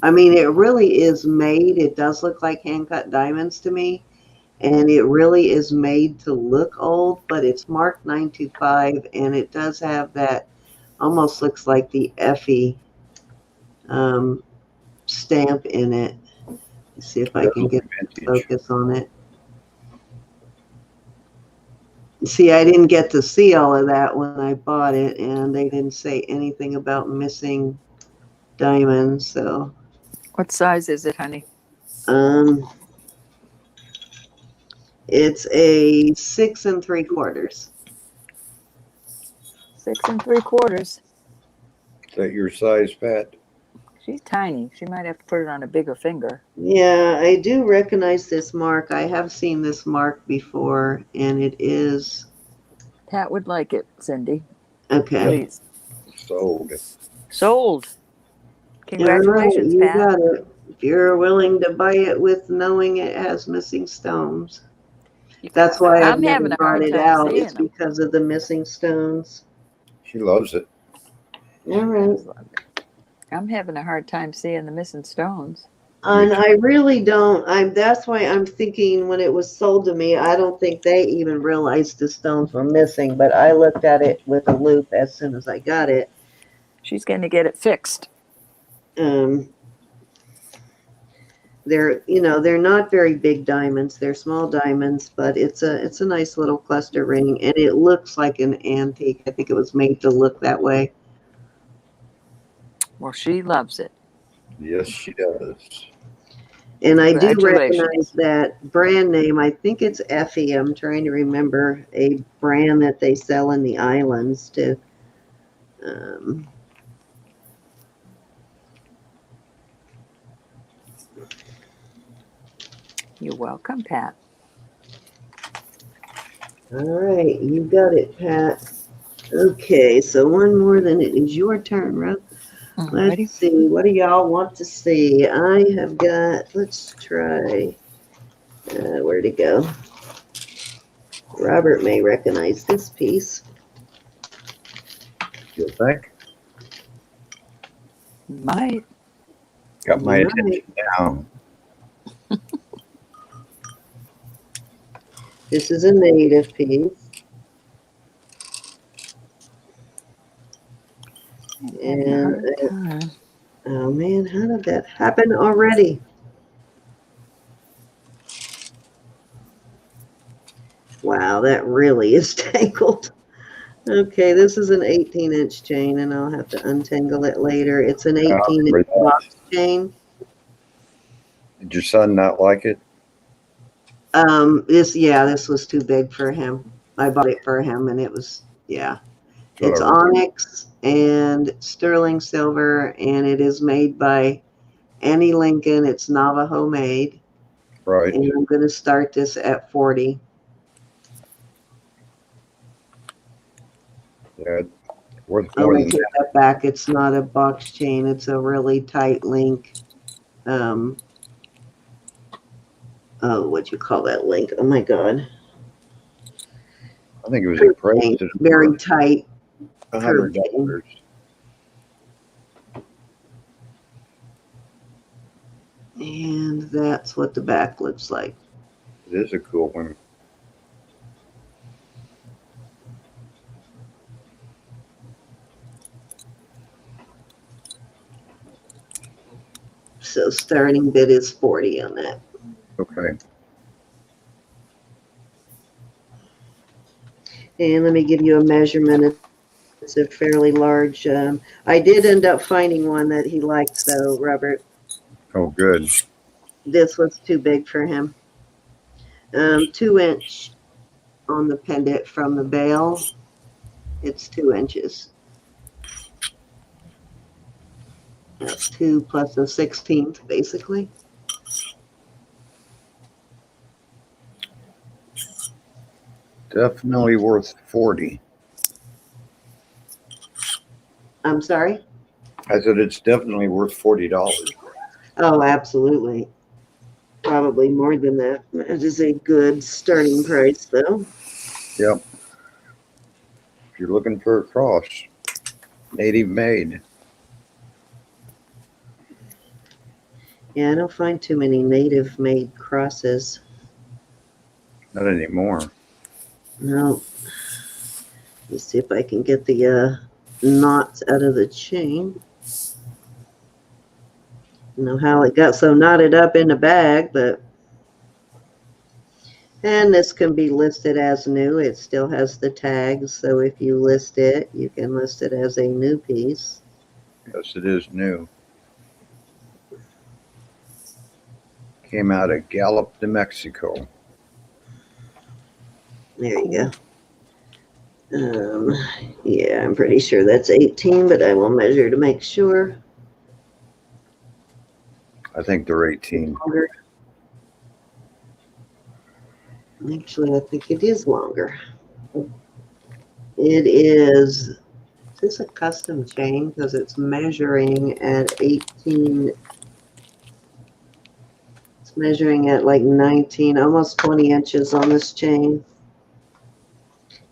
I mean, it really is made. It does look like hand-cut diamonds to me, and it really is made to look old, but it's marked 925, and it does have that, almost looks like the Effie stamp in it. Let's see if I can get focus on it. See, I didn't get to see all of that when I bought it, and they didn't say anything about missing diamonds. So, What size is it, honey? it's a 6 3/4. 6 3/4. Is that your size, Pat? She's tiny. She might have to put it on a bigger finger. Yeah, I do recognize this mark. I have seen this mark before, and it is Pat would like it, Cindy. okay. Please. Sold. Sold. All Congratulations, right, you Pat. got it. If you're willing to buy it with knowing it has missing stones. That's why I've I'm never having a brought hard it time out. seeing It's them. because of the missing stones. She loves it. All right. I'm having a hard time seeing the missing stones. And I really don't. That's why I'm thinking when it was sold to me, I don't think they even realized the stones were missing. But I looked at it with a loop as soon as I got it. She's going to get it fixed. They're not very big diamonds. They're small diamonds, but it's a nice little cluster ring, and it looks like an antique. I think it was made to look that way. Well, she loves it. Yes, she does. And I do Congratulations. recognize that brand name. I think it's Effie. I'm trying to remember a brand that they sell in the islands too. You're welcome, Pat. All right, you got it, Pat. Okay, so one more, then it is your turn, Rob. Alrighty. Let's see, what do y'all want to see? I have got, let's try, where'd it go? Robert may recognize this piece. You think? Might. Got my Right. attention now. This is a native piece. And had that happen already. Wow, that really is tangled. Okay, this is an 18-inch chain, and I'll have to untangle it later. It's an 18-inch box chain. Did your son not like it? This was too big for him. I bought it for him, and it was, yeah. It's onyx and sterling silver, and it is made by Annie Lincoln. It's Navajo made. Right. And I'm going to start this at 40. Yeah, worth I'm more going than to take that back. It's not a box chain. It's a really tight link. What you call that link? Oh my God. I think it was a price. Very tight. $100. And that's what the back looks like. It is a cool one. So starting bid is 40 on that. Okay. And let me give you a measurement. It's a fairly large. I did end up finding one that he liked, though, Robert. Oh, good. This was too big for him. 2-inch on the pendant from the bail. It's 2 inches. That's 2 plus a 16th, basically. Definitely worth 40. I'm sorry? I said it's definitely worth $40. Oh, absolutely. Probably more than that. It is a good starting price, though. Yep. If you're looking for a cross, native made. Yeah, I don't find too many native made crosses. Not anymore. No. Let's see if I can get the knots out of the chain. I don't know how it got so knotted up in the bag, but. And this can be listed as new. It still has the tags, so if you list it, you can list it as a new piece. Yes, it is new. Came out of Gallup, New Mexico. There you go. Yeah, I'm pretty sure that's 18, but I will measure to make sure. I think they're 18. Longer. Actually, I think it is longer. It is. Is this a custom chain? Because it's measuring at 18. It's measuring at like 19, almost 20 inches on this chain.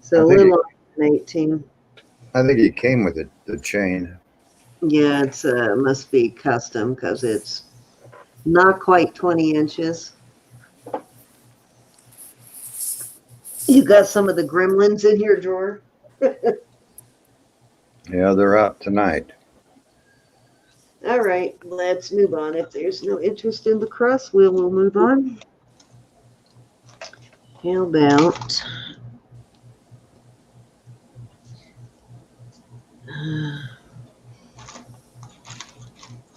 So a little longer than 18. I think it came with it, the chain. Yeah, it's must be custom because it's not quite 20 inches. You got some of the gremlins in your drawer? Yeah, they're out tonight. All right, let's move on. If there's no interest in the cross, we'll move on. How about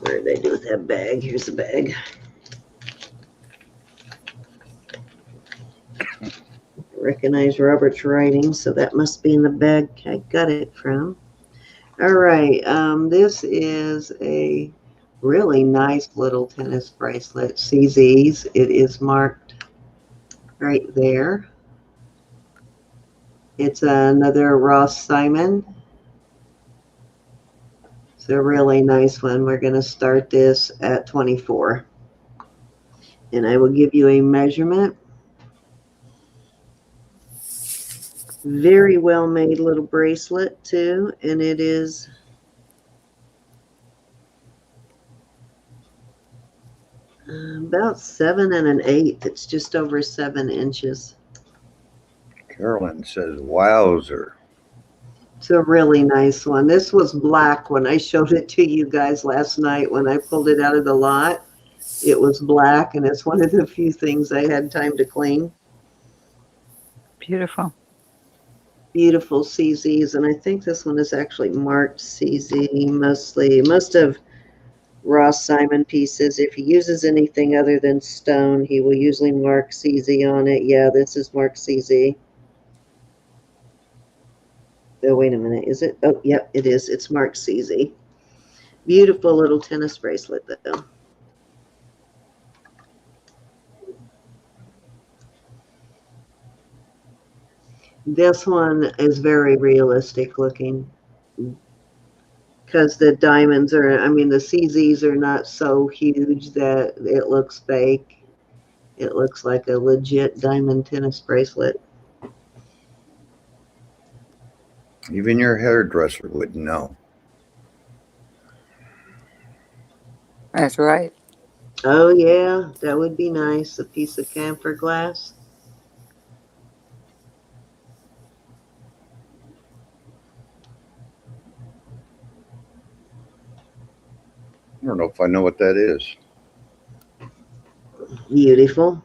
where did I do with that bag? Here's the bag. I recognize Robert's writing, so that must be in the bag I got it from. All right, this is a really nice little tennis bracelet, CZ's. It is marked right there. It's another Ross Simon. It's a really nice one. We're going to start this at 24. And I will give you a measurement. Very well made little bracelet too. And it is about 7 1/8. It's just over 7 inches. Carolyn says, wowzer. It's a really nice one. This was black when I showed it to you guys last night when I pulled it out of the lot. It was black, and it's one of the few things I had time to clean. Beautiful. Beautiful CZs, and I think this one is actually marked CZ mostly. Most of Ross Simon pieces, if he uses anything other than stone, he will usually mark CZ on it. Yeah, this is marked CZ. Oh, wait a minute. Is it? Oh, yep, it is. It's marked CZ. Beautiful little tennis bracelet, though. This one is very realistic looking because the diamonds are, I mean, the CZs are not so huge that it looks fake. It looks like a legit diamond tennis bracelet. Even your hairdresser wouldn't know. That's right. Oh, yeah, that would be nice. A piece of camphor glass. I don't know if I know what that is. Beautiful.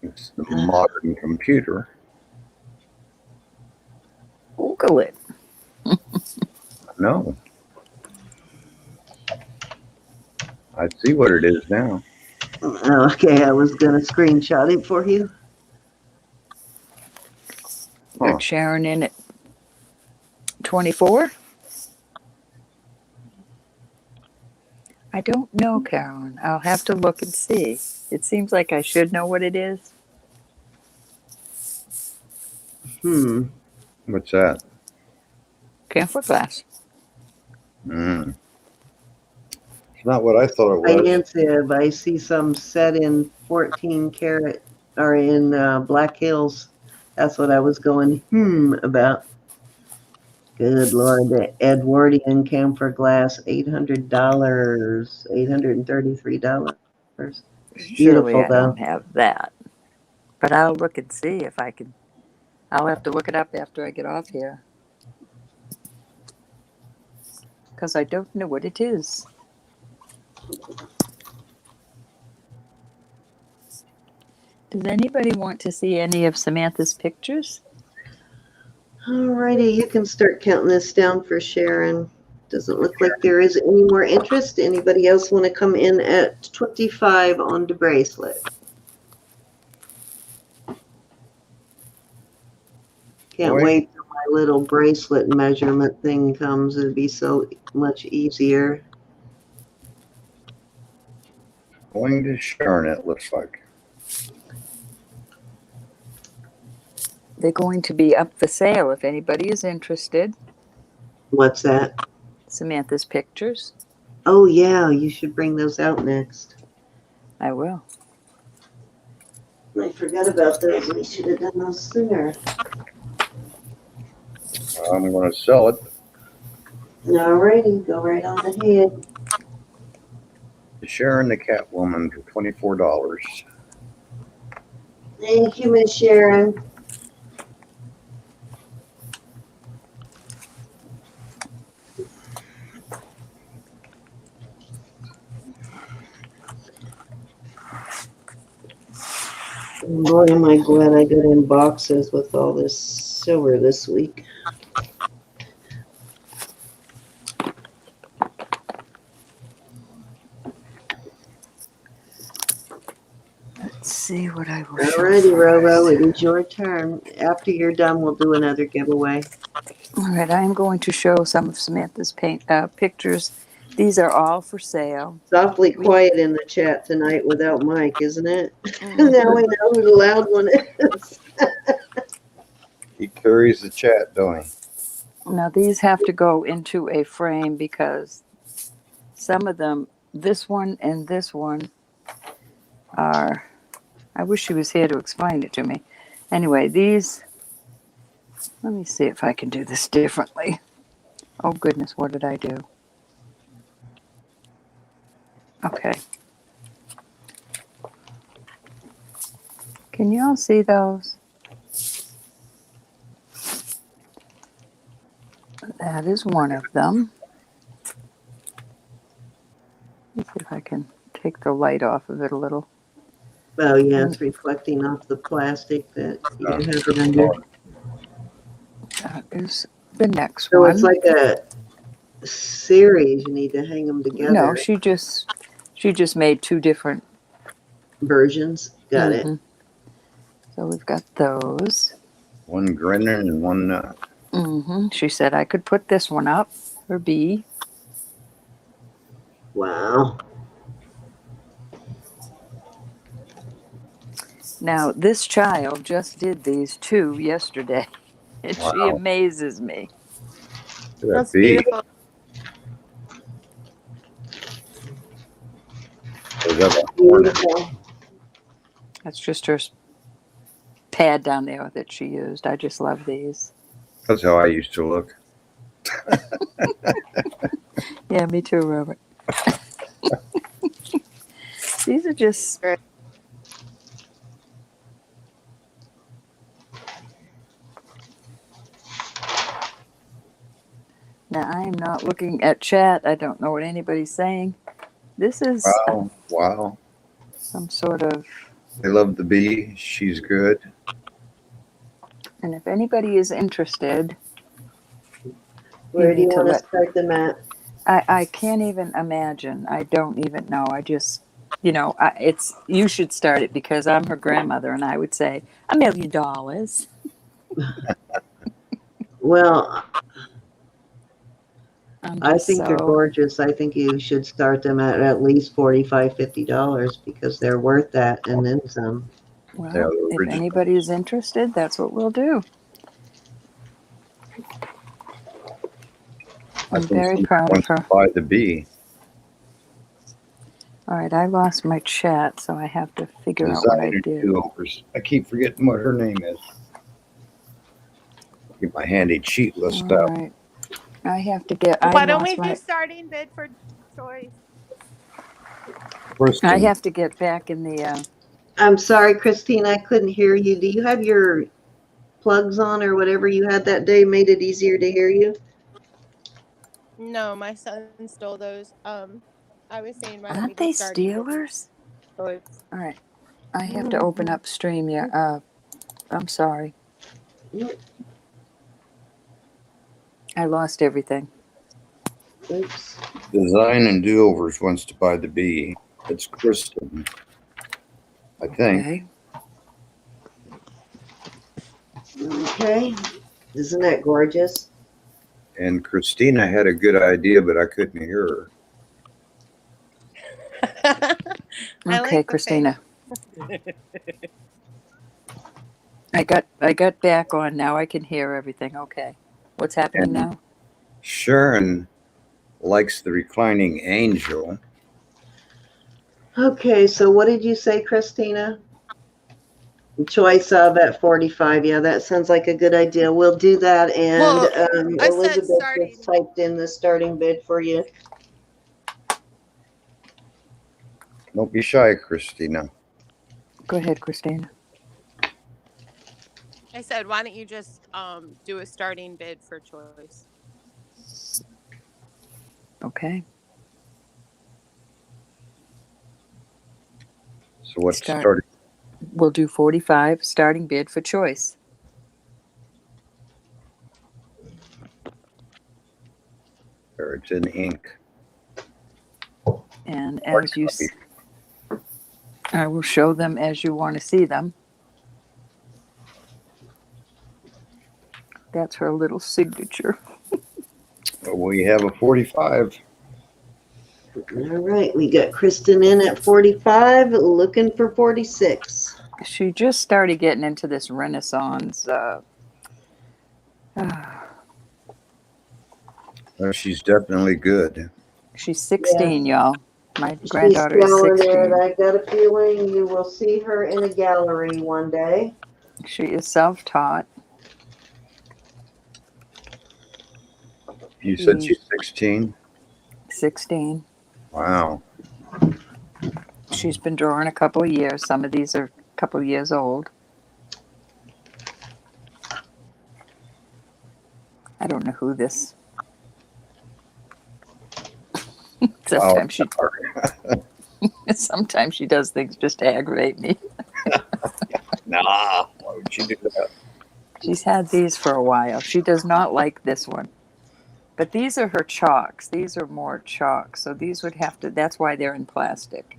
It's the modern computer. Google it. No. I see what it is now. Okay, I was going to screenshot it for you. Huh. Got Sharon in at 24. I don't know, Carolyn. I'll have to look and see. It seems like I should know what it is. What's that? Camphor glass. It's not what I thought it was. Expensive. I see some set in 14 karat or in Black Hills. That's what I was going about. Good Lord, the Edwardian camphor glass, $800, $833. Surely Beautiful, I though. don't have that. But I'll look and see if I can. I'll have to look it up after I get off here. Because I don't know what it is. Does anybody want to see any of Samantha's pictures? Alrighty, you can start counting this down for Sharon. Doesn't look like there is any more interest. Anybody else want to come in at 25 on the bracelet? Can't Boy. wait till my little bracelet measurement thing comes. It'd be so much easier. Going to Sharon, it looks like. They're going to be up for sale if anybody is interested. What's that? Samantha's pictures. Oh, yeah, you should bring those out next. I will. I forgot about those. We should have done those sooner. I'm going to sell it. Alrighty, go right on ahead. Sharon the Catwoman for $24. Thank you, Miss Sharon. Boy, am I glad I got in boxes with all this silver this week. Let's see what I will show Alrighty, first. Roro, it is your turn. After you're done, we'll do another giveaway. All right, I am going to show some of Samantha's pictures. These are all for sale. It's awfully quiet in the chat tonight without Mike, isn't it? Now we know who the loud one is. He carries the chat, don't he? Now these have to go into a frame because some of them, this one and this one, are, I wish she was here to explain it to me. Anyway, these, let me see if I can do this differently. Oh goodness, what did I do? Okay. Can you all see those? That is one of them. Let's see if I can take the light off of it a little. Oh, yeah, it's reflecting off the plastic that you have it under. That is the next So one. it's like a series. You need to hang them together. No, she just made two different Versions. Got it. Mhm. So we've got those. One grinning and one not. She said I could put this one up for B. Wow. Now, this child just did these two yesterday, and she Wow. amazes me. Look at that That's bee. beautiful. Is that a hornet? Beautiful. That's just her pad down there that she used. I just love these. That's how I used to look. Yeah, me too, Robert. These are just... Now, I am not looking at chat. I don't know what anybody's saying. This is Wow. some sort of... I love the bee. She's good. And if anybody is interested... Where do you need to want to let- start them at? I can't even imagine. I don't even know. I just, it's, you should start it because I'm her grandmother and I would say $1 million. Well, I just think they're gorgeous. I think you should start them at least $45, $50 because they're worth that and then some. Well, Yeah, if original. anybody is interested, that's what we'll do. I'm very proud of her. By the bee. All right, I lost my chat, so I have to figure out what I Designer did. do-overs. I keep forgetting what her name is. Get my handy cheat list All up. right. I have to get... Why don't we do starting bid for choice? First, I have to get back in the... I'm sorry, Christina, I couldn't hear you. Do you have your plugs on or whatever you had that day made it easier to hear you? No, my son stole those. I was saying, why don't we Aren't do they starting bid Steelers? for choice? All right. I have to open up StreamYard. I'm sorry. I lost everything. Oops. Design and do-overs wants to buy the bee. It's Kristen, I think. Okay. Okay. Isn't that gorgeous? And Christina had a good idea, but I couldn't hear her. Okay, Christina. I got back on now. I can hear everything. Okay. What's happening now? Sharon likes the reclining angel. Okay, so what did you say, Christina? Choice of at 45. Yeah, that sounds like a good idea. We'll do that. And Well, I said Elizabeth starting. just typed in the starting bid for you. Don't be shy, Christina. Go ahead, Christina. I said, why don't you just do a starting bid for choice? Okay. So what's Start. starting? We'll do 45 starting bid for choice. There, it's in ink. And as you, I will show them as you want to see them. That's her little signature. We have a 45. All right, we got Kristen in at 45, looking for 46. She just started getting into this Renaissance. She's definitely good. She's 16, y'all. My She's granddaughter is talented. 16. I got a feeling you will see her in a gallery one day. She is self-taught. You said she's 16? 16. Wow. She's been drawing a couple of years. Some of these are a couple of years old. I don't know who this Sometimes she Sorry. sometimes she does things just to aggravate me. Nah, why would you do that? She's had these for a while. She does not like this one. But these are her chalks. These are more chalks. So these would have to, that's why they're in plastic.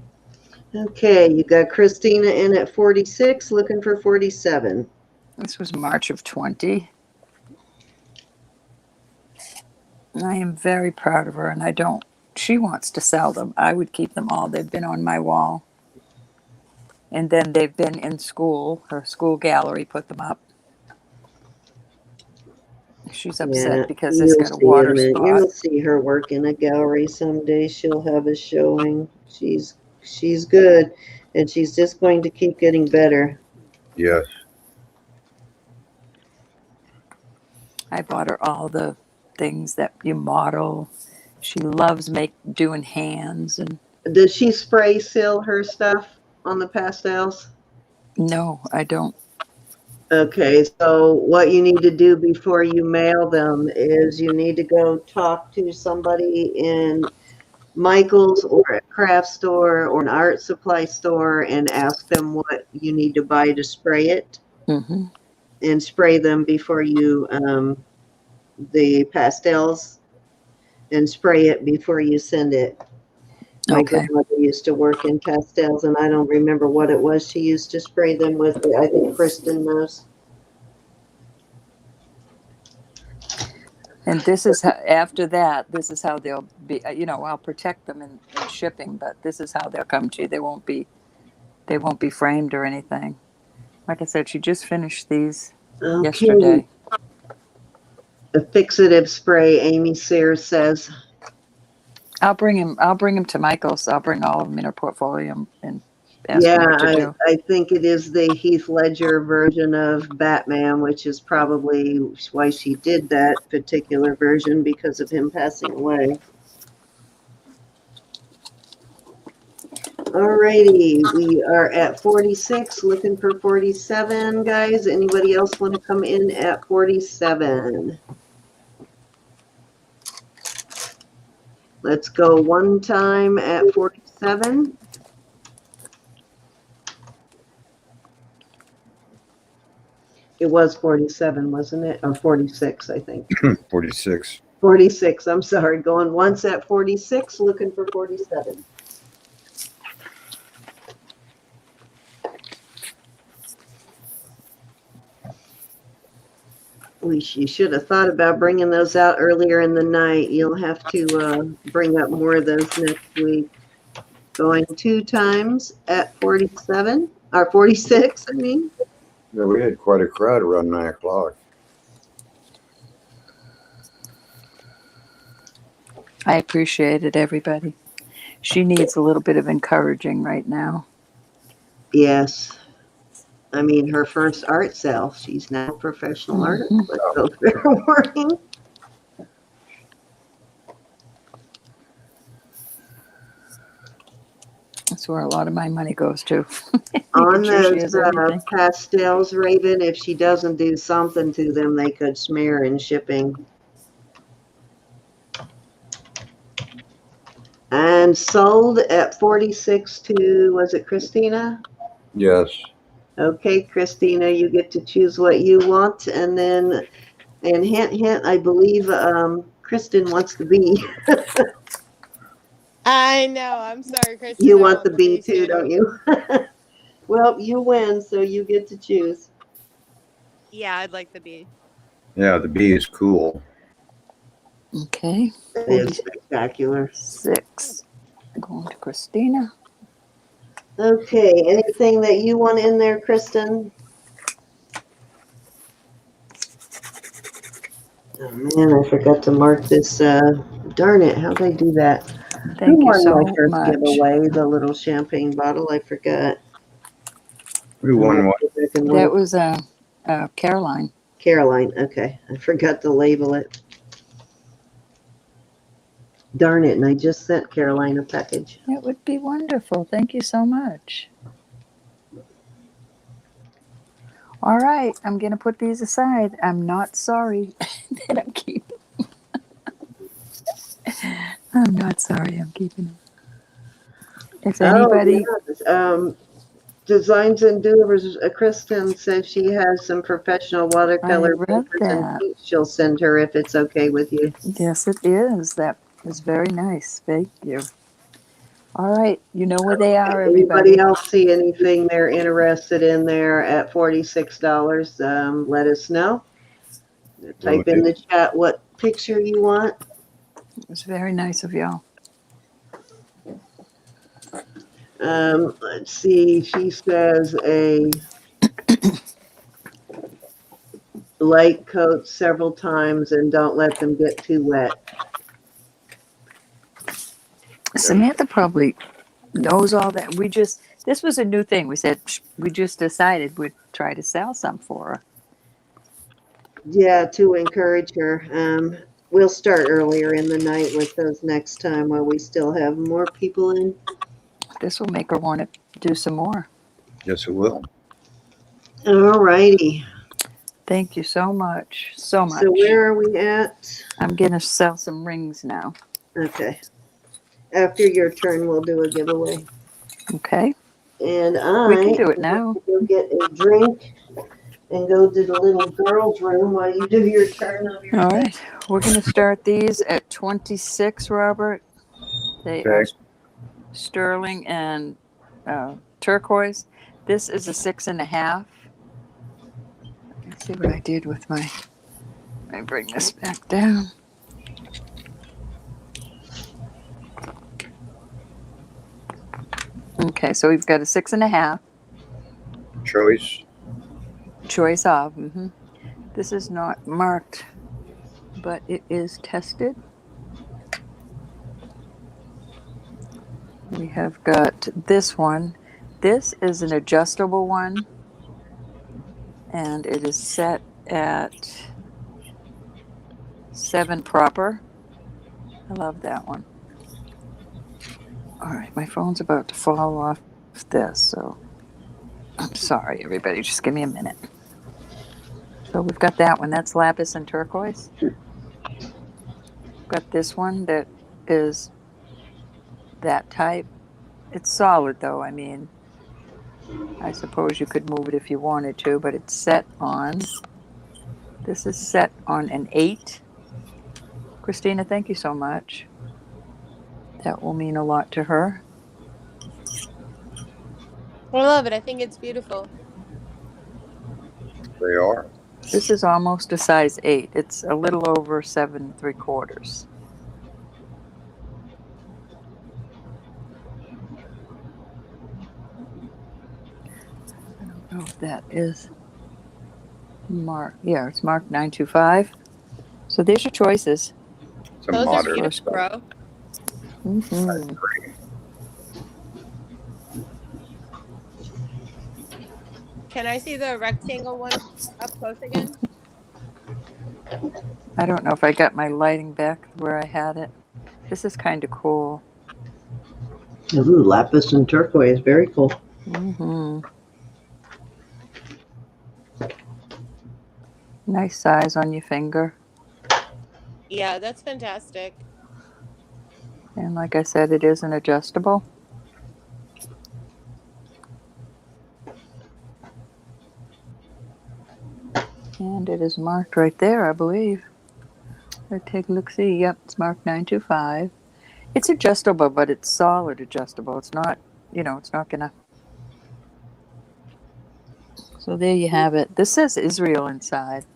Okay, you got Christina in at 46, looking for 47. This was March of 20. I am very proud of her, and I don't, she wants to sell them. I would keep them all. They've been on my wall. And then they've been in school. Her school gallery put them up. She's upset because it's got a water spot. You'll see her work in a gallery someday. She'll have a showing. She's good, and she's just going to keep getting better. Yes. I bought her all the things that you model. She loves doing hands and. Does she spray seal her stuff on the pastels? No, I don't. Okay, so what you need to do before you mail them is you need to go talk to somebody in Michael's or a craft store or an art supply store and ask them what you need to buy to spray it. Mm-hmm. And spray them before you, the pastels, and spray it before you send it. My grandmother used to work in pastels, and I don't remember what it was she used to spray them with. I think Kristen knows. And this is how, after that, this is how they'll be, I'll protect them in shipping, but this is how they'll come to you. They won't be framed or anything. Like I said, she just finished these yesterday. A fixative spray, Amy Sears says. I'll bring him to Michael's. I'll bring all of them in her portfolio and ask him what to do. I think it is the Heath Ledger version of Batman, which is probably why she did that particular version, because of him passing away. Alrighty, we are at 46, looking for 47, guys. Anybody else want to come in at 47? Let's go one time at 47. It was 47, wasn't it? Or 46, I think. 46. 46, I'm sorry. Going once at 46, looking for 47. You should have thought about bringing those out earlier in the night. You'll have to bring up more of those next week. Going two times at 47, or 46, I mean. Yeah, we had quite a crowd around 9 o'clock. I appreciate it, everybody. She needs a little bit of encouraging right now. Yes. I mean, her first art sale. She's now a professional artist. Let's go fair warning. That's where a lot of my money goes to. On those pastels, Raven, if she doesn't do something to them, they could smear in shipping. And sold at 46 to, was it Christina? Yes. Okay, Christina, you get to choose what you want. And then, and hint, hint, I believe Kristen wants the bee. I know. I'm sorry, Christina. You want the bee too, don't you? Well, you win, so you get to choose. Yeah, I'd like the bee. Yeah, the bee is cool. Okay. It is spectacular. 6. Going to Christina. Okay, anything that you want in there, Kristen? Oh man, I forgot to mark this. Darn it, how'd I do that? Thank you so my first much. giveaway, the little champagne bottle? I forgot. Who won what? That was Caroline. Caroline, okay. I forgot to label it. Darn it, and I just sent Caroline a package. That would be wonderful. Thank you so much. All right, I'm going to put these aside. I'm not sorry that I'm keeping. I'm not sorry. I'm keeping it. If Oh, anybody, yes. Designs and Doers, Kristen says she has some professional I watercolor read papers and that. paints she'll send her if it's okay with you. Yes, it is. That is very nice. Thank you. All right. You know where they are, Anybody everybody. else see anything they're interested in there at $46? Let us know. Will Type in the chat what picture you want. It was very nice of y'all. Let's see. She says a light coat several times and don't let them get too wet. Samantha probably knows all that. This was a new thing. We said, we just decided we'd try to sell some for her. Yeah, to encourage her. We'll start earlier in the night with those next time while we still have more people in. This will make her want to do some more. Yes, it will. All righty. Thank you so much. So much. So where are we at? I'm going to sell some rings now. Okay. After your turn, we'll do a giveaway. Okay. And We can I do it now. go get a drink and go to the little girl's room while you do your turn of your All day. right. We're going to start these at 26, Robert. They are Okay. sterling and turquoise. This is a 6.5. Let's see what I did with my. Let me bring this back down. Okay, so we've got a 6.5. Choice. Choice of. This is not marked, but it is tested. We have got this one. This is an adjustable one, and it is set at 7 proper. I love that one. All right, my phone's about to fall off this, so I'm sorry, everybody. Just give me a minute. So we've got that one. That's lapis and turquoise. Got this one that is that type. It's solid, though. I mean, I suppose you could move it if you wanted to, but it's set on. This is set on an 8. Christina, thank you so much. That will mean a lot to her. I love it. I think it's beautiful. They are. This is almost a size 8. It's a little over 7.75. I don't know if that is marked. Yeah, it's marked 925. So there's your choices. It's a Those are modern. beautiful, bro. Mm-hmm. Can I see the rectangle one up close again? I don't know if I got my lighting back where I had it. This is kind of cool. Ooh, lapis and turquoise, very cool. Mm-hmm. Nice size on your finger. Yeah, that's fantastic. And like I said, it is an adjustable. And it is marked right there, I believe. Let's take a look, see. Yep, it's marked 925. It's adjustable, but it's solid adjustable. It's not, it's not gonna. So there you have it. This says Israel inside.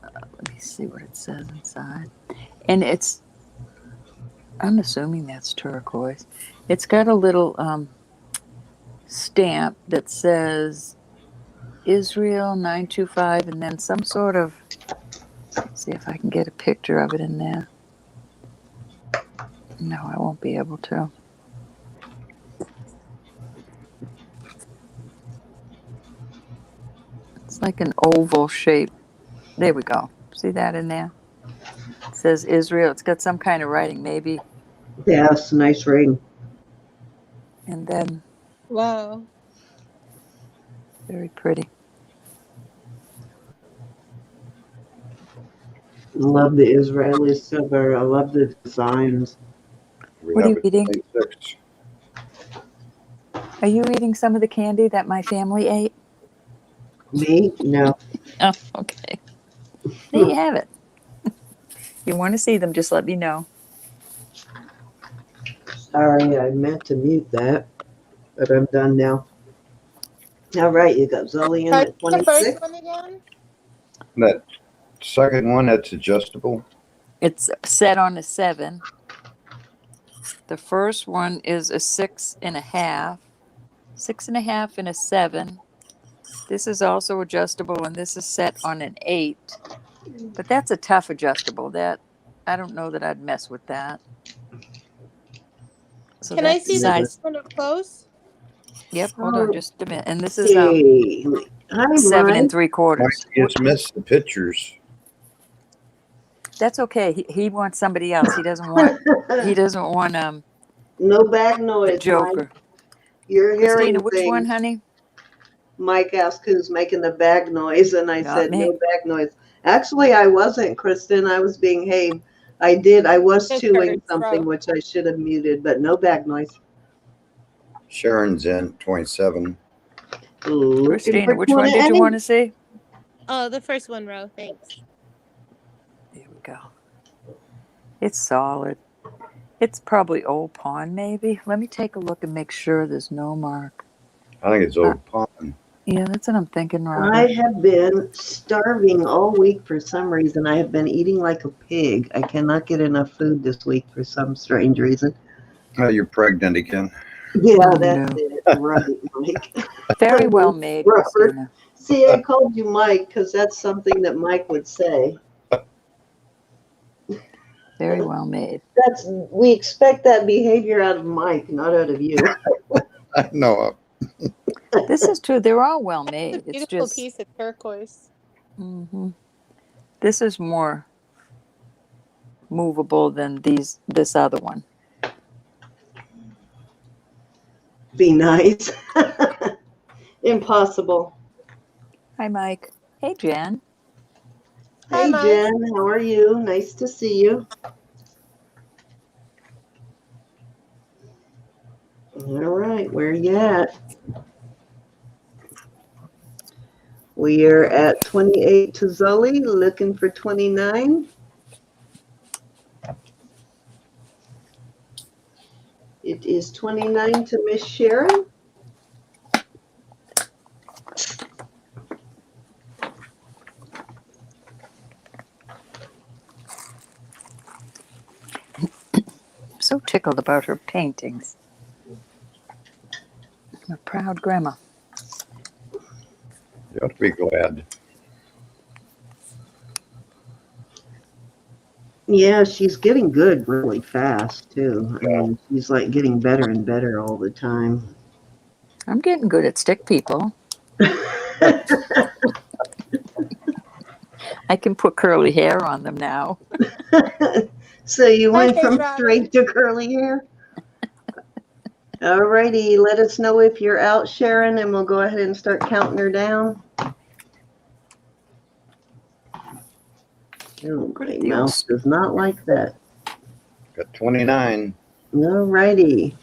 Let me see what it says inside. And I'm assuming that's turquoise. It's got a little stamp that says Israel 925 and then some sort of, let's see if I can get a picture of it in there. No, I won't be able to. It's like an oval shape. There we go. See that in there? It says Israel. It's got some kind of writing, maybe. Yes, nice ring. And then, Wow. very pretty. Love the Israeli silver. I love the designs. We What are have you a eating? 26. Are you eating some of the candy that my family ate? Me? No. Oh, okay. There you have it. If you want to see them, just let me know. Sorry, I meant to mute that, but I'm done now. All right, you got Zoe in Sorry, at what's the first 26. one again? That second one, that's adjustable. It's set on a 7. The first one is a 6.5, 6.5 and a 7. This is also adjustable, and this is set on an 8. But that's a tough adjustable. That I don't know that I'd mess with that. So Can I that's see the size. one up close? Yep. Hold on, just a minute. And this is Okay. Hi, 7 Mike. 3/4. Mike just missed the pictures. That's okay. He wants somebody else. He doesn't want No bag the noise, Mike. Joker. You're hearing Christina, which one, things. honey? Mike asked who's making the bag noise, and I Not said me. no bag noise. Actually, I wasn't, Kristen. I was being behaved. I was Just chewing heard, something, bro. which I should have muted, but no bag noise. Sharon's in 27. Looking Christina, for which one did you 20. want to see? Oh, the first one, Ro. Thanks. Here we go. It's solid. It's probably old pawn, maybe. Let me take a look and make sure there's no mark. I think it's old pawn. Yeah, that's what I'm thinking, I Robert. have been starving all week for some reason. I have been eating like a pig. I cannot get enough food this week for some strange reason. Oh, you're pregnant again. Yeah, Oh, that's no. it. Right, Mike. Very well made, Robert. Christina. See, I called you Mike because that's something that Mike would say. Very well made. We expect that behavior out of Mike, not out of you. I know. This is true. They're all well It's made. a It's beautiful just piece of turquoise. this is more movable than this other one. Be nice. Impossible. Hi, Mike. Hey, Jen. Hi, Hey, Mike. Jen, how are you? Nice to see you. All right, where you at? We are at 28 to Zoe, looking for 29. It is 29 to Miss Sharon. I'm so tickled about her paintings. I'm a proud grandma. You ought to be glad. Yeah, she's getting good really fast, too. I mean, she's like getting better and better all the time. I'm getting good at stick people. I can put curly hair on them now. So you went Okay, from Robert. straight to curly hair? All righty, let us know if you're out, Sharon, and we'll go ahead and start counting her down. Oh, my The old mouse does not like that. Got 29. All righty.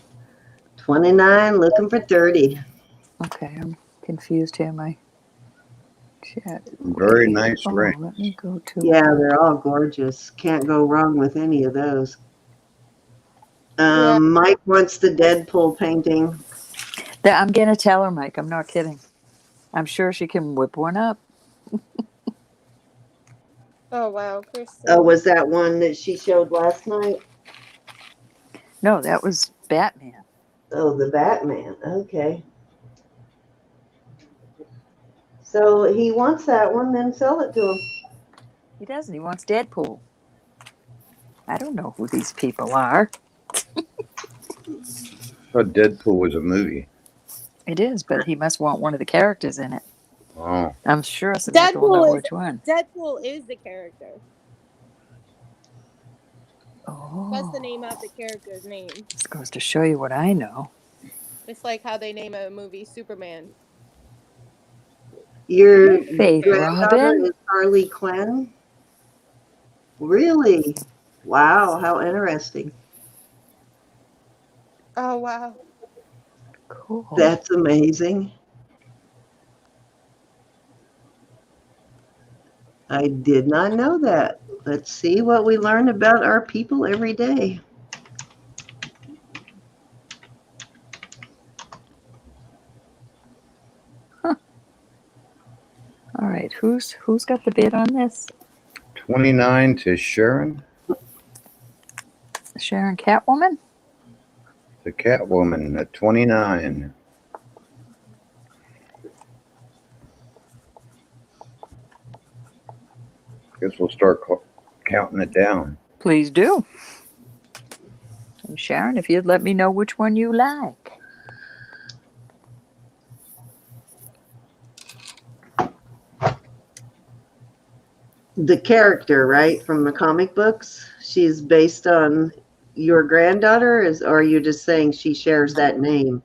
29, looking for 30. Okay, I'm confused here. My chat. Very nice ring. Let me go to. Yeah, they're all gorgeous. Can't go wrong with any of those. Yeah. Mike wants the Deadpool painting. I'm gonna tell her, Mike. I'm not kidding. I'm sure she can whip one up. Oh, wow. Kristen. Oh, was that one that she showed last night? No, that was Batman. Oh, the Batman. Okay. So he wants that one, then sell it to him. He doesn't. He wants Deadpool. I don't know who these people are. I thought Deadpool was a movie. It is, but he must want one of the characters in it. Oh. I'm sure Samantha will know which one. Deadpool is the character. Oh. That's the name of the character's name. This goes to show you what I know. It's like how they name a movie Superman. Your Faith granddaughter Robin. is Harley Quinn. Really? Wow, how interesting. Oh wow. Cool. That's amazing. I did not know that. Let's see what we learn about our people every day. All right, who's got the bid on this? 29 to Sharon, Sharon Catwoman? the Catwoman at 29. Guess we'll start counting it down. Please do. And Sharon, if you'd let me know which one you like. The character, right, from the comic books, she's based on your granddaughter, or are you just saying she shares that name?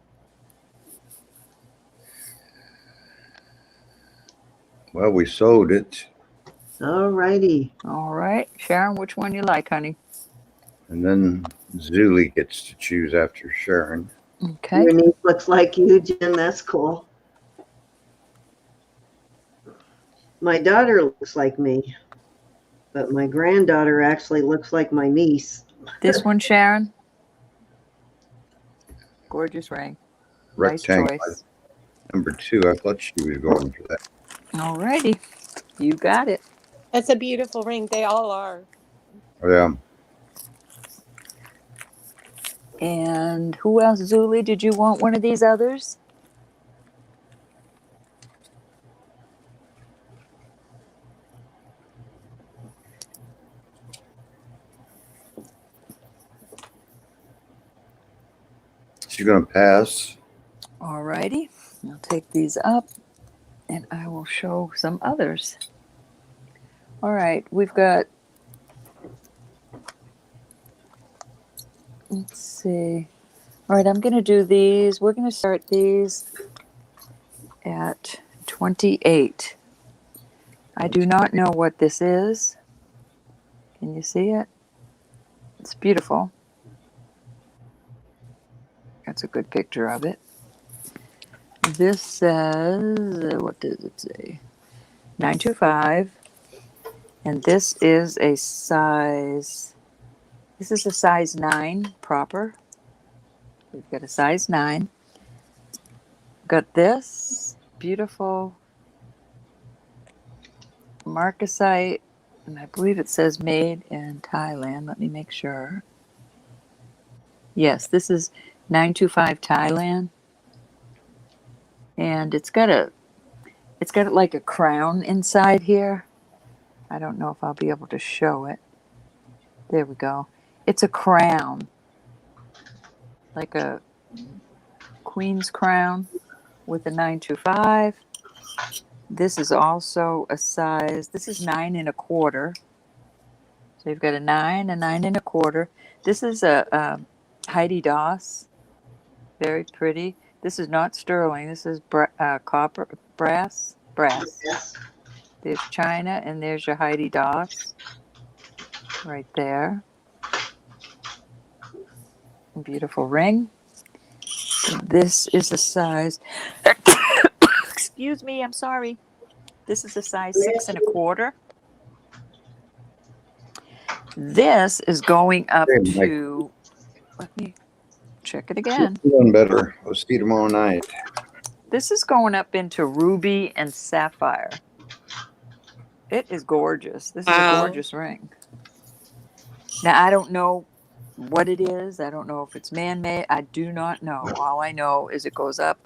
Well, we sold it, All righty. All right, Sharon, which one you like, honey? and then Zuli gets to choose after Sharon. Okay. Your niece looks like you, Jen. That's cool. My daughter looks like me, but my granddaughter actually looks like my niece. This one, Sharon. Gorgeous ring. Nice Rectangle. choice. Number 2. I thought she was going for that. All righty. You got it. That's a beautiful ring. They all are. Yeah. And who else, Zuli? Did you want one of these others? She's going to pass. All righty. I'll take these up and I will show some others. All right. We've got, let's see. All right. I'm going to do these. We're going to start these at 28. I do not know what this is. Can you see it? It's beautiful. That's a good picture of it. This says, what does it say? 925. And this is a size 9 proper. We've got a size 9. Got this beautiful marcasite, and I believe it says made in Thailand. Let me make sure. Yes, this is 925 Thailand. And it's got like a crown inside here. I don't know if I'll be able to show it. There we go. It's a crown. Like a queen's crown with a 925. This is also a size, this is 9 1/4. So you've got a 9, a 9 1/4. This is a Heidi Doss. Very pretty. This is not sterling. This is copper, brass. Yes. There's China, and there's your Heidi Doss right there. Beautiful ring. This is a size. Excuse me, I'm sorry. This is a size 6 1/4. This is going up to. Let me check it again. Doing better. We'll see you tomorrow night. This is going up into ruby and sapphire. It is gorgeous. This is a gorgeous ring. Now, I don't know what it is. I don't know if it's man-made. I do not know. All I know is it goes up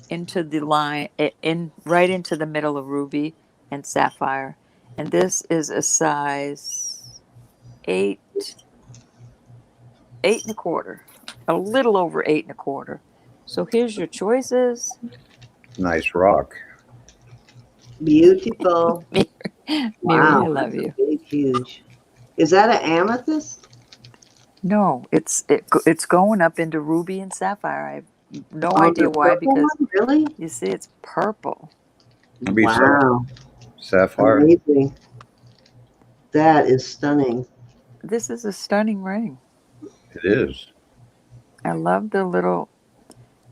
into the line, right into the middle of ruby and sapphire. And this is a size 8 1/4. A little over 8 1/4. So here's your choices. Nice rock. Beautiful. Mary, Wow. I love you. Big, huge. Is that an amethyst? No, it's going up into ruby and sapphire. I have no idea the why, purple because one? Really? you see it's purple. It'll be Wow. sapphire. Amazing. That is stunning. This is a stunning ring. It is. I love the little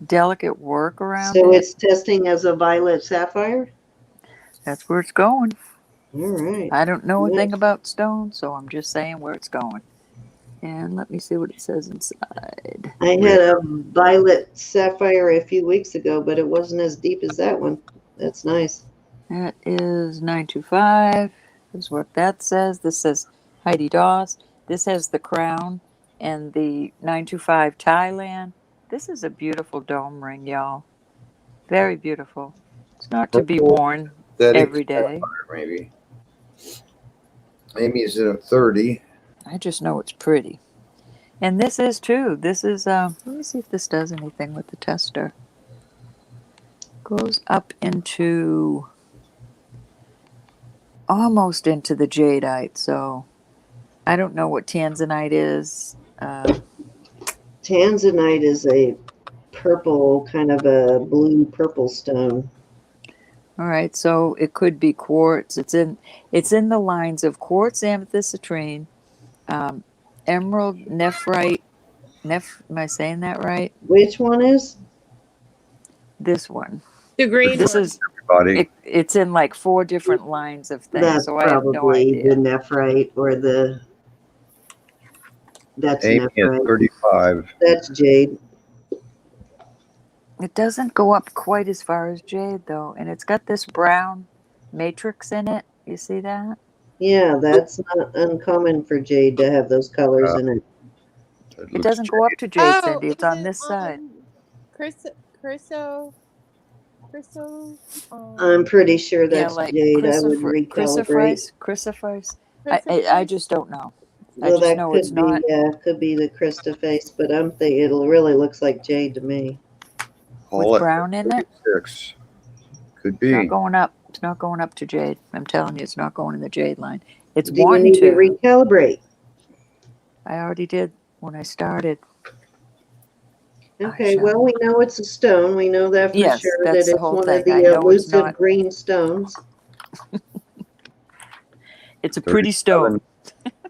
delicate work around So it. it's testing as a violet sapphire? That's where it's going. All right. I don't know a Nice. thing about stones, so I'm just saying where it's going. And let me see what it says inside. I had a violet sapphire a few weeks ago, but it wasn't as deep as that one. That's nice. That is 925. Is what that says. This says Heidi Doss. This has the crown and the 925 Thailand. This is a beautiful dome ring, y'all. Very beautiful. It's not to be worn every day. Maybe. Amy's in a 30. I just know it's pretty. And this is too. This is, let me see if this does anything with the tester. Goes up into, almost into the jadeite. So I don't know what tanzanite is. Tanzanite is a purple, kind of a blue purple stone. All right, so it could be quartz. It's in the lines of quartz, amethyst, citrine, emerald, nephrite. Am I saying that right? Which one is? This one. The green This one. is. Everybody. It's in like 4 different lines of things, That's so I have no probably the idea. nephrite or the. That's Amy at nephrite. 35. That's jade. It doesn't go up quite as far as jade though, and it's got this brown matrix in it. You see that? Yeah, that's not uncommon for jade to have those colors in it. It doesn't go up to jade, Cindy. It's is on it, this side. Crystal. I'm pretty sure Yeah, that's like jade. I would recalibrate. chrysoprase. I just don't know. I Well, just that know it's could be, not. could be the Krista face, but I'm thinking it really looks like jade to me. With brown in it? 36. Could It's be. not going up. It's not going up to jade. I'm telling you, it's not going in the jade line. It's Do you wanting need to to. recalibrate? I already did when I started. Okay, well, we know it's a stone. We know that for Yes, sure, that's that the it's whole one thing. of the I know it's elusive not. green stones. It's a pretty stone. 37.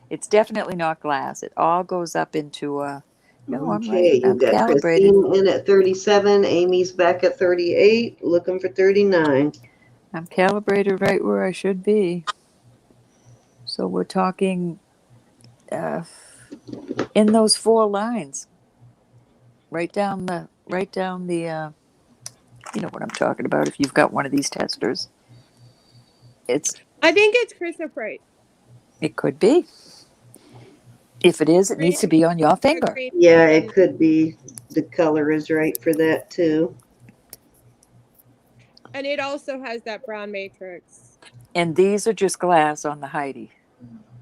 It's definitely not glass. It all goes up into a. No, I'm Okay, right. you I'm got calibrated. Christine in at 37. Amy's back at 38, looking for 39. I'm calibrated right where I should be. So we're talking in those 4 lines. Right down the. You know what I'm talking about. If you've got one of these testers, I think it's chrysoprase. it could be. If it is, it needs to be on your finger. Yeah, it could be. The color is right for that too. And it also has that brown matrix. And these are just glass on the Heidi.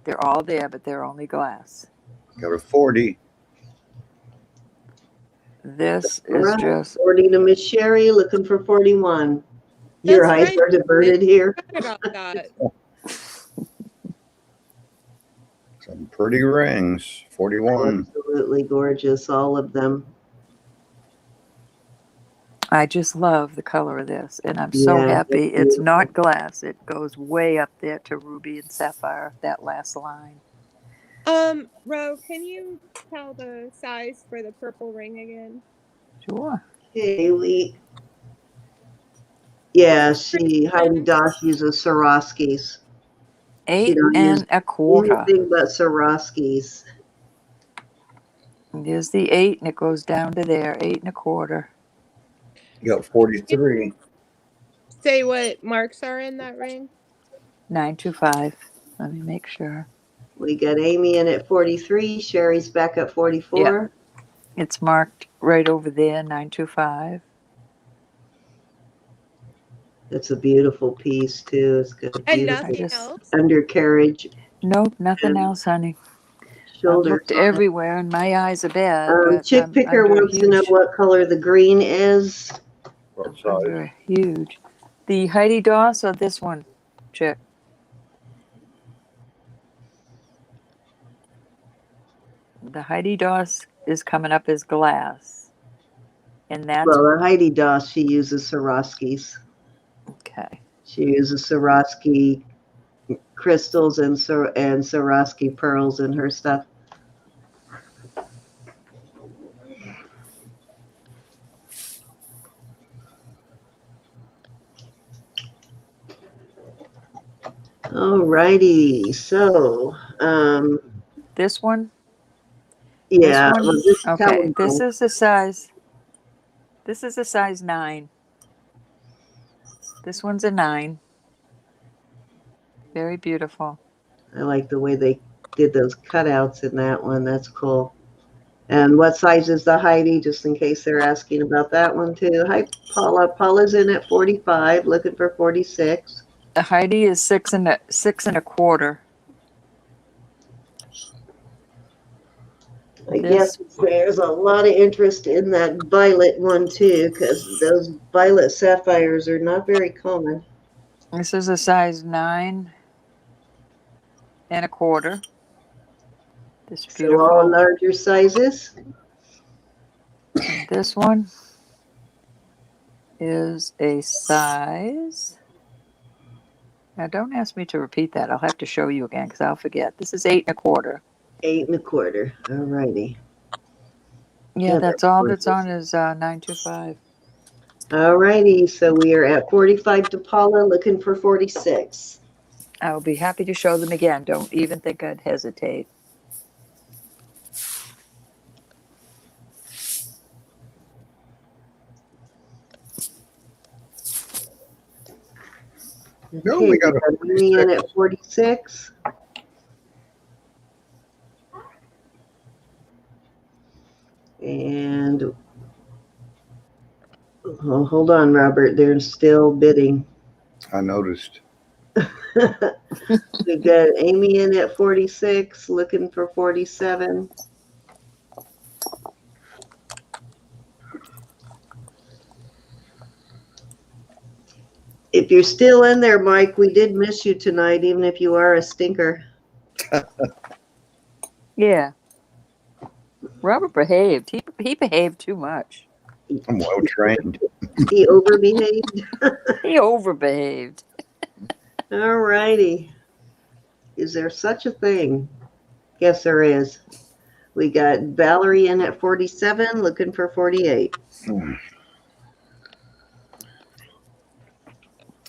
They're all there, but they're only glass. Got a 40. This All is right, just 40 to Miss Sherry, looking for 41. Your That's eyes right. are diverted here. About that. Some pretty rings. 41. Absolutely gorgeous, all of them. I just love the color of this, and I'm so Yeah, happy that's it's beautiful. not glass. It goes way up there to ruby and sapphire, that last line. Ro, can you tell the size for the purple ring again? Sure. Okay, Heidi Doss uses Swarovskis. 8 don't use and a quarter. Anything but Swarovskis. There's the 8, and it goes down to there, 8 and a quarter. You got 43. Say what marks are in that ring. 925. Let me make sure. We got Amy in at 43. Sherry's back at 44. It's marked right over there, 925. It's a beautiful piece too. It's got a And beautiful nothing else. undercarriage, Nope, nothing And else, honey. I've shoulders. looked everywhere, and my eyes are bad. But Chick I'm Picker under a wants to know huge- what color the green is. What size? Under a huge. The Heidi Doss or this one, Chick? The Heidi Doss is coming up as glass. And that's Well, the Heidi Doss, she uses Swarovskis. okay. She uses Swarovski crystals and Swarovski pearls in her stuff. Alrighty, so This one. yeah, This one. well, just tell Okay. them This all. is a size. This is a size 9. This one's a 9. Very beautiful. I like the way they did those cutouts in that one. That's cool. And what size is the Heidi, just in case they're asking about that one too? Hi, Paula. Paula's in at 45, looking for 46. The Heidi is 6 and a quarter. I guess there's a lot of interest in that violet one too, because those violet sapphires are not very common. This is a size 9 and a quarter. This beautiful. So all larger sizes. This one is a size. Now don't ask me to repeat that. I'll have to show you again because I'll forget. This is 8 and a quarter. 8 and a quarter. All righty. Yeah, that's all that's on is 925. All righty. So we are at 45 to Paula, looking for 46. I'll be happy to show them again. Don't even think I'd hesitate. No, we got a me in at 46. And oh, hold on, Robert. They're still bidding. I noticed. We got Amy in at 46, looking for 47. If you're still in there, Mike, we did miss you tonight, even if you are a stinker. Yeah. Robert behaved. He behaved too much. I'm well trained. He overbehaved. He overbehaved. All righty. Is there such a thing? Yes, there is. We got Valerie in at 47, looking for 48.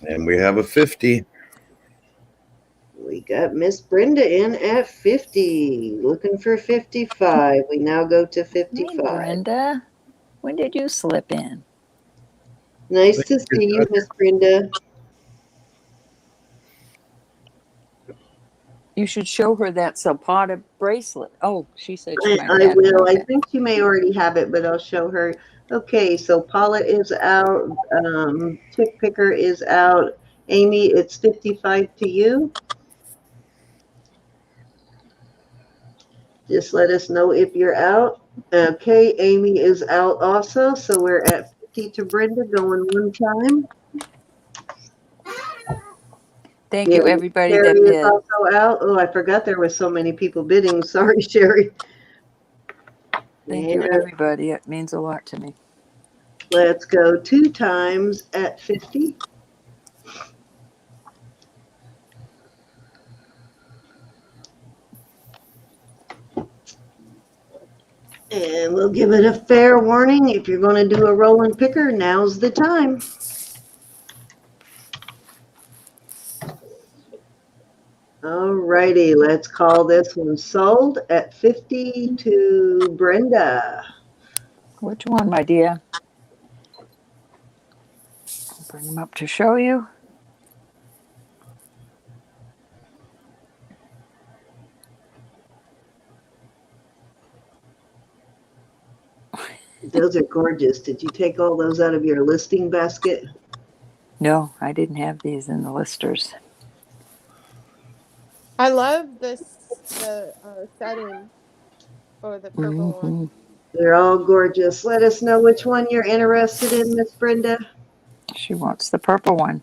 And we have a 50. We got Miss Brenda in at 50, looking for 55. We now go to 55. Hey, Brenda, when did you slip in? Nice to see you, Miss Brenda. You should show her that Zapata bracelet. Oh, she said she might I have it. will. Okay. I think she may already have it, but I'll show her. Okay, so Paula is out. Tick Picker is out. Amy, it's 55 to you. Just let us know if you're out. Okay, Amy is out also, so we're at 50 to Brenda, going one time. Thank you, everybody Sherry that is bid. also out. Oh, I forgot there were so many people bidding. Sorry, Sherry. Thank you, everybody. It means a lot to me. Let's go 2 times at 50. And we'll give it a fair warning. If you're going to do a Rollin Picker, now's the time. All righty, let's call this one sold at 50 to Brenda. Which one, my dear? I'll bring them up to show you. Those are gorgeous. Did you take all those out of your listing basket? No, I didn't have these in the listers. I love the setting or the purple one. They're all gorgeous. Let us know which one you're interested in, Miss Brenda. She wants the purple one.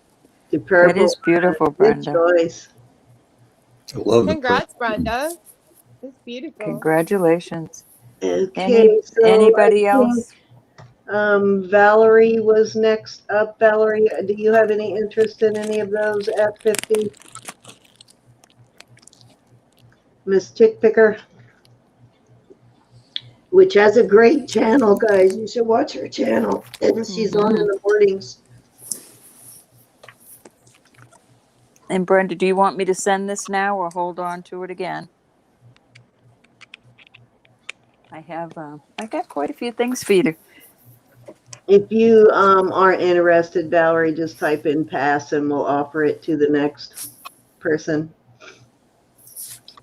The purple. It is beautiful, Brenda. Good choice. I love Congrats, Brenda. It's beautiful. Congratulations. Okay, so Anybody else? Valerie was next up. Valerie, do you have any interest in any of those at 50? Miss Chick Picker, which has a great channel, guys. You should watch her channel. And she's on in the mornings. And Brenda, do you want me to send this now or hold on to it again? I got quite a few things for you to. If you aren't interested, Valerie, just type in pass and we'll offer it to the next person.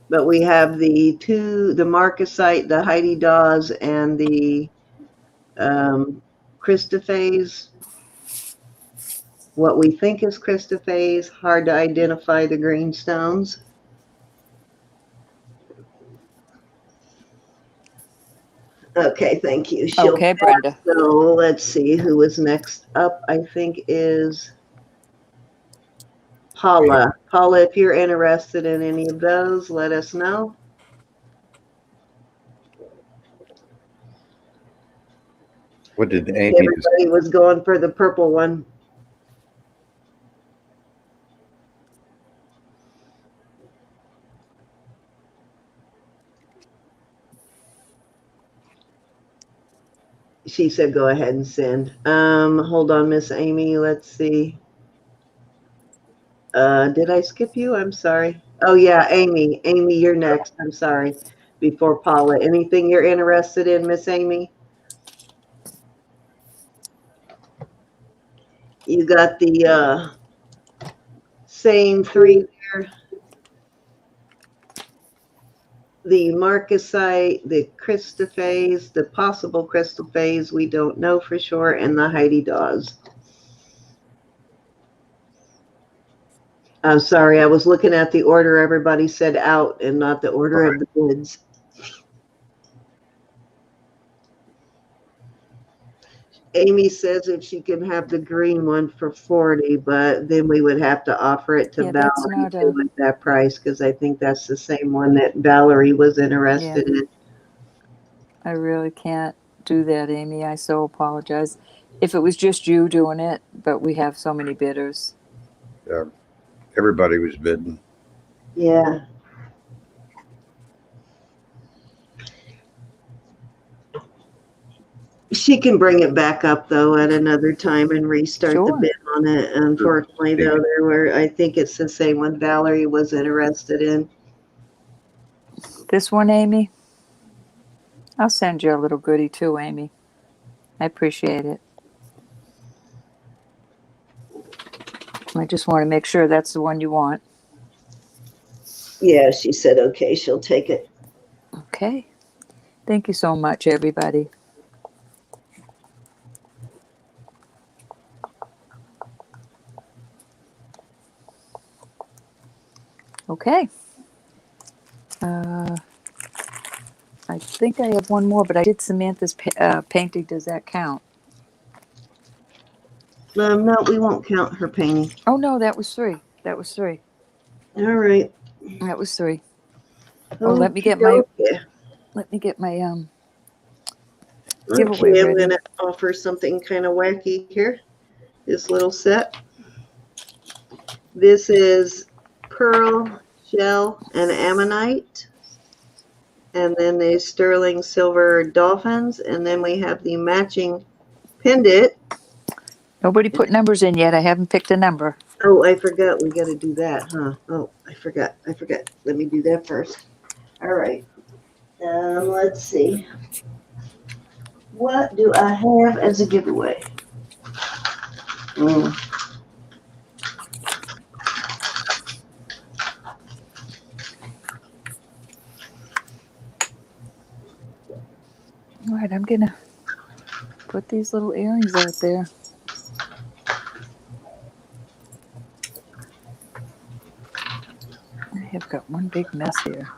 But we have the Marcasite, the Heidi Dawes, and the Christophase. What we think is Christophase, hard to identify the green stones. Okay, thank you. Okay, Brenda. So let's see who was next up. I think is Paula. Paula, if you're interested in any of those, let us know. What did Amy? Everybody was going for the purple one. She said, go ahead and send. Hold on, Miss Amy. Let's see. Did I skip you? I'm sorry. Oh, yeah, Amy. Amy, you're next. I'm sorry. Before Paula. Anything you're interested in, Miss Amy? You got the same three there. The Marcasite, the Christophase, the possible Christophase, we don't know for sure, and the Heidi Dawes. I'm sorry, I was looking at the order everybody said out and not the order of the goods. Amy says if she can have the green one for 40, but then we would have to offer it to Valerie too at that price because I think that's the same one that Valerie was interested in. I really can't do that, Amy. I so apologize. If it was just you doing it, but we have so many bidders. Yeah, everybody was bidding. Yeah. She can bring it back up though at another time and restart the bid on it. Unfortunately, though, I think it's the same one Valerie was interested in. This one, Amy? I'll send you a little goodie too, Amy. I appreciate it. I just want to make sure that's the one you want. Yeah, she said, okay, she'll take it. Okay. Thank you so much, everybody. Okay. I think I have one more, but I did Samantha's painting. Does that count? No, we won't count her painting. Oh, no, that was 3. That was 3. All right. That was 3. Oh, let me get my giveaway okay, I'm ready. going to offer something kind of wacky here. This little set. This is pearl, shell, and ammonite. And then the sterling silver dolphins. And then we have the matching pendant. Nobody put numbers in yet. I haven't picked a number. Oh, I forgot. We got to do that, huh? Oh, I forgot. Let me do that first. All right. Let's see. What do I have as a giveaway? All right, I'm going to put these little earrings out there. I have got one big mess here.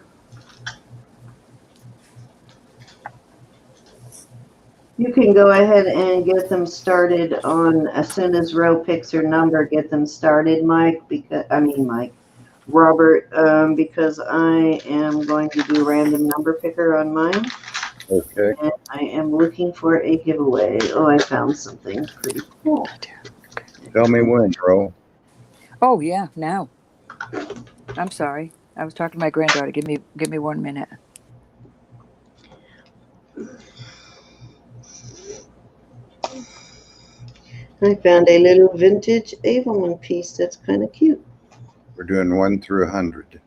You can go ahead and get them started on as soon as Ro picks her number. Get them started, Robert, because I am going to do random number picker on mine. Okay. And I am looking for a giveaway. Oh, I found something pretty cool. Tell me when, Ro. Oh, yeah, now. I'm sorry. I was talking to my granddaughter. Give me 1 minute. I found a little vintage Avon piece that's kind of cute. We're doing 1 through 100.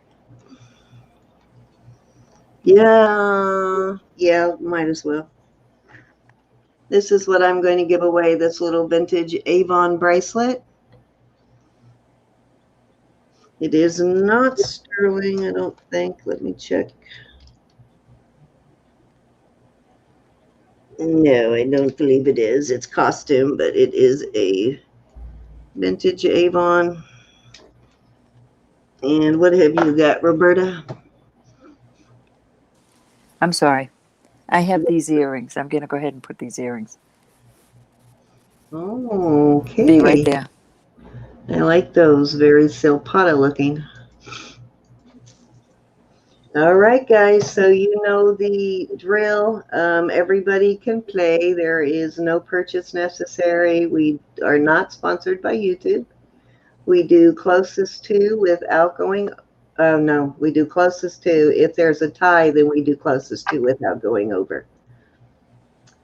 Yeah, might as well. This is what I'm going to give away, this little vintage Avon bracelet. It is not sterling, I don't think. Let me check. No, I don't believe it is. It's costume, but it is a vintage Avon. And what have you got, Roberta? I'm sorry. I have these earrings. I'm going to go ahead and put these earrings. Oh, okay. Be right there. I like those, very Silpata looking. All right, guys, so you know the drill. Everybody can play. There is no purchase necessary. We are not sponsored by YouTube. We do closest to without going. No, we do closest to. If there's a tie, then we do closest to without going over.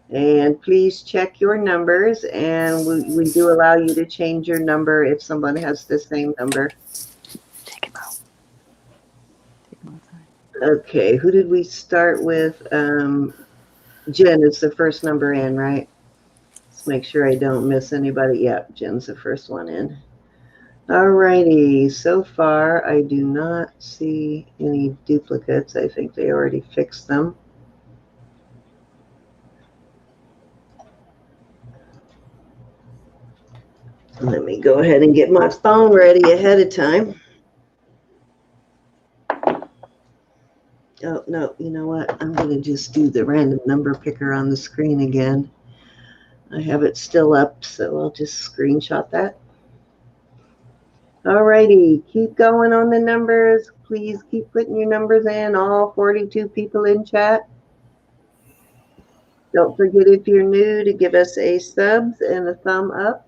And please check your numbers, and we do allow you to change your number if someone has the same number. Take him out. Take him outside. Okay, who did we start with? Jen is the first number in, right? Let's make sure I don't miss anybody. Yeah, Jen's the first one in. All righty, so far I do not see any duplicates. I think they already fixed them. Let me go ahead and get my phone ready ahead of time. Oh, no, you know what? I'm going to just do the random number picker on the screen again. I have it still up, so I'll just screenshot that. All righty, keep going on the numbers. Please keep putting your numbers in, all 42 people in chat. Don't forget, if you're new, to give us a subs and a thumb up.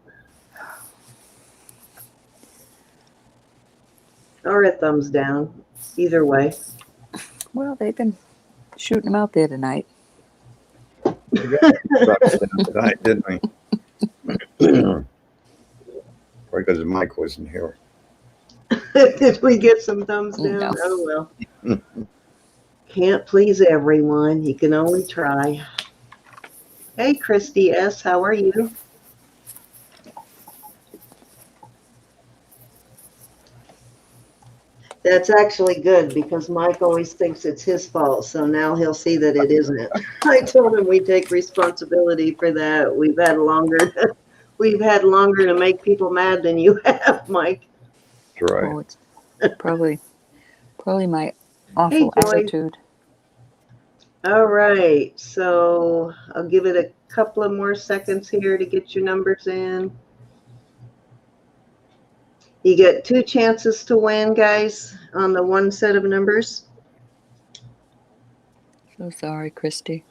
Or a thumbs down, either way. Well, they've been shooting them out there tonight. Tonight, didn't we? Because Mike wasn't here. Did we get some thumbs down? No. Oh, well. Can't please everyone. You can only try. Hey, Christy S., how are you? That's actually good, because Mike always thinks it's his fault, so now he'll see that it isn't. I told him we take responsibility for that. We've had longer to make people mad than you have, Mike. That's right. Oh, it's probably my awful Hey, Joy. attitude. All right, so I'll give it a couple of more seconds here to get your numbers in. You get 2 chances to win, guys, on the one set of numbers. So sorry, Christy.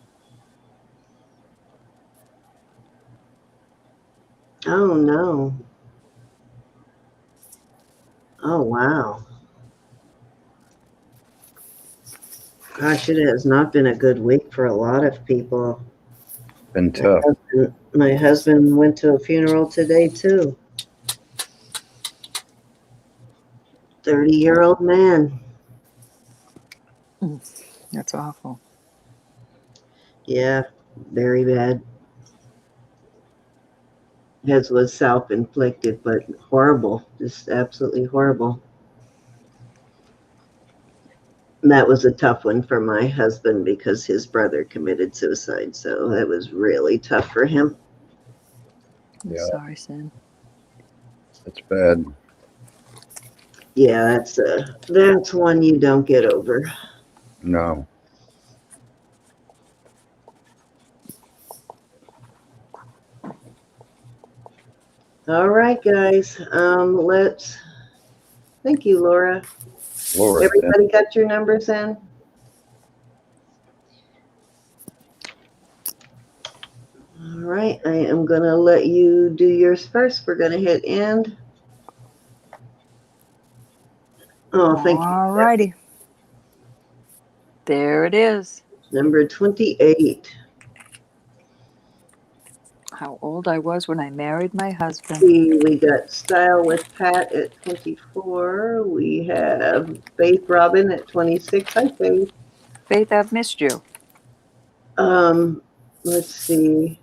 Oh, no. Oh, wow. Gosh, it has not been a good week for a lot of people. Been tough. My husband went to a funeral today, too. 30-year-old man. That's awful. Yeah, very bad. His was self-inflicted, but horrible, just absolutely horrible. And that was a tough one for my husband because his brother committed suicide, so that was really tough for him. I'm Yeah. sorry, Sam. That's bad. Yeah, that's one you don't get over. No. All right, guys. Thank you, Laura. Laura. Everybody got your numbers in? All right, I am going to let you do yours first. We're going to hit end. Oh, thank you. All righty. There it is. Number 28. How old I was when I married my husband. We got Style with Pat at 24. We have Faith Robin at 26. Hi, Faith. Faith, I've missed you. Let's see.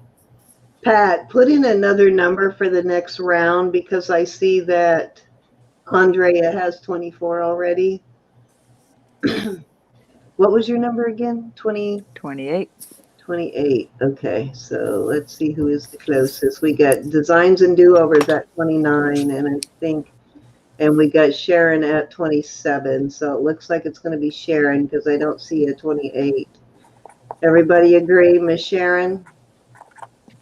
Pat, put in another number for the next round because I see that Andrea has 24 already. What was your number again? 20? 28. 28. Okay, so let's see who is the closest. We got Designs and Do-Overs at 29, and we got Sharon at 27. So it looks like it's going to be Sharon because I don't see a 28. Everybody agree, Miss Sharon?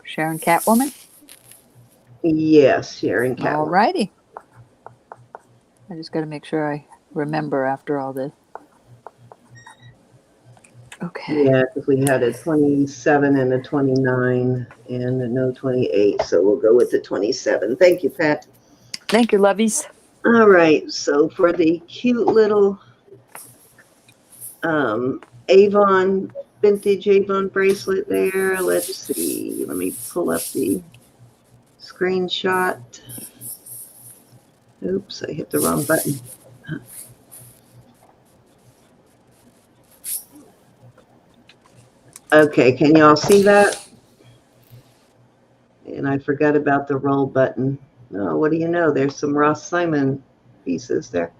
Sharon Catwoman? Yes, Sharon Catwoman. All righty. I just got to make sure I remember after all this. Okay. Yeah, because we had a 27 and a 29 and no 28. So we'll go with the 27. Thank you, Pat. Thank you, lovies. All right. So for the cute little Avon, vintage Avon bracelet there, let's see. Let me pull up the screenshot. Oops, I hit the wrong button. Okay, can you all see that? And I forgot about the roll button. Oh, what do you know? There's some Ross Simon pieces there.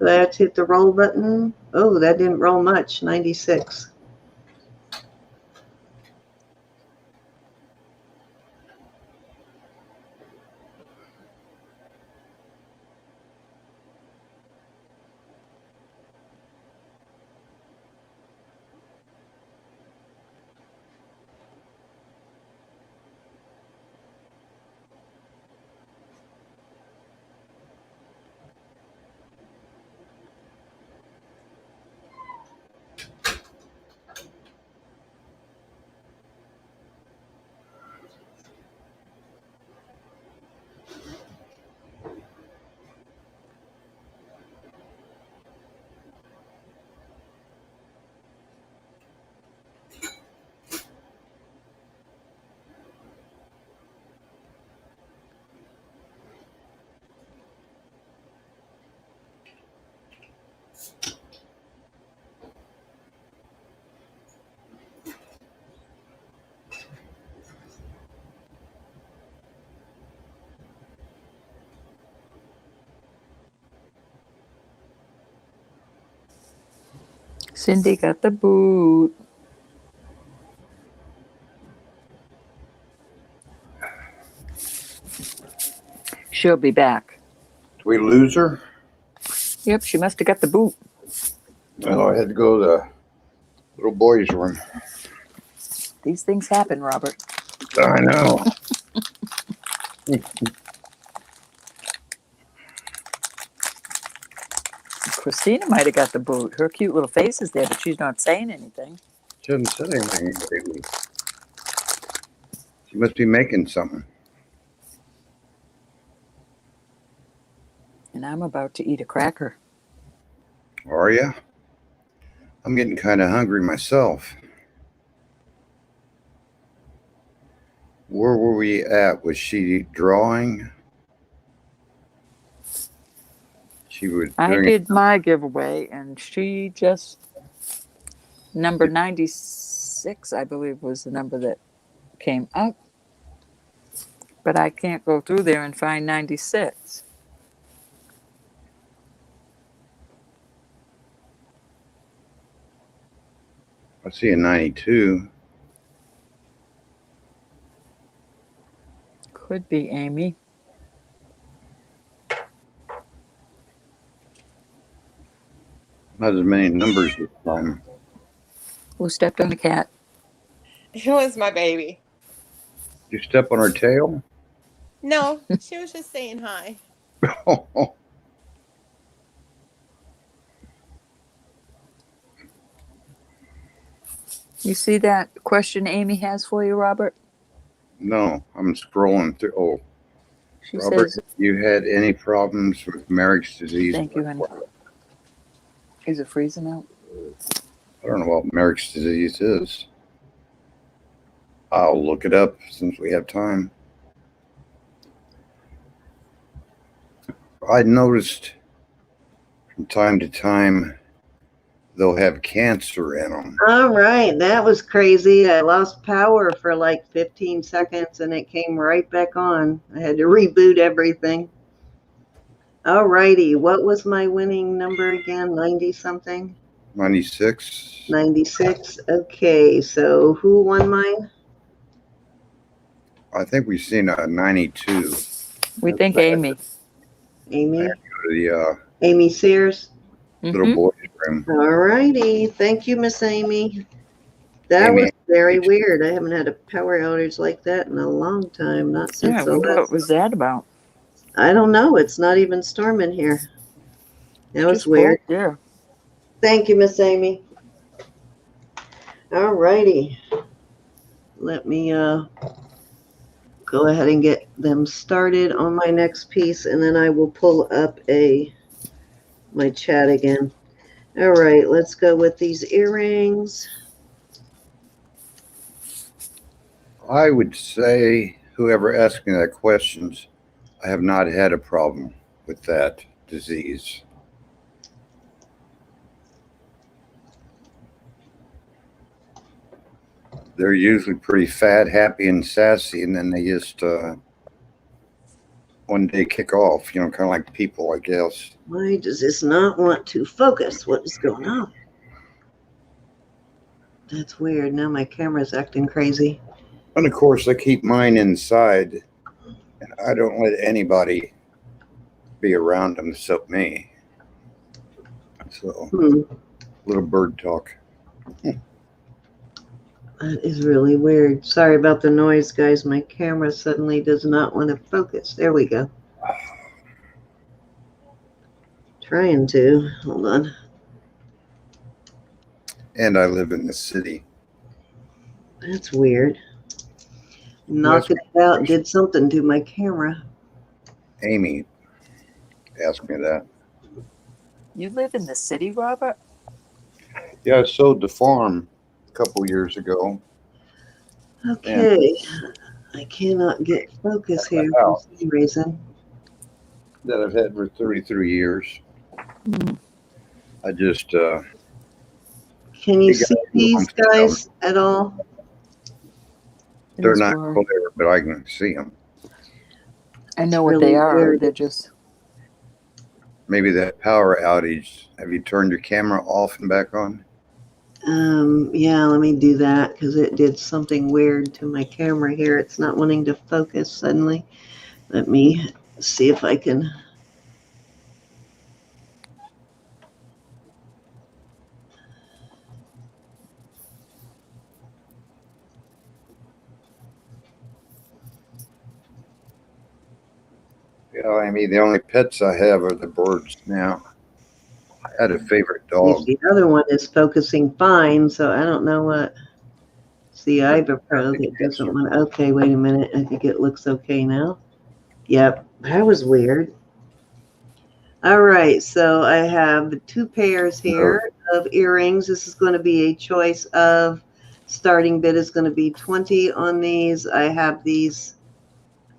Let's hit the roll button. Oh, that didn't roll much, 96. Cindy got the boot. She'll be back. Do we lose her? Yep, she must have got the boot. Oh, I had to go to the little boy's room. These things happen, Robert. I know. Christina might have got the boot. Her cute little face is there, but she's not saying anything. She hasn't said anything lately. She must be making something. And I'm about to eat a cracker. Are ya? I'm getting kind of hungry myself. Where were we at? Was she drawing? She was I doing did my giveaway, and she just number 96, I believe, was the number that came up. But I can't go through there and find 96. I see a 92. Could be Amy. Not as many numbers this time. Who stepped on the cat? It was my baby. You step on her tail? No, she was just saying hi. You see that question Amy has for you, Robert? No, I'm scrolling through. Oh, She Robert, says, you had any problems with Marek's disease? thank you, honey. Is it freezing out? I don't know what Merrick's disease is. I'll look it up since we have time. I noticed from time to time they'll have cancer in them. All right, that was crazy. I lost power for like 15 seconds and it came right back on. I had to reboot everything. All righty, what was my winning number again? 90 something? 96. 96. Okay, so who won mine? I think we've seen a 92. We think Amy. Amy? The Amy Sears? little Mhm. boy's room. All righty. Thank you, Miss Amy. That Amy. was very weird. I haven't had a power outage like that in a long time. Not since Yeah, the what last. was that about? I don't know. It's not even storming here. That was Just weird. cold, yeah. Thank you, Miss Amy. All righty. Let me go ahead and get them started on my next piece, and then I will pull up my chat again. All right, let's go with these earrings. I would say whoever asked me that questions, I have not had a problem with that disease. They're usually pretty fat, happy, and sassy, and then they just one day kick off, kind of like people, I guess. Why does this not want to focus? What is going on? That's weird. Now my camera's acting crazy. And of course, I keep mine inside, and I don't let anybody be around them except me. So, little bird talk. That is really weird. Sorry about the noise, guys. My camera suddenly does not want to focus. There we go. Trying to. Hold on. And I live in the city. That's weird. Knocking it out did something to my camera. Amy asked me that. You live in the city, Robert? Yeah, I sold the farm a couple years ago. Okay. I cannot get focus here for some reason. That I've had for 33 years. I just Can you see these guys at all? they're not clear, but I can see them. I know what really they are. weird. They're just Maybe that power outage. Have you turned your camera off and back on? Yeah, let me do that because it did something weird to my camera here. It's not wanting to focus suddenly. Let me see if I can. Yeah, I mean, the only pets I have are the birds now. I had a favorite dog. The other one is focusing fine, so I don't know what. It's the Iberpro that doesn't want. Okay, wait a minute. I think it looks okay now. Yep, that was weird. All right, so I have 2 pairs here of earrings. This is going to be a choice of starting bid is going to be 20 on these. I have these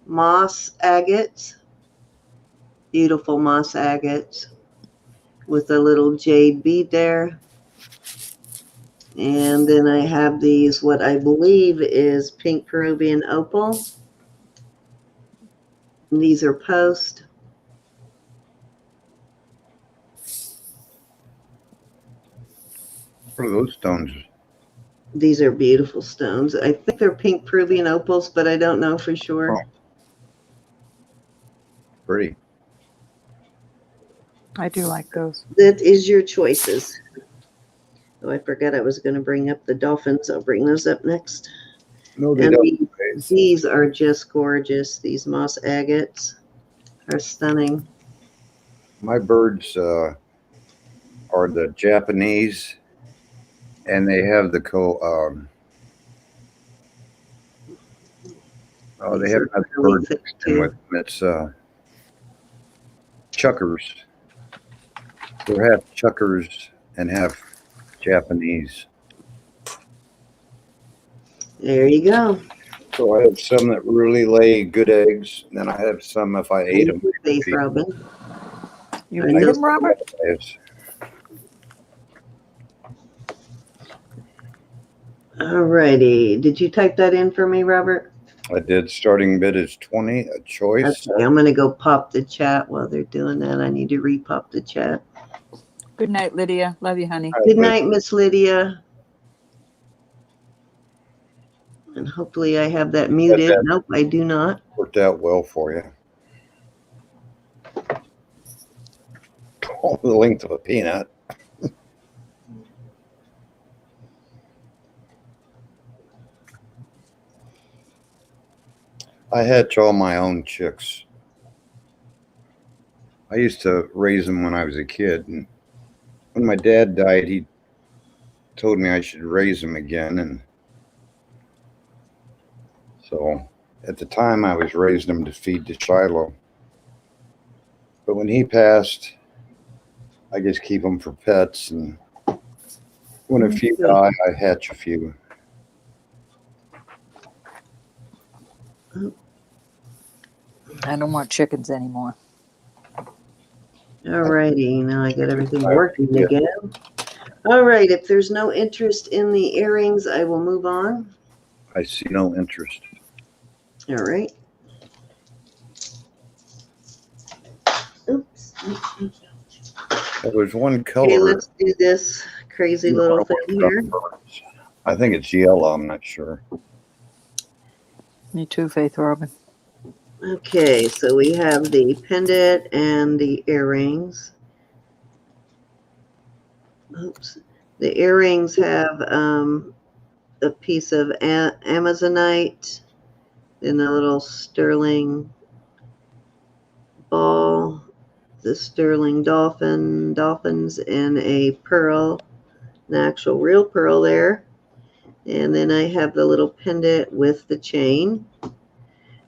moss agates, beautiful moss agates with a little jade bead there. And then I have these, what I believe is pink Peruvian opal. And these are post. What are those stones? These are beautiful stones. I think they're pink Peruvian opals, but I don't know for sure. Oh. Pretty. I do like those. That is your choices. Oh, I forgot I was going to bring up the dolphins. I'll bring those up next. No, they And don't. these are just gorgeous. These moss agates are stunning. My birds are the Japanese, and they have the they have another really bird thick in too. with them. It's chuckers. They're half chuckers, and half Japanese. There you go. So I have some that really lay good eggs, and then I have some if I ate them. Faith Robin. You I eat know them, Robert? Alrighty. Did you type that in for me, Robert? I did. Starting bid is 20, a choice. Okay, I'm going to go pop the chat while they're doing that. I need to repop the chat. Good night, Lydia. Love you, honey. Good night, Miss Lydia. And hopefully I have that muted. Nope, I do not. Worked out well for you. The length of a peanut. I hatch all my own chicks. I used to raise them when I was a kid, and when my dad died, he told me I should raise them again, and so at the time I was raising them to feed to Shiloh. But when he passed, I just keep them for pets, and when a few die, I hatch a few. I don't want chickens anymore. Alrighty, now I got everything working again. All right, if there's no interest in the earrings, I will move on. I see no interest. All right. Oops. There was one color. Okay, let's do this crazy little thing here. I think it's yellow. I'm not sure. Me too, Faith Robin. Okay, so we have the pendant and the earrings. Oops. The earrings have a piece of Amazonite, then a little sterling ball, the sterling dolphins, and a pearl, an actual real pearl there. And then I have the little pendant with the chain.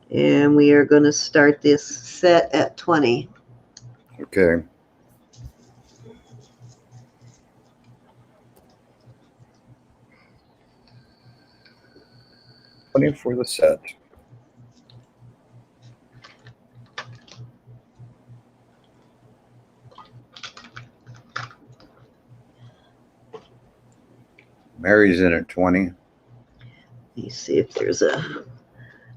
And we are going to start this set at 20. Okay. $20 for the set. Mary's in at 20. Let me see if there's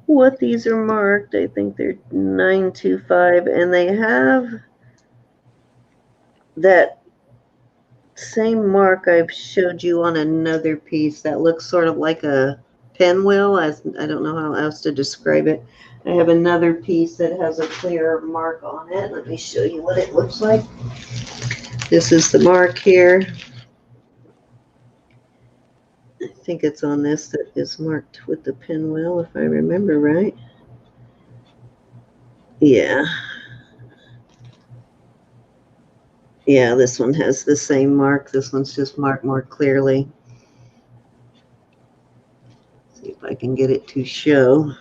what these are marked. I think they're 925, and they have that same mark I've showed you on another piece that looks sort of like a pinwheel. I don't know how else to describe it. I have another piece that has a clear mark on it. Let me show you what it looks like. This is the mark here. I think it's on this that is marked with the pinwheel, if I remember right. Yeah. Yeah, this one has the same mark. This one's just marked more clearly. See if I can get it to show.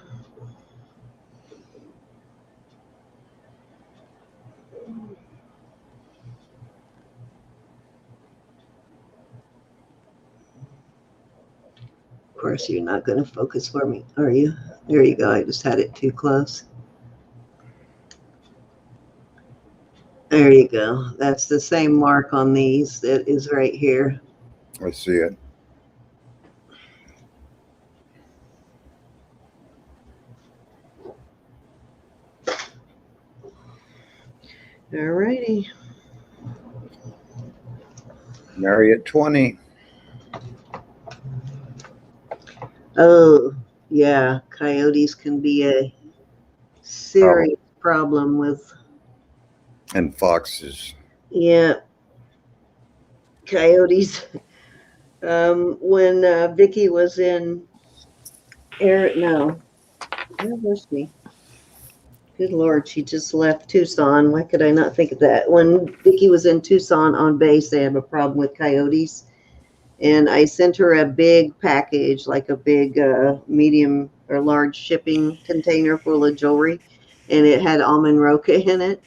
Of course, you're not going to focus for me, are you? There you go. I just had it too close. There you go. That's the same mark on these that is right here. I see it. All righty. Mary at 20. Oh, yeah. Coyotes can be a serious problem with. And foxes. Yeah. Coyotes. When Vicki was in where was she? Good Lord, she just left Tucson. Why could I not think of that? When Vicki was in Tucson on base, they have a problem with coyotes. And I sent her a big package, like a big medium or large shipping container full of jewelry. And it had almond roca in it.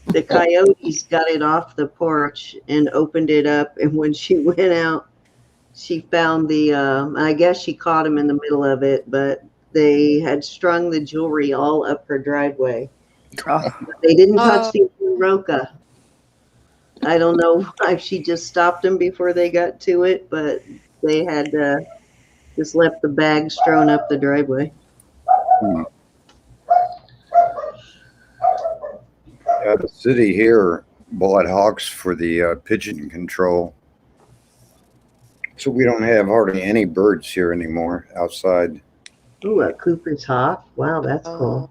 the coyotes got it off the porch and opened it up. And when she went out, she found the, I guess she caught him in the middle of it, but they had strung the jewelry all up her driveway. Oh, They didn't touch Oh. the roca. I don't know if she just stopped them before they got to it, but they had just left the bag strewn up the driveway. Hmm. Yeah, the city here bought hawks for the pigeon control. So we don't have hardly any birds here anymore outside. Ooh, a Cooper's hawk. Wow, that's cool.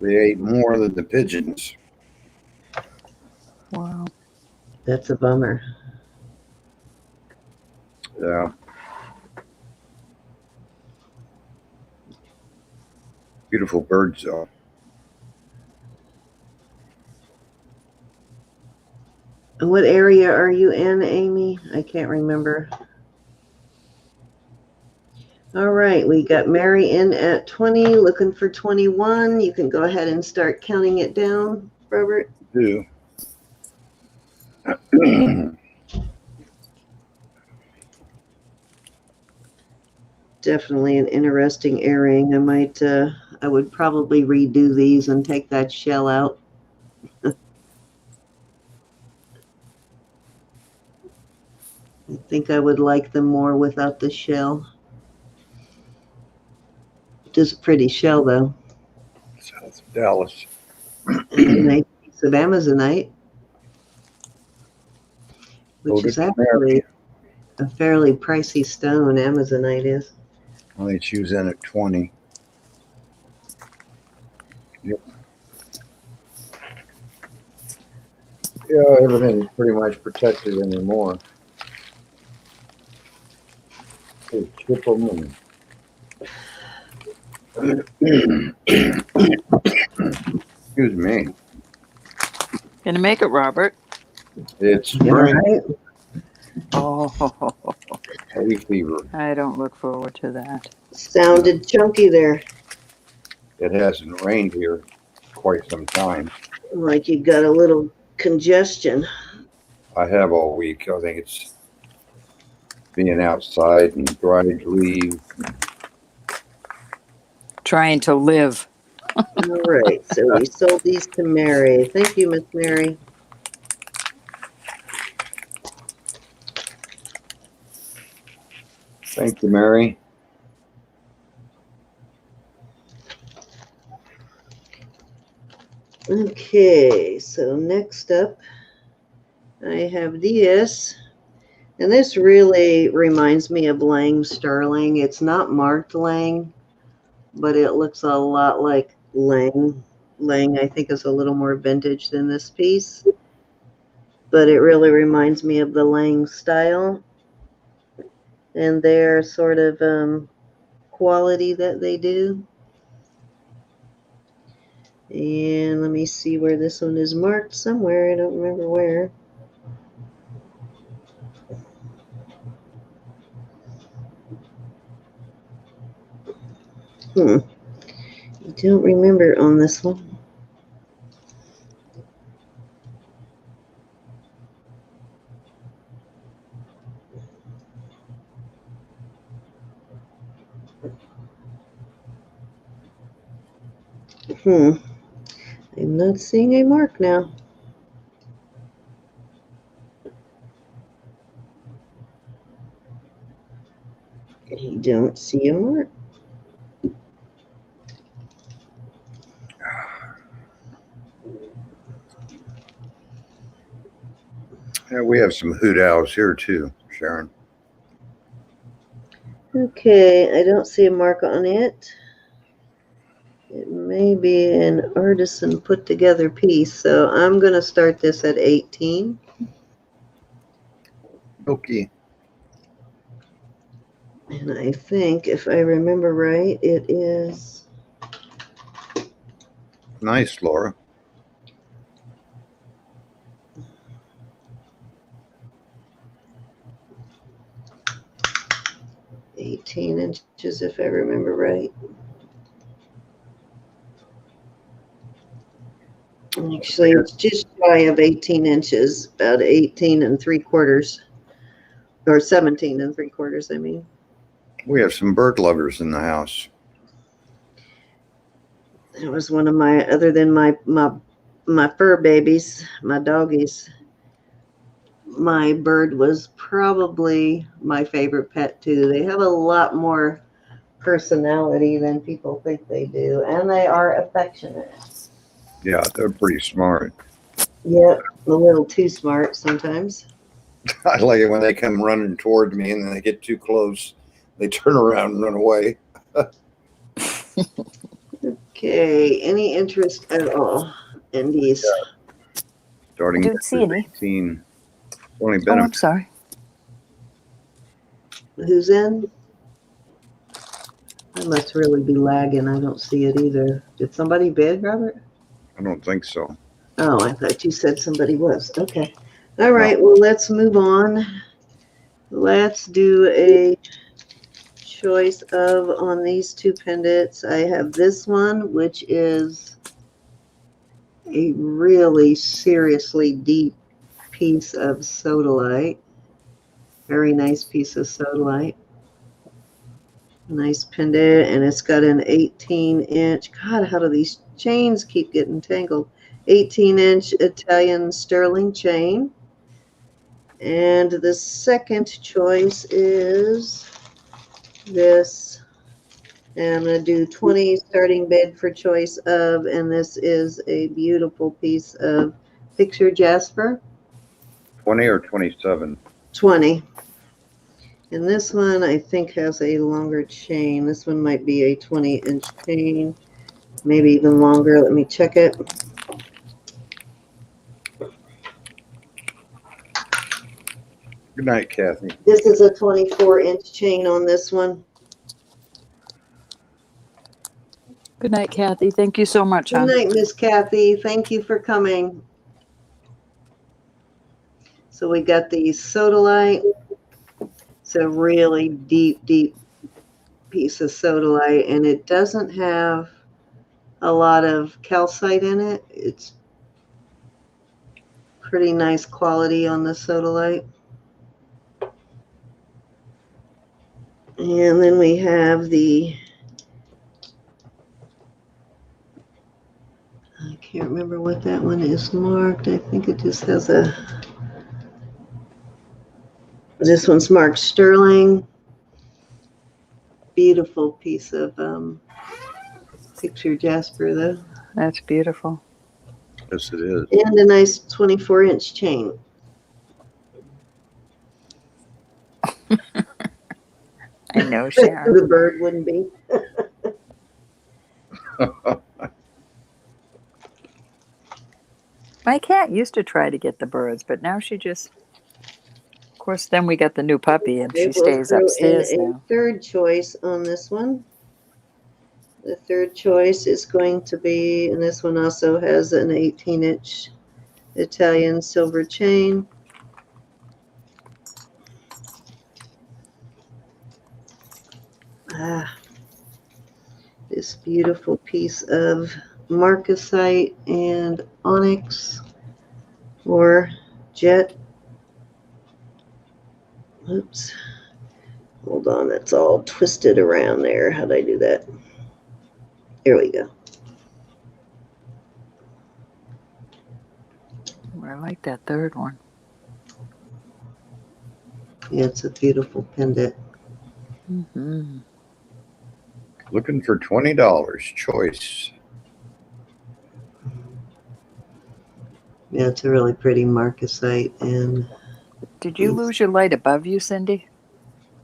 They ate more than the pigeons. wow. That's a bummer. Yeah. Beautiful birds, though. And what area are you in, Amy? I can't remember. All right, we got Mary in at 20, looking for 21. You can go ahead and start counting it down, Robert. Do. Definitely an interesting earring. I would probably redo these and take that shell out. I think I would like them more without the shell. Just a pretty shell, though. South of Dallas. And a nice piece of Amazonite, which is actually a fairly pricey stone. Amazonite is. I think she was in at 20. Yep. Yeah, everything's pretty much protected anymore. They chip them and excuse me. Gonna make it, Robert. It's All spring right. Oh, hay fever. I don't look forward to that. Sounded chunky there. It hasn't rained here quite some time. Like you got a little congestion. I have all week. I think it's being outside and dried leaves. Trying to live. All right, so we sold these to Mary. Thank you, Miss Mary. Thank you, Mary. Okay, so next up, I have this. And this really reminds me of Lang Sterling. It's not marked Lang, but it looks a lot like Lang. Lang, I think, is a little more vintage than this piece. But it really reminds me of the Lang style and their sort of quality that they do. And let me see where this one is marked somewhere. I don't remember where. I don't remember on this one. I'm not seeing a mark now. I don't see a mark. Yeah, we have some hoot owls here too, Sharon. Okay, I don't see a mark on it. It may be an artisan put together piece, so I'm going to start this at 18. Okay. And I think, if I remember right, it is Nice, Laura. $18 if I remember right. Actually, it's just shy of 18 inches, about 18 and 3/4, or 17 and 3/4, I mean. We have some bird lovers in the house. It was one of my, other than my fur babies, my doggies, my bird was probably my favorite pet too. They have a lot more personality than people think they do, and they are affectionate. Yeah, they're pretty smart. Yep, a little too smart sometimes. I like it when they come running toward me and then they get too close. They turn around and run away. Okay, any interest at all in these? Starting I don't see any. 18. Only Oh, been I'm sorry. Who's in? I must really be lagging. I don't see it either. Did somebody bid, Robert? I don't think so. Oh, I thought you said somebody was. Okay. All right. Well, let's move on. Let's do a choice of on these two pendants. I have this one, which is a really seriously deep piece of sodalite. Very nice piece of sodalite. Nice pendant, and it's got an 18-inch. God, how do these chains keep getting tangled? 18-inch Italian sterling chain. And the second choice is this. And I'm going to do 20 starting bid for choice of, and this is a beautiful piece of picture jasper. 20 or 27? 20. And this one, I think, has a longer chain. This one might be a 20-inch chain, maybe even longer. Let me check it. Good night, Kathy. This is a 24-inch chain on this one. Good night, Kathy. Thank you so much, Good hon. night, Miss Kathy. Thank you for coming. So we got the sodalite. It's a really deep, deep piece of sodalite, and it doesn't have a lot of calcite in it. It's pretty nice quality on the sodalite. And then we have the, I can't remember what that one is marked. I think it just has a, this one's marked sterling. Beautiful piece of picture jasper though. That's beautiful. Yes, it is. And a nice 24-inch chain. I know, Sharon. The bird wouldn't be. My cat used to try to get the birds, but now she just, of course, then we got the new puppy and she We'll stays throw upstairs in a now. third choice on this one. The third choice is going to be, and this one also has an 18-inch Italian silver chain. This beautiful piece of marcasite and onyx or jet. Oops. Hold on, that's all twisted around there. How'd I do that? There we go. I like that third one. Yeah, it's a beautiful pendant. Mm-hmm. Looking for $20. Choice. Yeah, it's a really pretty marcasite. And Did you lose your light above you, Cindy?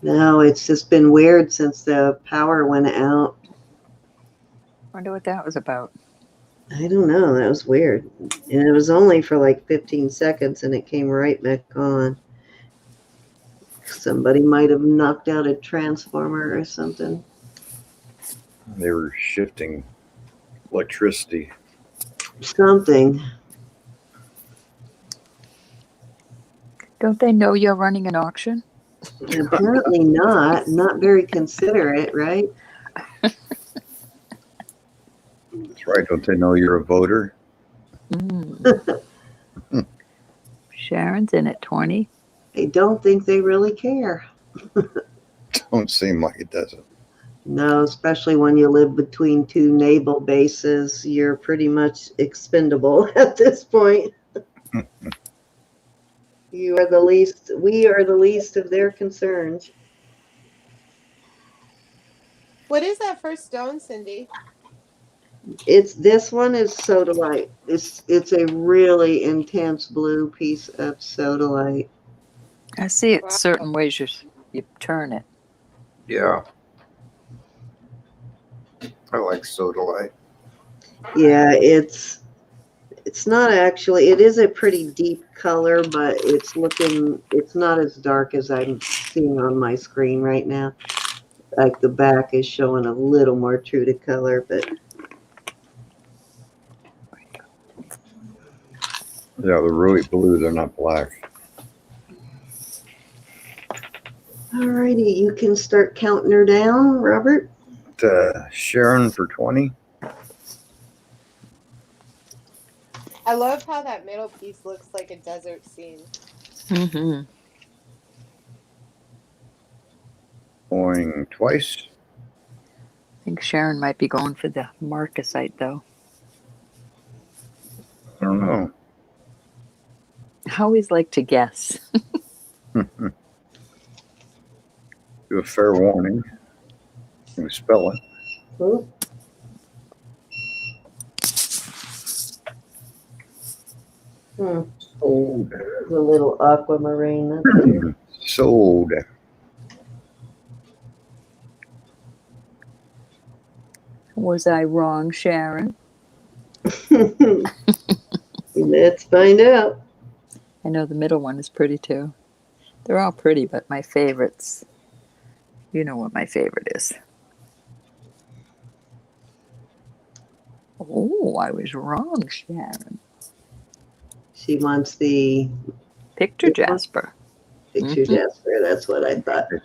no, it's just been weird since the power went out. Wonder what that was about. I don't know. That was weird. And it was only for like 15 seconds and it came right back on. Somebody might have knocked out a transformer or something. They were shifting electricity. Something. Don't they know you're running an auction? Apparently not. Not very considerate, right? That's right. Don't they know you're a voter? Mm. Sharon's in at 20. I don't think they really care. Don't seem like it doesn't. No, especially when you live between two naval bases, you're pretty much expendable at this point. We are the least of their concerns. What is that first stone, Cindy? This one is sodalite. It's a really intense blue piece of sodalite. I see it Wow. certain ways you turn it. Yeah. I like sodalite. Yeah, it's not actually, it is a pretty deep color, but it's not as dark as I'm seeing on my screen right now. Like the back is showing a little more true to color, but Yeah, they're really blue. They're not black. alrighty, you can start counting her down, Robert. Sharon for 20. I love how that middle piece looks like a desert scene. Mm-hmm. Going twice. I think Sharon might be going for the marcasite, though. I don't know. I always like to guess. Do a fair warning. You can spell it. Oh. Sold. There's a little aquamarine. That's it. Sold. Was I wrong, Sharon? Let's find out. I know the middle one is pretty, too. They're all pretty, but my favorites, you know what my favorite is. Oh, I was wrong, Sharon. She wants the Picture Jasper. picture Mhm. Jasper. That's what I thought. It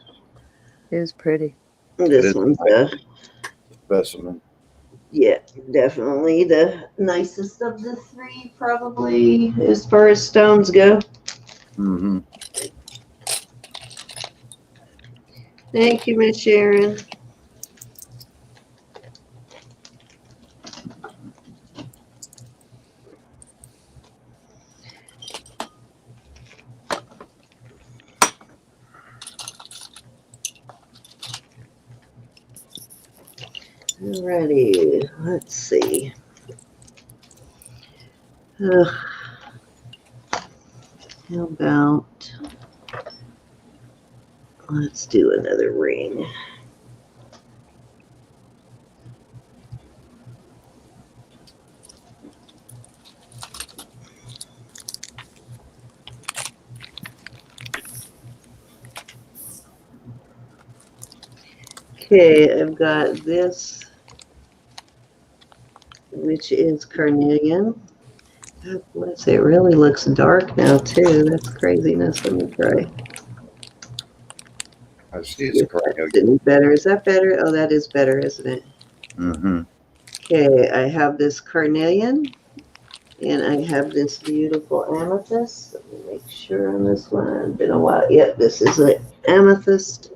is pretty. This is one's Specimen. yeah, definitely the nicest of the three, probably as far as stones go. Mm-hmm. Thank you, Miss Sharon. Alrighty, let's see. How about let's do another ring. Okay, I've got this, which is carnelian. Let's say it really looks dark now too. That's craziness. Let me try. I see it's correct. Any better? Is that better? Oh, that is better, isn't it? Mm-hmm. Okay, I have this carnelian, and I have this beautiful amethyst. Let me make sure on this one. Been a while. Yep, this is an amethyst.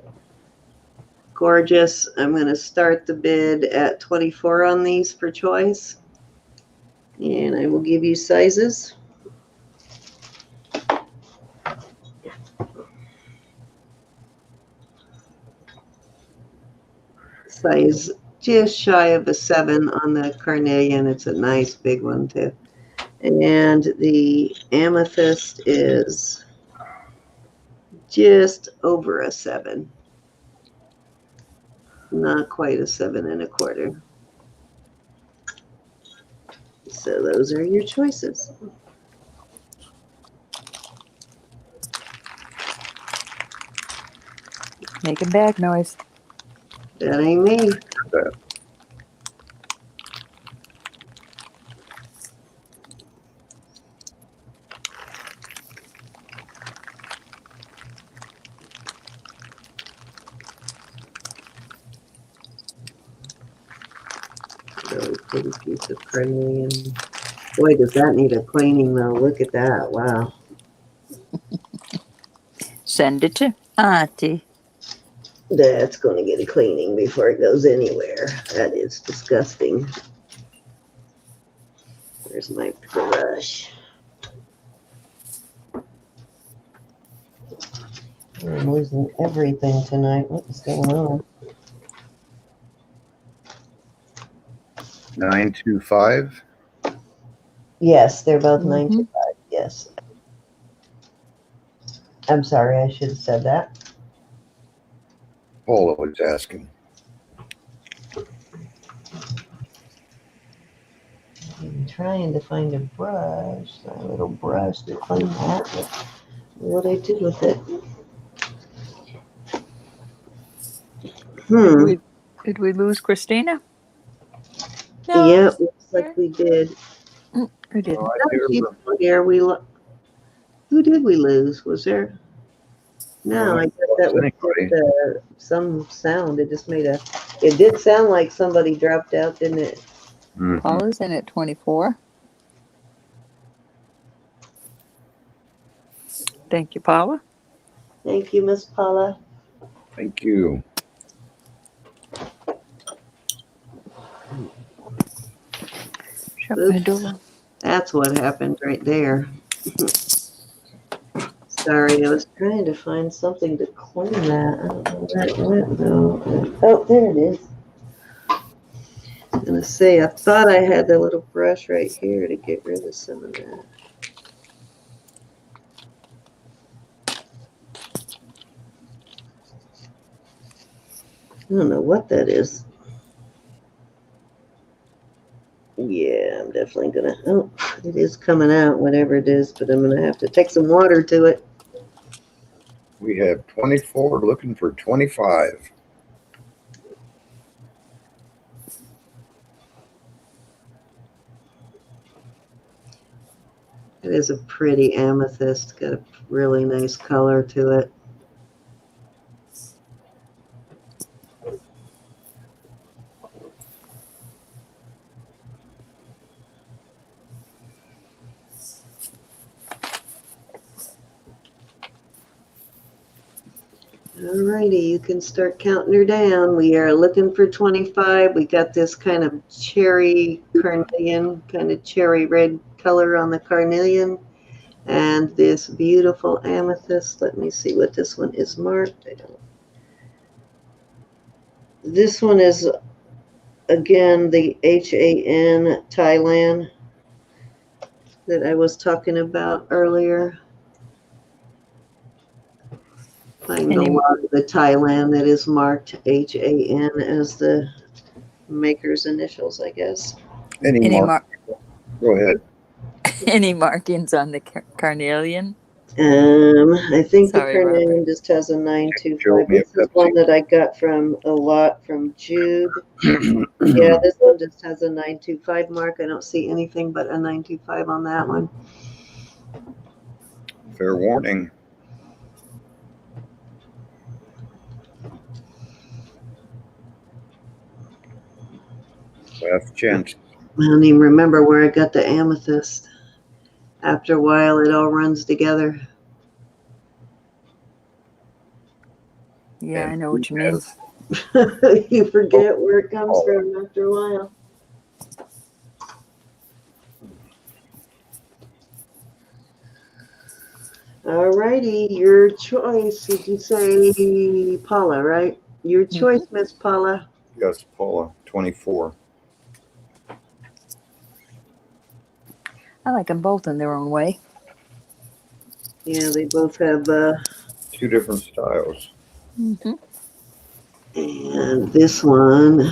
Gorgeous. I'm going to start the bid at 24 on these for choice. And I will give you sizes. Size just shy of a 7 on the carnelian. It's a nice big one too. And the amethyst is just over a 7. Not quite a 7 1/4. So those are your choices. Making bag noise. That ain't me. Really pretty piece of carnelian. Boy, does that need a cleaning though. Look at that. Wow. Send it to Auntie. That's going to get a cleaning before it goes anywhere. That is disgusting. Where's my brush? I'm losing everything tonight. What is going on? 925. Yes, they're both Mhm. 925. Yes. I'm sorry, I should have said that. Paula was asking. I'm trying to find a brush, a little brush to clean that. But what I did with it? Did we lose Christina? Yep, looks like we did. We didn't. Oh, I No, do she's remember. still here. Who did we lose? Was there? No, I guess that was Anybody. just some sound. It just made a. It did sound like somebody dropped out, didn't it? Mhm. Paula's in at 24. Thank you, Paula. Thank you, Miss Paula. Thank you. Shut Oops. my door. That's what happened right there. Sorry, I was trying to find something to clean that. I don't know where it went though. Oh, there it is. I was gonna say, I thought I had the little brush right here to get rid of some of that. I don't know what that is. Yeah, I'm definitely gonna. Oh, it is coming out, whatever it is, but I'm gonna have to take some water to it. We have 24 looking for 25. It is a pretty amethyst, got a really nice color to it. Alrighty, you can start counting her down. We are looking for 25. We got this kind of cherry carnelian, kind of cherry red color on the carnelian, and this beautiful amethyst. Let me see what this one is marked. This one is, again, the HAN Thailand that I was talking about earlier. Find a lot of the Thailand that is marked HAN as the maker's initials, I guess. Any more? Go ahead. Any markings on the carnelian? I think Sorry, the carnelian Robert. just has a Show 925. me a This is Pepsi. one that I got from a lot from Jude. Yeah, this one just has a 925 mark. I don't see anything but a 925 on that one. Fair warning. Last chance. I don't even remember where I got the amethyst. After a while, it all runs together. Yeah, And I know what you mean. You forget where it comes from after a while. Alrighty, your choice. Did you say Paula, right? Your choice, Miss Paula. Yes, Paula, 24. I like them both in their own way. Yeah, they both have, Two different styles. Mm-hmm. and this one,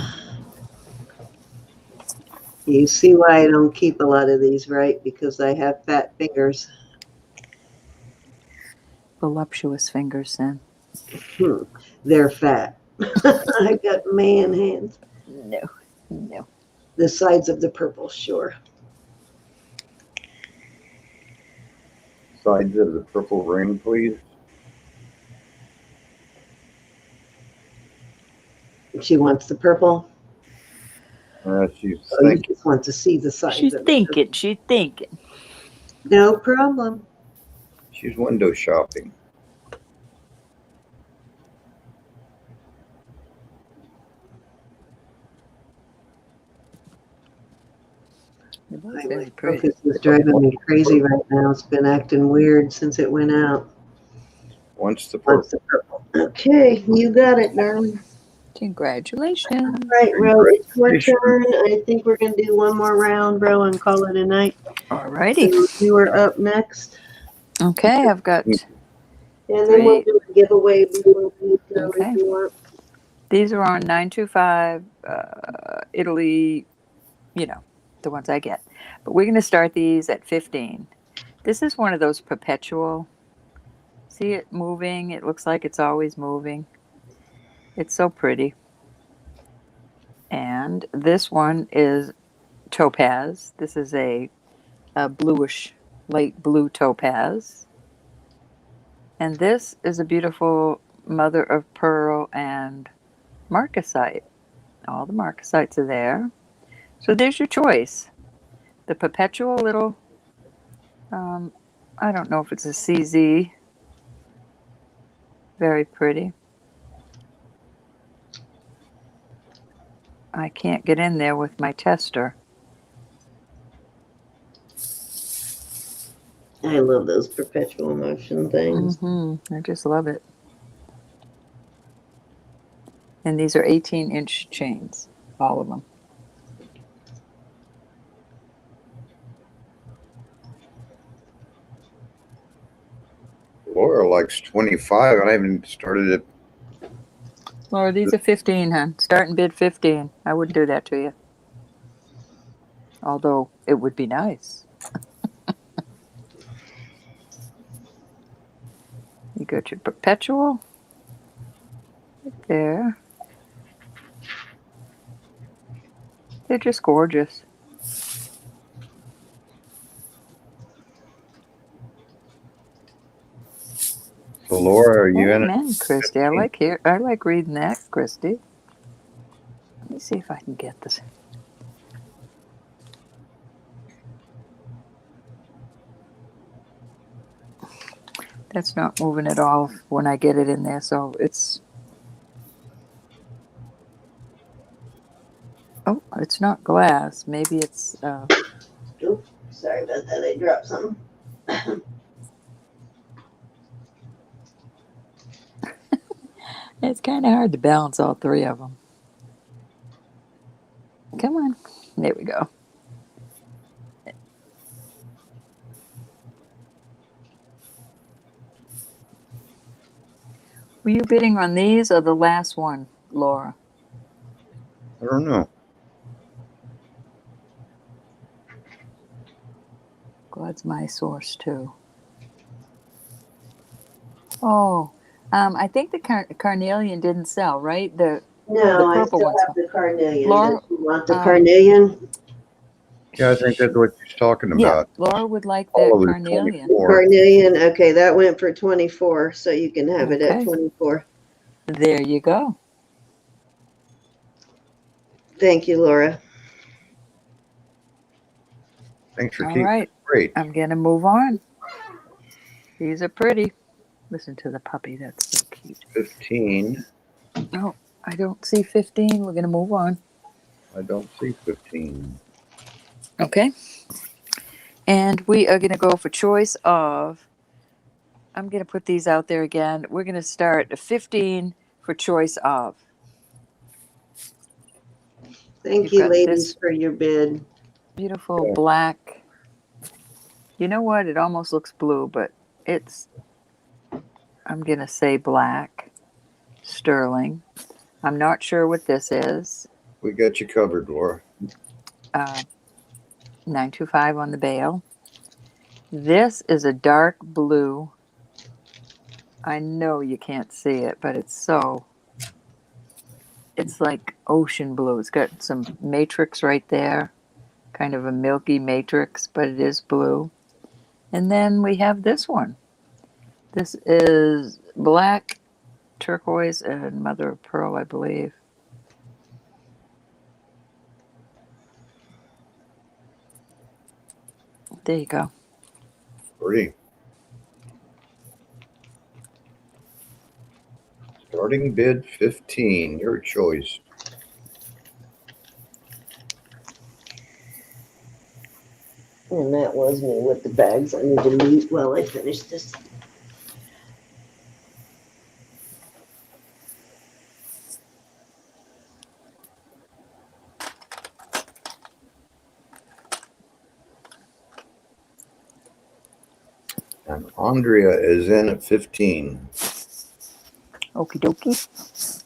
you see why I don't keep a lot of these, right? Because I have fat fingers. Voluptuous fingers, then. They're fat. I got man hands. No. The sides of the purple, sure. Sides of the purple ring, please. She wants the purple. She's Oh, you thinking. just want to see the size She's of it. thinking. She's thinking. No problem. She's window shopping. They're both My very pretty. focus is driving me crazy right now. It's been acting weird since it went out. Wants the What's purple. the purple? Okay, you got it, darling. Congratulations. Right, Ro, it's your turn. I think we're gonna do one more round, bro, and call it a night. Alrighty. So you are up next, Okay, I've got and then we'll 3. do a giveaway before we go Okay. if you want. These are on 925 Italy, you know, the ones I get. But we're going to start these at 15. This is one of those perpetual. See it moving? It looks like it's always moving. It's so pretty. And this one is topaz. This is a bluish, light blue topaz. And this is a beautiful mother of pearl and marcasite. All the marcasites are there. So there's your choice. The perpetual little, I don't know if it's a CZ. Very pretty. I can't get in there with my tester. I love those perpetual motion things. I just love it. And these are 18-inch chains, all of them. Laura likes 25, and I haven't started it. Laura, these are 15, hon. Starting bid 15. I wouldn't do that to you. Although it would be nice. You got your perpetual right there. They're just gorgeous. So Laura, are you in it? Amen, Christy. I like reading that, Christy. Let me see if I can get this. That's not moving at all when I get it in there, so it's... Oh, it's not glass. Maybe it's... Oops, sorry about that. I dropped something. It's kind of hard to balance all three of them. Come on. There we go. Were you bidding on these or the last one, Laura? I don't know. God's my source, too. Oh, I think the carnelian didn't sell, right? The No, I purple still ones. have the carnelian. Laura, Does you want the carnelian? Yeah, I think that's what she's talking Yeah, about. Laura would like All that of it, carnelian. 24. Carnelian, okay, that went for 24, so you can have it at Okay. 24. There you go. Thank you, Laura. Thanks for All keeping right. it straight. I'm going to move on. These are pretty. Listen to the puppy. That's so cute. 15. Oh, I don't see 15. We're going to move on. I don't see 15. Okay. And we are going to go for choice of, I'm going to put these out there again. We're going to start at 15 for choice of. Thank You've you, got ladies, this for your bid. beautiful Yeah. black. You know what? It almost looks blue, but it's, I'm going to say black. Sterling. I'm not sure what this is. We got you covered, Laura. 925 on the bail. This is a dark blue. I know you can't see it, but it's like ocean blue. It's got some matrix right there, kind of a milky matrix, but it is blue. And then we have this one. This is black, turquoise, and mother of pearl, I believe. There you go. Pretty. Starting bid 15. Your choice. And that was me with the bags. I need to mute while I finish this. And Andrea is in at 15. Okie dokie.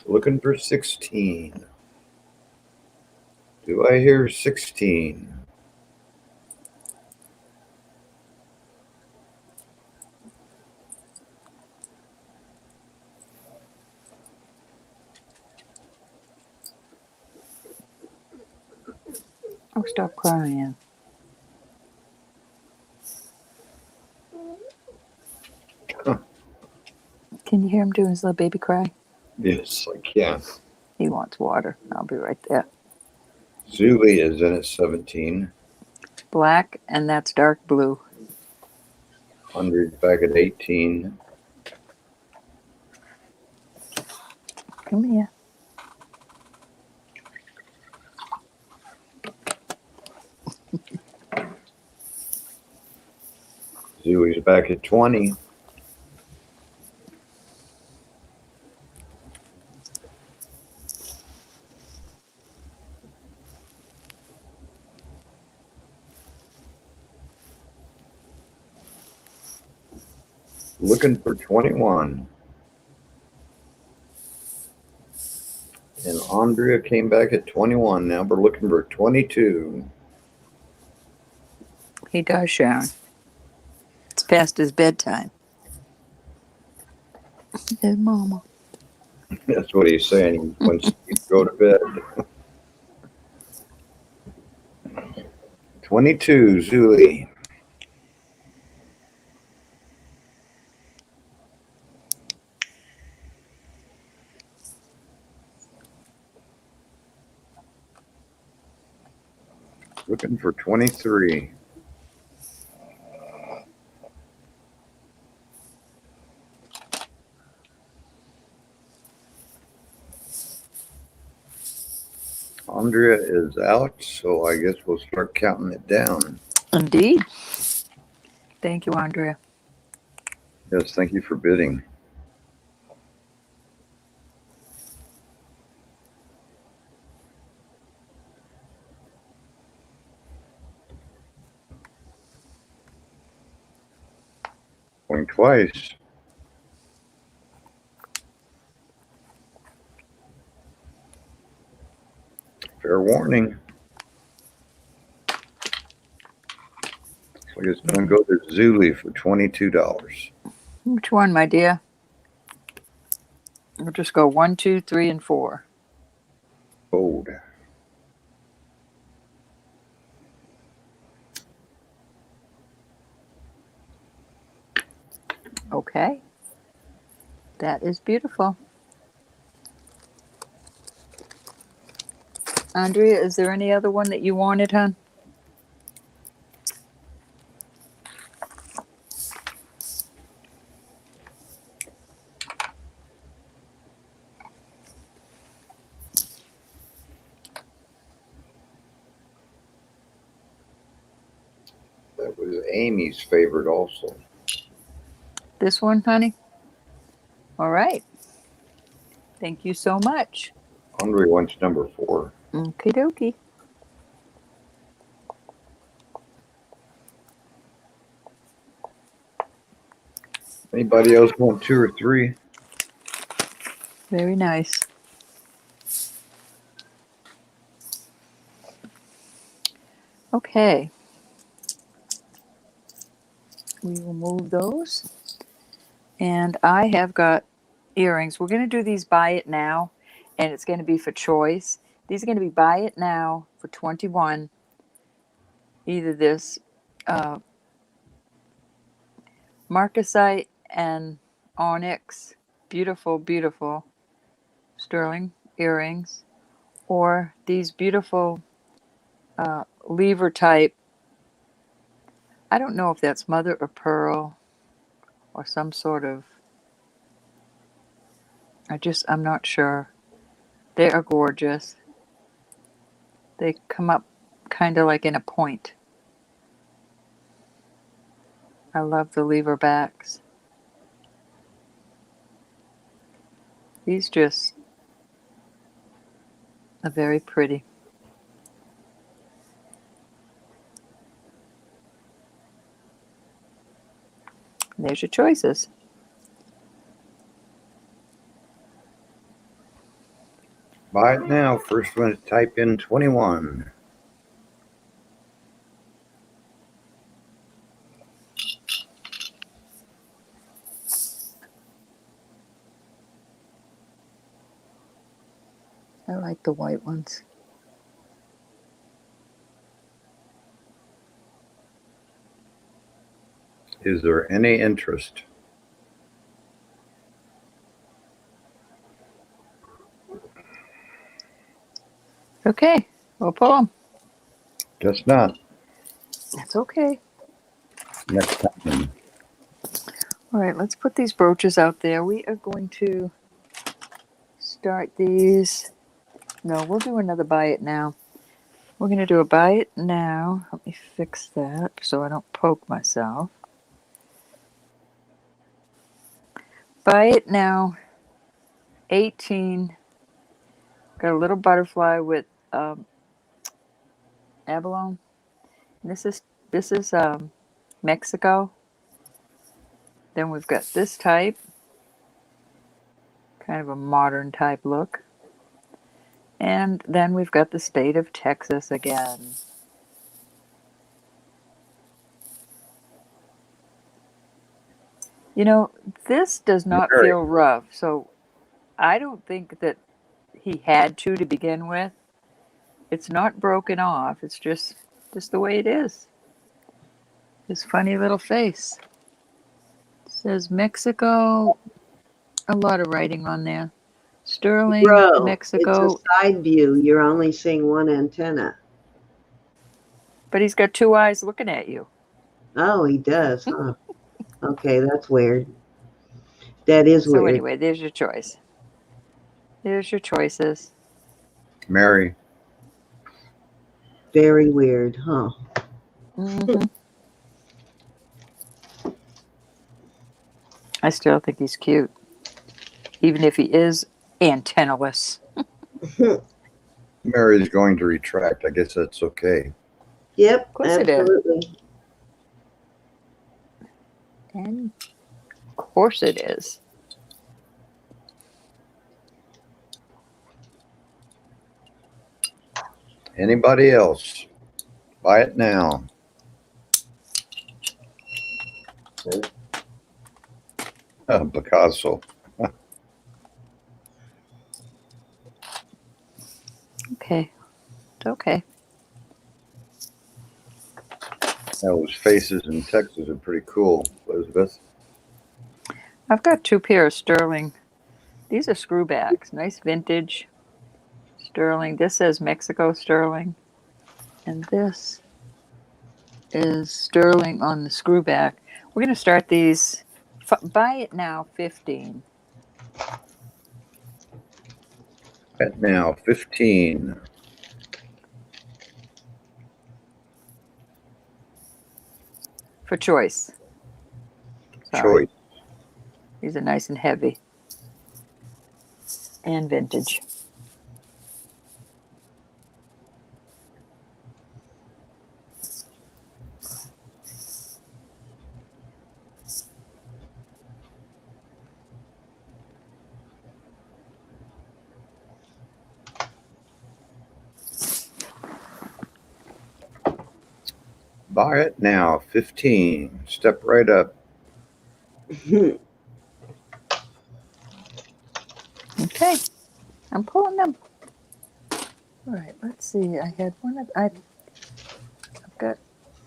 Looking for 16. Do I hear 16? Oh, stop crying. Huh. Can you hear him doing his little baby cry? Yes, I can. He wants water. I'll be right there. Zuli is in at 17. Black, and that's dark blue. 100 back at 18. Come here. Zuli's back at 20. Looking for 21. And Andrea came back at 21. Now we're looking for 22. He does, Sharon. It's past his bedtime. His mama. That's what he's saying. He wants to go to bed. 22, Zuli. Looking for 23. Andrea is out, so I guess we'll start counting it down. Indeed. Thank you, Andrea. Yes, thank you for bidding. Going twice. Fair warning. So it's going to go to Zuli for $22. Which one, my dear? We'll just go 1, 2, 3, and 4. Gold. Okay. That is beautiful. Andrea, is there any other one that you wanted, hon? That was Amy's favorite also. This one, honey? All right. Thank you so much. Andre wants number 4. Okie dokie. Anybody else want 2 or 3? Very nice. Okay. We will move those. And I have got earrings. We're going to do these buy it now, and it's going to be for choice. These are going to be buy it now for 21. Either this marcasite and onyx, beautiful, beautiful sterling earrings, or these beautiful lever type. I don't know if that's mother of pearl or some sort of, I'm not sure. They are gorgeous. They come up kind of like in a point. I love the lever backs. These just are very pretty. There's your choices. Buy it now. First one to type in 21. I like the white ones. Is there any interest? Okay, we'll pull them. Guess not. That's okay. Next time. All right, let's put these brooches out there. We are going to start these. No, we'll do another buy it now. We're going to do a buy it now. Let me fix that so I don't poke myself. Buy it now. 18. Got a little butterfly with abalone. This is Mexico. Then we've got this type, kind of a modern type look. And then we've got the state of Texas again. You know, this does not Very. feel rough, so I don't think that he had to begin with. It's not broken off. It's just the way it is. His funny little face. It says Mexico. A lot of writing on there. Sterling, Bro, Mexico. it's a side view. You're only seeing one antenna. But he's got two eyes looking at you. Oh, he does, huh? Okay, that's weird. That is So weird. anyway, there's your choice. There's your choices. Mary. Very weird, huh? Mm-hmm. I still think he's cute. Even if he is antennaless. Mary's going to retract. I guess that's okay. Yep, Of course it is. absolutely. And of course it is. Anybody else? Buy it now. Picasso. Okay. It's okay. Those faces in Texas are pretty cool, Elizabeth. I've got two pair of sterling. These are screwbacks. Nice vintage sterling. This says Mexico sterling. And this is sterling on the screwback. We're going to start these. Buy it now, 15. Buy it now, 15. For choice. Choice. These are nice and heavy. And vintage. Buy it now, 15. Step right up. Okay. I'm pulling them. All right, let's see. I had one of I've got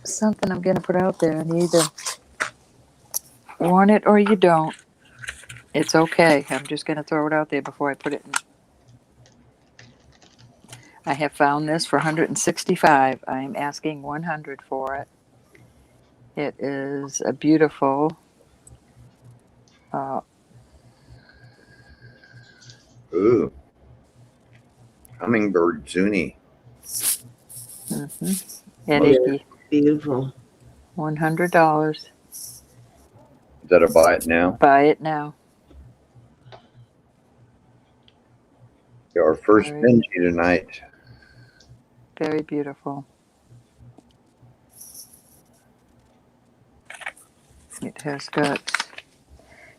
something I'm going to put out there, and you either want it or you don't. It's okay. I'm just going to throw it out there before I put it in. I have found this for $165. I'm asking $100 for it. It is a beautiful Ooh. Hummingbird Zuni. headachy. Beautiful. $100. Is that a buy it now? Buy it now. Our first Very, Benji tonight. very beautiful. It has got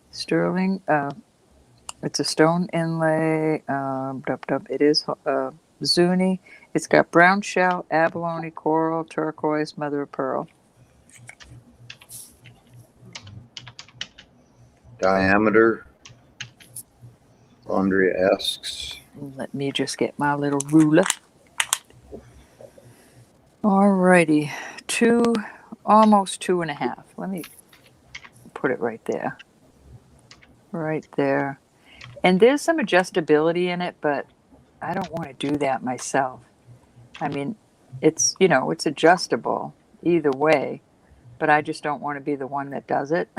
sterling. It's a stone inlay. It is Zuni. It's got brown shell, abalone, coral, turquoise, mother of pearl. Diameter. Andrea asks. Let me just get my little ruler. Alrighty, almost 2.5. Let me put it right there. Right there. And there's some adjustability in it, but I don't want to do that myself. I mean, it's adjustable either way, but I just don't want to be the one that does it.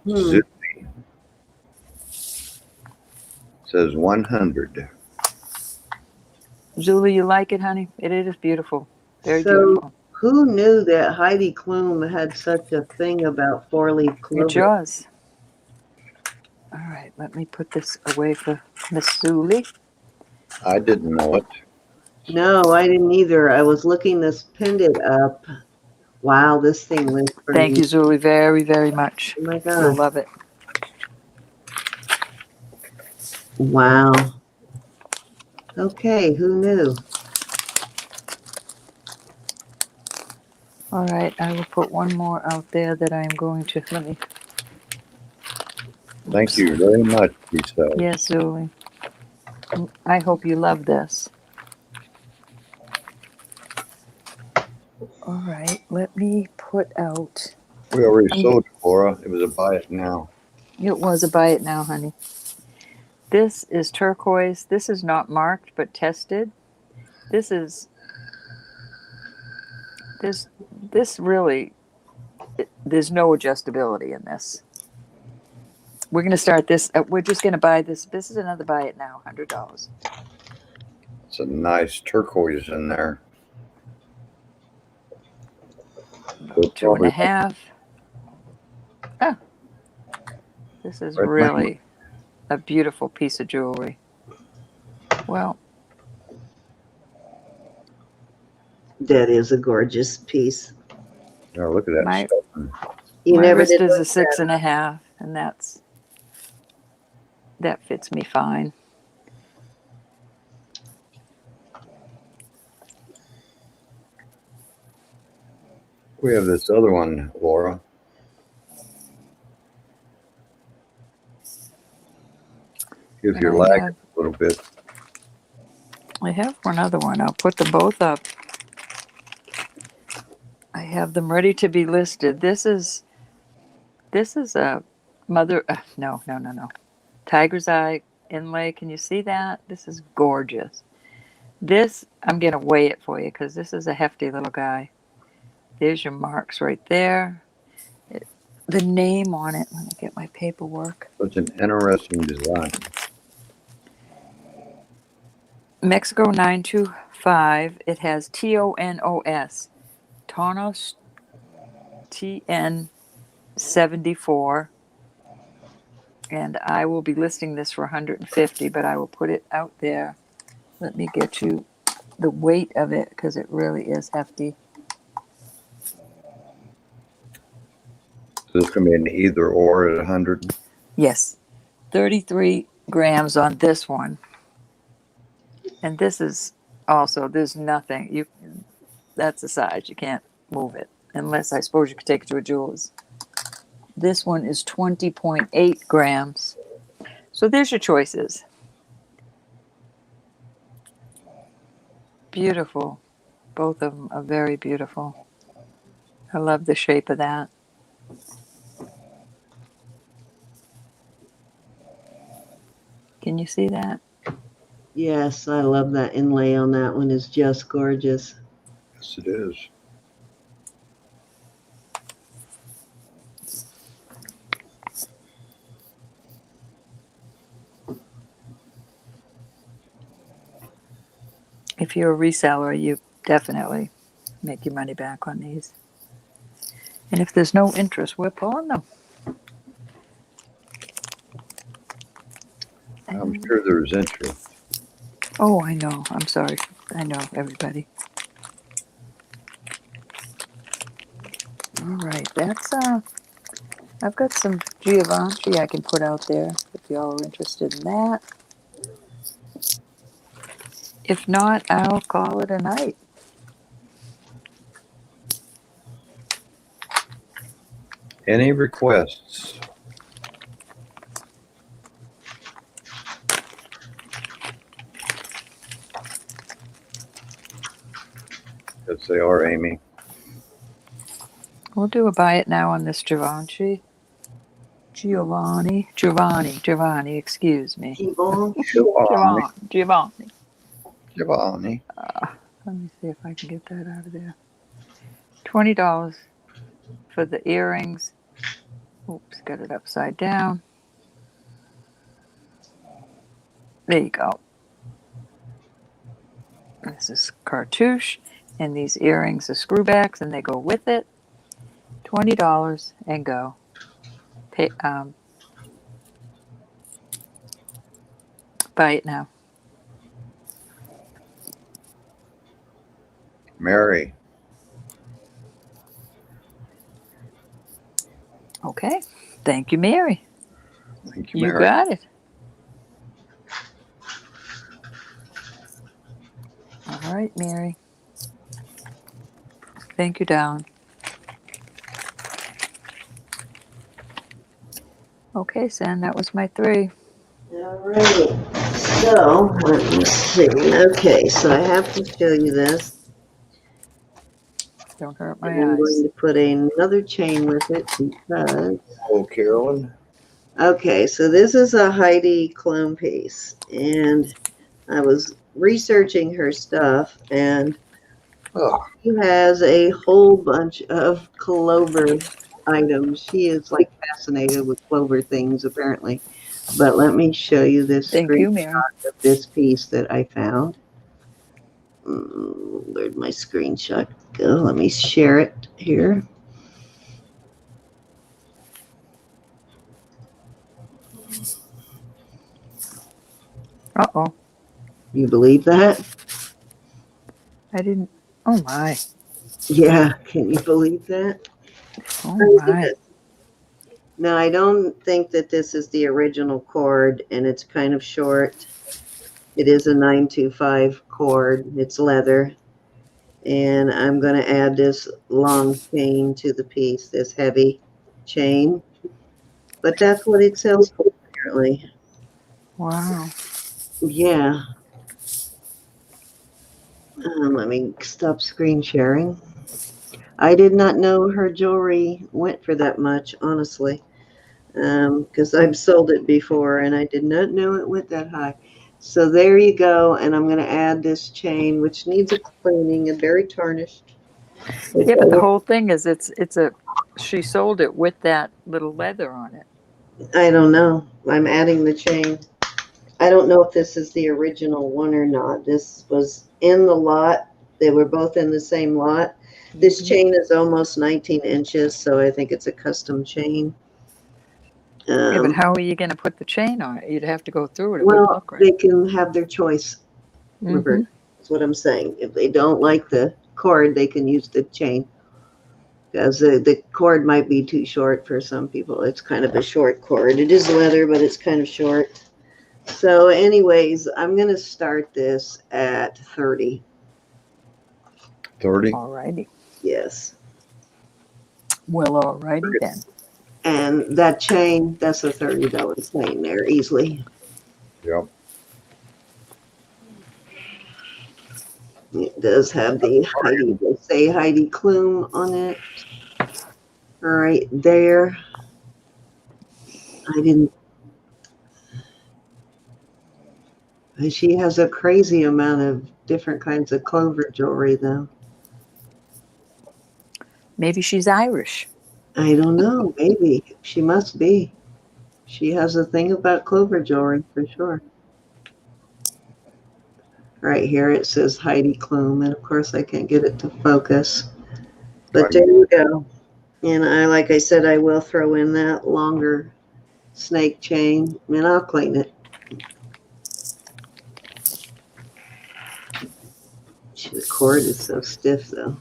Zuni. Says 100. Julie, you like it, honey? It is beautiful. Very So, beautiful. who knew that Heidi Klum had such a thing about four-leaf clover? It's yours. All right, let me put this away for Miss Julie. I didn't know it. No, I didn't either. I was looking this pendant up. Wow, this thing went for Thank me. you, Julie, very, very much. Oh my You'll gosh. love it. Wow. Okay, who knew? All right, I will put one more out there that I'm going to, Thank you very much, he says. Yes, Julie. I hope you love this. All right, let me put out. We already sold it, Laura. It was a buy it now. It was a buy it now, honey. This is turquoise. This is not marked, but tested. This really, there's no adjustability in this. We're going to start this. We're just going to buy this. This is another buy it now, $100. It's a nice turquoise in there. 2.5. Oh, this is really a beautiful piece of jewelry. Well, That is a gorgeous piece. Oh, look at that. My- stuff. You my never wrist did is look a at 6.5, and that fits me fine. We have this other one, Laura. Gives your lag a little bit. I have one other one. I'll put them both up. I have them ready to be listed. This is a mother. No. Tiger's eye inlay. Can you see that? This is gorgeous. This, I'm going to weigh it for you because this is a hefty little guy. There's your marks right there. The name on it. Let me get my paperwork. It's an interesting design. Mexico 925. It has TONOS. Tonos TN 74. And I will be listing this for 150, but I will put it out there. Let me get you the weight of it because it really is hefty. So this can be an either or at 100. Yes, 33 grams on this one. And this is also, there's nothing. That's the size. You can't move it unless I suppose you could take it to a jeweler's. This one is 20.8 grams. So there's your choices. Beautiful. Both of them are very beautiful. I love the shape of that. Can you see that? Yes, I love that inlay on that one. Is just gorgeous. Yes, it is. If you're a reseller, you definitely make your money back on these. And if there's no interest, we're pulling them. I'm sure there's interest. Oh, I know. I'm sorry. I know, everybody. All right, that's I've got some Givenchy I can put out there if y'all are interested in that. If not, I'll call it a night. Any requests? Yes, they are, Amy. We'll do a buy it now on this Givenchy. Giovanni, excuse me. Giovanni. Giovanni. Let me see if I can get that out of there. $20 for the earrings. Oops, got it upside down. There you go. This is cartouche, and these earrings are screwbacks, and they go with it. $20 and go. Pay, buy it now. Mary. Okay. Thank you, Mary. Thank you, You Mary. got it. All right, Mary. Thank you, darling. Okay, San, that was my 3. All right. So let me see. Okay, so I have to show you this. Don't hurt my And I'm eyes. going to put another chain with it because. Oh, Carolyn. Okay, so this is a Heidi Klum piece, and I was researching her stuff, and she has a whole bunch of clover items. She is like fascinated with clover things, apparently. But let me show you this Thank you, Mary. screenshot of this piece that I found. Where'd my screenshot go? Let me share it here. Uh-oh. You believe that? I didn't. Oh, my. Yeah, can you believe that? Oh, my. Now, I don't think that this is the original cord, and it's kind of short. It is a 925 cord. It's leather. And I'm going to add this long chain to the piece, this heavy chain. But that's what it sells for, apparently. Wow. Yeah. Let me stop screen sharing. I did not know her jewelry went for that much, honestly, because I've sold it before, and I did not know it went that high. So there you go, and I'm going to add this chain, which needs a cleaning and very tarnished. Yeah, but the whole thing is she sold it with that little leather on it. I don't know. I'm adding the chain. I don't know if this is the original one or not. This was in the lot. They were both in the same lot. This chain is almost 19 inches, so I think it's a custom chain. Yeah, but how are you going to put the chain on it? You'd have to go through it. It Well, wouldn't look right. they can have their choice, Roberta. That's what I'm saying. If they don't like the cord, they can use the chain. Because the cord might be too short for some people. It's kind of a short cord. It is leather, but it's kind of short. So anyways, I'm going to start this at 30. 30? All righty. Yes. Well, all righty then. And that chain, that's a $30 chain there easily. Yep. It does have the Heidi Klum on it. Right there. I didn't. And she has a crazy amount of different kinds of clover jewelry, though. Maybe she's Irish. I don't know. Maybe. She must be. She has a thing about clover jewelry for sure. Right here it says Heidi Klum, and of course I can't get it to focus. But there you go. And like I said, I will throw in that longer snake chain, and I'll clean it. The cord is so stiff, though.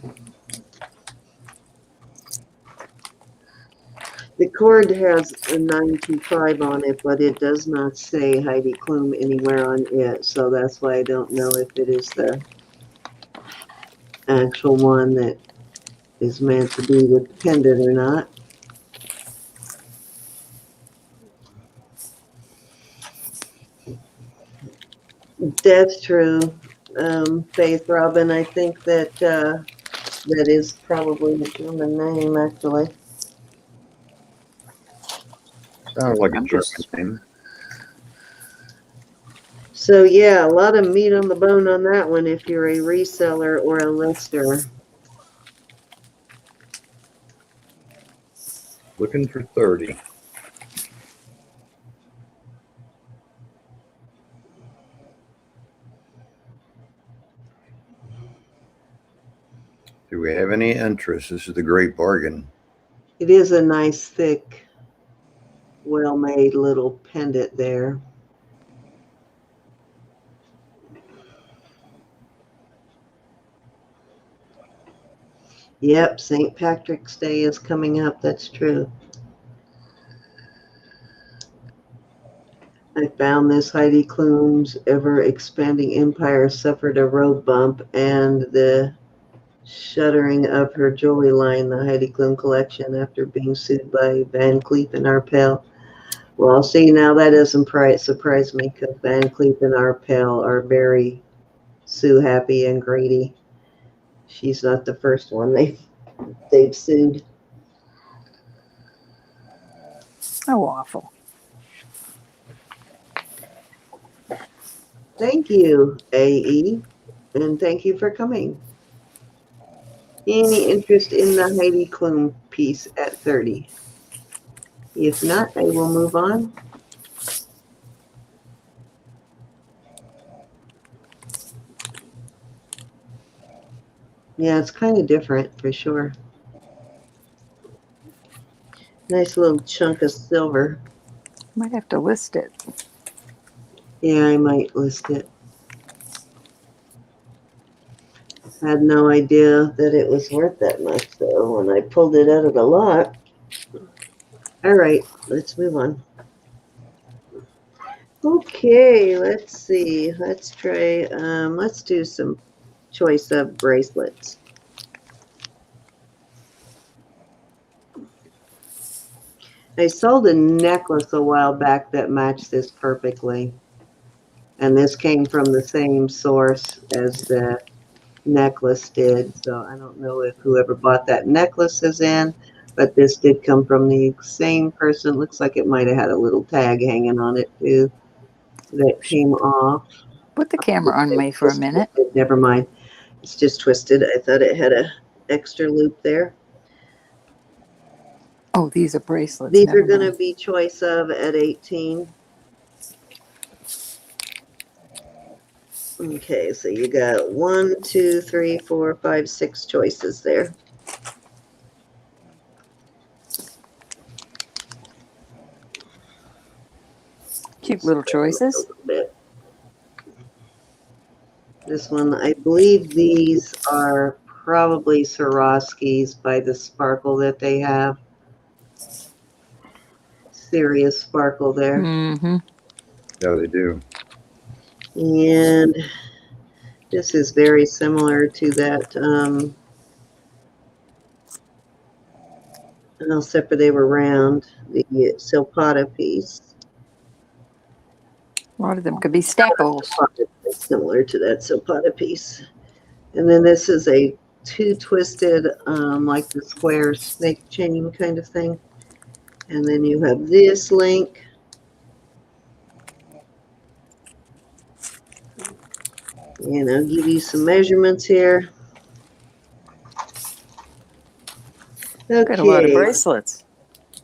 The cord has a 925 on it, but it does not say Heidi Klum anywhere on it, so that's why I don't know if it is the actual one that is meant to be with the pendant or not. That's true, Faith Robin. I think that that is probably a German name, actually. Sounds like a I'm German just- name. So yeah, a lot of meat on the bone on that one if you're a reseller or a lister. Looking for 30. Do we have any interest? This is the great bargain. It is a nice, thick, well-made little pendant there. Yep, St. Patrick's Day is coming up. That's true. I found this Heidi Klum's ever-expanding empire suffered a road bump, and the shuttering of her jewelry line, the Heidi Klum collection, after being sued by Van Cleef and Arpels. Well, see, now that doesn't surprise me, because Van Cleef and Arpels are very sue-happy and greedy. She's not the first one they've sued. How awful. Thank you, AE, and thank you for coming. Any interest in the Heidi Klum piece at 30? If not, I will move on. Yeah, it's kind of different for sure. Nice little chunk of silver. Might have to list it. Yeah, I might list it. Had no idea that it was worth that much, though, when I pulled it out of the lot. All right, let's move on. Okay, let's see. Let's try, let's do some choice of bracelets. I sold a necklace a while back that matched this perfectly. And this came from the same source as the necklace did. So I don't know if whoever bought that necklace is in, but this did come from the same person. Looks like it might have had a little tag hanging on it too that came off. Put the camera on me for a minute. Never mind. It's just twisted. I thought it had a extra loop there. Oh, these are bracelets. These Never are going to mind. be choice of at 18. Okay, so you got 1, 2, 3, 4, 5, 6 choices there. Cute little choices. This one, I believe these are probably Swarovskis by the sparkle that they have. Serious sparkle there. Mm-hmm. Yeah, they do. And this is very similar to that, except for they were round, the Silpata piece. A lot of them could be stackles. Similar to that Silpata piece. And then this is a two-twisted, like the square snake chain kind of thing. And then you have this link. And I'll give you some measurements here. Got a lot of Okay, bracelets.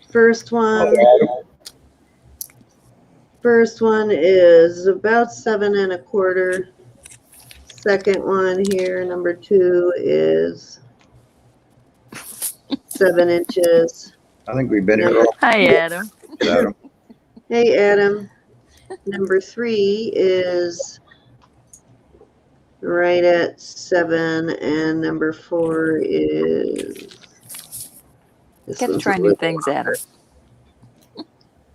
first one is about 7¼ Second one here, number 2, is 7 inches. I think we've been here all Hi, Adam. Adam. Hey, Adam. Number 3 is right at 7, and number 4 is. Got to try new things, Adam.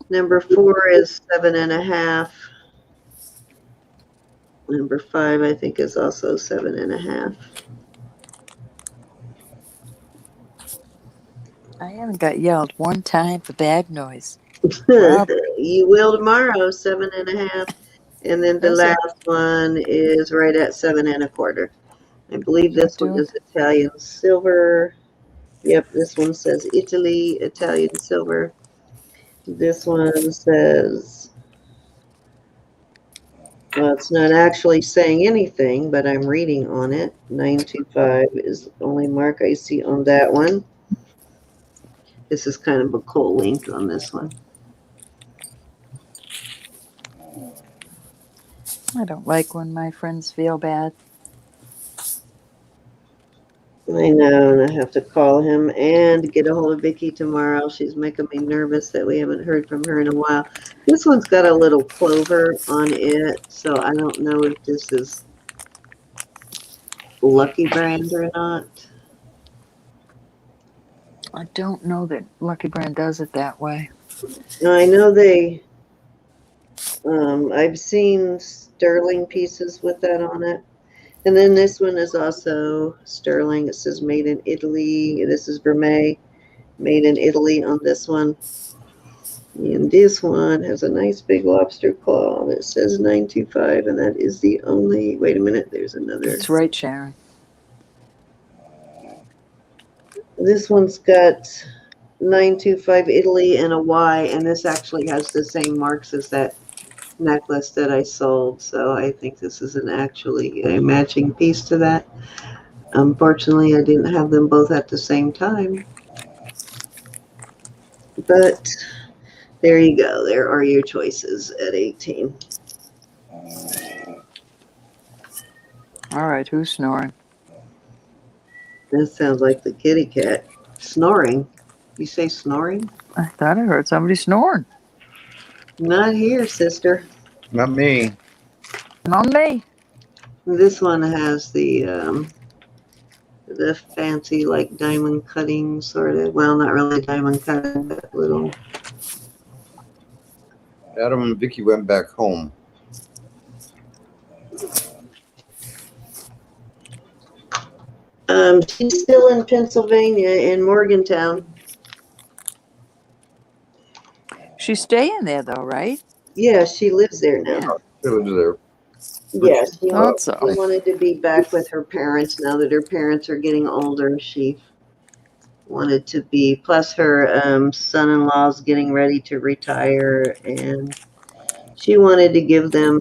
Number 4 is 7½. Number 5, I think, is also 7½. I haven't got yelled one time for bag noise. Wow. You will tomorrow, 7½. And then the Is it? last one is right at 7¼ I believe this one is Italian silver. Yep, this one says Italy, Italian silver. This one says, well, it's not actually saying anything, but I'm reading on it. 925 is the only mark I see on that one. This is kind of a cool link on this one. I don't like when my friends feel bad. I know, and I have to call him and get a hold of Vicki tomorrow. She's making me nervous that we haven't heard from her in a while. This one's got a little clover on it, so I don't know if this is Lucky Brand or not. I don't know that Lucky Brand does it that way. Now, I know they, I've seen sterling pieces with that on it. And then this one is also sterling. It says made in Italy. This is Vermeil, made in Italy on this one. And this one has a nice big lobster claw. And it says 925, and that is the only, wait a minute, there's another. That's right, Sharon. This one's got 925 Italy and a Y, and this actually has the same marks as that necklace that I sold, so I think this is actually a matching piece to that. Unfortunately, I didn't have them both at the same time, but there you go. There are your choices at 18. All right, who's snoring? That sounds like the kitty cat snoring. You say snoring? I thought I heard somebody snoring. Not here, sister. Not me. Not me. This one has the fancy like diamond cutting sort of. Well, not really diamond cutting, but little. Adam and Vicki went back home. She's still in Pennsylvania, in Morgantown. She's staying there, though, right? Yeah, she lives there now. Yeah. It was there. Yeah, she Thought so. wanted to be back with her parents now that her parents are getting older. She wanted to be, plus her son-in-law's getting ready to retire, and she wanted to give them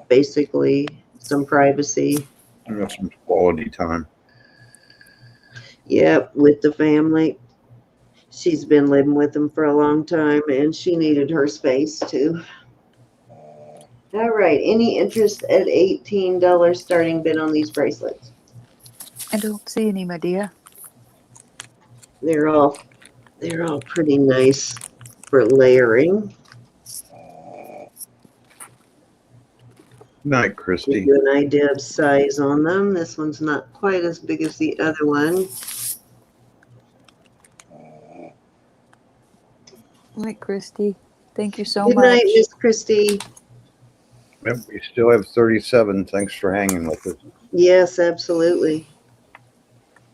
basically some privacy. We got some quality time. Yeah, with the family. She's been living with them for a long time, and she needed her space too. All right. Any interest at $18 starting bid on these bracelets? I don't see any, my dear. They're all pretty nice for layering. Night, Give Christy. you an idea of size on them. This one's not quite as big as the other one. All right, Christy. Thank you so Good much. night, Miss Christie. Yep, we still have 37. Thanks for hanging with us. Yes, absolutely.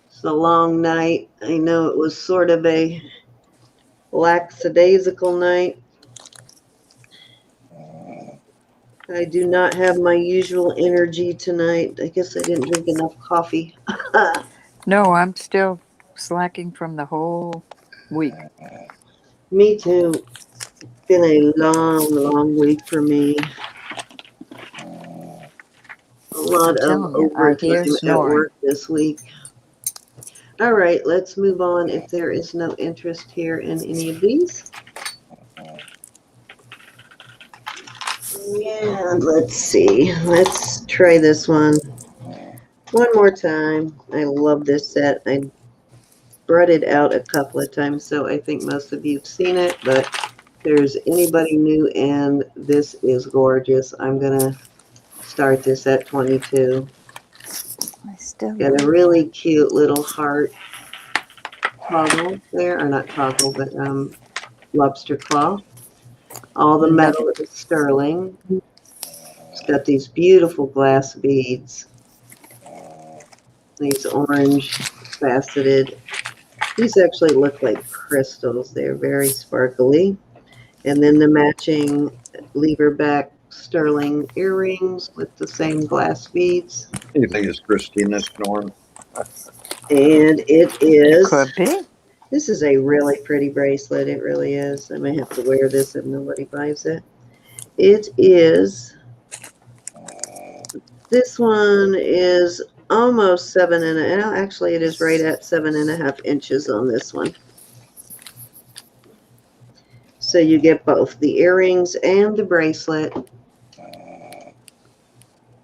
It's a long night. I know it was sort of a lackadaisical night. I do not have my usual energy tonight. I guess I didn't drink enough coffee. No, I'm still slacking from the whole week. Me too. It's been a long, long week for me. lot of telling you, I hear overtime at snoring. work this week. All right, let's move on if there is no interest here in any of these. And let's see. Let's try this one more time. I love this set. I brought it out a couple of times, so I think most of you have seen it, but if there's anybody new and this is gorgeous, I'm going to start this at 22. I still Got a really cute little heart toggle there, or not toggle, but lobster claw. All the metal is sterling. It's got these beautiful glass beads. These orange faceted. These actually look like crystals. They're very sparkly. And then the matching lever back sterling earrings with the same glass beads. You think it's Christina snoring? And it is. Could be. This is a really pretty bracelet. It really is. I may have to wear this if nobody buys it. It is. This one is almost 7.5. Actually, it is right at 7.5 inches on this one. So you get both the earrings and the bracelet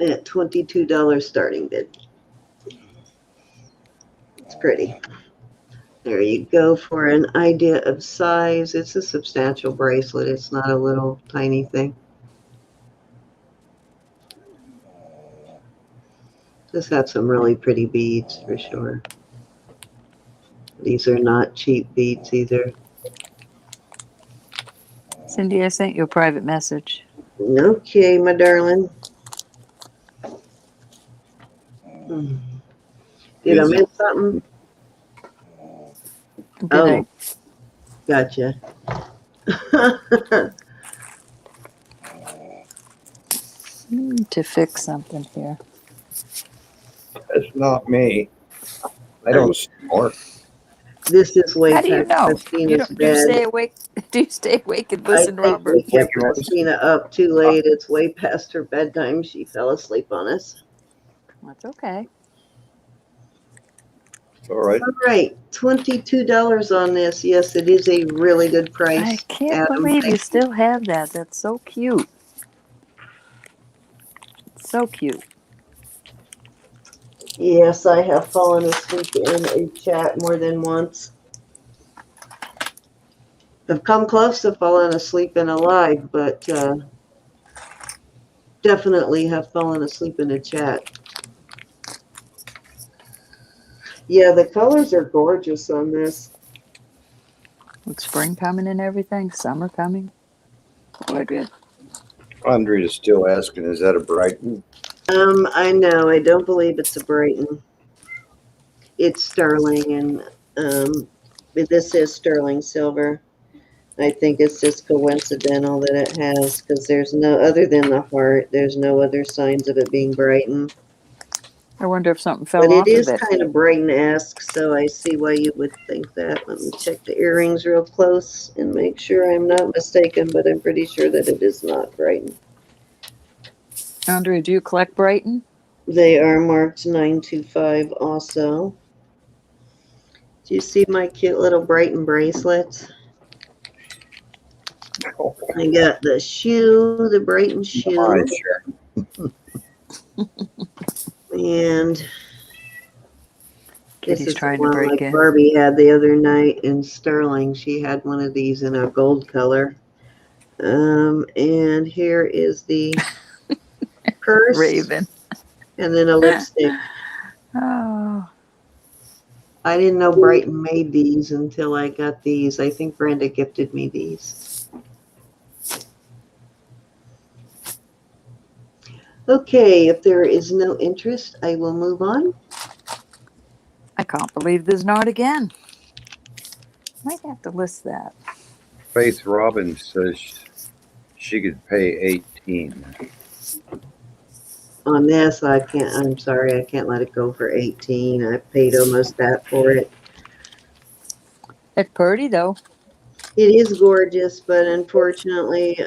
at $22 starting bid. It's pretty. There you go for an idea of size. It's a substantial bracelet. It's not a little tiny thing. This got some really pretty beads for sure. These are not cheap beads either. Cindy, I sent you a private message. Okay, my darling. Did I miss something? Did Gotcha. Need to fix something here. That's not me. I don't snore. This is way How do you past know? Christina's Do you bed. stay awake? Do you stay awake and I listen, think Robert? we kept Christina up too late. It's way past her bedtime. She fell asleep on us. That's okay. It's all right. All right, $22 on this. Yes, it is a really good price. I can't Adam, believe you thank still have that. That's so cute. So cute. Yes, I have fallen asleep in a chat more than once. I've come close to falling asleep in a live, but definitely have fallen asleep in a chat. Yeah, the colors are gorgeous on this. With spring coming and everything, summer coming. Gorgeous. Andrea's still asking, is that a Brighton? I know. I don't believe it's a Brighton. It's sterling, and this is sterling silver. I think it's just coincidental that it has, because there's no, other than the heart, there's no other signs of it being Brighton. I wonder if something fell But off it is of it. kind of Brighton-esque, so I see why you would think that. Let me check the earrings real close and make sure I'm not mistaken, but I'm pretty sure that it is not Brighton. Andrea, do you collect Brighton? They are marked 925 also. Do you see my cute little Brighton bracelets? I got the shoe, the Brighton shoe. All right, sure. And this Kitty's is trying the to one break like in. Barbie had the other night in sterling. She had one of these in a gold color. And here is the purse. Raven. And then a lipstick. Oh, I didn't know Brighton made these until I got these. I think Brenda gifted me these. Okay, if there is no interest, I will move on. I can't believe there's not again. Might have to list that. Faith Robbins says she could pay 18. On this, I can't, I'm sorry, I can't let it go for 18. I paid almost that for it. It's pretty though. It is gorgeous, but unfortunately,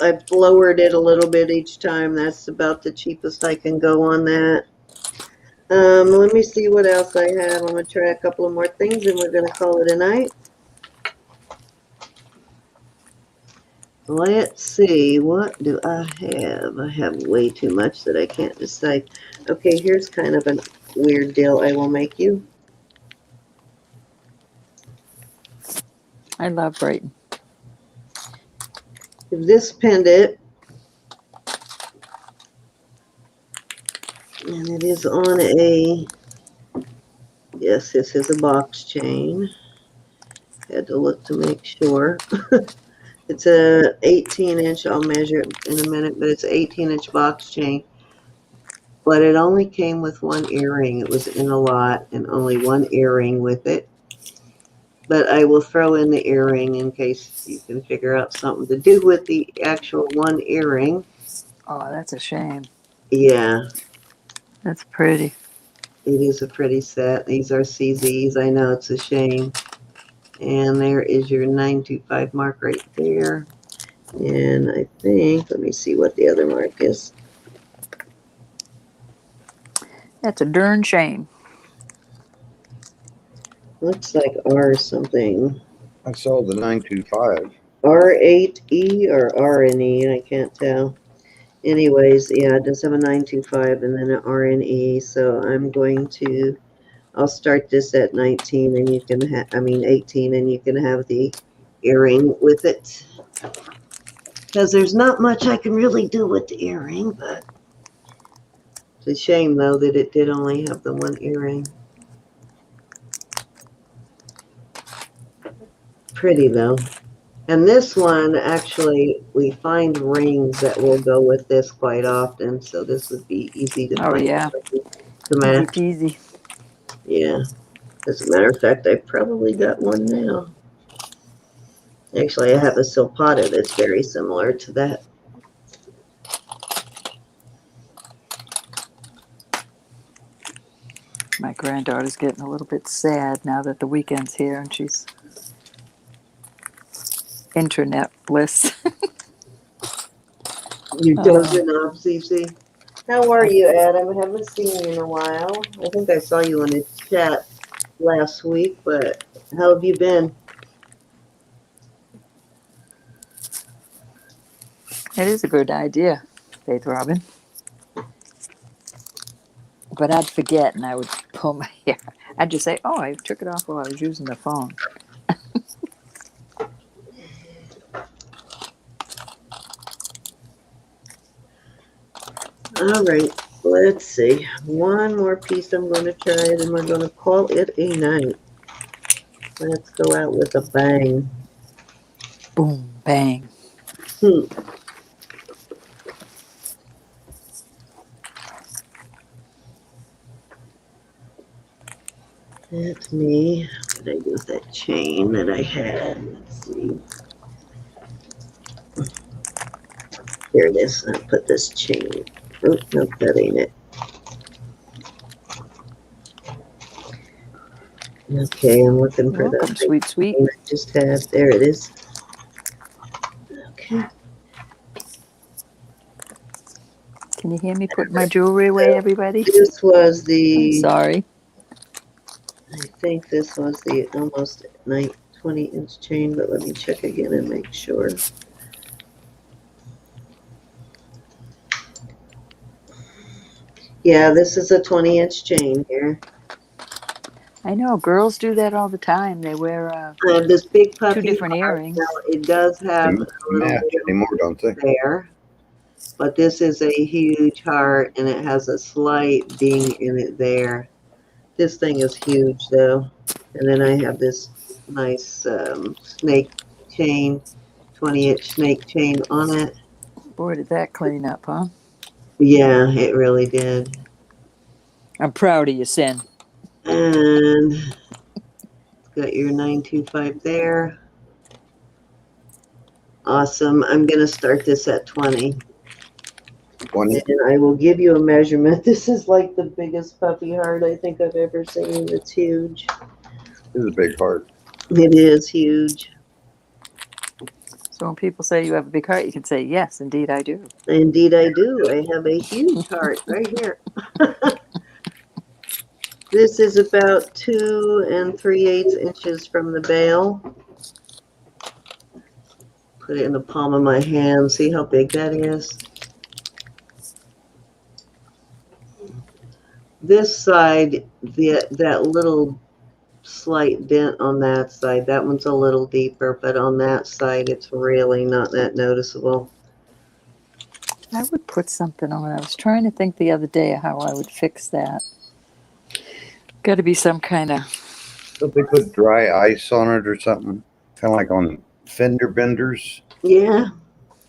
I've lowered it a little bit each time. That's about the cheapest I can go on that. Let me see what else I have. I'm going to try a couple of more things, and we're going to call it a night. Let's see. What do I have? I have way too much that I can't decide. Okay, here's kind of a weird deal I will make you. I love Brighton. This pendant, and it is on a, yes, this is a box chain. Had to look to make sure. It's a 18-inch, I'll measure it in a minute, but it's an 18-inch box chain. But it only came with one earring. It was in a lot, and only one earring with it. But I will throw in the earring in case you can figure out something to do with the actual one earring. Oh, that's a shame. Yeah, That's pretty. it is a pretty set. These are CZs. I know it's a shame. And there is your 925 mark right there. And I think, let me see what the other mark is. That's a darn shame. Looks like R something. I saw the 925. R8E or RNE, I can't tell. Anyways, yeah, it does have a 925 and then an RNE. So I'm going to, I'll start this at 19 and you can have, 18 and you can have the earring with it. Because there's not much I can really do with the earring, but it's a shame though that it did only have the one earring. Pretty though. And this one, actually, we find rings that will go with this quite often, so this would be easy to Oh, find yeah. to Easy match. peasy. Yeah. As a matter of fact, I probably got one now. Actually, I have a silpata that's very similar to that. My granddaughter's getting a little bit sad now that the weekend's here and she's internet bliss. You dozing off, Cece? How are you, Adam? I haven't seen you in a while. I think I saw you in a chat last week, but how have you been? It is a good idea, Faith Robin. But I'd forget and I would pull my hair. I'd just say, oh, I took it off while I was using the phone. All right, let's see. One more piece I'm going to try, then we're going to call it a night. Let's go out with a bang. Boom, bang. Let me, what did I do with that chain that I had? Let's see. Here it is. I'll put this chain. Oh, no, that ain't it. Okay, I'm looking for Welcome, the sweet, sweet. chain I just had. There it is. Okay. Can you hear me putting my jewelry away, everybody? This was I'm the, sorry. I think this was the almost 20-inch chain, but let me check again and make sure. Yeah, this is a 20-inch chain here. I know, girls do that all the time. They wear This big puffy two different heart. earrings. Now, it does have They a little match bit anymore, don't they? there, but this is a huge heart and it has a slight ding in it there. This thing is huge though. And then I have this nice snake chain, 20-inch snake chain on it. Boy, did that clean up, huh? Yeah, it really did. I'm proud of you, Sin. And it's got your 925 there. Awesome. I'm going to start this at 20. 20. And I will give you a measurement. This is like the biggest puppy heart I think I've ever seen. It's huge. This is a big heart. It is huge. So when people say you have a big heart, you can say, yes, indeed I do. Indeed, I do. I have a huge heart right here. This is about 2 3/8 inches from the bail. Put it in the palm of my hand. See how big that is? This side, that little slight dent on that side, that one's a little deeper, but on that side, it's really not that noticeable. I would put something on. I was trying to think the other day how I would fix that. Got to be some kind of... Don't they put dry ice on it or something? Kind of like on fender benders? Yeah,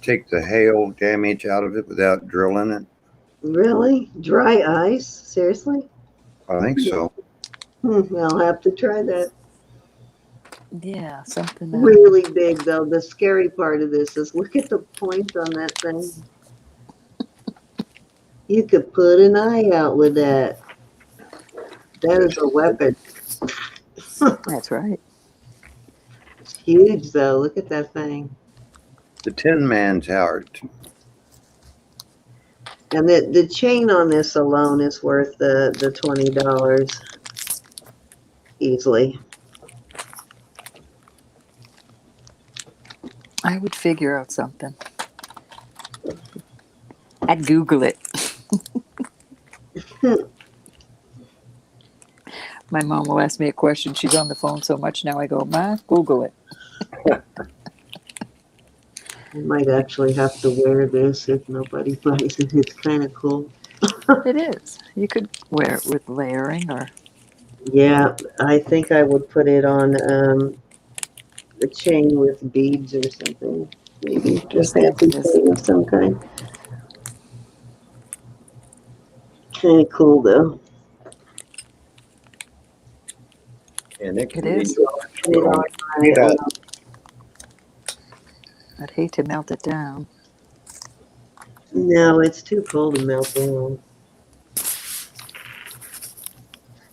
Take the hail damage out of it without drilling it? really? Dry ice? Seriously? I think so. I'll have to try that. Yeah, something. Really big, though. The scary part of this is look at the point on that thing. You could put an eye out with that. That is a weapon. That's right. It's huge, though. Look at that thing. The Tin Man's heart. And the chain on this alone is worth the $20 easily. I would figure out something. I'd Google it. My mom will ask me a question. She's on the phone so much now I go, Ma, Google it. I might actually have to wear this if nobody buys it. It's kind of cool. It is. You could wear it with layering or... Yeah, I think I would put it on a chain with beads or something. Maybe just fancy chain of some kind. Kind of cool, though. And it is. Yeah. I'd hate to melt it down. No, it's too cold to melt down.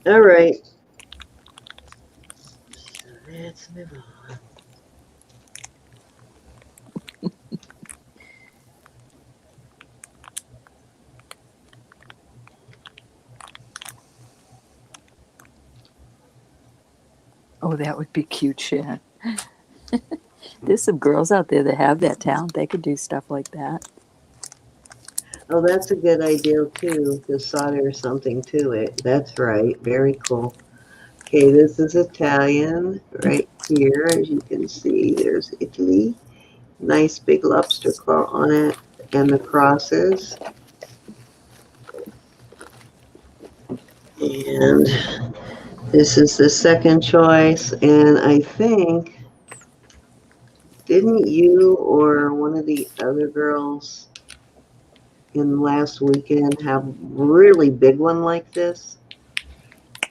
All right. So let's move on. Oh, that would be cute, Shan. There's some girls out there that have that talent. They could do stuff like that. Oh, that's a good idea, too, to solder something to it. That's right. Very cool. Okay, this is Italian right here. As you can see, there's Italy. Nice big lobster claw on it and the crosses. And this is the second choice. And I think, didn't you or one of the other girls in last weekend have a really big one like this?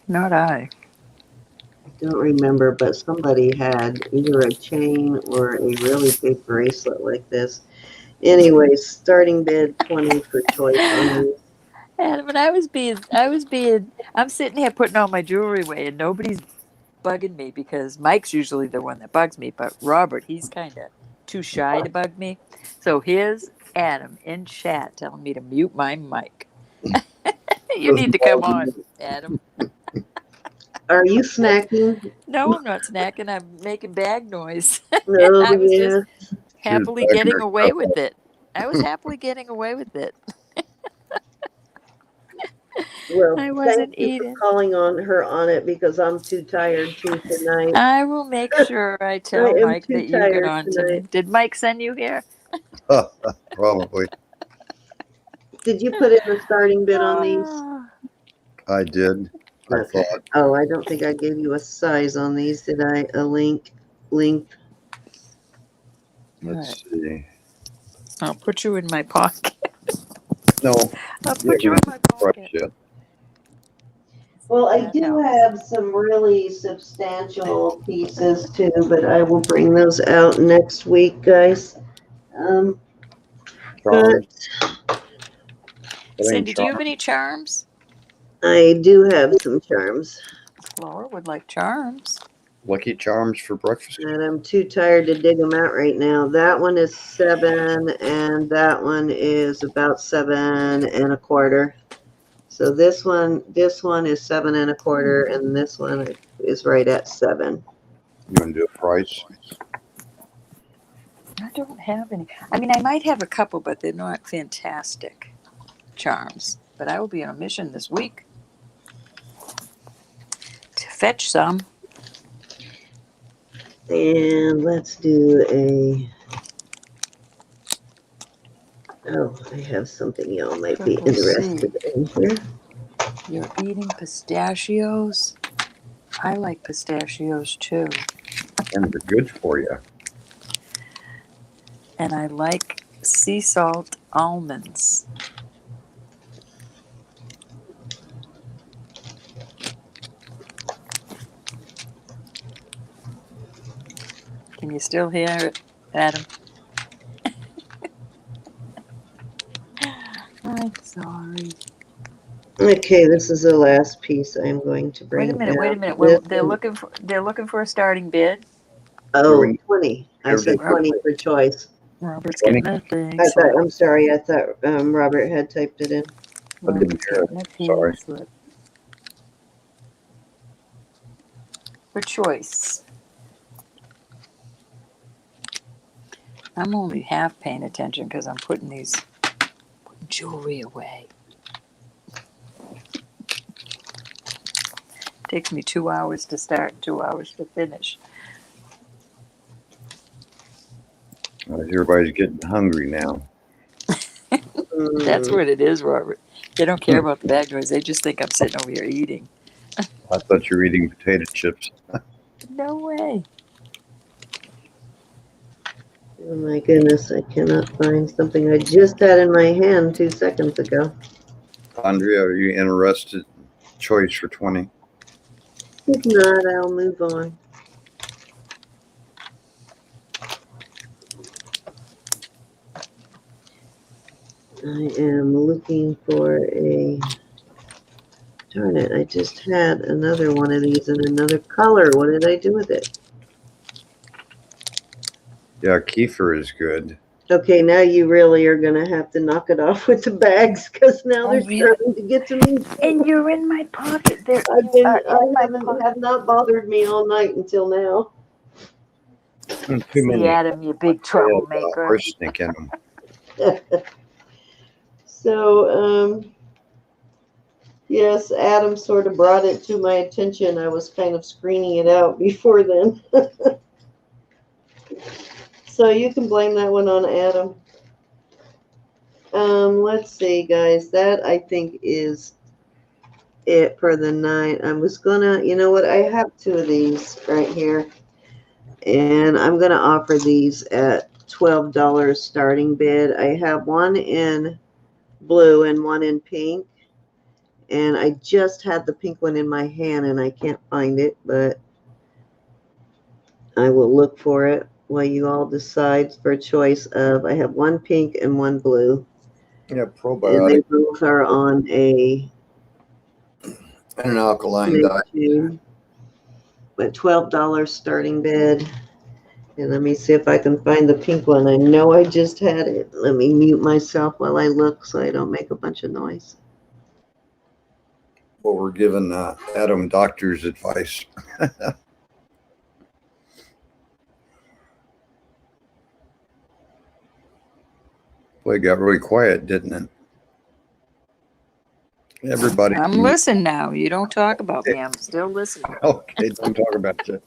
Not I. I don't remember, but somebody had either a chain or a really big bracelet like this. Anyways, starting bid 20 for choice on these. And when I'm sitting here putting all my jewelry away and nobody's bugging me because Mike's usually the one that bugs me, but Robert, he's kind of too shy to bug me. So here's Adam in chat telling me to mute my mic. You need to come on, Adam. Are you snacking? No, I'm not snacking. I'm making bag noise. No, I was yeah. just happily getting away with it. I was happily getting away with it. Well, I wasn't thank you eating. for calling on her on it because I'm too tired to tonight. I will make sure I tell I am Mike too that you get tired on to me. tonight. Did Mike send you here? Probably. Did you put in the starting bid on these? I did. I Okay. thought. Oh, I don't think I gave you a size on these, did I? A length? Let's see. I'll put you in my pocket. No. I'll put you in my pocket. Yet. Well, I That do helps. have some really substantial pieces too, but I will bring those out next week, guys. Charms. Cindy, do you have any charms? I do have some charms. Laura would like charms. Lucky Charms for breakfast. And I'm too tired to dig them out right now. That one is 7, and that one is about 7 1/4. So this one is 7 1/4, and this one is right at 7. You want to do a price? I don't have any. I mean, I might have a couple, but they're not fantastic charms. But I will be on a mission this week to fetch some. And let's do a. Oh, I have something y'all might be Triple C. interested in here. You're eating pistachios? I like pistachios too. And they're good for you. And I like sea salt almonds. Can you still hear it, Adam? I'm sorry. Okay, this is the last piece I'm going to bring. Wait a minute. out. Well, This they're one- looking for a starting bid. Oh, 20. I Here said we go. 20 for choice. Robert's 20. getting a thing. I'm sorry. I thought Robert had typed it in. I didn't hear it. Getting a pink Sorry. slip. For choice. I'm only half paying attention because I'm putting jewelry away. Takes me 2 hours to start, 2 hours to finish. Everybody's getting hungry now. That's what it is, Robert. They don't care about the bag noise. They just think I'm sitting over here eating. I thought you were eating potato chips. No way. Oh my goodness, I cannot find something I just had in my hand 2 seconds ago. Andrea, are you interested? Choice for 20. If not, I'll move on. I am looking for a. Darn it, I just had another one of these in another color. What did I do with it? Yeah, kefir is good. Okay, now you really are going to have to knock it off with the bags because now Oh, they're really? starting to get to me. And you're in my pocket. There. Have not bothered me all night until now. Too See, many. Adam, you big troublemaker. Arsenic in them. So, yes, Adam sort of brought it to my attention. I was kind of screening it out before then. So you can blame that one on Adam. Let's see, guys. That I think is it for the night. I was gonna, you know what? I have 2 of these right here, and I'm gonna offer these at $12 starting bid. I have one in blue and one in pink, and I just had the pink one in my hand and I can't find it, but I will look for it while you all decide for a choice of. I have one pink and one blue, Yeah, and they probiotic both are on a and an alkaline diet. tube, but $12 starting bid. And let me see if I can find the pink one. I know I just had it. Let me mute myself while I look so I don't make a bunch of noise. Well, we're giving Adam doctor's advice. Boy, it got really quiet, didn't it? Everybody. I'm listening now. You don't talk about me. I'm still listening. Okay, don't talk about you.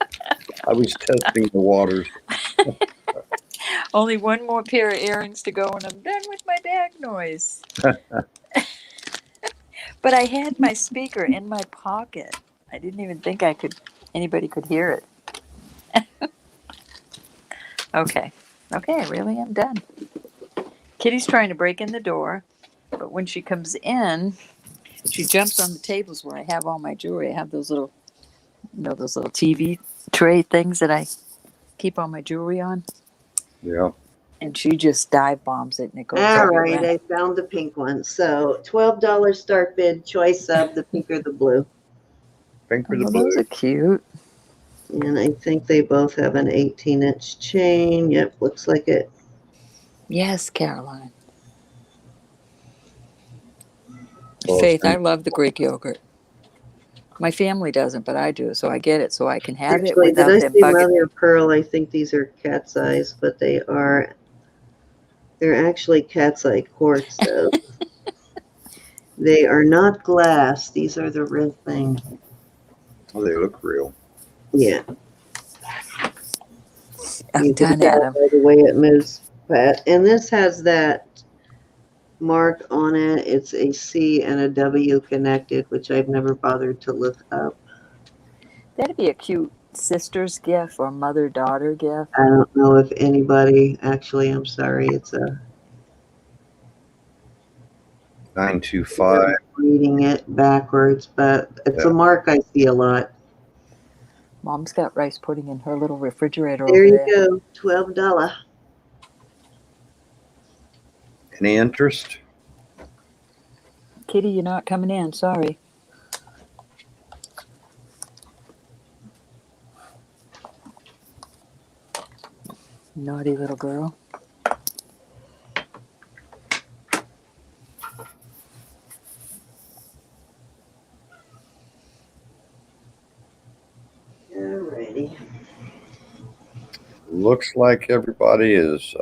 I was testing the waters. Only one more pair of earrings to go, and I'm done with my bag noise. But I had my speaker in my pocket. I didn't even think anybody could hear it. Okay, I really am done. Kitty's trying to break in the door, but when she comes in, she jumps on the tables where I have all my jewelry. I have those little, those little TV tray things that I keep all my jewelry on. Yeah. And she just dive bombs it, and it goes All everywhere. right, I found the pink one. So $12 start bid, choice of the pink or the blue. Pink or Oh, the those blue. are cute. And I think they both have an 18-inch chain. Yep, looks like it. Yes, Caroline. Well, Faith, I love the Greek yogurt. My family doesn't, but I do, so I get it so I can have it Actually, did I without them say bugging mother me. of pearl? I think these are cat's eyes, but they're actually cat's eye quartz though. They are not glass. These are the real thing. oh, they look real. Yeah, I'm you can done, tell Adam. by the way it moves. But and this has that mark on it. It's a C and a W connected, which I've never bothered to look up. That'd be a cute sister's gift or mother-daughter gift. I don't know if anybody actually. I'm sorry. It's a 925. reading it backwards, but it's a Yeah. mark I see a lot. Mom's got rice pudding in her little refrigerator There over you there. go, $12. Any interest? Kitty, you're not coming in. Sorry. Naughty little girl. Alrighty. Looks like everybody is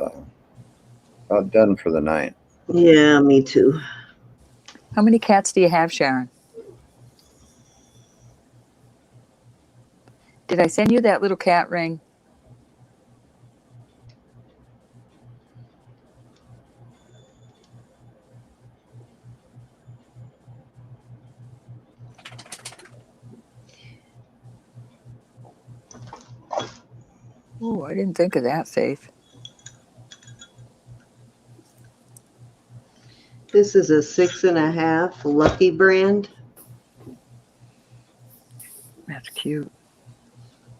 about done for the night. Yeah, me too. How many cats do you have, Sharon? Did I send you that little cat ring? Oh, I didn't think of that, Faith. This is a 6.5 Lucky brand. That's cute.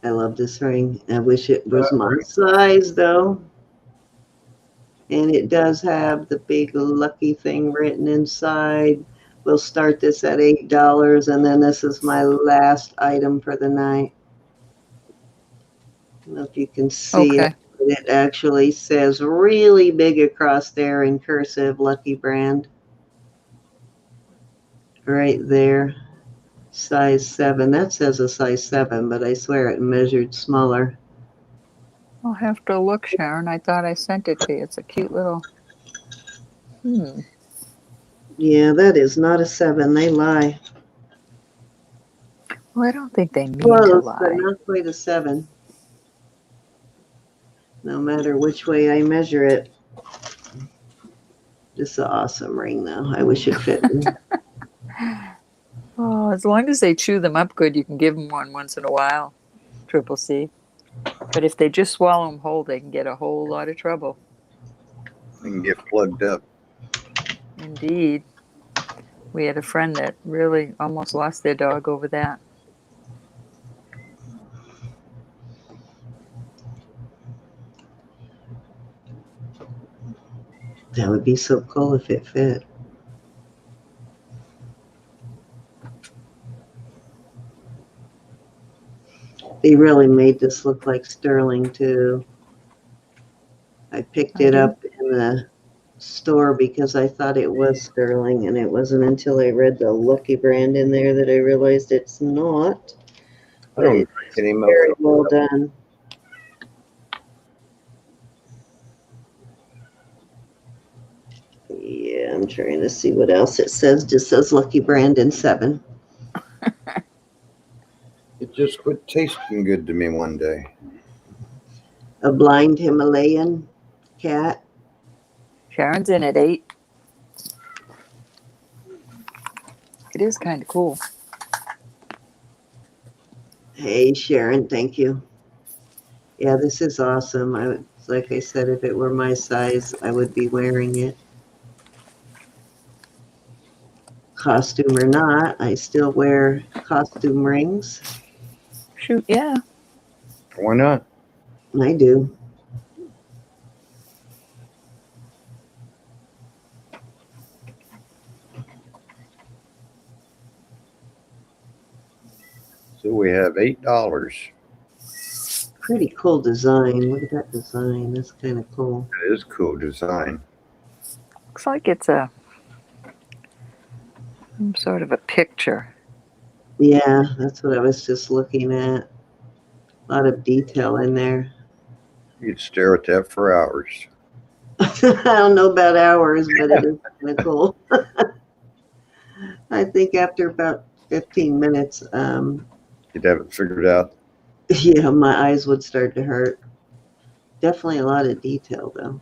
I love this ring. I wish it was my size though. And it does have the big Lucky thing written inside. We'll start this at $8, and then this is my last item for the night. I don't know if you can see Okay. it, but it actually says really big across there in cursive, Lucky brand. Right there. Size 7. That says a size 7, but I swear it measured smaller. I'll have to look, Sharon. I thought I sent it to you. It's a cute little... Yeah, that is not a 7. They lie. Well, I don't think they mean to Close, but lie. not quite a 7. No matter which way I measure it. This is an awesome ring, though. I wish it fit me. Oh, as long as they chew them up good, you can give them one once in a while. Triple C. But if they just swallow them whole, they can get a whole lot of trouble. They can get plugged up. Indeed. We had a friend that really almost lost their dog over that. That would be so cool if it fit. They really made this look like sterling, too. I picked it up in the store because I thought it was sterling, and it wasn't until I read the Lucky brand in there that I realized it's not. I But don't it's drink any milk. very well done. Yeah, I'm trying to see what else it says. Just says Lucky brand in 7. It just quit tasting good to me one day. A blind Himalayan cat. Sharon's in at 8. It is kind of cool. Hey, Sharon, thank you. Yeah, this is awesome. Like I said, if it were my size, I would be wearing it. Costume or not, I still wear costume rings. Shoot, yeah. Why not? I do. So we have $8. Pretty cool design. Look at that design. That's kind of cool. It is cool design. Looks like it's some sort of a picture. Yeah, that's what I was just looking at. A lot of detail in there. You'd stare at that for hours. I don't know about hours, but it is kind of cool. I think after about 15 minutes, You'd have it figured out. yeah, my eyes would start to hurt. Definitely a lot of detail, though.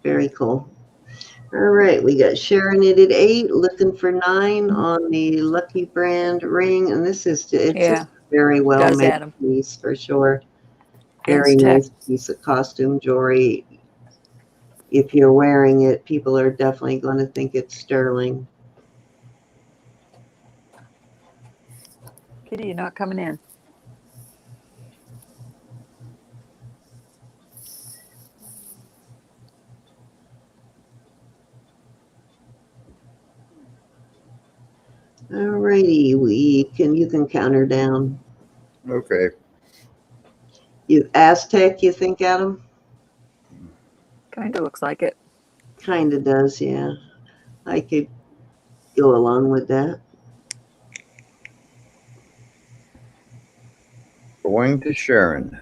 Very cool. All right, we got Sharon at 8, looking for 9 on the Lucky Brand ring, and it's just a very well Does made Adam. piece for sure. Very It's nice piece of costume jewelry. If you're wearing it, people are definitely going to think it's sterling. Kitty, you're not coming in. All righty, you can count her down. Okay. You Aztec, you think, Adam? Kind of looks like it. Kind of does, yeah. I could go along with that. Going to Sharon.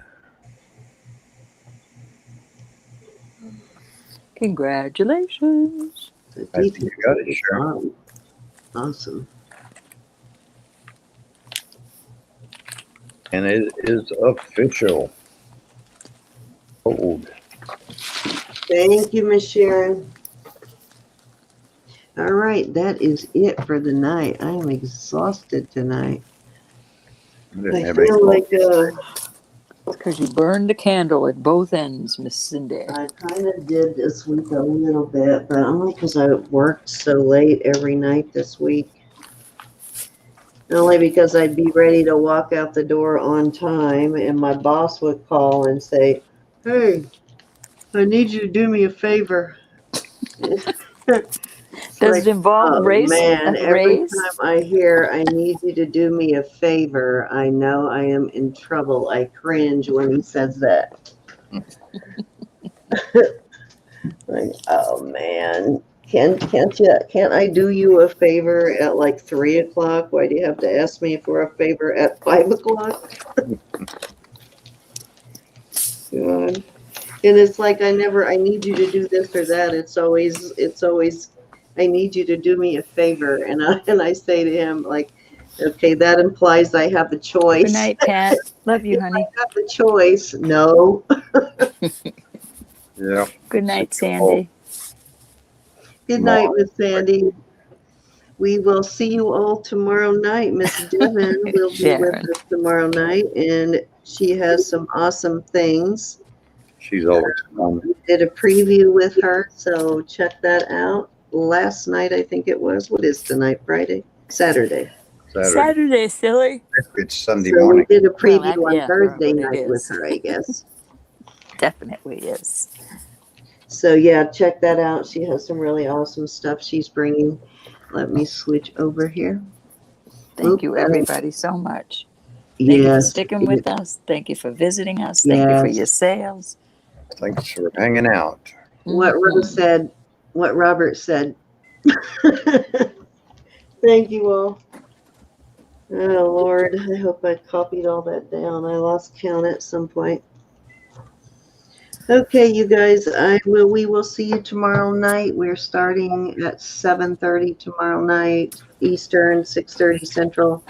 Congratulations. I think you got it, Sharon. Awesome. And it is official. Old. Thank you, Miss Sharon. All right, that is it for the night. I am exhausted tonight. I feel like Because you burned the candle at both ends, Miss Cindy. I kind of did this week a little bit, but only because I worked so late every night this week. Only because I'd be ready to walk out the door on time, and my boss would call and say, "Hey, I need you to do me a favor." Does it involve race? Man, every time I hear "I need you to do me a favor," I know I am in trouble. I cringe when he says that. Like, oh man, can't I do you a favor at like 3 o'clock? Why do you have to ask me for a favor at 5 o'clock? God. And it's like I need you to do this or that. It's always I need you to do me a favor, and I say to him, like, okay, that implies I have a choice. Good night, Pat. Love you, honey. I have a choice. No. Yeah. Good night, Sandy. Good night, Miss Sandy. We will see you all tomorrow night. Miss Devon will be with us tomorrow night, and she has some awesome things. She's always fun. We did a preview with her, so check that out. Last night, I think it was. What is tonight? Friday? Saturday. Saturday, silly. It's Sunday So morning. we did a preview on Thursday night with her, I guess. Definitely is. So yeah, check that out. She has some really awesome stuff she's bringing. Let me switch over here. Thank you, everybody, so much. Thank you for sticking with us. Thank you for visiting us. Thank you for your sales. Thanks for hanging out. What Robert said. Thank you all. Oh Lord, I hope I copied all that down. I lost count at some point. Okay, you guys, we will see you tomorrow night. We're starting at 7:30 tomorrow night Eastern, 6:30 Central.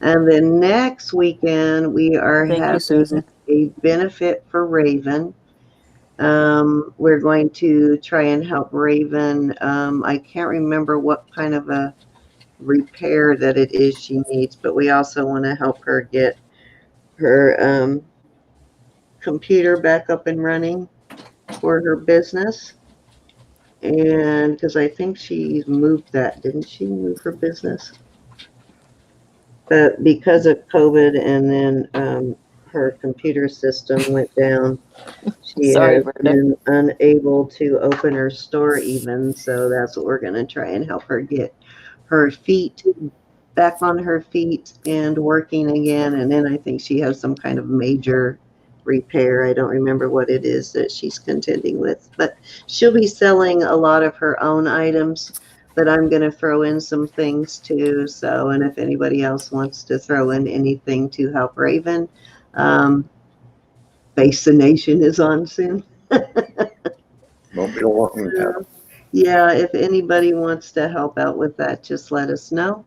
And then next weekend we are having a benefit for Raven. We're going to try and help Raven. I can't remember what kind of a repair that it is she needs, but we also want to help her get her computer back up and running for her business. And because I think she moved that, didn't she move her business? But because of COVID and then her computer system went down, she has been unable to open her store even. So that's what we're going to try and help her get her feet back on her feet and working again. And then I think she has some kind of major repair. I don't remember what it is that she's contending with, but she'll be selling a lot of her own items, but I'm going to throw in some things too. So, and if anybody else wants to throw in anything to help Raven, Face the Nation is on soon. Won't be long now. Yeah, if anybody wants to help out with that, just let us know.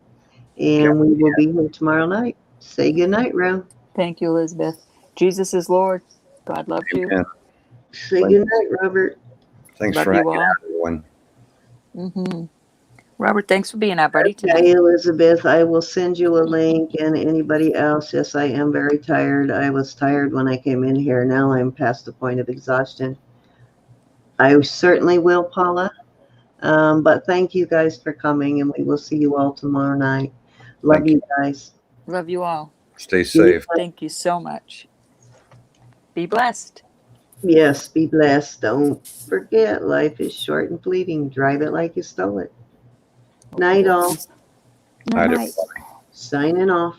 And Yeah. we will be here tomorrow night. Say good night, Ro. Thank you, Elizabeth. Jesus is Lord. God loves you. Amen. Say good night, Robert. Thanks Love for you hanging all. out, everyone. Mm-hmm. Robert, thanks for being our buddy tonight. Okay, Elizabeth, I will send you a link. And anybody else, yes, I am very tired. I was tired when I came in here. Now I'm past the point of exhaustion. I certainly will, Paula. But thank you guys for coming, and we will see you all tomorrow night. Love Thank you guys. Love you all. Stay safe. Thank you so much. Be blessed. Yes, be blessed. Don't forget, life is short and fleeting. Drive it like you stole it. Night all. Night, Night. everybody. Signing off.